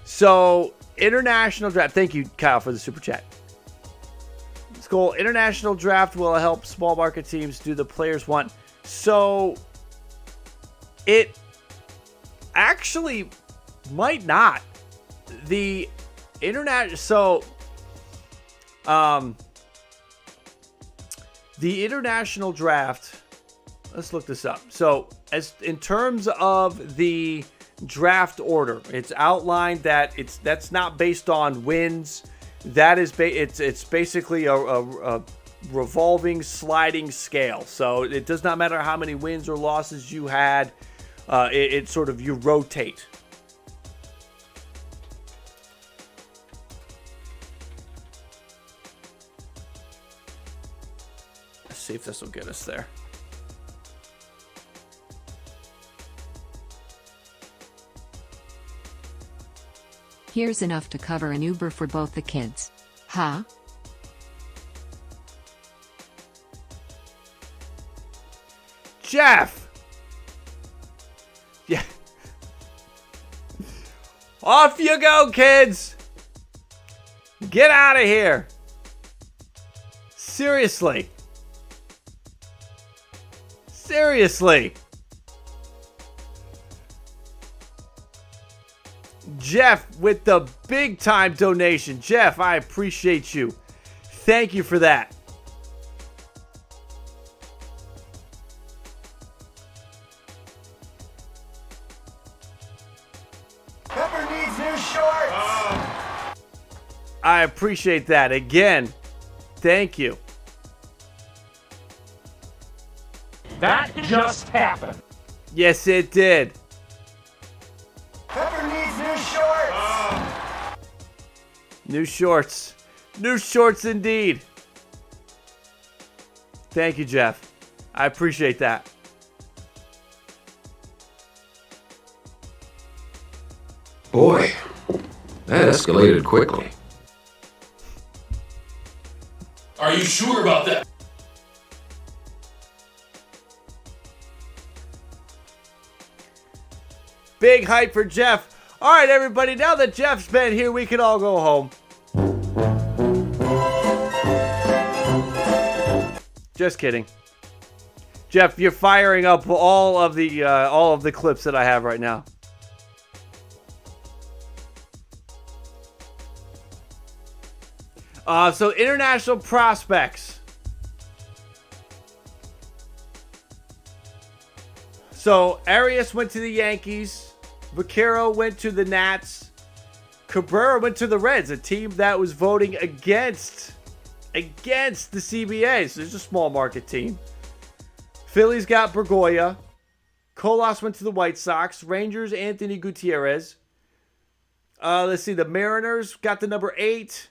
So, international draft. Thank you, Kyle, for the super chat. Skull, international draft will help small market teams do the players want. So, it actually might not. The internet. So, the international draft. Let's look this up. So, as in terms of the draft order, it's outlined that that's not based on wins. That is it's basically a revolving sliding scale. So it does not matter how many wins or losses you had. It sort of, you rotate. Let's see if this will get us there. Here's enough to cover an Uber for both the kids. Huh? Jeff! Yeah. Off you go, kids! Get out of here! Seriously. Seriously. Jeff with the big time donation. Jeff, I appreciate you. Thank you for that. Pepper needs new shorts. I appreciate that. Again, thank you. That just happened. Yes, it did. Pepper needs new shorts. New shorts. New shorts indeed. Thank you, Jeff. I appreciate that. Boy, that escalated quickly. Are you sure about that? Big hype for Jeff. All right, everybody. Now that Jeff's been here, we can all go home. Just kidding. Jeff, you're firing up all of the clips that I have right now. So international prospects. So Arias went to the Yankees. Vaquero went to the Nats. Cabrera went to the Reds, a team that was voting against the CBA. So it's a small market team. Phillies got Bergoya. Colas went to the White Sox. Rangers, Anthony Gutierrez. Let's see. The Mariners got the number 8.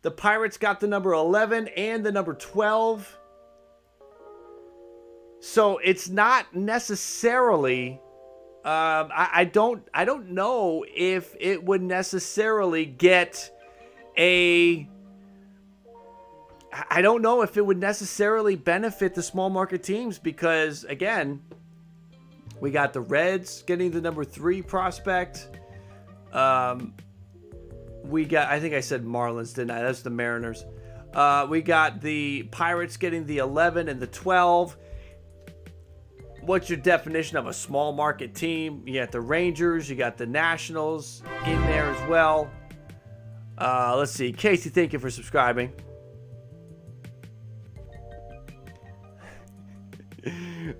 The Pirates got the number 11 and the number 12. So it's not necessarily. I don't know if it would necessarily get a. I don't know if it would necessarily benefit the small market teams because, again, we got the Reds getting the number 3 prospect. We got, I think I said Marlins, didn't I? That's the Mariners. We got the Pirates getting the 11 and the 12. What's your definition of a small market team? You got the Rangers, you got the Nationals in there as well. Let's see. Casey, thank you for subscribing.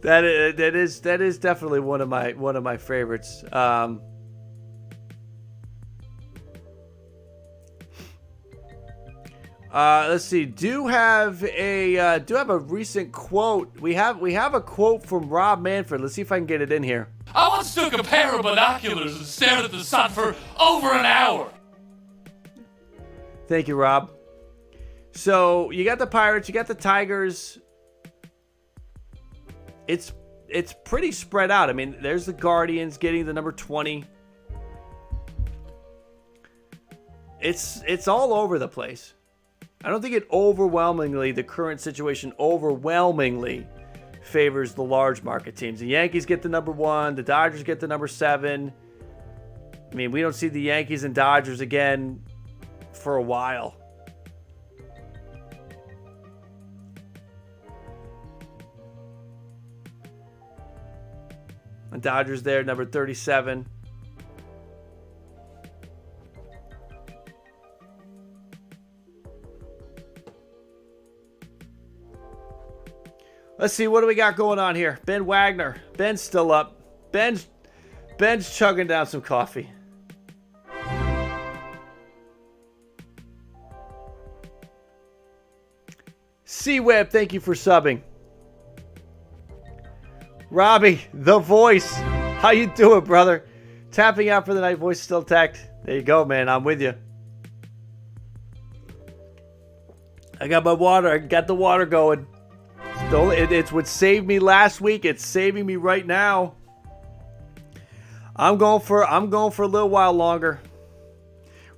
That is definitely one of my favorites. Let's see. Do have a recent quote. We have a quote from Rob Manfred. Let's see if I can get it in here. I once took a pair of binoculars and stared at the sun for over an hour. Thank you, Rob. So you got the Pirates, you got the Tigers. It's pretty spread out. I mean, there's the Guardians getting the number 20. It's all over the place. I don't think the current situation overwhelmingly favors the large market teams. The Yankees get the number 1. The Dodgers get the number 7. I mean, we don't see the Yankees and Dodgers again for a while. The Dodgers there, number 37. Let's see, what do we got going on here? Ben Wagner. Ben's still up. Ben's chugging down some coffee. C-Web, thank you for subbing. Robbie, the voice. How you doing, brother? Tapping out for the night, voice still tacked. There you go, man. I'm with you. I got my water. I got the water going. It's what saved me last week. It's saving me right now. I'm going for a little while longer.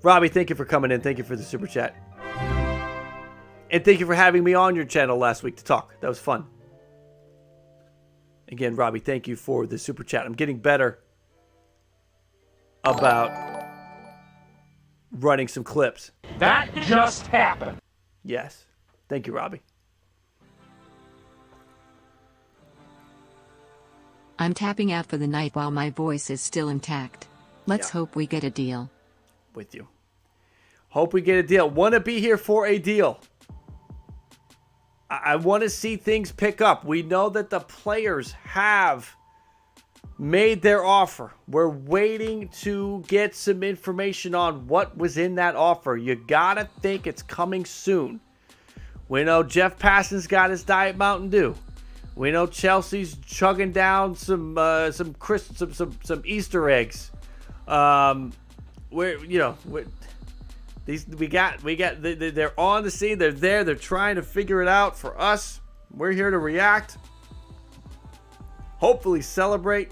Robbie, thank you for coming in. Thank you for the super chat. And thank you for having me on your channel last week to talk. That was fun. Again, Robbie, thank you for the super chat. I'm getting better about running some clips. That just happened. Yes. Thank you, Robbie. I'm tapping out for the night while my voice is still intact. Let's hope we get a deal. With you. Hope we get a deal. Want to be here for a deal. I want to see things pick up. We know that the players have made their offer. We're waiting to get some information on what was in that offer. You got to think it's coming soon. We know Jeff Passan's got his Diet Mountain Dew. We know Chelsea's chugging down some Easter eggs. They're on the scene. They're there. They're trying to figure it out for us. We're here to react. Hopefully celebrate.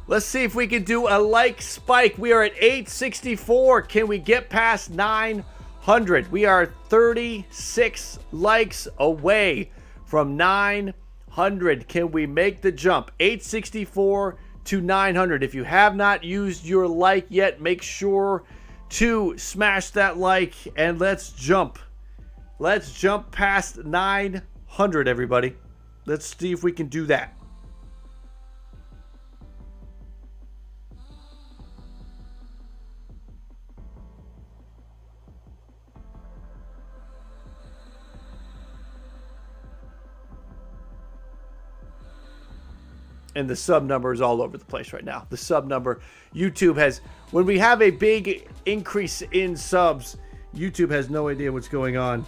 Let's see if we can do a like spike. We are at 864. Can we get past 900? We are 36 likes away from 900. Can we make the jump? 864 to 900. If you have not used your like yet, make sure to smash that like and let's jump. Let's jump past 900, everybody. Let's see if we can do that. And the sub number is all over the place right now. The sub number, YouTube has, when we have a big increase in subs, YouTube has no idea what's going on.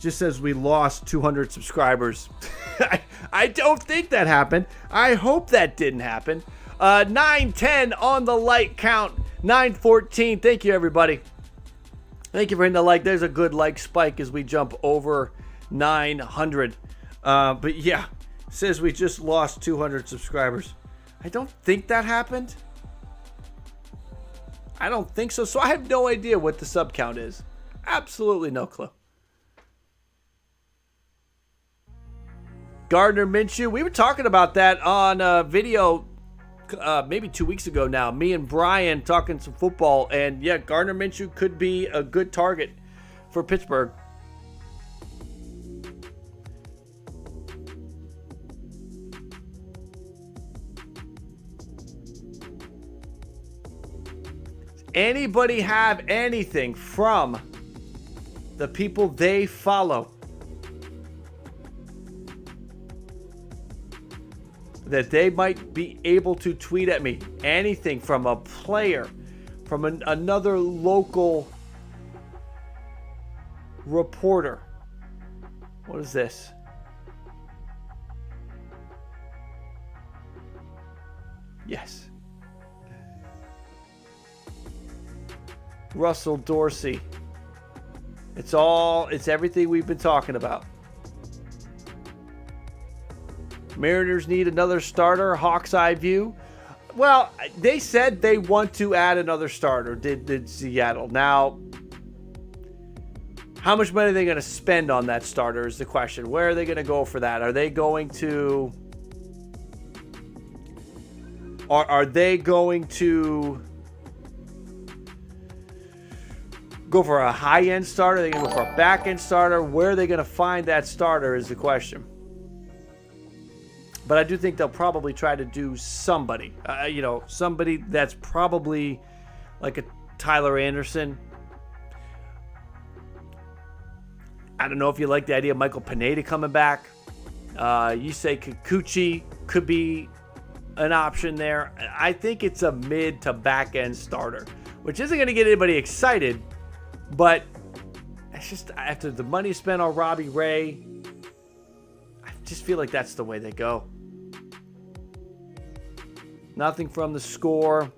Just says we lost 200 subscribers. I don't think that happened. I hope that didn't happen. 910 on the like count. 914. Thank you, everybody. Thank you for hitting the like. There's a good like spike as we jump over 900. But yeah. Says we just lost 200 subscribers. I don't think that happened. I don't think so. So I have no idea what the sub count is. Absolutely no clue. Gardner Minshew. We were talking about that on a video maybe 2 weeks ago now. Me and Brian talking some football. And yeah, Gardner Minshew could be a good target for Pittsburgh. Anybody have anything from the people they follow that they might be able to tweet at me? Anything from a player, from another local reporter. What is this? Yes. Russell Dorsey. It's everything we've been talking about. Mariners need another starter. Hawks eye view. Well, they said they want to add another starter, did Seattle. Now, how much money are they going to spend on that starter is the question. Where are they going to go for that? Are they going to... Are they going to go for a high-end starter? Are they going to go for a back-end starter? Where are they going to find that starter is the question. But I do think they'll probably try to do somebody. Somebody that's probably like a Tyler Anderson. I don't know if you like the idea of Michael Pineda coming back. You say Kikuchi could be an option there. I think it's a mid to back end starter, which isn't going to get anybody excited, but it's just after the money spent on Robbie Ray, I just feel like that's the way they go. Nothing from the score.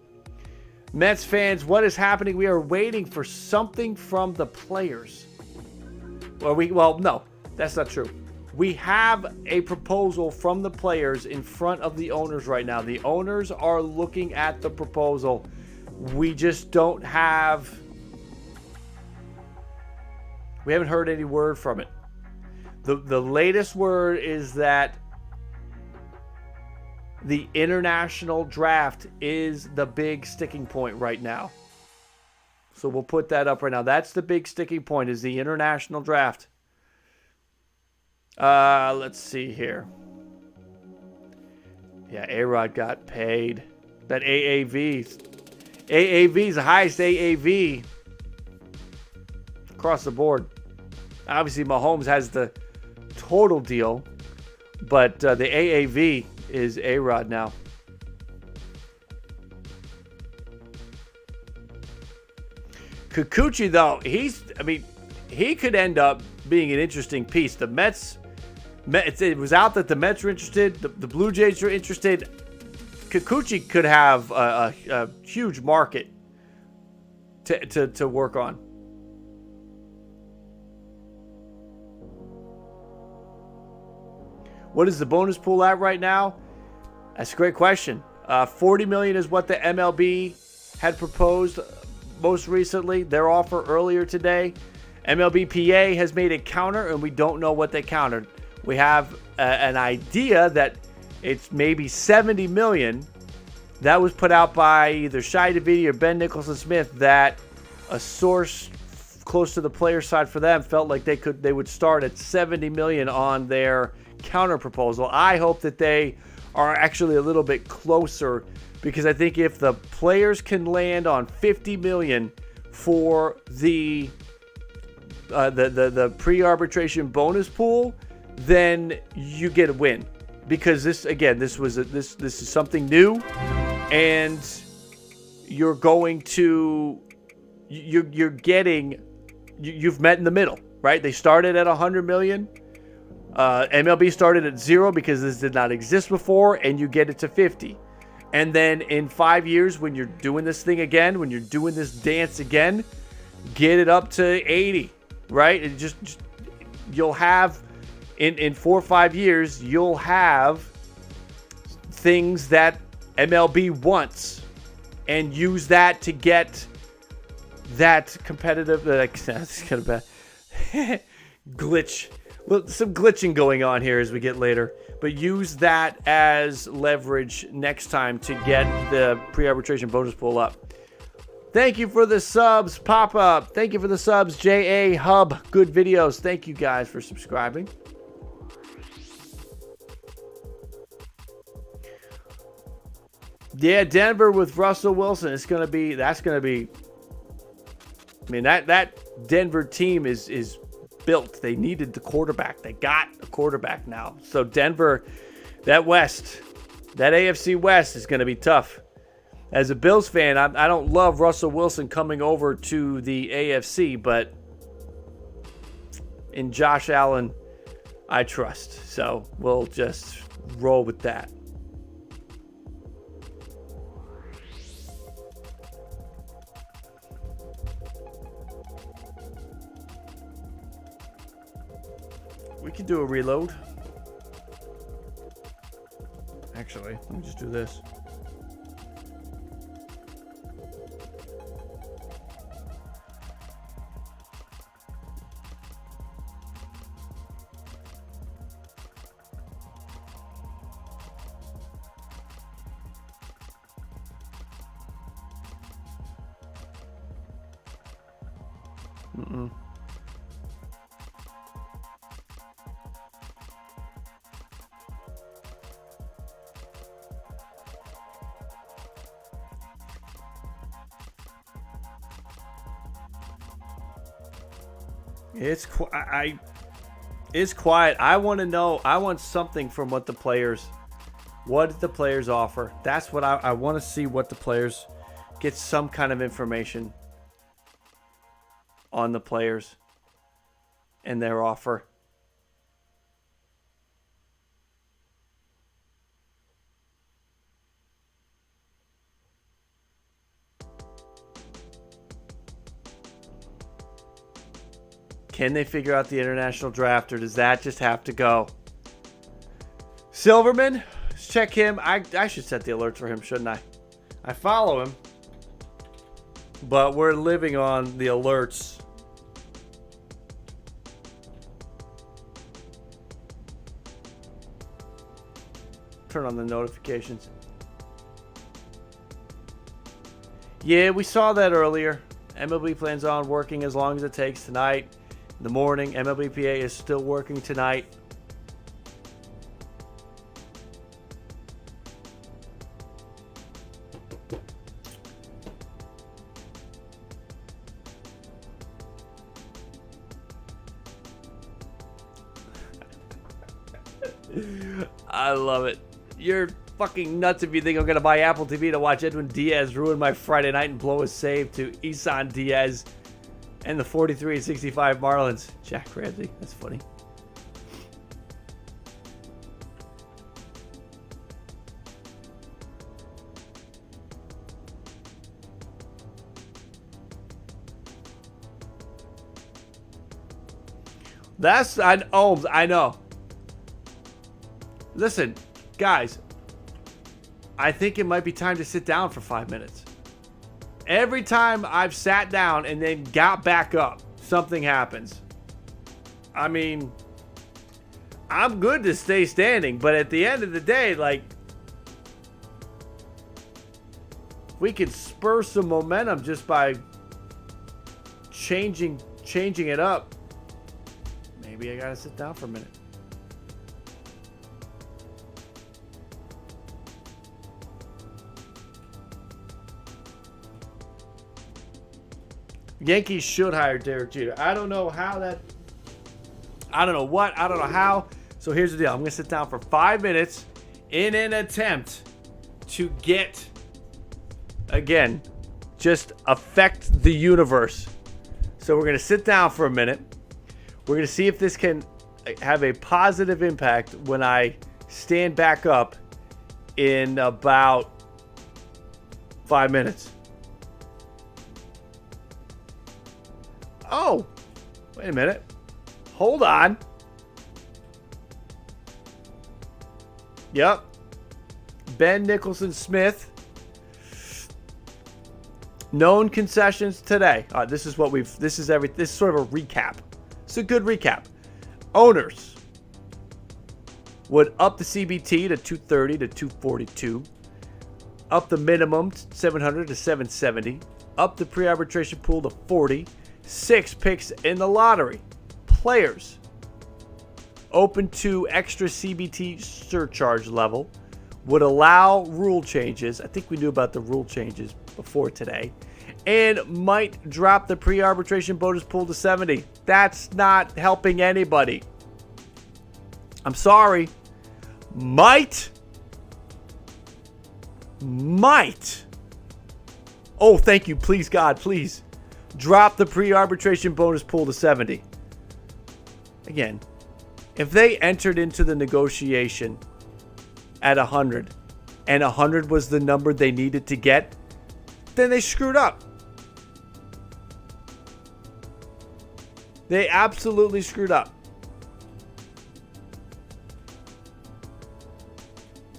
Mets fans, what is happening? We are waiting for something from the players. Well, no, that's not true. We have a proposal from the players in front of the owners right now. The owners are looking at the proposal. We just don't have... We haven't heard any word from it. The latest word is that the international draft is the big sticking point right now. So we'll put that up right now. That's the big sticking point, is the international draft. Let's see here. Yeah, A-Rod got paid. That AAV is the highest AAV across the board. Obviously, Mahomes has the total deal, but the AAV is A-Rod now. Kikuchi, though, he could end up being an interesting piece. The Mets, it was out that the Mets were interested. The Blue Jays are interested. Kikuchi could have a huge market to work on. What is the bonus pool at right now? That's a great question. $40 million is what the MLB had proposed most recently. Their offer earlier today. MLBPA has made a counter, and we don't know what they countered. We have an idea that it's maybe $70 million. That was put out by either Shai Davidi or Ben Nicholson-Smith, that a source close to the player side for them felt like they would start at $70 million on their counter proposal. I hope that they are actually a little bit closer, because I think if the players can land on $50 million for the pre-arbitration bonus pool, then you get a win. Because this is something new, and you've met in the middle, right? They started at $100 million. MLB started at 0 because this did not exist before, and you get it to 50. And then in 5 years, when you're doing this thing again, when you're doing this dance again, get it up to 80, right? And just you'll have in 4 or 5 years, you'll have things that MLB wants, and use that to get that competitive. That's kind of bad. Glitch. Well, some glitching going on here as we get later, but use that as leverage next time to get the pre-arbitration bonus pool up. Thank you for the subs, Pop-Up. Thank you for the subs, JA Hub. Good videos. Thank you guys for subscribing. Yeah, Denver with Russell Wilson. That's going to be. I mean, that Denver team is built. They needed the quarterback. They got a quarterback now. So Denver, that AFC West is going to be tough. As a Bills fan, I don't love Russell Wilson coming over to the AFC, but in Josh Allen, I trust. So we'll just roll with that. can do a reload. Actually, let me just do this. It's quiet. I want to know. I want something from what the players offer. That's what I want to see, what the players get, some kind of information on the players and their offer. Can they figure out the international draft, or does that just have to go? Silverman, let's check him. I should set the alerts for him, shouldn't I? I follow him, but we're living on the alerts. Turn on the notifications. Yeah, we saw that earlier. MLB plans on working as long as it takes tonight. In the morning, MLBPA is still working tonight. I love it. You're fucking nuts if you think I'm going to buy Apple TV to watch Edwin Diaz ruin my Friday night and blow a save to Isan Diaz and the 43-65 Marlins. Jack Ramsey. That's funny. Ohms, I know. Listen, guys, I think it might be time to sit down for 5 minutes. Every time I've sat down and then got back up, something happens. I mean, I'm good to stay standing, but at the end of the day, like, we could spur some momentum just by changing it up. Maybe I gotta sit down for a minute. Yankees should hire Derek Jeter. I don't know how that... I don't know what. I don't know how. So here's the deal. I'm going to sit down for 5 minutes in an attempt to get, again, just affect the universe. So we're going to sit down for a minute. We're going to see if this can have a positive impact when I stand back up in about 5 minutes. Oh, wait a minute. Hold on. Yep. Ben Nicholson Smith. Known concessions today. This is sort of a recap. It's a good recap. Owners would up the CBT to 230 to 242. Up the minimum 700 to 770. Up the pre-arbitration pool to 40. 6 picks in the lottery. Players open to extra CBT surcharge level. Would allow rule changes. I think we knew about the rule changes before today. And might drop the pre-arbitration bonus pool to 70. That's not helping anybody. I'm sorry. Might. Oh, thank you. Please, God, please. Drop the pre-arbitration bonus pool to 70. Again, if they entered into the negotiation at 100 and 100 was the number they needed to get, then they screwed up. They absolutely screwed up.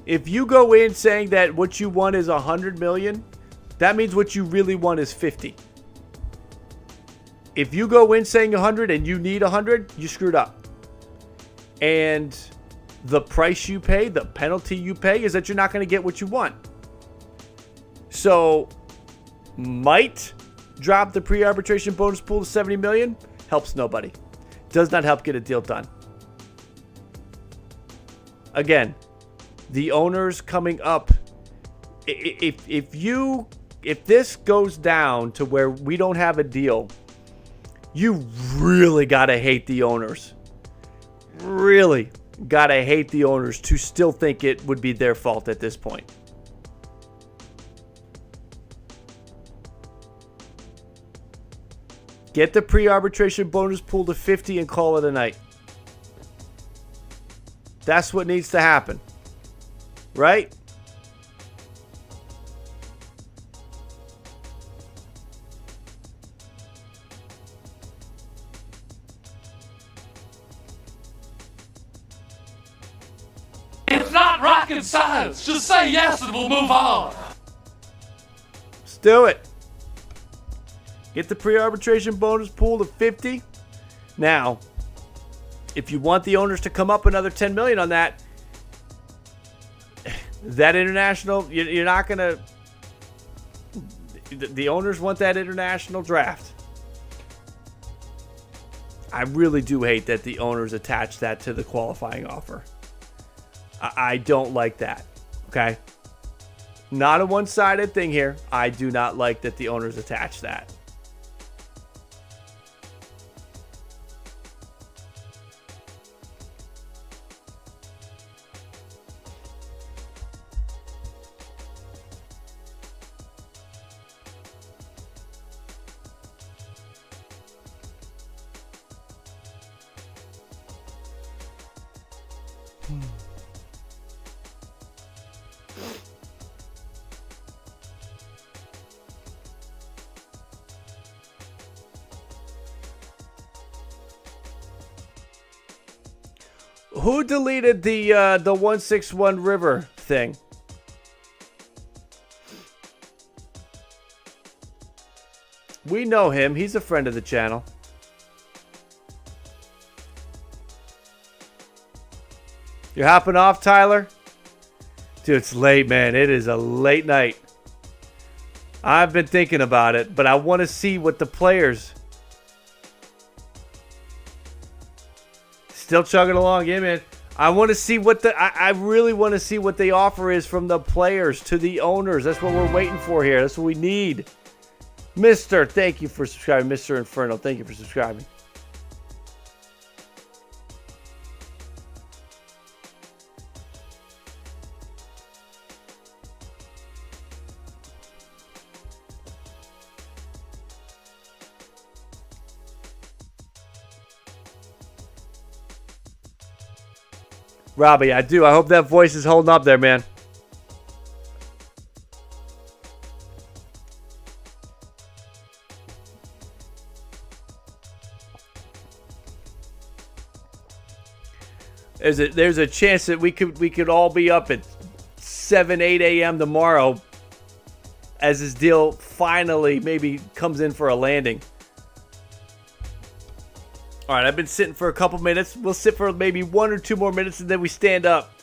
If you go in saying that what you want is $100 million, that means what you really want is 50. If you go in saying 100 and you need 100, you screwed up. And the price you pay, the penalty you pay, is that you're not going to get what you want. So, might drop the pre-arbitration bonus pool to $70 million. Helps nobody. Does not help get a deal done. Again, the owners coming up. If this goes down to where we don't have a deal, you really gotta hate the owners. Really gotta hate the owners to still think it would be their fault at this point. Get the pre-arbitration bonus pool to 50 and call it a night. That's what needs to happen. Right? It's not rocket science. Just say yes and we'll move on. Let's do it. Get the pre-arbitration bonus pool to 50. Now, if you want the owners to come up another $10 million on that international, you're not going to. The owners want that international draft. I really do hate that the owners attach that to the qualifying offer. I don't like that. Okay? Not a one-sided thing here. I do not like that the owners attach that. Who deleted the 161 River thing? We know him. He's a friend of the channel. You're hopping off, Tyler? Dude, it's late, man. It is a late night. I've been thinking about it, but I want to see what the players... Still chugging along, yeah, man. I want to see what I really want to see what the offer is from the players to the owners. That's what we're waiting for here. That's what we need. Mister, thank you for subscribing. Mr. Inferno, thank you for subscribing. Robbie, I do. I hope that voice is holding up there, man. There's a chance that we could all be up at 7, 8 a.m. tomorrow as this deal finally maybe comes in for a landing. All right, I've been sitting for a couple minutes. We'll sit for maybe 1 or 2 more minutes, and then we stand up.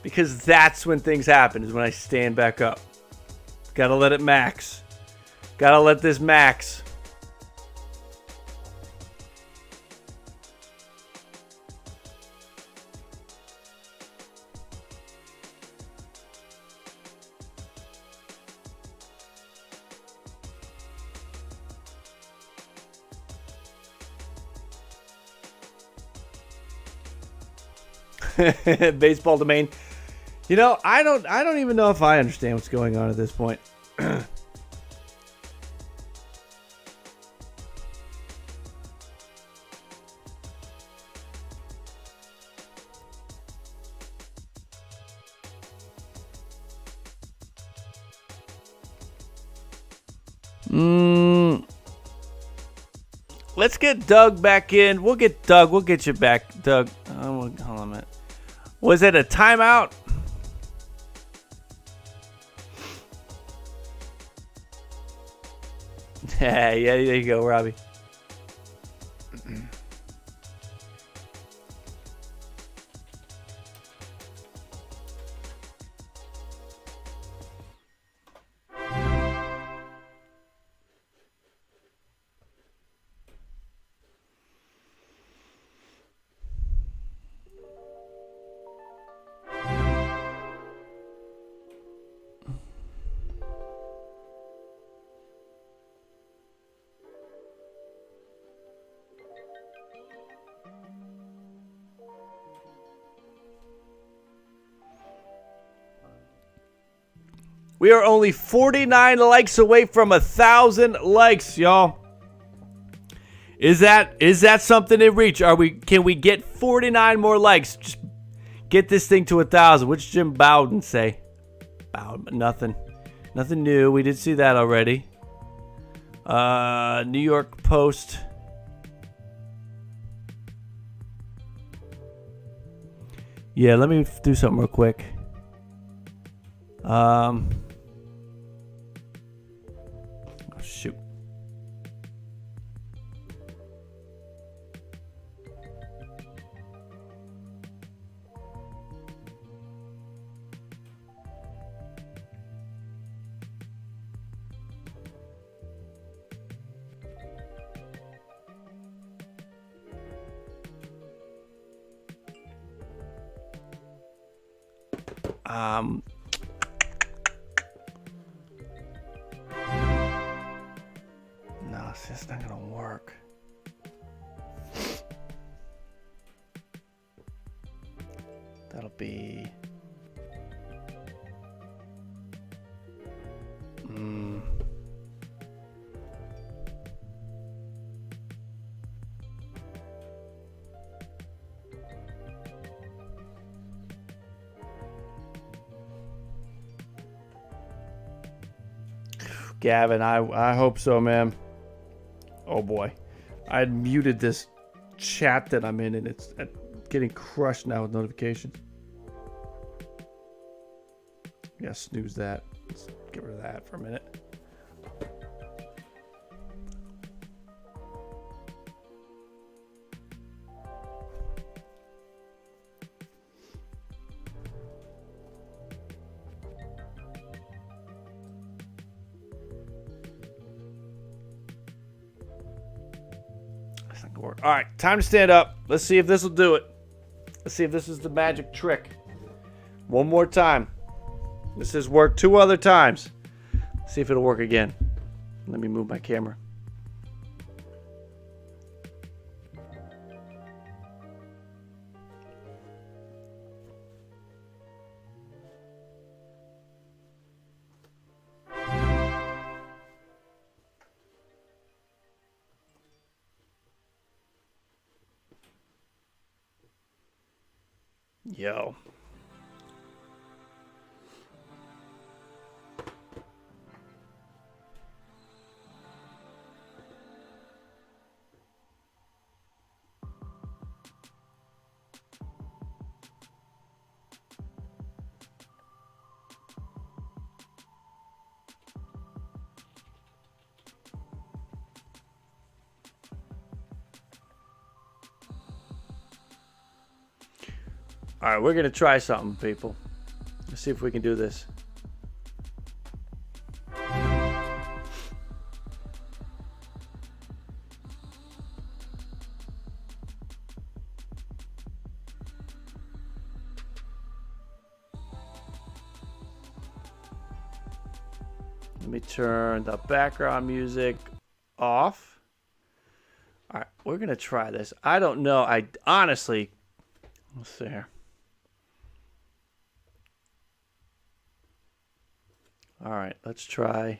Because that's when things happen, is when I stand back up. Gotta let it max. Gotta let this max. Baseball domain. You know, I don't even know if I understand what's going on at this point. Let's get Doug back in. We'll get Doug. We'll get you back, Doug. Hold on a minute. Was it a timeout? Yeah, there you go, Robbie. We are only 49 likes away from 1,000 likes, y'all. Is that something in reach? Can we get 49 more likes? Just get this thing to 1,000. What's Jim Bowden say? Bowden, nothing new. We did see that already. New York Post. Yeah, let me do something real quick. Oh, shoot. No, it's just not gonna work. That'll be Gavin, I hope so, man. Oh boy, I had muted this chat that I'm in, and it's getting crushed now with notifications. Yeah, snooze that. Let's get rid of that for a minute. All right, time to stand up. Let's see if this will do it. Let's see if this is the magic trick. One more time. This has worked 2 other times. Let's see if it'll work again. Let me move my camera. Yo. All right, we're going to try something, people. Let's see if we can do this. Let me turn the background music off. All right, we're going to try this. I don't know. I honestly, let's see here. All right, let's try.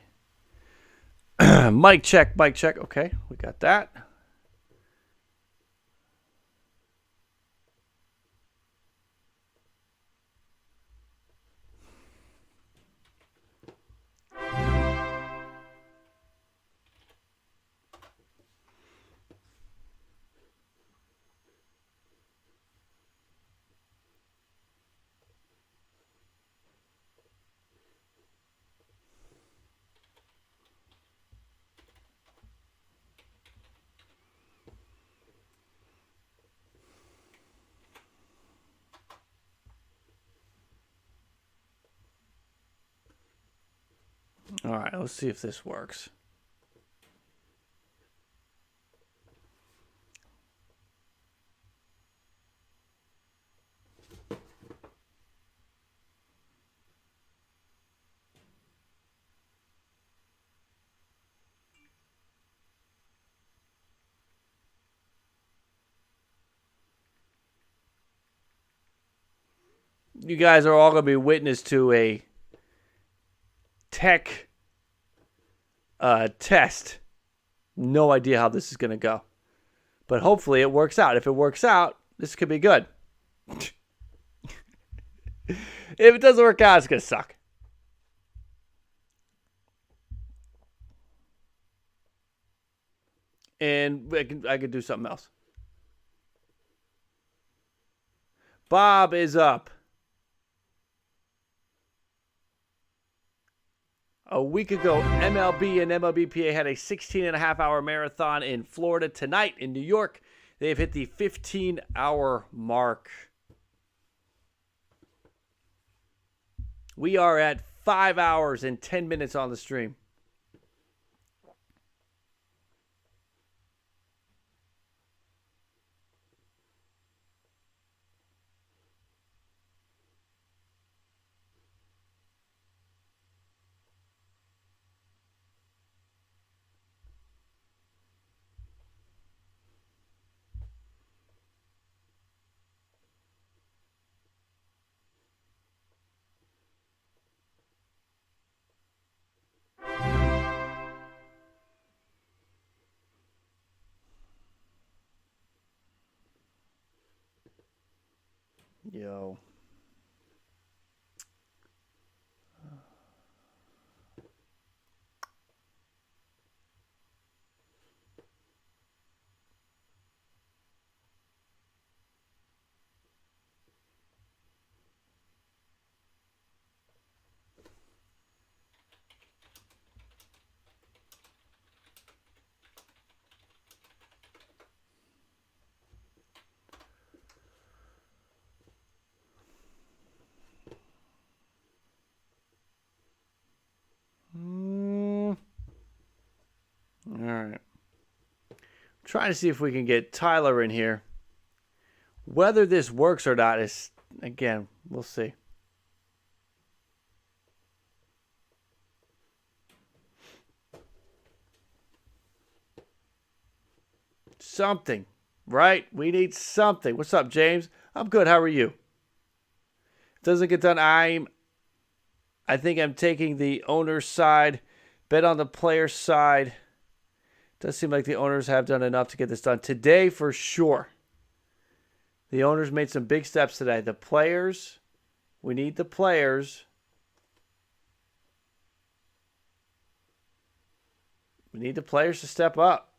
Mic check, mic check. Okay, we got that. All right, let's see if this works. You guys are all going to be witness to a tech test. No idea how this is going to go. But hopefully it works out. If it works out, this could be good. If it doesn't work out, it's going to suck. And I could do something else. Bob is up. A week ago, MLB and MLBPA had a 16-and-a-half-hour marathon in Florida. Tonight in New York, they've hit the 15-hour mark. We are at 5 hours and 10 minutes on the stream. Yo. All right. Trying to see if we can get Tyler in here. Whether this works or not is, again, we'll see. Something, right? We need something. What's up, James? I'm good. How are you? Doesn't get done. I think I'm taking the owner's side. Bet on the player's side. Does seem like the owners have done enough to get this done today for sure. The owners made some big steps today. The players, we need the players. We need the players to step up.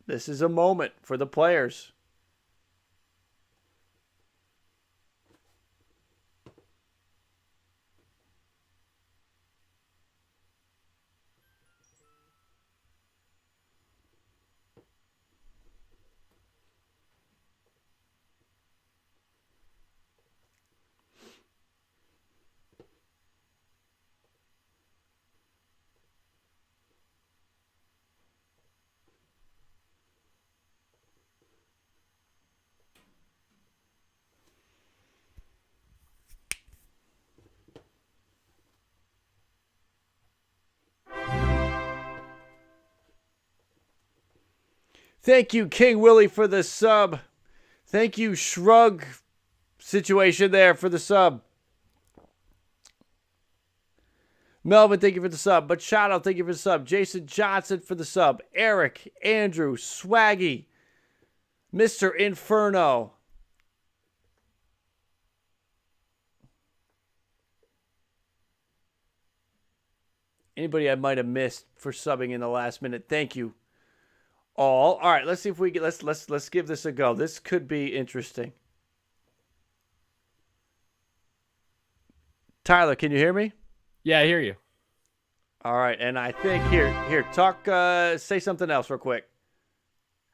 This is a moment for the players. Thank you, King Willie, for the sub. Thank you, Shrug situation there for the sub. Melvin, thank you for the sub. But shout out, thank you for the sub. Jason Johnson for the sub. Eric, Andrew, Swaggy, Mr. Inferno. Anybody I might have missed for subbing in the last minute, thank you. All right, let's see if we get let's give this a go. This could be interesting. Tyler, can you hear me? Yeah, I hear you. All right, and I think here talk say something else real quick.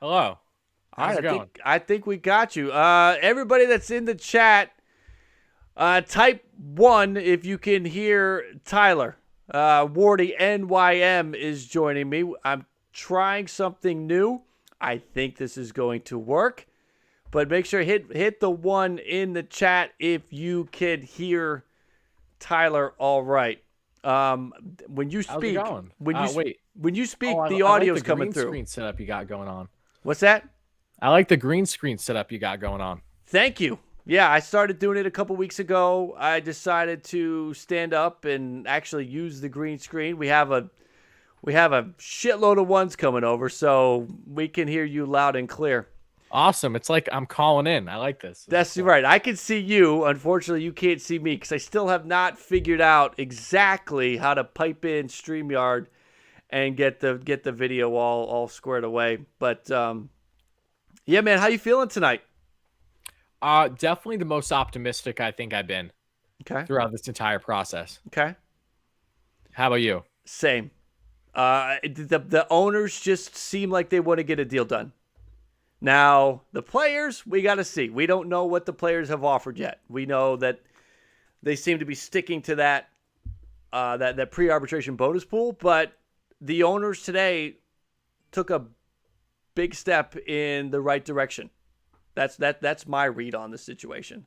Hello. How's it going? I think we got you. Everybody that's in the chat, type 1 if you can hear Tyler. Wardy NYM is joining me. I'm trying something new. I think this is going to work. But make sure hit the one in the chat if you can hear Tyler all right. When you speak, when you speak, the audio's coming through. I like the green screen setup you got going on. What's that? I like the green screen setup you got going on. Thank you. Yeah, I started doing it a couple weeks ago. I decided to stand up and actually use the green screen. We have a shitload of ones coming over, so we can hear you loud and clear. Awesome. It's like I'm calling in. I like this. That's right. I can see you. Unfortunately, you can't see me because I still have not figured out exactly how to pipe in StreamYard and get the video all squared away. But yeah, man, how you feeling tonight? Definitely the most optimistic I think I've been throughout this entire process. Okay. How about you? Same. The owners just seem like they want to get a deal done. Now, the players, we got to see. We don't know what the players have offered yet. We know that they seem to be sticking to that pre-arbitration bonus pool, but the owners today took a big step in the right direction. That's my read on the situation.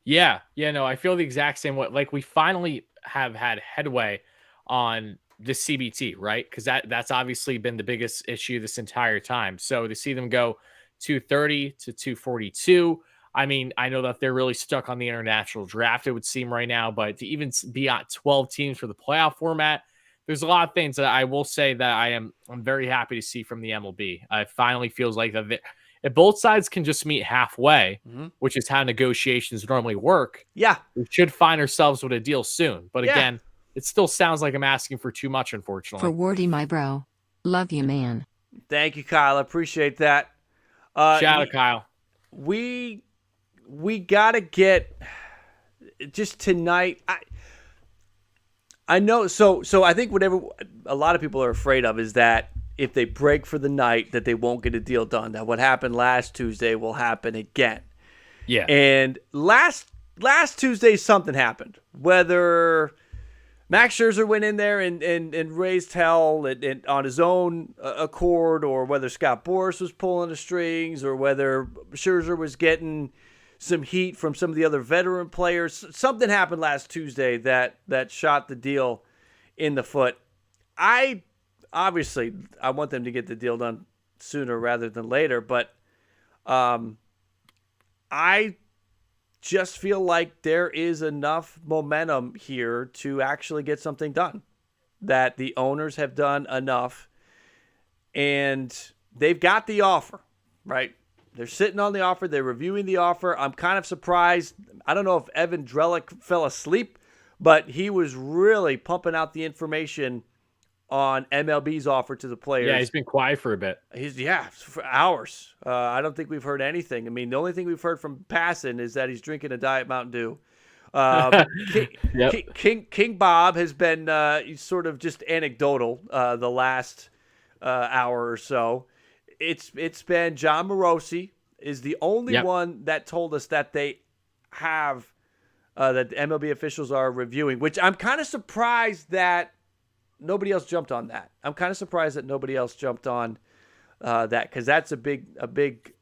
Yeah, no, I feel the exact same way. Like, we finally have had headway on the CBT, right? Because that's obviously been the biggest issue this entire time. So to see them go 230 to 242, I mean, I know that they're really stuck on the international draft, it would seem right now, but to even be at 12 teams for the playoff format, there's a lot of things that I will say that I'm very happy to see from the MLB. It finally feels like that if both sides can just meet halfway, which is how negotiations normally work, we should find ourselves with a deal soon. But again, it still sounds like I'm asking for too much, unfortunately. For Wardy, my bro. Love you, man. Thank you, Kyle. I appreciate that. Shout out, Kyle. We got to get just tonight. I know. So I think whatever a lot of people are afraid of is that if they break for the night, that they won't get a deal done. That what happened last Tuesday will happen again. Yeah. And last Tuesday, something happened. Whether Max Scherzer went in there and raised hell and on his own accord, or whether Scott Boras was pulling the strings, or whether Scherzer was getting some heat from some of the other veteran players. Something happened last Tuesday that shot the deal in the foot. I want them to get the deal done sooner rather than later, but I just feel like there is enough momentum here to actually get something done, that the owners have done enough, and they've got the offer, right? They're sitting on the offer. They're reviewing the offer. I'm kind of surprised. I don't know if Evan Drellick fell asleep, but he was really pumping out the information on MLB's offer to the players. Yeah, he's been quiet for a bit. For hours. I don't think we've heard anything. I mean, the only thing we've heard from Passan is that he's drinking a Diet Mountain Dew. King Bob has been sort of just anecdotal the last hour or so. It's been John Morosi is the only one that told us that they have that the MLB officials are reviewing, which I'm kind of surprised that nobody else jumped on that. I'm kind of surprised that nobody else jumped on that, because that's a big update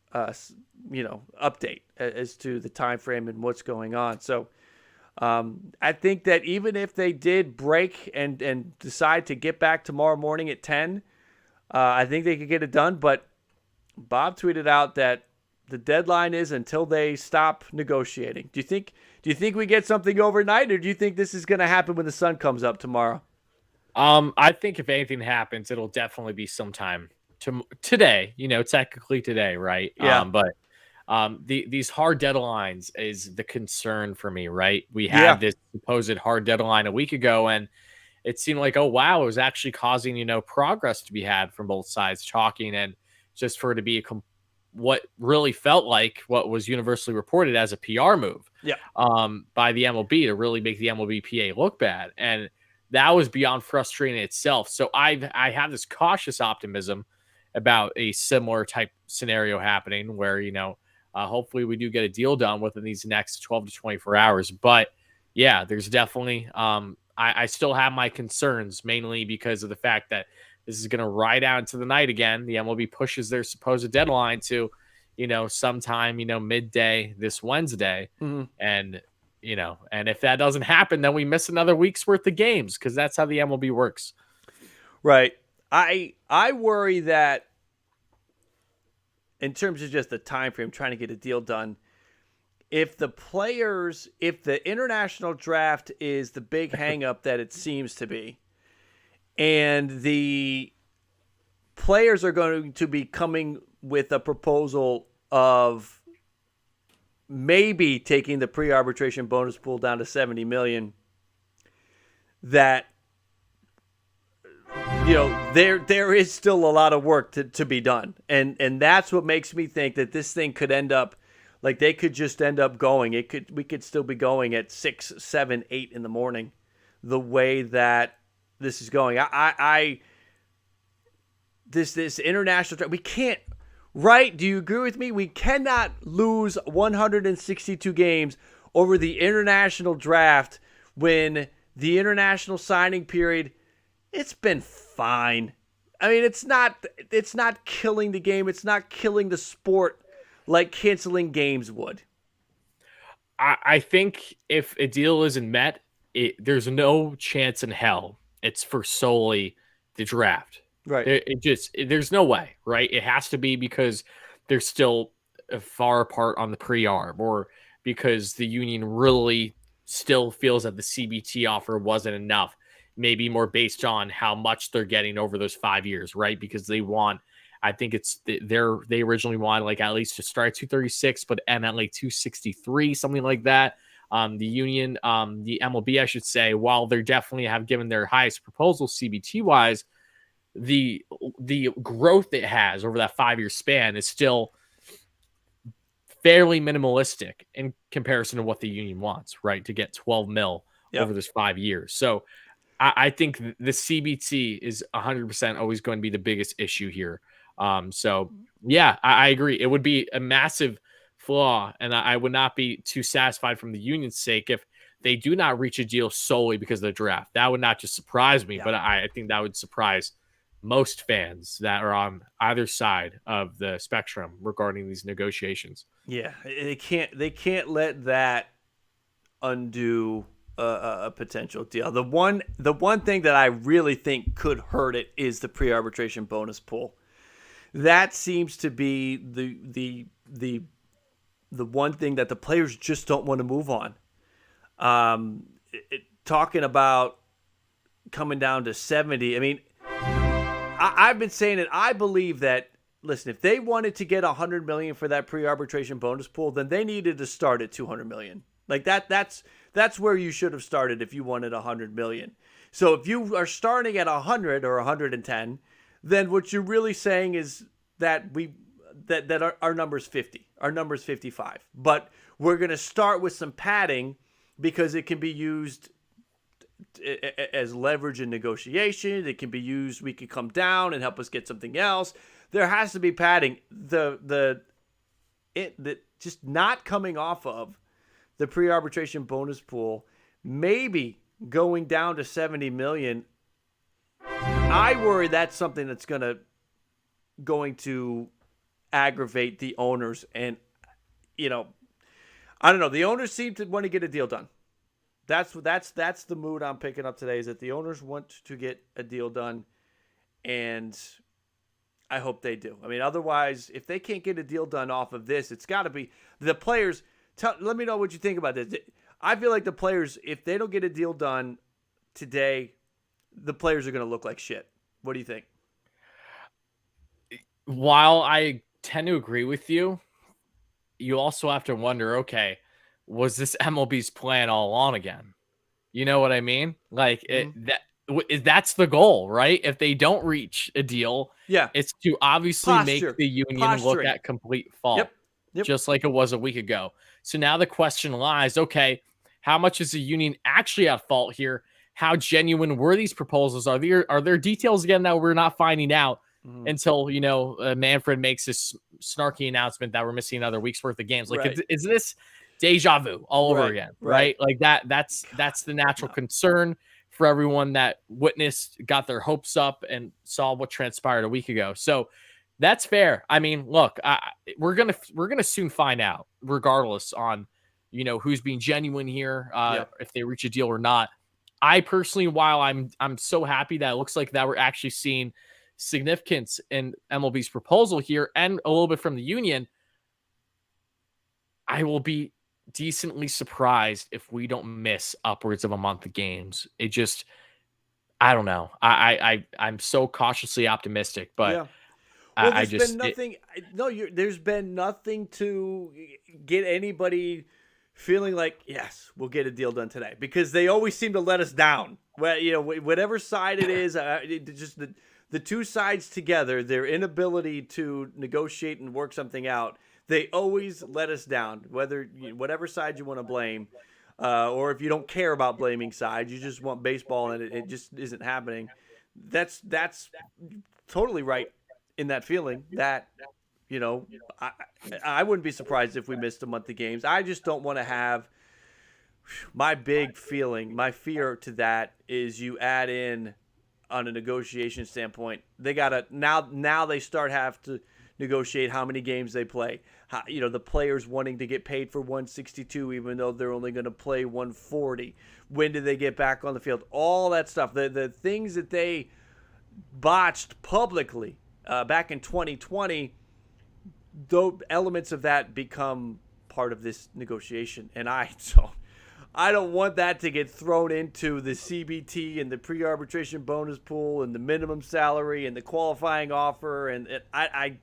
as to the time frame and what's going on. So I think that even if they did break and decide to get back tomorrow morning at 10, I think they could get it done. But Bob tweeted out that the deadline is until they stop negotiating. Do you think we get something overnight, or do you think this is going to happen when the sun comes up tomorrow? I think if anything happens, it'll definitely be sometime today, technically today, right? Yeah. But these hard deadlines is the concern for me, right? We had this supposed hard deadline a week ago, and it seemed like, oh, wow, it was actually causing, progress to be had from both sides talking, and just for it to be what really felt like what was universally reported as a PR move by the MLB to really make the MLBPA look bad. And that was beyond frustrating itself. So I have this cautious optimism about a similar type scenario happening where, hopefully we do get a deal done within these next 12 to 24 hours. But yeah, there's definitely, I still have my concerns, mainly because of the fact that this is going to ride out into the night again. The MLB pushes their supposed deadline to, sometime, midday this Wednesday. Mm-hmm. And, and if that doesn't happen, then we miss another week's worth of games, because that's how the MLB works. Right. I worry that in terms of just the time frame, trying to get a deal done, if the international draft is the big hang-up that it seems to be, and the players are going to be coming with a proposal of maybe taking the pre-arbitration bonus pool down to $70 million, that there is still a lot of work to be done, and that's what makes me think that this thing could end up like they could just end up going. We could still be going at 6, 7, 8 in the morning, the way that this is going. This international draft, we can't. Right? Do you agree with me? We cannot lose 162 games over the international draft when the international signing period, it's been fine. I mean, it's not killing the game. It's not killing the sport like canceling games would. I think if a deal isn't met, there's no chance in hell it's for solely the draft. Right. There's no way, right? It has to be because they're still far apart on the pre-arb, or because the union really still feels that the CBT offer wasn't enough. Maybe more based on how much they're getting over those 5 years, right? Because they want, I think they originally wanted like at least to start at 236, but end at like 263, something like that. The union, the MLB, I should say, while they definitely have given their highest proposal CBT wise, the growth it has over that 5 year span is still fairly minimalistic in comparison to what the union wants, right? To get 12 mil over this 5 years. So I think the CBT is 100% always going to be the biggest issue here. So yeah, I agree. It would be a massive flaw, and I would not be too satisfied from the union's sake if they do not reach a deal solely because of the draft. That would not just surprise me, but I think that would surprise most fans that are on either side of the spectrum regarding these negotiations. Yeah, they can't let that undo a potential deal. The one thing that I really think could hurt it is the pre-arbitration bonus pool. That seems to be the one thing that the players just don't want to move on. Talking about coming down to 70. I mean, I've been saying it. I believe that, listen, if they wanted to get $100 million for that pre-arbitration bonus pool, then they needed to start at $200 million. Like that's where you should have started if you wanted $100 million. So if you are starting at 100 or 110, then what you're really saying is that our number's 50. Our number's 55. But we're going to start with some padding because it can be used as leverage in negotiation. It can be used. We could come down and help us get something else. There has to be padding. The just not coming off of the pre-arbitration bonus pool, maybe going down to 70 million. I worry that's something that's going to aggravate the owners, and I don't know. The owners seem to want to get a deal done. That's the mood I'm picking up today, is that the owners want to get a deal done, and I hope they do. I mean, otherwise, if they can't get a deal done off of this, it's got to be the players. Let me know what you think about this. I feel like the players, if they don't get a deal done today, the players are going to look like shit. What do you think? While I tend to agree with you, you also have to wonder, okay, was this MLB's plan all along again? You know what I mean? Like that's the goal, right? If they don't reach a deal, it's to obviously make the union look at complete fault, just like it was a week ago. So now the question lies, okay, how much is the union actually at fault here? How genuine were these proposals? Are there details again that we're not finding out until Manfred makes this snarky announcement that we're missing another week's worth of games? Like, is this deja vu all over again? Right? Like that's the natural concern for everyone that got their hopes up and saw what transpired a week ago. So that's fair. I mean, look, we're gonna soon find out, regardless on who's being genuine here, if they reach a deal or not. I personally, while I'm so happy that it looks like that we're actually seeing significance in MLB's proposal here and a little bit from the union, I will be decently surprised if we don't miss upwards of a month of games. It just, I don't know. I'm so cautiously optimistic, but yeah. Well, there's been nothing to get anybody feeling like, yes, we'll get a deal done today, because they always seem to let us down. Well, whatever side it is, just the two sides together, their inability to negotiate and work something out, they always let us down. Whatever side you want to blame, or if you don't care about blaming sides, you just want baseball and it just isn't happening. That's totally right in that feeling that, I wouldn't be surprised if we missed a month of games. I just don't want to have my fear to that is you add in on a negotiation standpoint. They gotta now they have to negotiate how many games they play. The players wanting to get paid for 162 even though they're only going to play 140. When do they get back on the field? All that stuff. The things that they botched publicly back in 2020, those elements of that become part of this negotiation. And I don't want that to get thrown into the CBT and the pre-arbitration bonus pool and the minimum salary and the qualifying offer. And I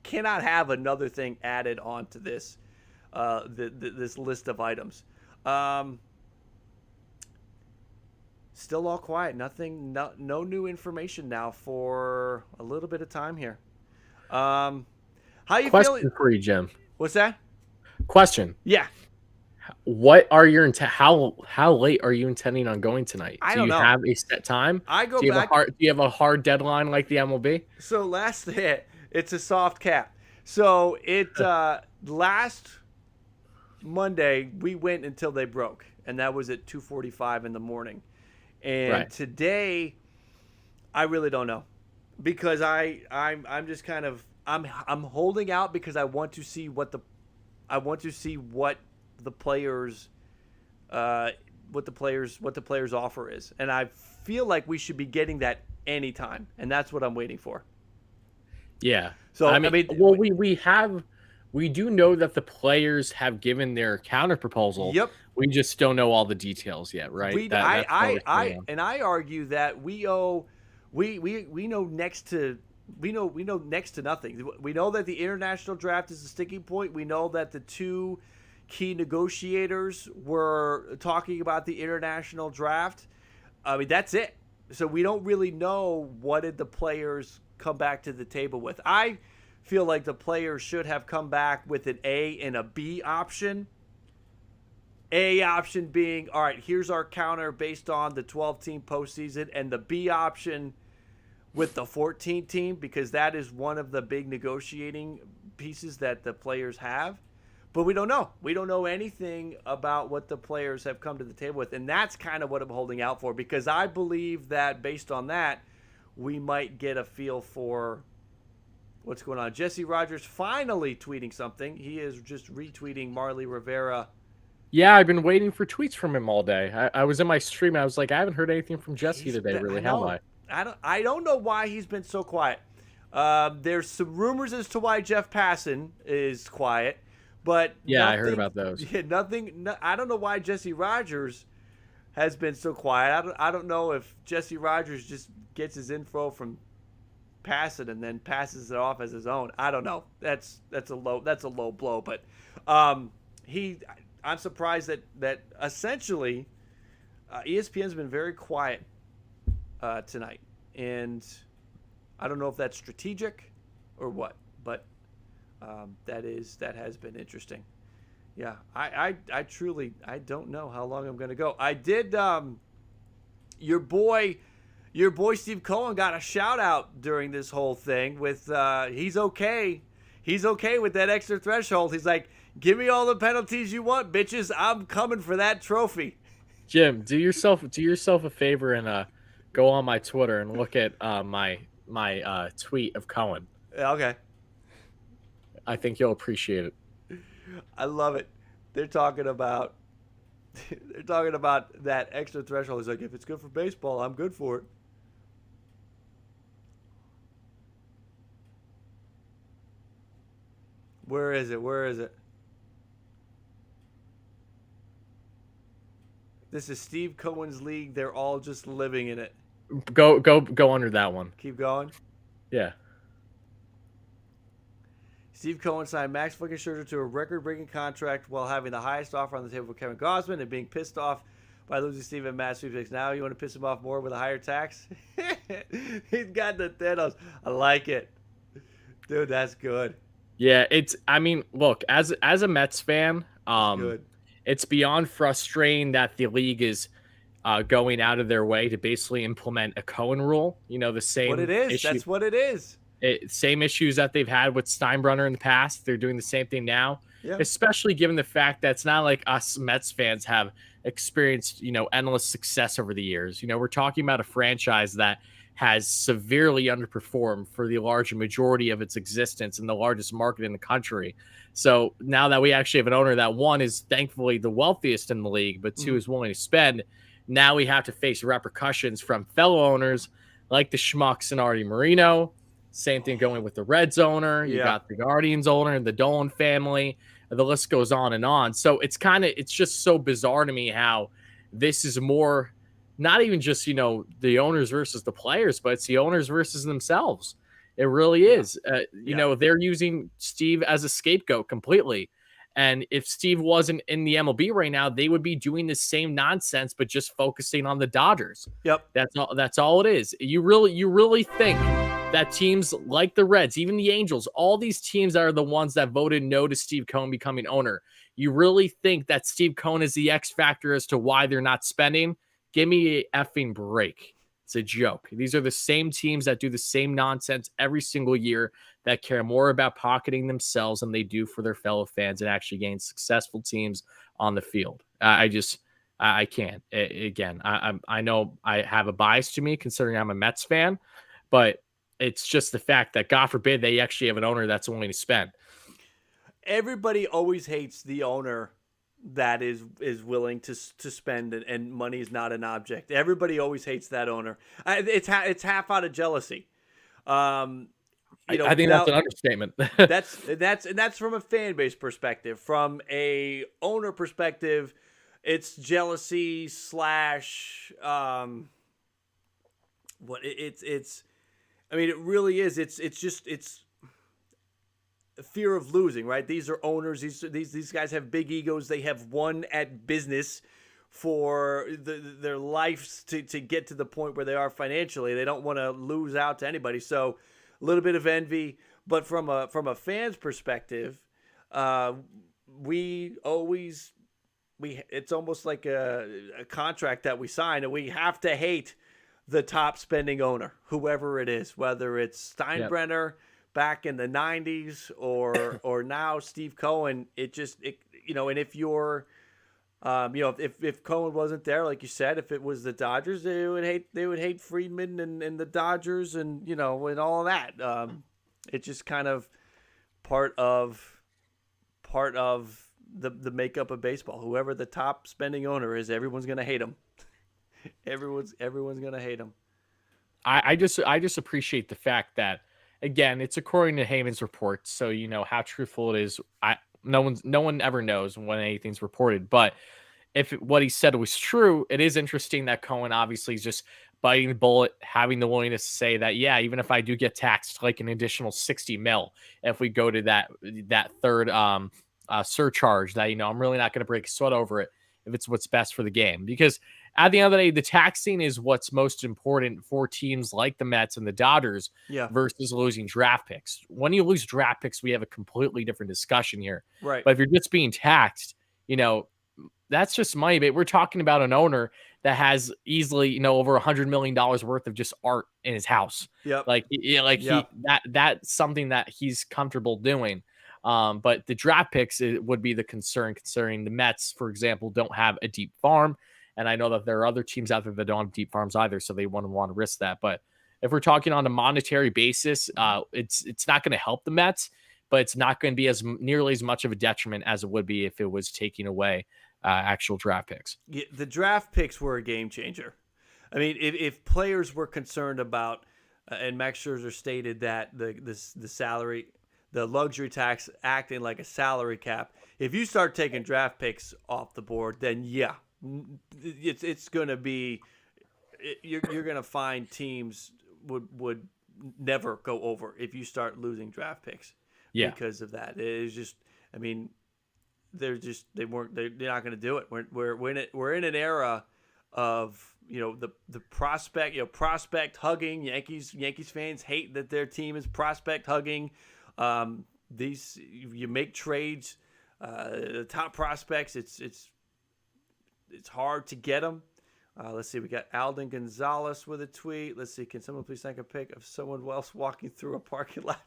cannot have another thing added on to this, this list of items. Still all quiet. Nothing, no new information now for a little bit of time here. How you Question feeling? for you, Jim. What's that? Question. Yeah. What are your how late are you intending on going tonight? I don't know. Do you have a set time? I go do you back. Do you have a hard deadline like the MLB? So last hit, it's a soft cap. So last Monday we went until they broke, and that was at 2:45 in the morning. And today, I really don't know, because I'm just kind of I'm holding out because I want to see what the players offer is, and I feel like we should be getting that anytime, and that's what I'm waiting for. Yeah. So I mean well, we do know that the players have given their counter proposal. Yep. We just don't know all the details yet, right? I argue that we know next to nothing. We know that the international draft is a sticking point. We know that the two key negotiators were talking about the international draft. I mean, that's it. So we don't really know what did the players come back to the table with. I feel like the players should have come back with an A and a B option. A option being, all right, here's our counter based on the 12-team postseason, and the B option with the 14-team, because that is one of the big negotiating pieces that the players have. But we don't know. We don't know anything about what the players have come to the table with, and that's kind of what I'm holding out for, because I believe that based on that, we might get a feel for what's going on. Jesse Rogers finally tweeting something. He is just retweeting Marley Rivera. Yeah, I've been waiting for tweets from him all day. I was in my stream. I was like, I haven't heard anything from Jesse today. Really, have I? I don't know why he's been so quiet. There's some rumors as to why Jeff Passan is quiet, but yeah, I heard about those. Yeah, nothing. I don't know why Jesse Rogers has been so quiet. I don't know if Jesse Rogers just gets his info from Passan and then passes it off as his own. I don't know. That's a low blow, but I'm surprised that essentially ESPN's been very quiet tonight, and I don't know if that's strategic or what, but that has been interesting. Yeah, I truly don't know how long I'm going to go. I did your boy Steve Cohen got a shout out during this whole thing with he's okay with that extra threshold. He's like, give me all the penalties you want, bitches. I'm coming for that trophy. Jim, do yourself a favor and go on my Twitter and look at my tweet of Cohen. Okay. I think you'll appreciate it. I love it. They're talking about that extra threshold. He's like, if it's good for baseball, I'm good for it. Where is it? This is Steve Cohen's league. They're all just living in it. Go under that one. Keep going. Yeah. Steve Cohen signed Max Scherzer to a record-breaking contract while having the highest offer on the table for Kevin Gausman and being pissed off by losing Steve and Matt sweepstakes. Now you want to piss him off more with a higher tax? He's got the Thanos. I like it. Dude, that's good. Yeah, I mean, look, as a Mets fan, good. It's beyond frustrating that the league is going out of their way to basically implement a Cohen rule. You know, the same what it is. issue, That's what it is. Same issues that they've had with Steinbrenner in the past. They're doing the same thing now, yeah. Especially given the fact that it's not like us Mets fans have experienced, you know, endless success over the years. You know, we're talking about a franchise that has severely underperformed for the large majority of its existence in the largest market in the country. So now that we actually have an owner that, one, is thankfully the wealthiest in the league, but two, is willing to spend, now we have to face repercussions from fellow owners like the schmucks and Artie Moreno. Same thing going with the Reds owner. You got the Guardians owner and the Dolan family. The list goes on and on. So it's just so bizarre to me how this is more not even just, you know, the owners versus the players, but it's the owners versus themselves. It really is. You know, they're using Steve as a scapegoat completely. And if Steve wasn't in the MLB right now, they would be doing the same nonsense, but just focusing on the Dodgers. Yep. That's all it is. You really think that teams like the Reds, even the Angels, all these teams that are the ones that voted no to Steve Cohen becoming owner, you really think that Steve Cohen is the X factor as to why they're not spending? Give me a effing break. It's a joke. These are the same teams that do the same nonsense every single year, that care more about pocketing themselves than they do for their fellow fans and actually gain successful teams on the field. I can't. Again, I know I have a bias to me considering I'm a Mets fan, but it's just the fact that, God forbid, they actually have an owner that's willing to spend. Everybody always hates the owner that is willing to spend, and money is not an object. Everybody always hates that owner. It's half out of jealousy. You know, I think that's an understatement. that's from a fan base perspective. From a owner perspective, it's jealousy slash it's. I mean, it really is. It's fear of losing, right? These are owners. These guys have big egos. They have won at business for their lives to get to the point where they are financially. They don't want to lose out to anybody. So a little bit of envy, but from a fan's perspective, it's almost like a contract that we sign, and we have to hate the top spending owner, whoever it is, whether it's Steinbrenner back in the 90s or now Steve Cohen. And if you're if Cohen wasn't there, like you said, if it was the Dodgers, they would hate Friedman and the Dodgers and and all of that. It's just kind of part of the makeup of baseball. Whoever the top spending owner is, everyone's gonna hate him. Everyone's gonna hate him. I just appreciate the fact that, again, it's according to Heyman's report, so how truthful it is. No one ever knows when anything's reported, but if what he said was true, it is interesting that Cohen obviously is just biting the bullet, having the willingness to say that, yeah, even if I do get taxed like an additional $60 million, if we go to that third surcharge, that I'm really not going to break a sweat over it if it's what's best for the game. Because at the end of the day, the taxing is what's most important for teams like the Mets and the Dodgers versus losing draft picks. When you lose draft picks, we have a completely different discussion here. Right. But if you're just being taxed, that's just money. But we're talking about an owner that has easily, over $100 million worth of just art in his house. Yep. That's something that he's comfortable doing. But the draft picks would be the concern, considering the Mets, for example, don't have a deep farm. And I know that there are other teams out there that don't have deep farms either, so they wouldn't want to risk that. But if we're talking on a monetary basis, it's not going to help the Mets, but it's not going to be nearly as much of a detriment as it would be if it was taking away actual draft picks. Yeah, the draft picks were a game changer. I mean, if players were concerned about, and Max Scherzer stated that the salary, the luxury tax acting like a salary cap, if you start taking draft picks off the board, then yeah, it's going to be, you're going to find teams would never go over if you start losing draft picks. Yeah, because of that. It's just, I mean, they're not going to do it. We're in an era of, the prospect hugging. Yankees fans hate that their team is prospect hugging. You make trades, the top prospects. It's hard to get them. Let's see. We got Alden Gonzalez with a tweet. Let's see. Can someone please take a pic of someone else walking through a parking lot?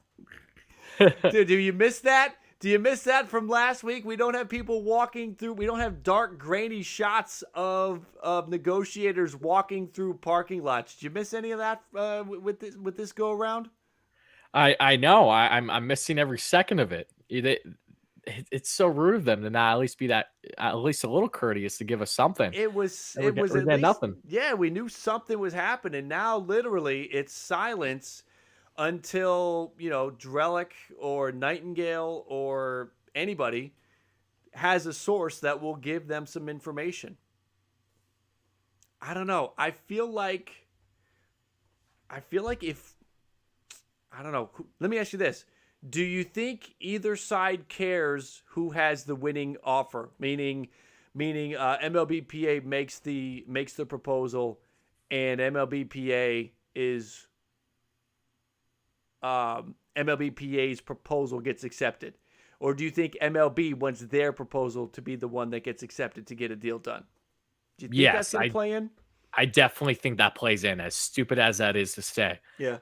Dude, do you miss that? Do you miss that from last week? We don't have people walking through. We don't have dark, grainy shots of negotiators walking through parking lots. Did you miss any of that with this go around? I know. I'm missing every second of it. It's so rude of them to not at least be that at least a little courteous to give us something. It was at least nothing. Yeah, we knew something was happening. Now, literally, it's silence until, Drellick or Nightingale or anybody has a source that will give them some information. I don't know. I feel like if, I don't know. Let me ask you this. Do you think either side cares who has the winning offer? Meaning MLBPA makes the proposal and MLBPA is MLBPA's proposal gets accepted? Or do you think MLB wants their proposal to be the one that gets accepted to get a deal done? Do you think that's going to play in? I definitely think that plays in, as stupid as that is to say. Yeah.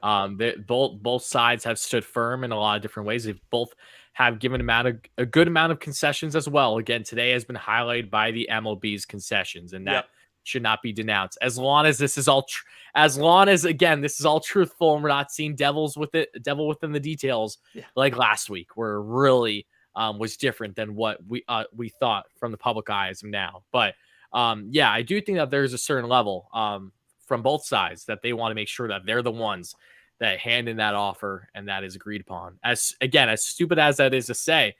Both sides have stood firm in a lot of different ways. They both have given a good amount of concessions as well. Again, today has been highlighted by the MLB's concessions, and that should not be denounced. As long as this is all, again, this is all truthful, and we're not seeing devil within the details like last week, where it really was different than what we thought from the public eye as of now. But I do think that there's a certain level from both sides that they want to make sure that they're the ones that hand in that offer and that is agreed upon. As stupid as that is to say,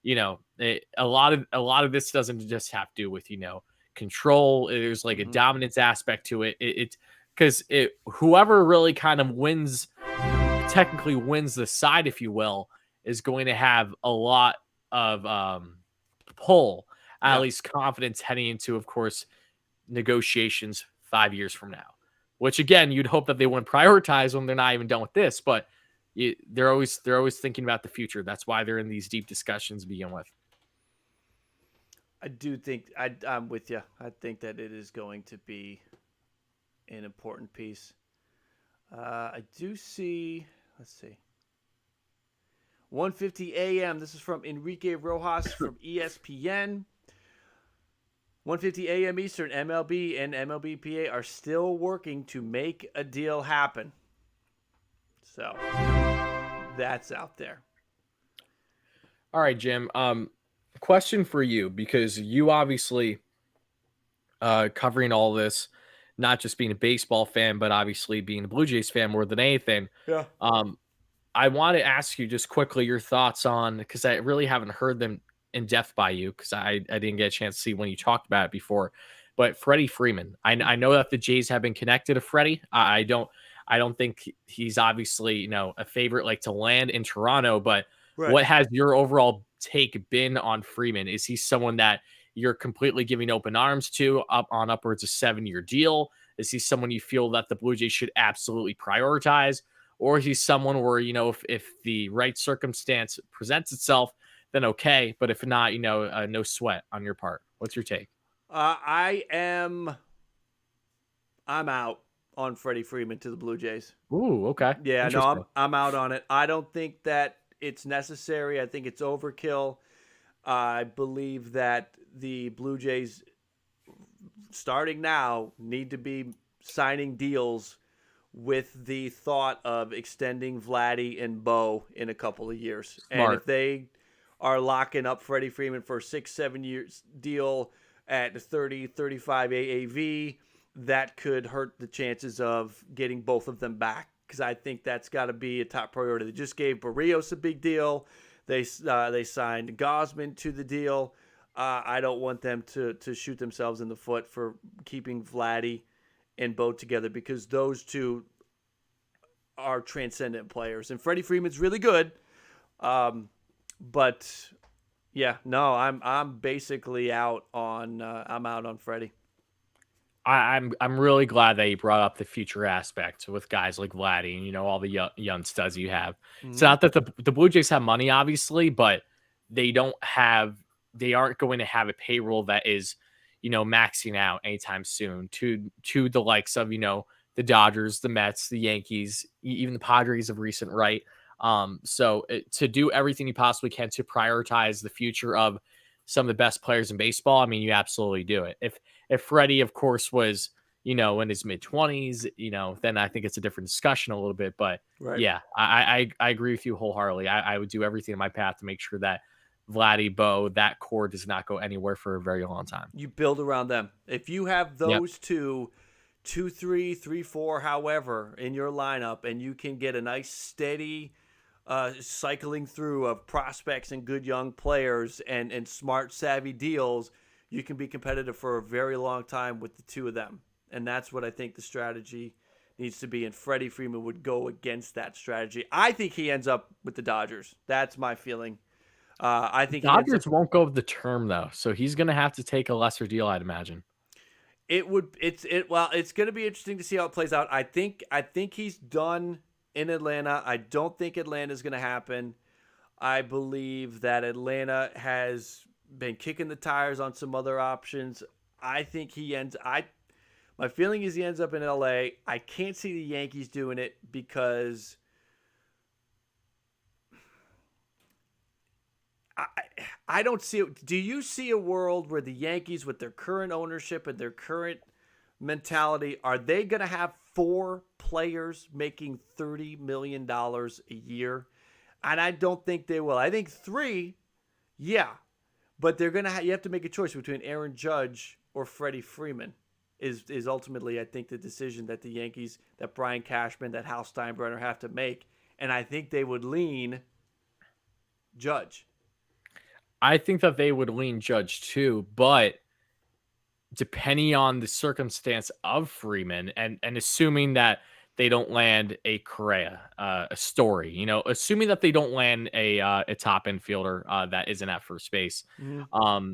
a lot of this doesn't just have to do with, control. There's like a dominance aspect to it. It's because whoever really kind of technically wins the side, if you will, is going to have a lot of pull, at least confidence heading into, of course, negotiations 5 years from now, which again, you'd hope that they wouldn't prioritize when they're not even done with this, but they're always thinking about the future. That's why they're in these deep discussions to begin with. I do think I'm with you. I think that it is going to be an important piece. I do see, let's see. 1:50 a.m. This is from Enrique Rojas from ESPN. 1:50 a.m. Eastern, MLB and MLBPA are still working to make a deal happen. So that's out there. All right, Jim. Question for you, because you obviously covering all this, not just being a baseball fan, but obviously being a Blue Jays fan more than anything. Yeah. I want to ask you just quickly your thoughts on, because I really haven't heard them in depth by you, because I didn't get a chance to see when you talked about it before. But Freddie Freeman, I know that the Jays have been connected to Freddie. I don't think he's obviously a favorite like to land in Toronto. But what has your overall take been on Freeman? Is he someone that you're completely giving open arms to, up on upwards of 7-year deal? Is he someone you feel that the Blue Jays should absolutely prioritize? Or is he someone where, if the right circumstance presents itself, then okay. But if not, no sweat on your part. What's your take? I'm out on Freddie Freeman to the Blue Jays. Ooh, okay. Yeah, no, I'm out on it. I don't think that it's necessary. I think it's overkill. I believe that the Blue Jays, starting now, need to be signing deals with the thought of extending Vladdy and Bo in a couple of years. Smart. And if they are locking up Freddie Freeman for a 6-7 years deal at 30, 35 AAV, that could hurt the chances of getting both of them back, because I think that's got to be a top priority. They just gave Barrios a big deal. They signed Gosman to the deal. I don't want them to shoot themselves in the foot for keeping Vladdy and Bo together, because those two are transcendent players. And Freddie Freeman's really good. But yeah, no, I'm basically out on Freddie. I'm really glad that you brought up the future aspect with guys like Vladdy and, all the young studs you have. It's not that the Blue Jays have money, obviously, but they aren't going to have a payroll that is, maxing out anytime soon to the likes of, the Dodgers, the Mets, the Yankees, even the Padres of recent, right? So to do everything you possibly can to prioritize the future of some of the best players in baseball, I mean, you absolutely do it. If Freddie, of course, was, in his mid-20s, then I think it's a different discussion a little bit. But right. Yeah, I agree with you wholeheartedly. I would do everything in my path to make sure that Vladdy, Bo, that core does not go anywhere for a very long time. You build around them. If you have those two, 3, 4, however, in your lineup, and you can get a nice steady cycling through of prospects and good young players and smart, savvy deals, you can be competitive for a very long time with the two of them. And that's what I think the strategy needs to be. And Freddie Freeman would go against that strategy. I think he ends up with the Dodgers. That's my feeling. I think Dodgers won't go with the term though, so he's going to have to take a lesser deal, I'd imagine. It's going to be interesting to see how it plays out. I think he's done in Atlanta. I don't think Atlanta is going to happen. I believe that Atlanta has been kicking the tires on some other options. I think my feeling is he ends up in LA. I can't see the Yankees doing it because I don't see it. Do you see a world where the Yankees, with their current ownership and their current mentality, are they going to have 4 players making $30 million a year? And I don't think they will. I think 3, yeah. But they're going to you have to make a choice between Aaron Judge or Freddie Freeman is ultimately, I think, the decision that the Yankees, that Brian Cashman, that Hal Steinbrenner have to make. And I think they would lean Judge. I think that they would lean Judge too, but depending on the circumstance of Freeman and assuming that they don't land a Correa, a Story, assuming that they don't land a top infielder that isn't at first base. Mm-hmm.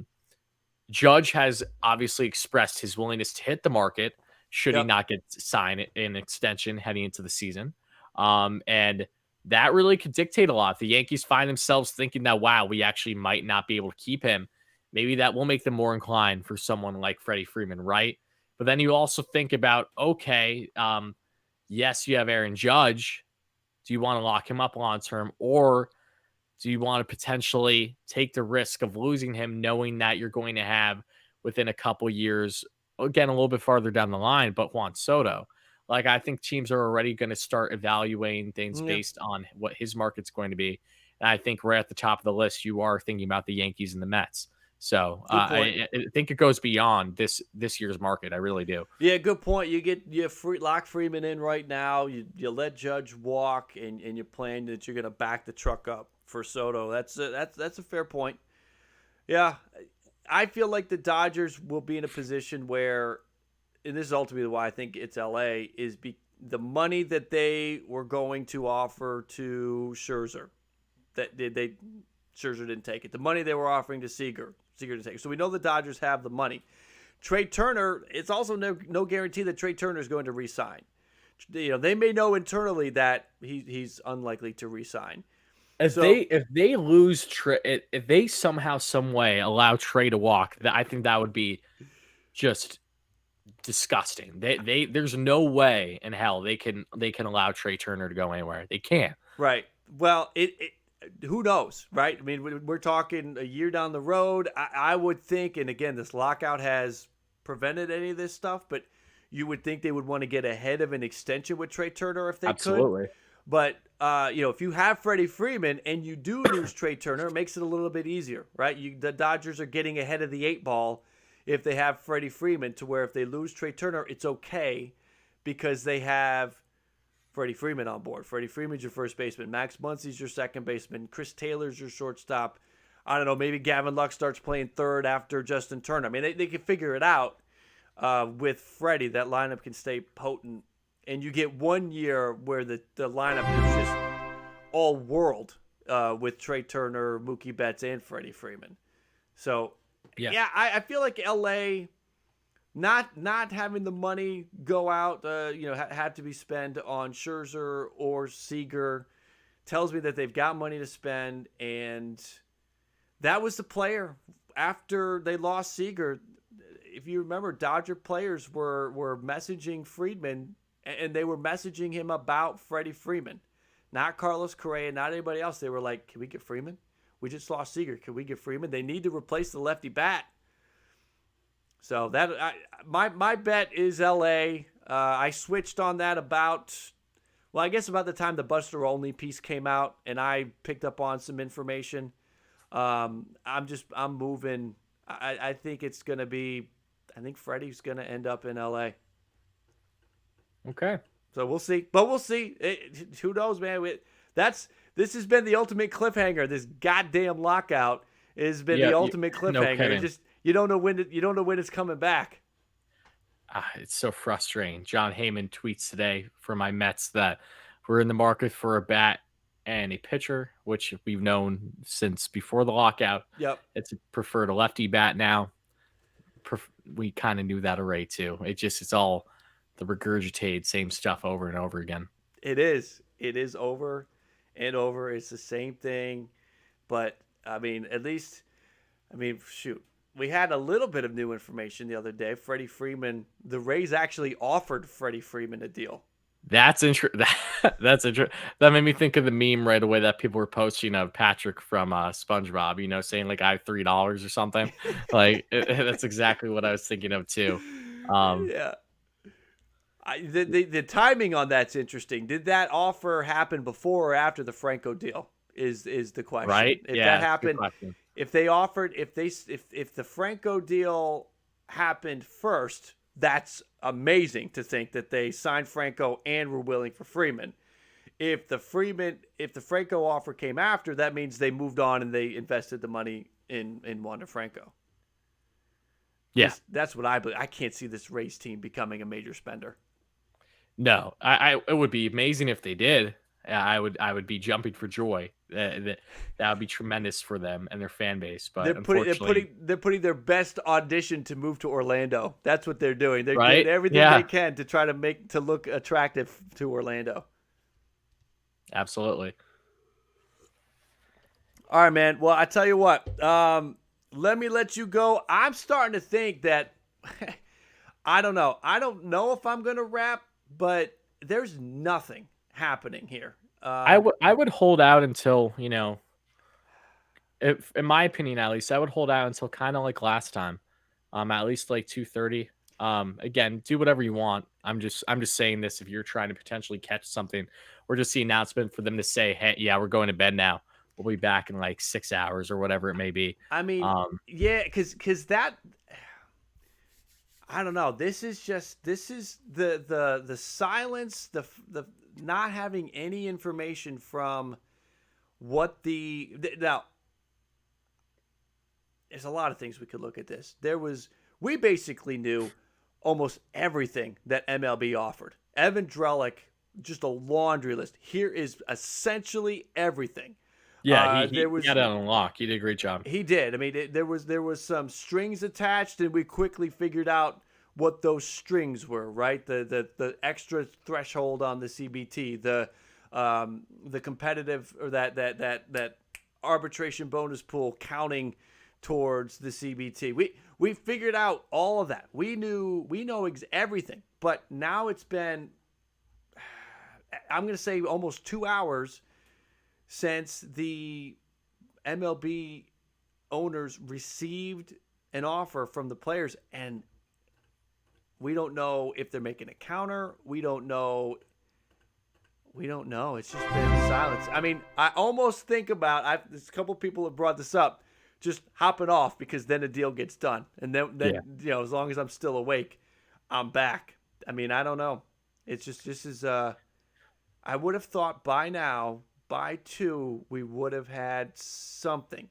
Judge has obviously expressed his willingness to hit the market should he not get signed an extension heading into the season. And that really could dictate a lot. If the Yankees find themselves thinking that, wow, we actually might not be able to keep him, maybe that will make them more inclined for someone like Freddie Freeman, right? But then you also think about, okay, yes, you have Aaron Judge. Do you want to lock him up long term, or do you want to potentially take the risk of losing him, knowing that you're going to have within a couple years, again, a little bit farther down the line, but Juan Soto? Like, I think teams are already going to start evaluating things based on what his market's going to be. And I think right at the top of the list, you are thinking about the Yankees and the Mets. So I think it goes beyond this year's market. I really do. Yeah, good point. You lock Freeman in right now. You let Judge walk, and you plan that you're going to back the truck up for Soto. That's a fair point. Yeah, I feel like the Dodgers will be in a position where, and this is ultimately why I think it's LA, is the money that they were going to offer to Scherzer, Scherzer didn't take it. The money they were offering to Seager didn't take it. So we know the Dodgers have the money. Trey Turner, it's also no guarantee that Trey Turner is going to re-sign. They may know internally that he's unlikely to re-sign. If they lose Trey, if they somehow, some way allow Trey to walk, I think that would be just disgusting. There's no way in hell they can allow Trey Turner to go anywhere. They can't. Right. Well, who knows, right? I mean, we're talking a year down the road. I would think, and again, this lockout has prevented any of this stuff, but you would think they would want to get ahead of an extension with Trey Turner if they Absolutely. could. But, if you have Freddie Freeman and you do lose Trey Turner, it makes it a little bit easier, right? The Dodgers are getting ahead of the 8 ball if they have Freddie Freeman, to where if they lose Trey Turner, it's okay because they have Freddie Freeman on board. Freddie Freeman's your first baseman. Max Muncy's your second baseman. Chris Taylor's your shortstop. I don't know, maybe Gavin Lux starts playing third after Justin Turner. I mean, they can figure it out with Freddie. That lineup can stay potent. And you get 1 year where the lineup is just all world with Trey Turner, Mookie Betts, and Freddie Freeman. So, I feel like LA not having the money go out, had to be spent on Scherzer or Seager tells me that they've got money to spend. And that was the player after they lost Seager. If you remember, Dodger players were messaging Friedman, and they were messaging him about Freddie Freeman, not Carlos Correa, not anybody else. They were like, can we get Freeman? We just lost Seager. Can we get Freeman? They need to replace the lefty bat. So my bet is LA. I switched on that about the time the Buster Olney piece came out, and I picked up on some information. I'm moving. I think it's going to be, I think Freddie's going to end up in LA. Okay. So we'll see. But we'll see. Who knows, man? This has been the ultimate cliffhanger. This goddamn lockout has been the ultimate cliffhanger. No you don't know when it's coming back. It's so frustrating. John Heyman tweets today for my Mets that we're in the market for a bat and a pitcher, which we've known since before the lockout. Yep. It's preferred a lefty bat now. We kind of knew that already too. It's all the regurgitated same stuff over and over again. It is over and over. It's the same thing. But shoot. We had a little bit of new information the other day. Freddie Freeman, the Rays actually offered Freddie Freeman a deal. That's interesting. That's interesting. That made me think of the meme right away that people were posting of Patrick from SpongeBob, saying like I have $3 or something. That's exactly what I was thinking of too. Yeah. The timing on that's interesting. Did that offer happen before or after the Franco deal? Is the question. Right? If that happened, if the Franco deal happened first, that's amazing to think that they signed Franco and were willing for Freeman. If the Franco offer came after, that means they moved on and they invested the money in Wander Franco. Yeah, that's what I believe. I can't see this Rays team becoming a major spender. No, it would be amazing if they did. I would be jumping for joy. That would be tremendous for them and their fan base. But they're putting their best audition to move to Orlando. That's what they're doing. They're doing everything they can to try to look attractive to Orlando. Absolutely. All right, man. Well, I tell you what. Let me let you go. I'm starting to think that I don't know. I don't know if I'm going to wrap, but there's nothing happening here. I would hold out until, if, in my opinion, at least, I would hold out until kind of like last time, at least like 2:30. Again, do whatever you want. I'm just saying this if you're trying to potentially catch something, or just the announcement for them to say, hey, yeah, we're going to bed now. We'll be back in like 6 hours or whatever it may be. I mean, because that, I don't know. This is the silence, the not having any information from what now. There's a lot of things we could look at this. We basically knew almost everything that MLB offered. Evan Drellick, just a laundry list. Here is essentially everything. Yeah, he got it on lock. He did a great job. He did. I mean, there was some strings attached, and we quickly figured out what those strings were. Right, the extra threshold on the CBT, the competitive or that arbitration bonus pool counting towards the CBT. We figured out all of that. We know everything. But now it's been, I'm going to say, almost 2 hours since the MLB owners received an offer from the players, and We don't know if they're making a counter. We don't know. It's just been silence. I mean, I almost think about, there's a couple people have brought this up, just hopping off because then the deal gets done. And then as long as I'm still awake, I'm back. I mean, I don't know. It's just, this is, I would have thought by now, by 2, we would have had something.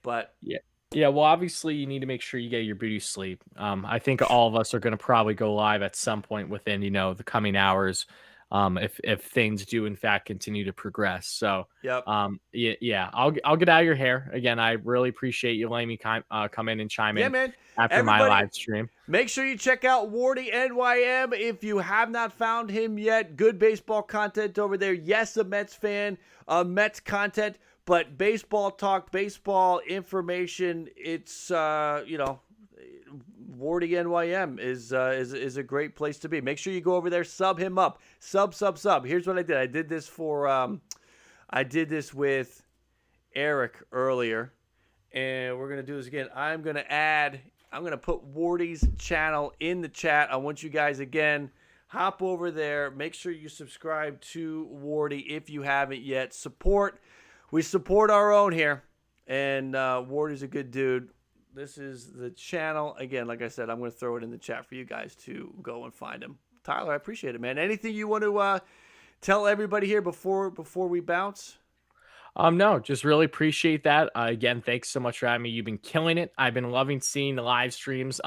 But yeah. Well, obviously, you need to make sure you get your beauty sleep. I think all of us are going to probably go live at some point within, the coming hours, if things do in fact continue to progress. So, yep. Yeah. I'll get out of your hair again. I really appreciate you letting me come in and chime in. Man. After my live stream. Make sure you check out Wardy NYM if you have not found him yet. Good baseball content over there. Yes, a Mets fan, Mets content, but baseball talk, baseball information. It's Wardy NYM is a great place to be. Make sure you go over there, sub him up, sub. Here's what I did. I did this with Eric earlier, and we're gonna do this again. I'm gonna put Wardy's channel in the chat. I want you guys, again, hop over there. Make sure you subscribe to Wardy if you haven't yet. We support our own here, and Wardy's a good dude. This is the channel. Again, like I said, I'm going to throw it in the chat for you guys to go and find him. Tyler, I appreciate it, man. Anything you want to tell everybody here before we bounce? No, just really appreciate that. Again, thanks so much for having me. You've been killing it. I've been loving seeing the live streams.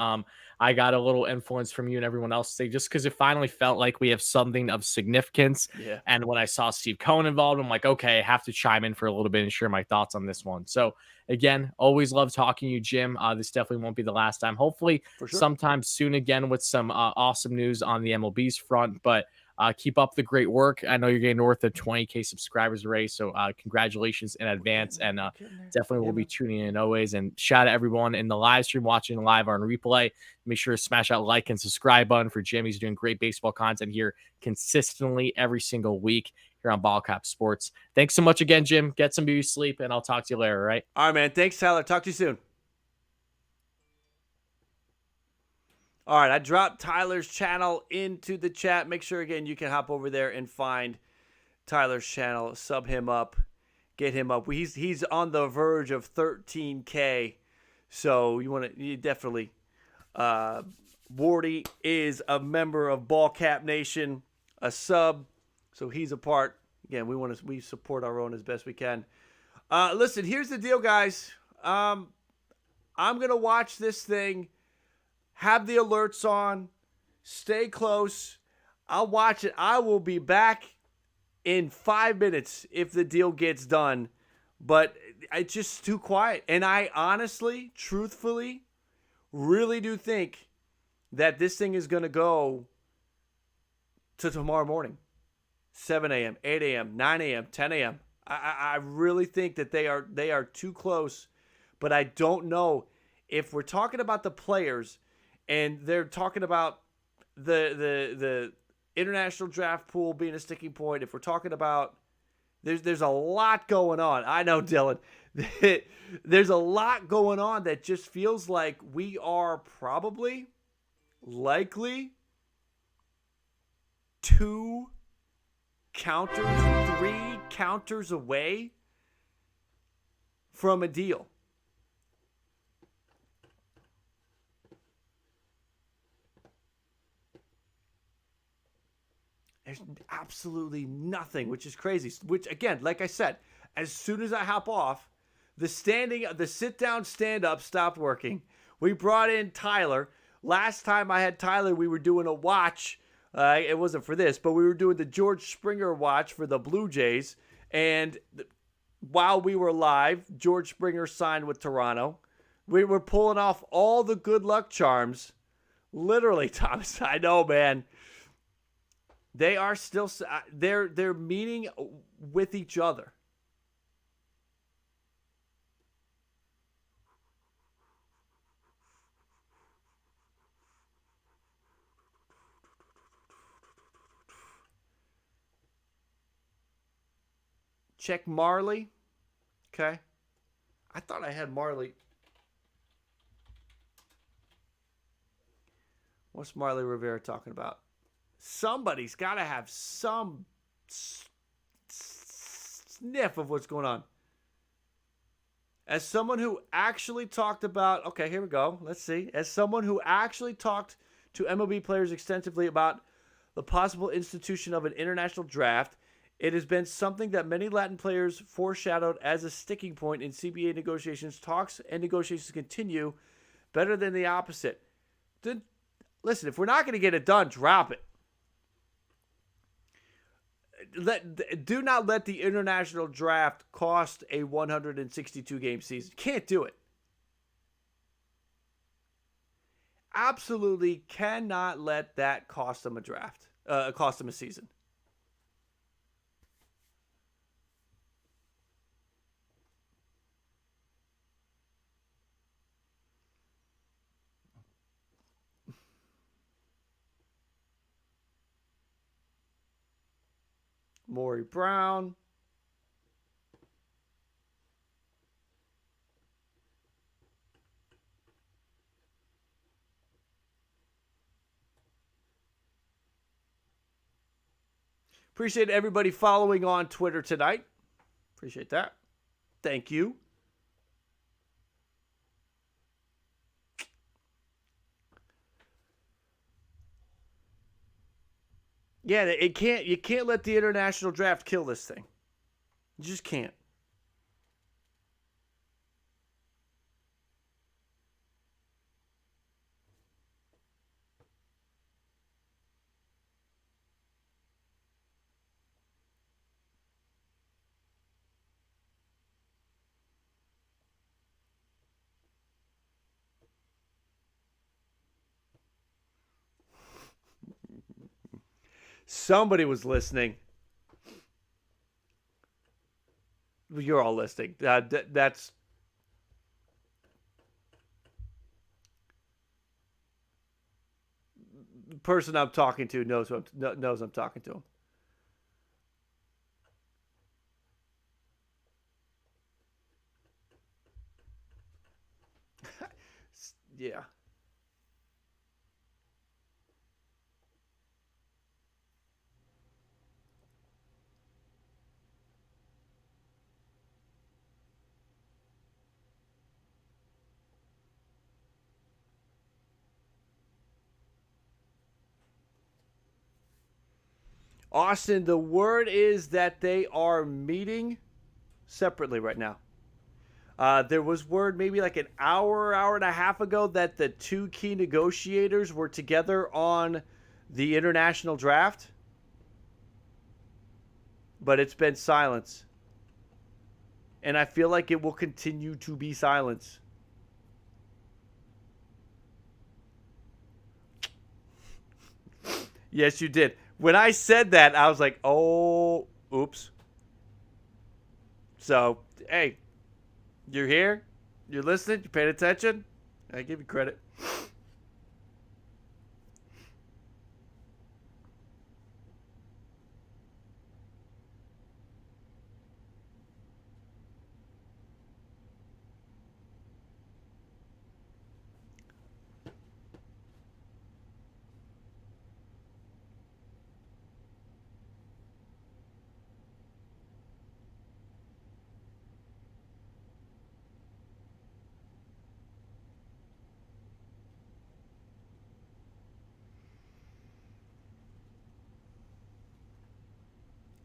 I got a little influence from you and everyone else today, just because it finally felt like we have something of significance. Yeah. And when I saw Steve Cohen involved, I'm like, okay, I have to chime in for a little bit and share my thoughts on this one. So again, always love talking to you, Jim. This definitely won't be the last time. Hopefully sometime soon again with some awesome news on the MLB's front, but keep up the great work. I know you're getting north of 20K subscribers already, so congratulations in advance. And definitely will be tuning in always. And shout out everyone in the live stream, watching live on replay. Make sure to smash that like and subscribe button for Jim. He's doing great baseball content here consistently every single week here on BALLCAP Sports. Thanks so much again, Jim. Get some beauty sleep, and I'll talk to you later, all right? All right, man. Thanks, Tyler. Talk to you soon. All right, I dropped Tyler's channel into the chat. Make sure, again, you can hop over there and find Tyler's channel, sub him up, get him up. He's on the verge of 13K, so you definitely. Wardy is a member of BALLCAP Nation, a sub, so he's a part. Again, we support our own as best we can. Listen, here's the deal, guys. I'm gonna watch this thing. Have the alerts on. Stay close. I'll watch it. I will be back in 5 minutes if the deal gets done. But it's just too quiet. And I honestly, truthfully, really do think that this thing is going to go to tomorrow morning. 7 a.m., 8 a.m., 9 a.m., 10 a.m. I really think that they are too close. But I don't know if we're talking about the players – and they're talking about the international draft pool being a sticking point. If we're talking about, there's a lot going on. I know, Dylan. There's a lot going on that just feels like we are probably, likely, 2 counters, 3 counters away from a deal. There's absolutely nothing, which is crazy. Which, again, like I said, as soon as I hop off, the sit-down stand-up stopped working. We brought in Tyler. Last time I had Tyler, we were doing a watch. It wasn't for this, but we were doing the George Springer watch for the Blue Jays. And while we were live, George Springer signed with Toronto. We were pulling off all the good luck charms. Literally, Thomas, I know, man. They are still, they're meeting with each other. Check Marley. Okay. I thought I had Marley. What's Marley Rivera talking about? Somebody's got to have some sniff of what's going on. As someone who actually talked about, okay, here we go. Let's see. As someone who actually talked to MLB players extensively about the possible institution of an international draft, it has been something that many Latin players foreshadowed as a sticking point in CBA negotiations. Talks and negotiations continue better than the opposite. Listen, if we're not going to get it done, drop it. Do not let the international draft cost a 162-game season. Can't do it. Absolutely cannot let that cost them a draft. Cost them a season. Maury Brown. Appreciate everybody following on Twitter tonight. Appreciate that. Thank you. Yeah, you can't let the international draft kill this thing. You just can't. Somebody was listening. You're all listening. That's the person I'm talking to knows I'm talking to him. Yeah. Austin, the word is that they are meeting separately right now. There was word maybe like an hour and a half ago that the two key negotiators were together on the international draft. But it's been silence. And I feel like it will continue to be silence. Yes, you did. When I said that, I was like, oh, oops. So, hey, you're here. You're listening. You're paying attention. I give you credit.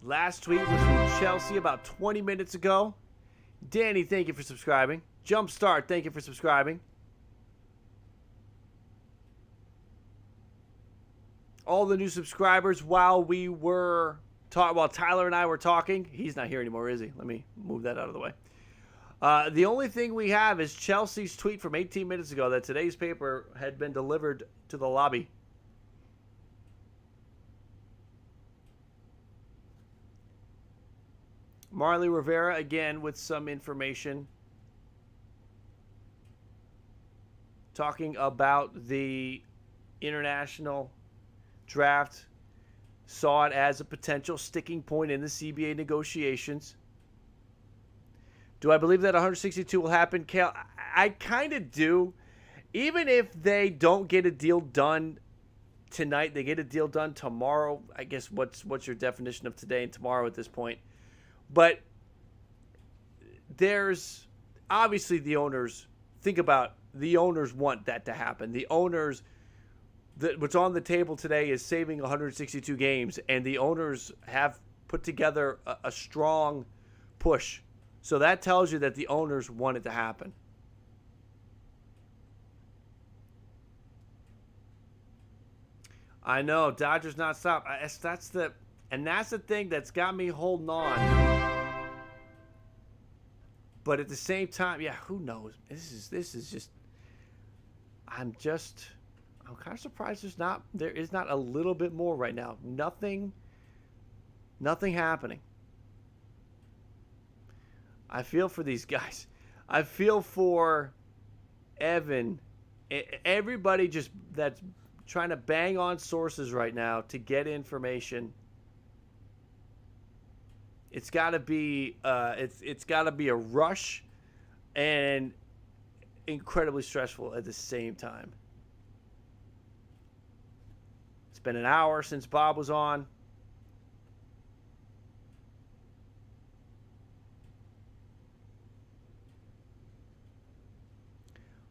Last tweet was from Chelsea about 20 minutes ago. Danny, thank you for subscribing. Jumpstart, thank you for subscribing. All the new subscribers while Tyler and I were talking. He's not here anymore, is he? Let me move that out of the way. The only thing we have is Chelsea's tweet from 18 minutes ago that today's paper had been delivered to the lobby. Marley Rivera, again, with some information talking about the international draft, saw it as a potential sticking point in the CBA negotiations. Do I believe that 162 will happen, Kale? I kind of do. Even if they don't get a deal done tonight. They get a deal done tomorrow. I guess what's your definition of today and tomorrow at this point? But there's obviously the owners. Think about the owners want that to happen. The owners, what's on the table today is saving 162 games, and the owners have put together a strong push. So that tells you that the owners want it to happen. I know, Dodgers not stop. That's the thing that's got me holding on. But at the same time, yeah, who knows? This is just. I'm kind of surprised there is not a little bit more right now. Nothing happening. I feel for these guys. I feel for Evan. Everybody just that's trying to bang on sources right now to get information. It's got to be it's got to be a rush and incredibly stressful at the same time. It's been an hour since Bob was on.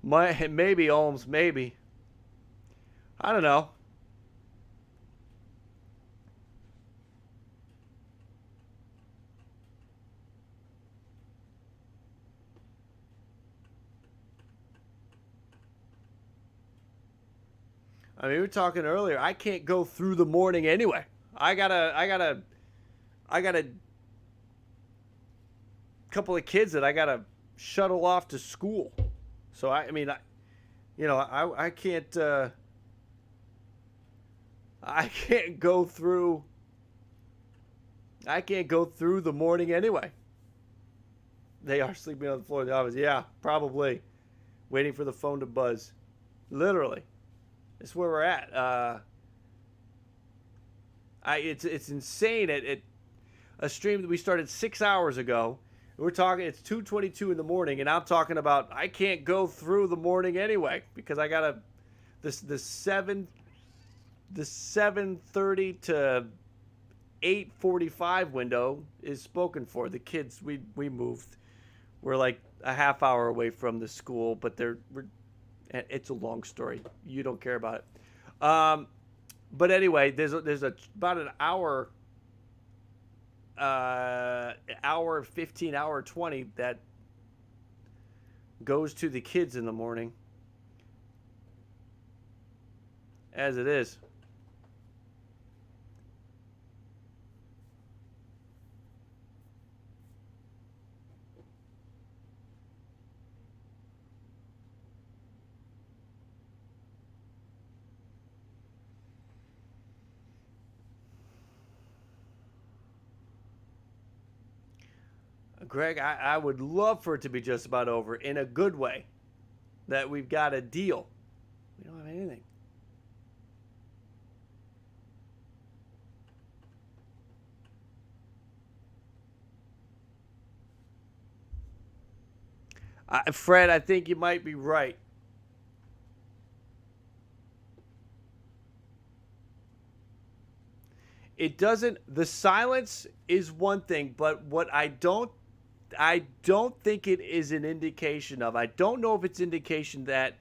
Maybe Ohms, maybe. I don't know. I mean, we were talking earlier. I can't go through the morning anyway. I got a couple of kids that I gotta shuttle off to school. So I can't go through. I can't go through the morning anyway. They are sleeping on the floor of the office. Yeah, probably waiting for the phone to buzz. Literally. That's where we're at. It's insane. At a stream that we started 6 hours ago. We're talking. It's 2:22 in the morning, and I'm talking about I can't go through the morning anyway because I gotta the 7:30 to 8:45 window is spoken for. The kids we moved. We're like a half hour away from the school, but it's a long story. You don't care about it. But anyway, there's about an hour 15, hour 20 that goes to the kids in the morning. As it is. Greg, I would love for it to be just about over in a good way. That we've got a deal. We don't have anything. Fred, I think you might be right. It doesn't. The silence is one thing, but what I don't think it is an indication of. I don't know if it's indication that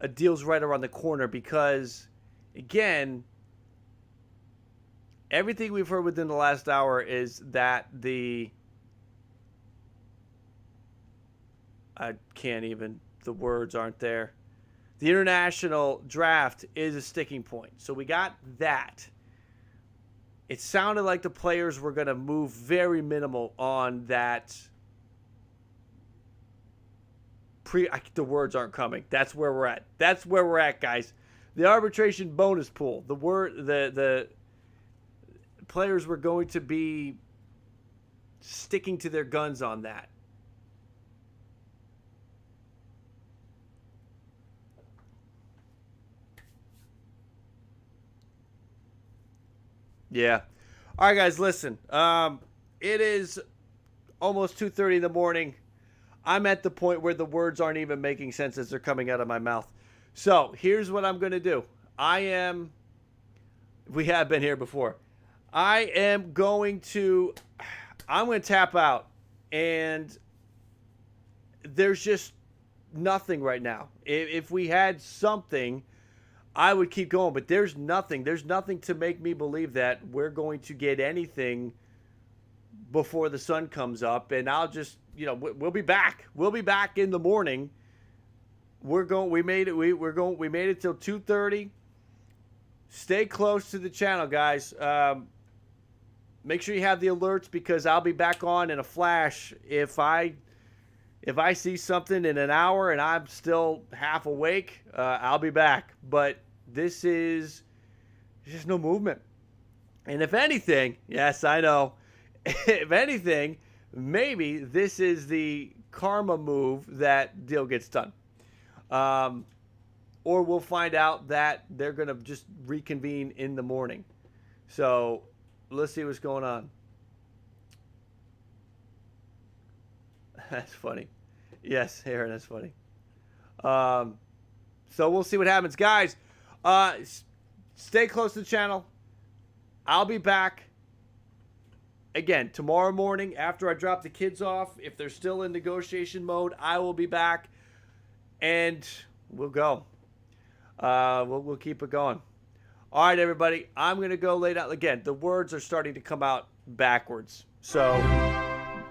a deal's right around the corner because, again, everything we've heard within the last hour is that I can't even. The words aren't there. The international draft is a sticking point. So we got that. It sounded like the players were going to move very minimal on that. The words aren't coming. That's where we're at. That's where we're at, guys. The arbitration bonus pool. The players were going to be sticking to their guns on that. Yeah. All right, guys, listen. It is almost 2:30 in the morning. I'm at the point where the words aren't even making sense as they're coming out of my mouth. So here's what I'm going to do. I am We have been here before. I'm going to tap out, and there's just nothing right now. If we had something, I would keep going, but there's nothing. There's nothing to make me believe that we're going to get anything before the sun comes up, and I'll just, we'll be back. We'll be back in the morning. We made it. We made it till 2:30. Stay close to the channel, guys. Make sure you have the alerts, because I'll be back on in a flash if I see something in an hour and I'm still half awake. I'll be back. But there's just no movement. And if anything, yes, I know. If anything, maybe this is the karma move that deal gets done. Or we'll find out that they're going to just reconvene in the morning. So let's see what's going on. That's funny. Yes, Aaron, that's funny. So we'll see what happens. Guys, stay close to the channel. I'll be back again tomorrow morning after I drop the kids off. If they're still in negotiation mode, I will be back, and we'll go. We'll keep it going. All right, everybody. I'm going to go lay down. Again, the words are starting to come out backwards. So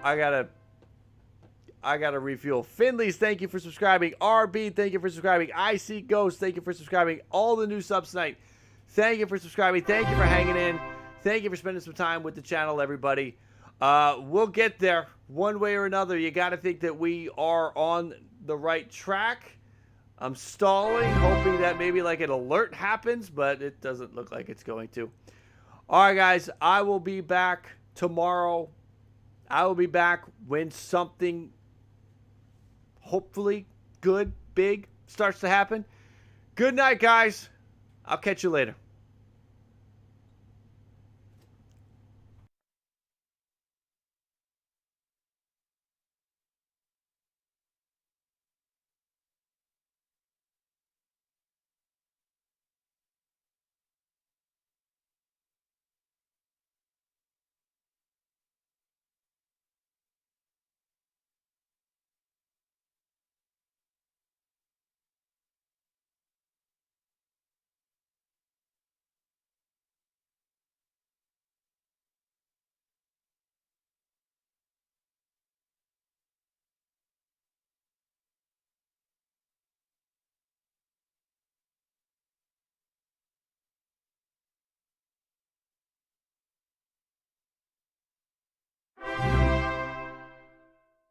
I gotta refuel. Finley's, thank you for subscribing. RB, thank you for subscribing. IC Ghost, thank you for subscribing. All the new subs tonight, thank you for subscribing. Thank you for hanging in. Thank you for spending some time with the channel, everybody. We'll get there one way or another. You got to think that we are on the right track. I'm stalling, hoping that maybe like an alert happens, but it doesn't look like it's going to. All right, guys, I will be back tomorrow. I will be back when something hopefully good, big starts to happen. Good night, guys. I'll catch you later.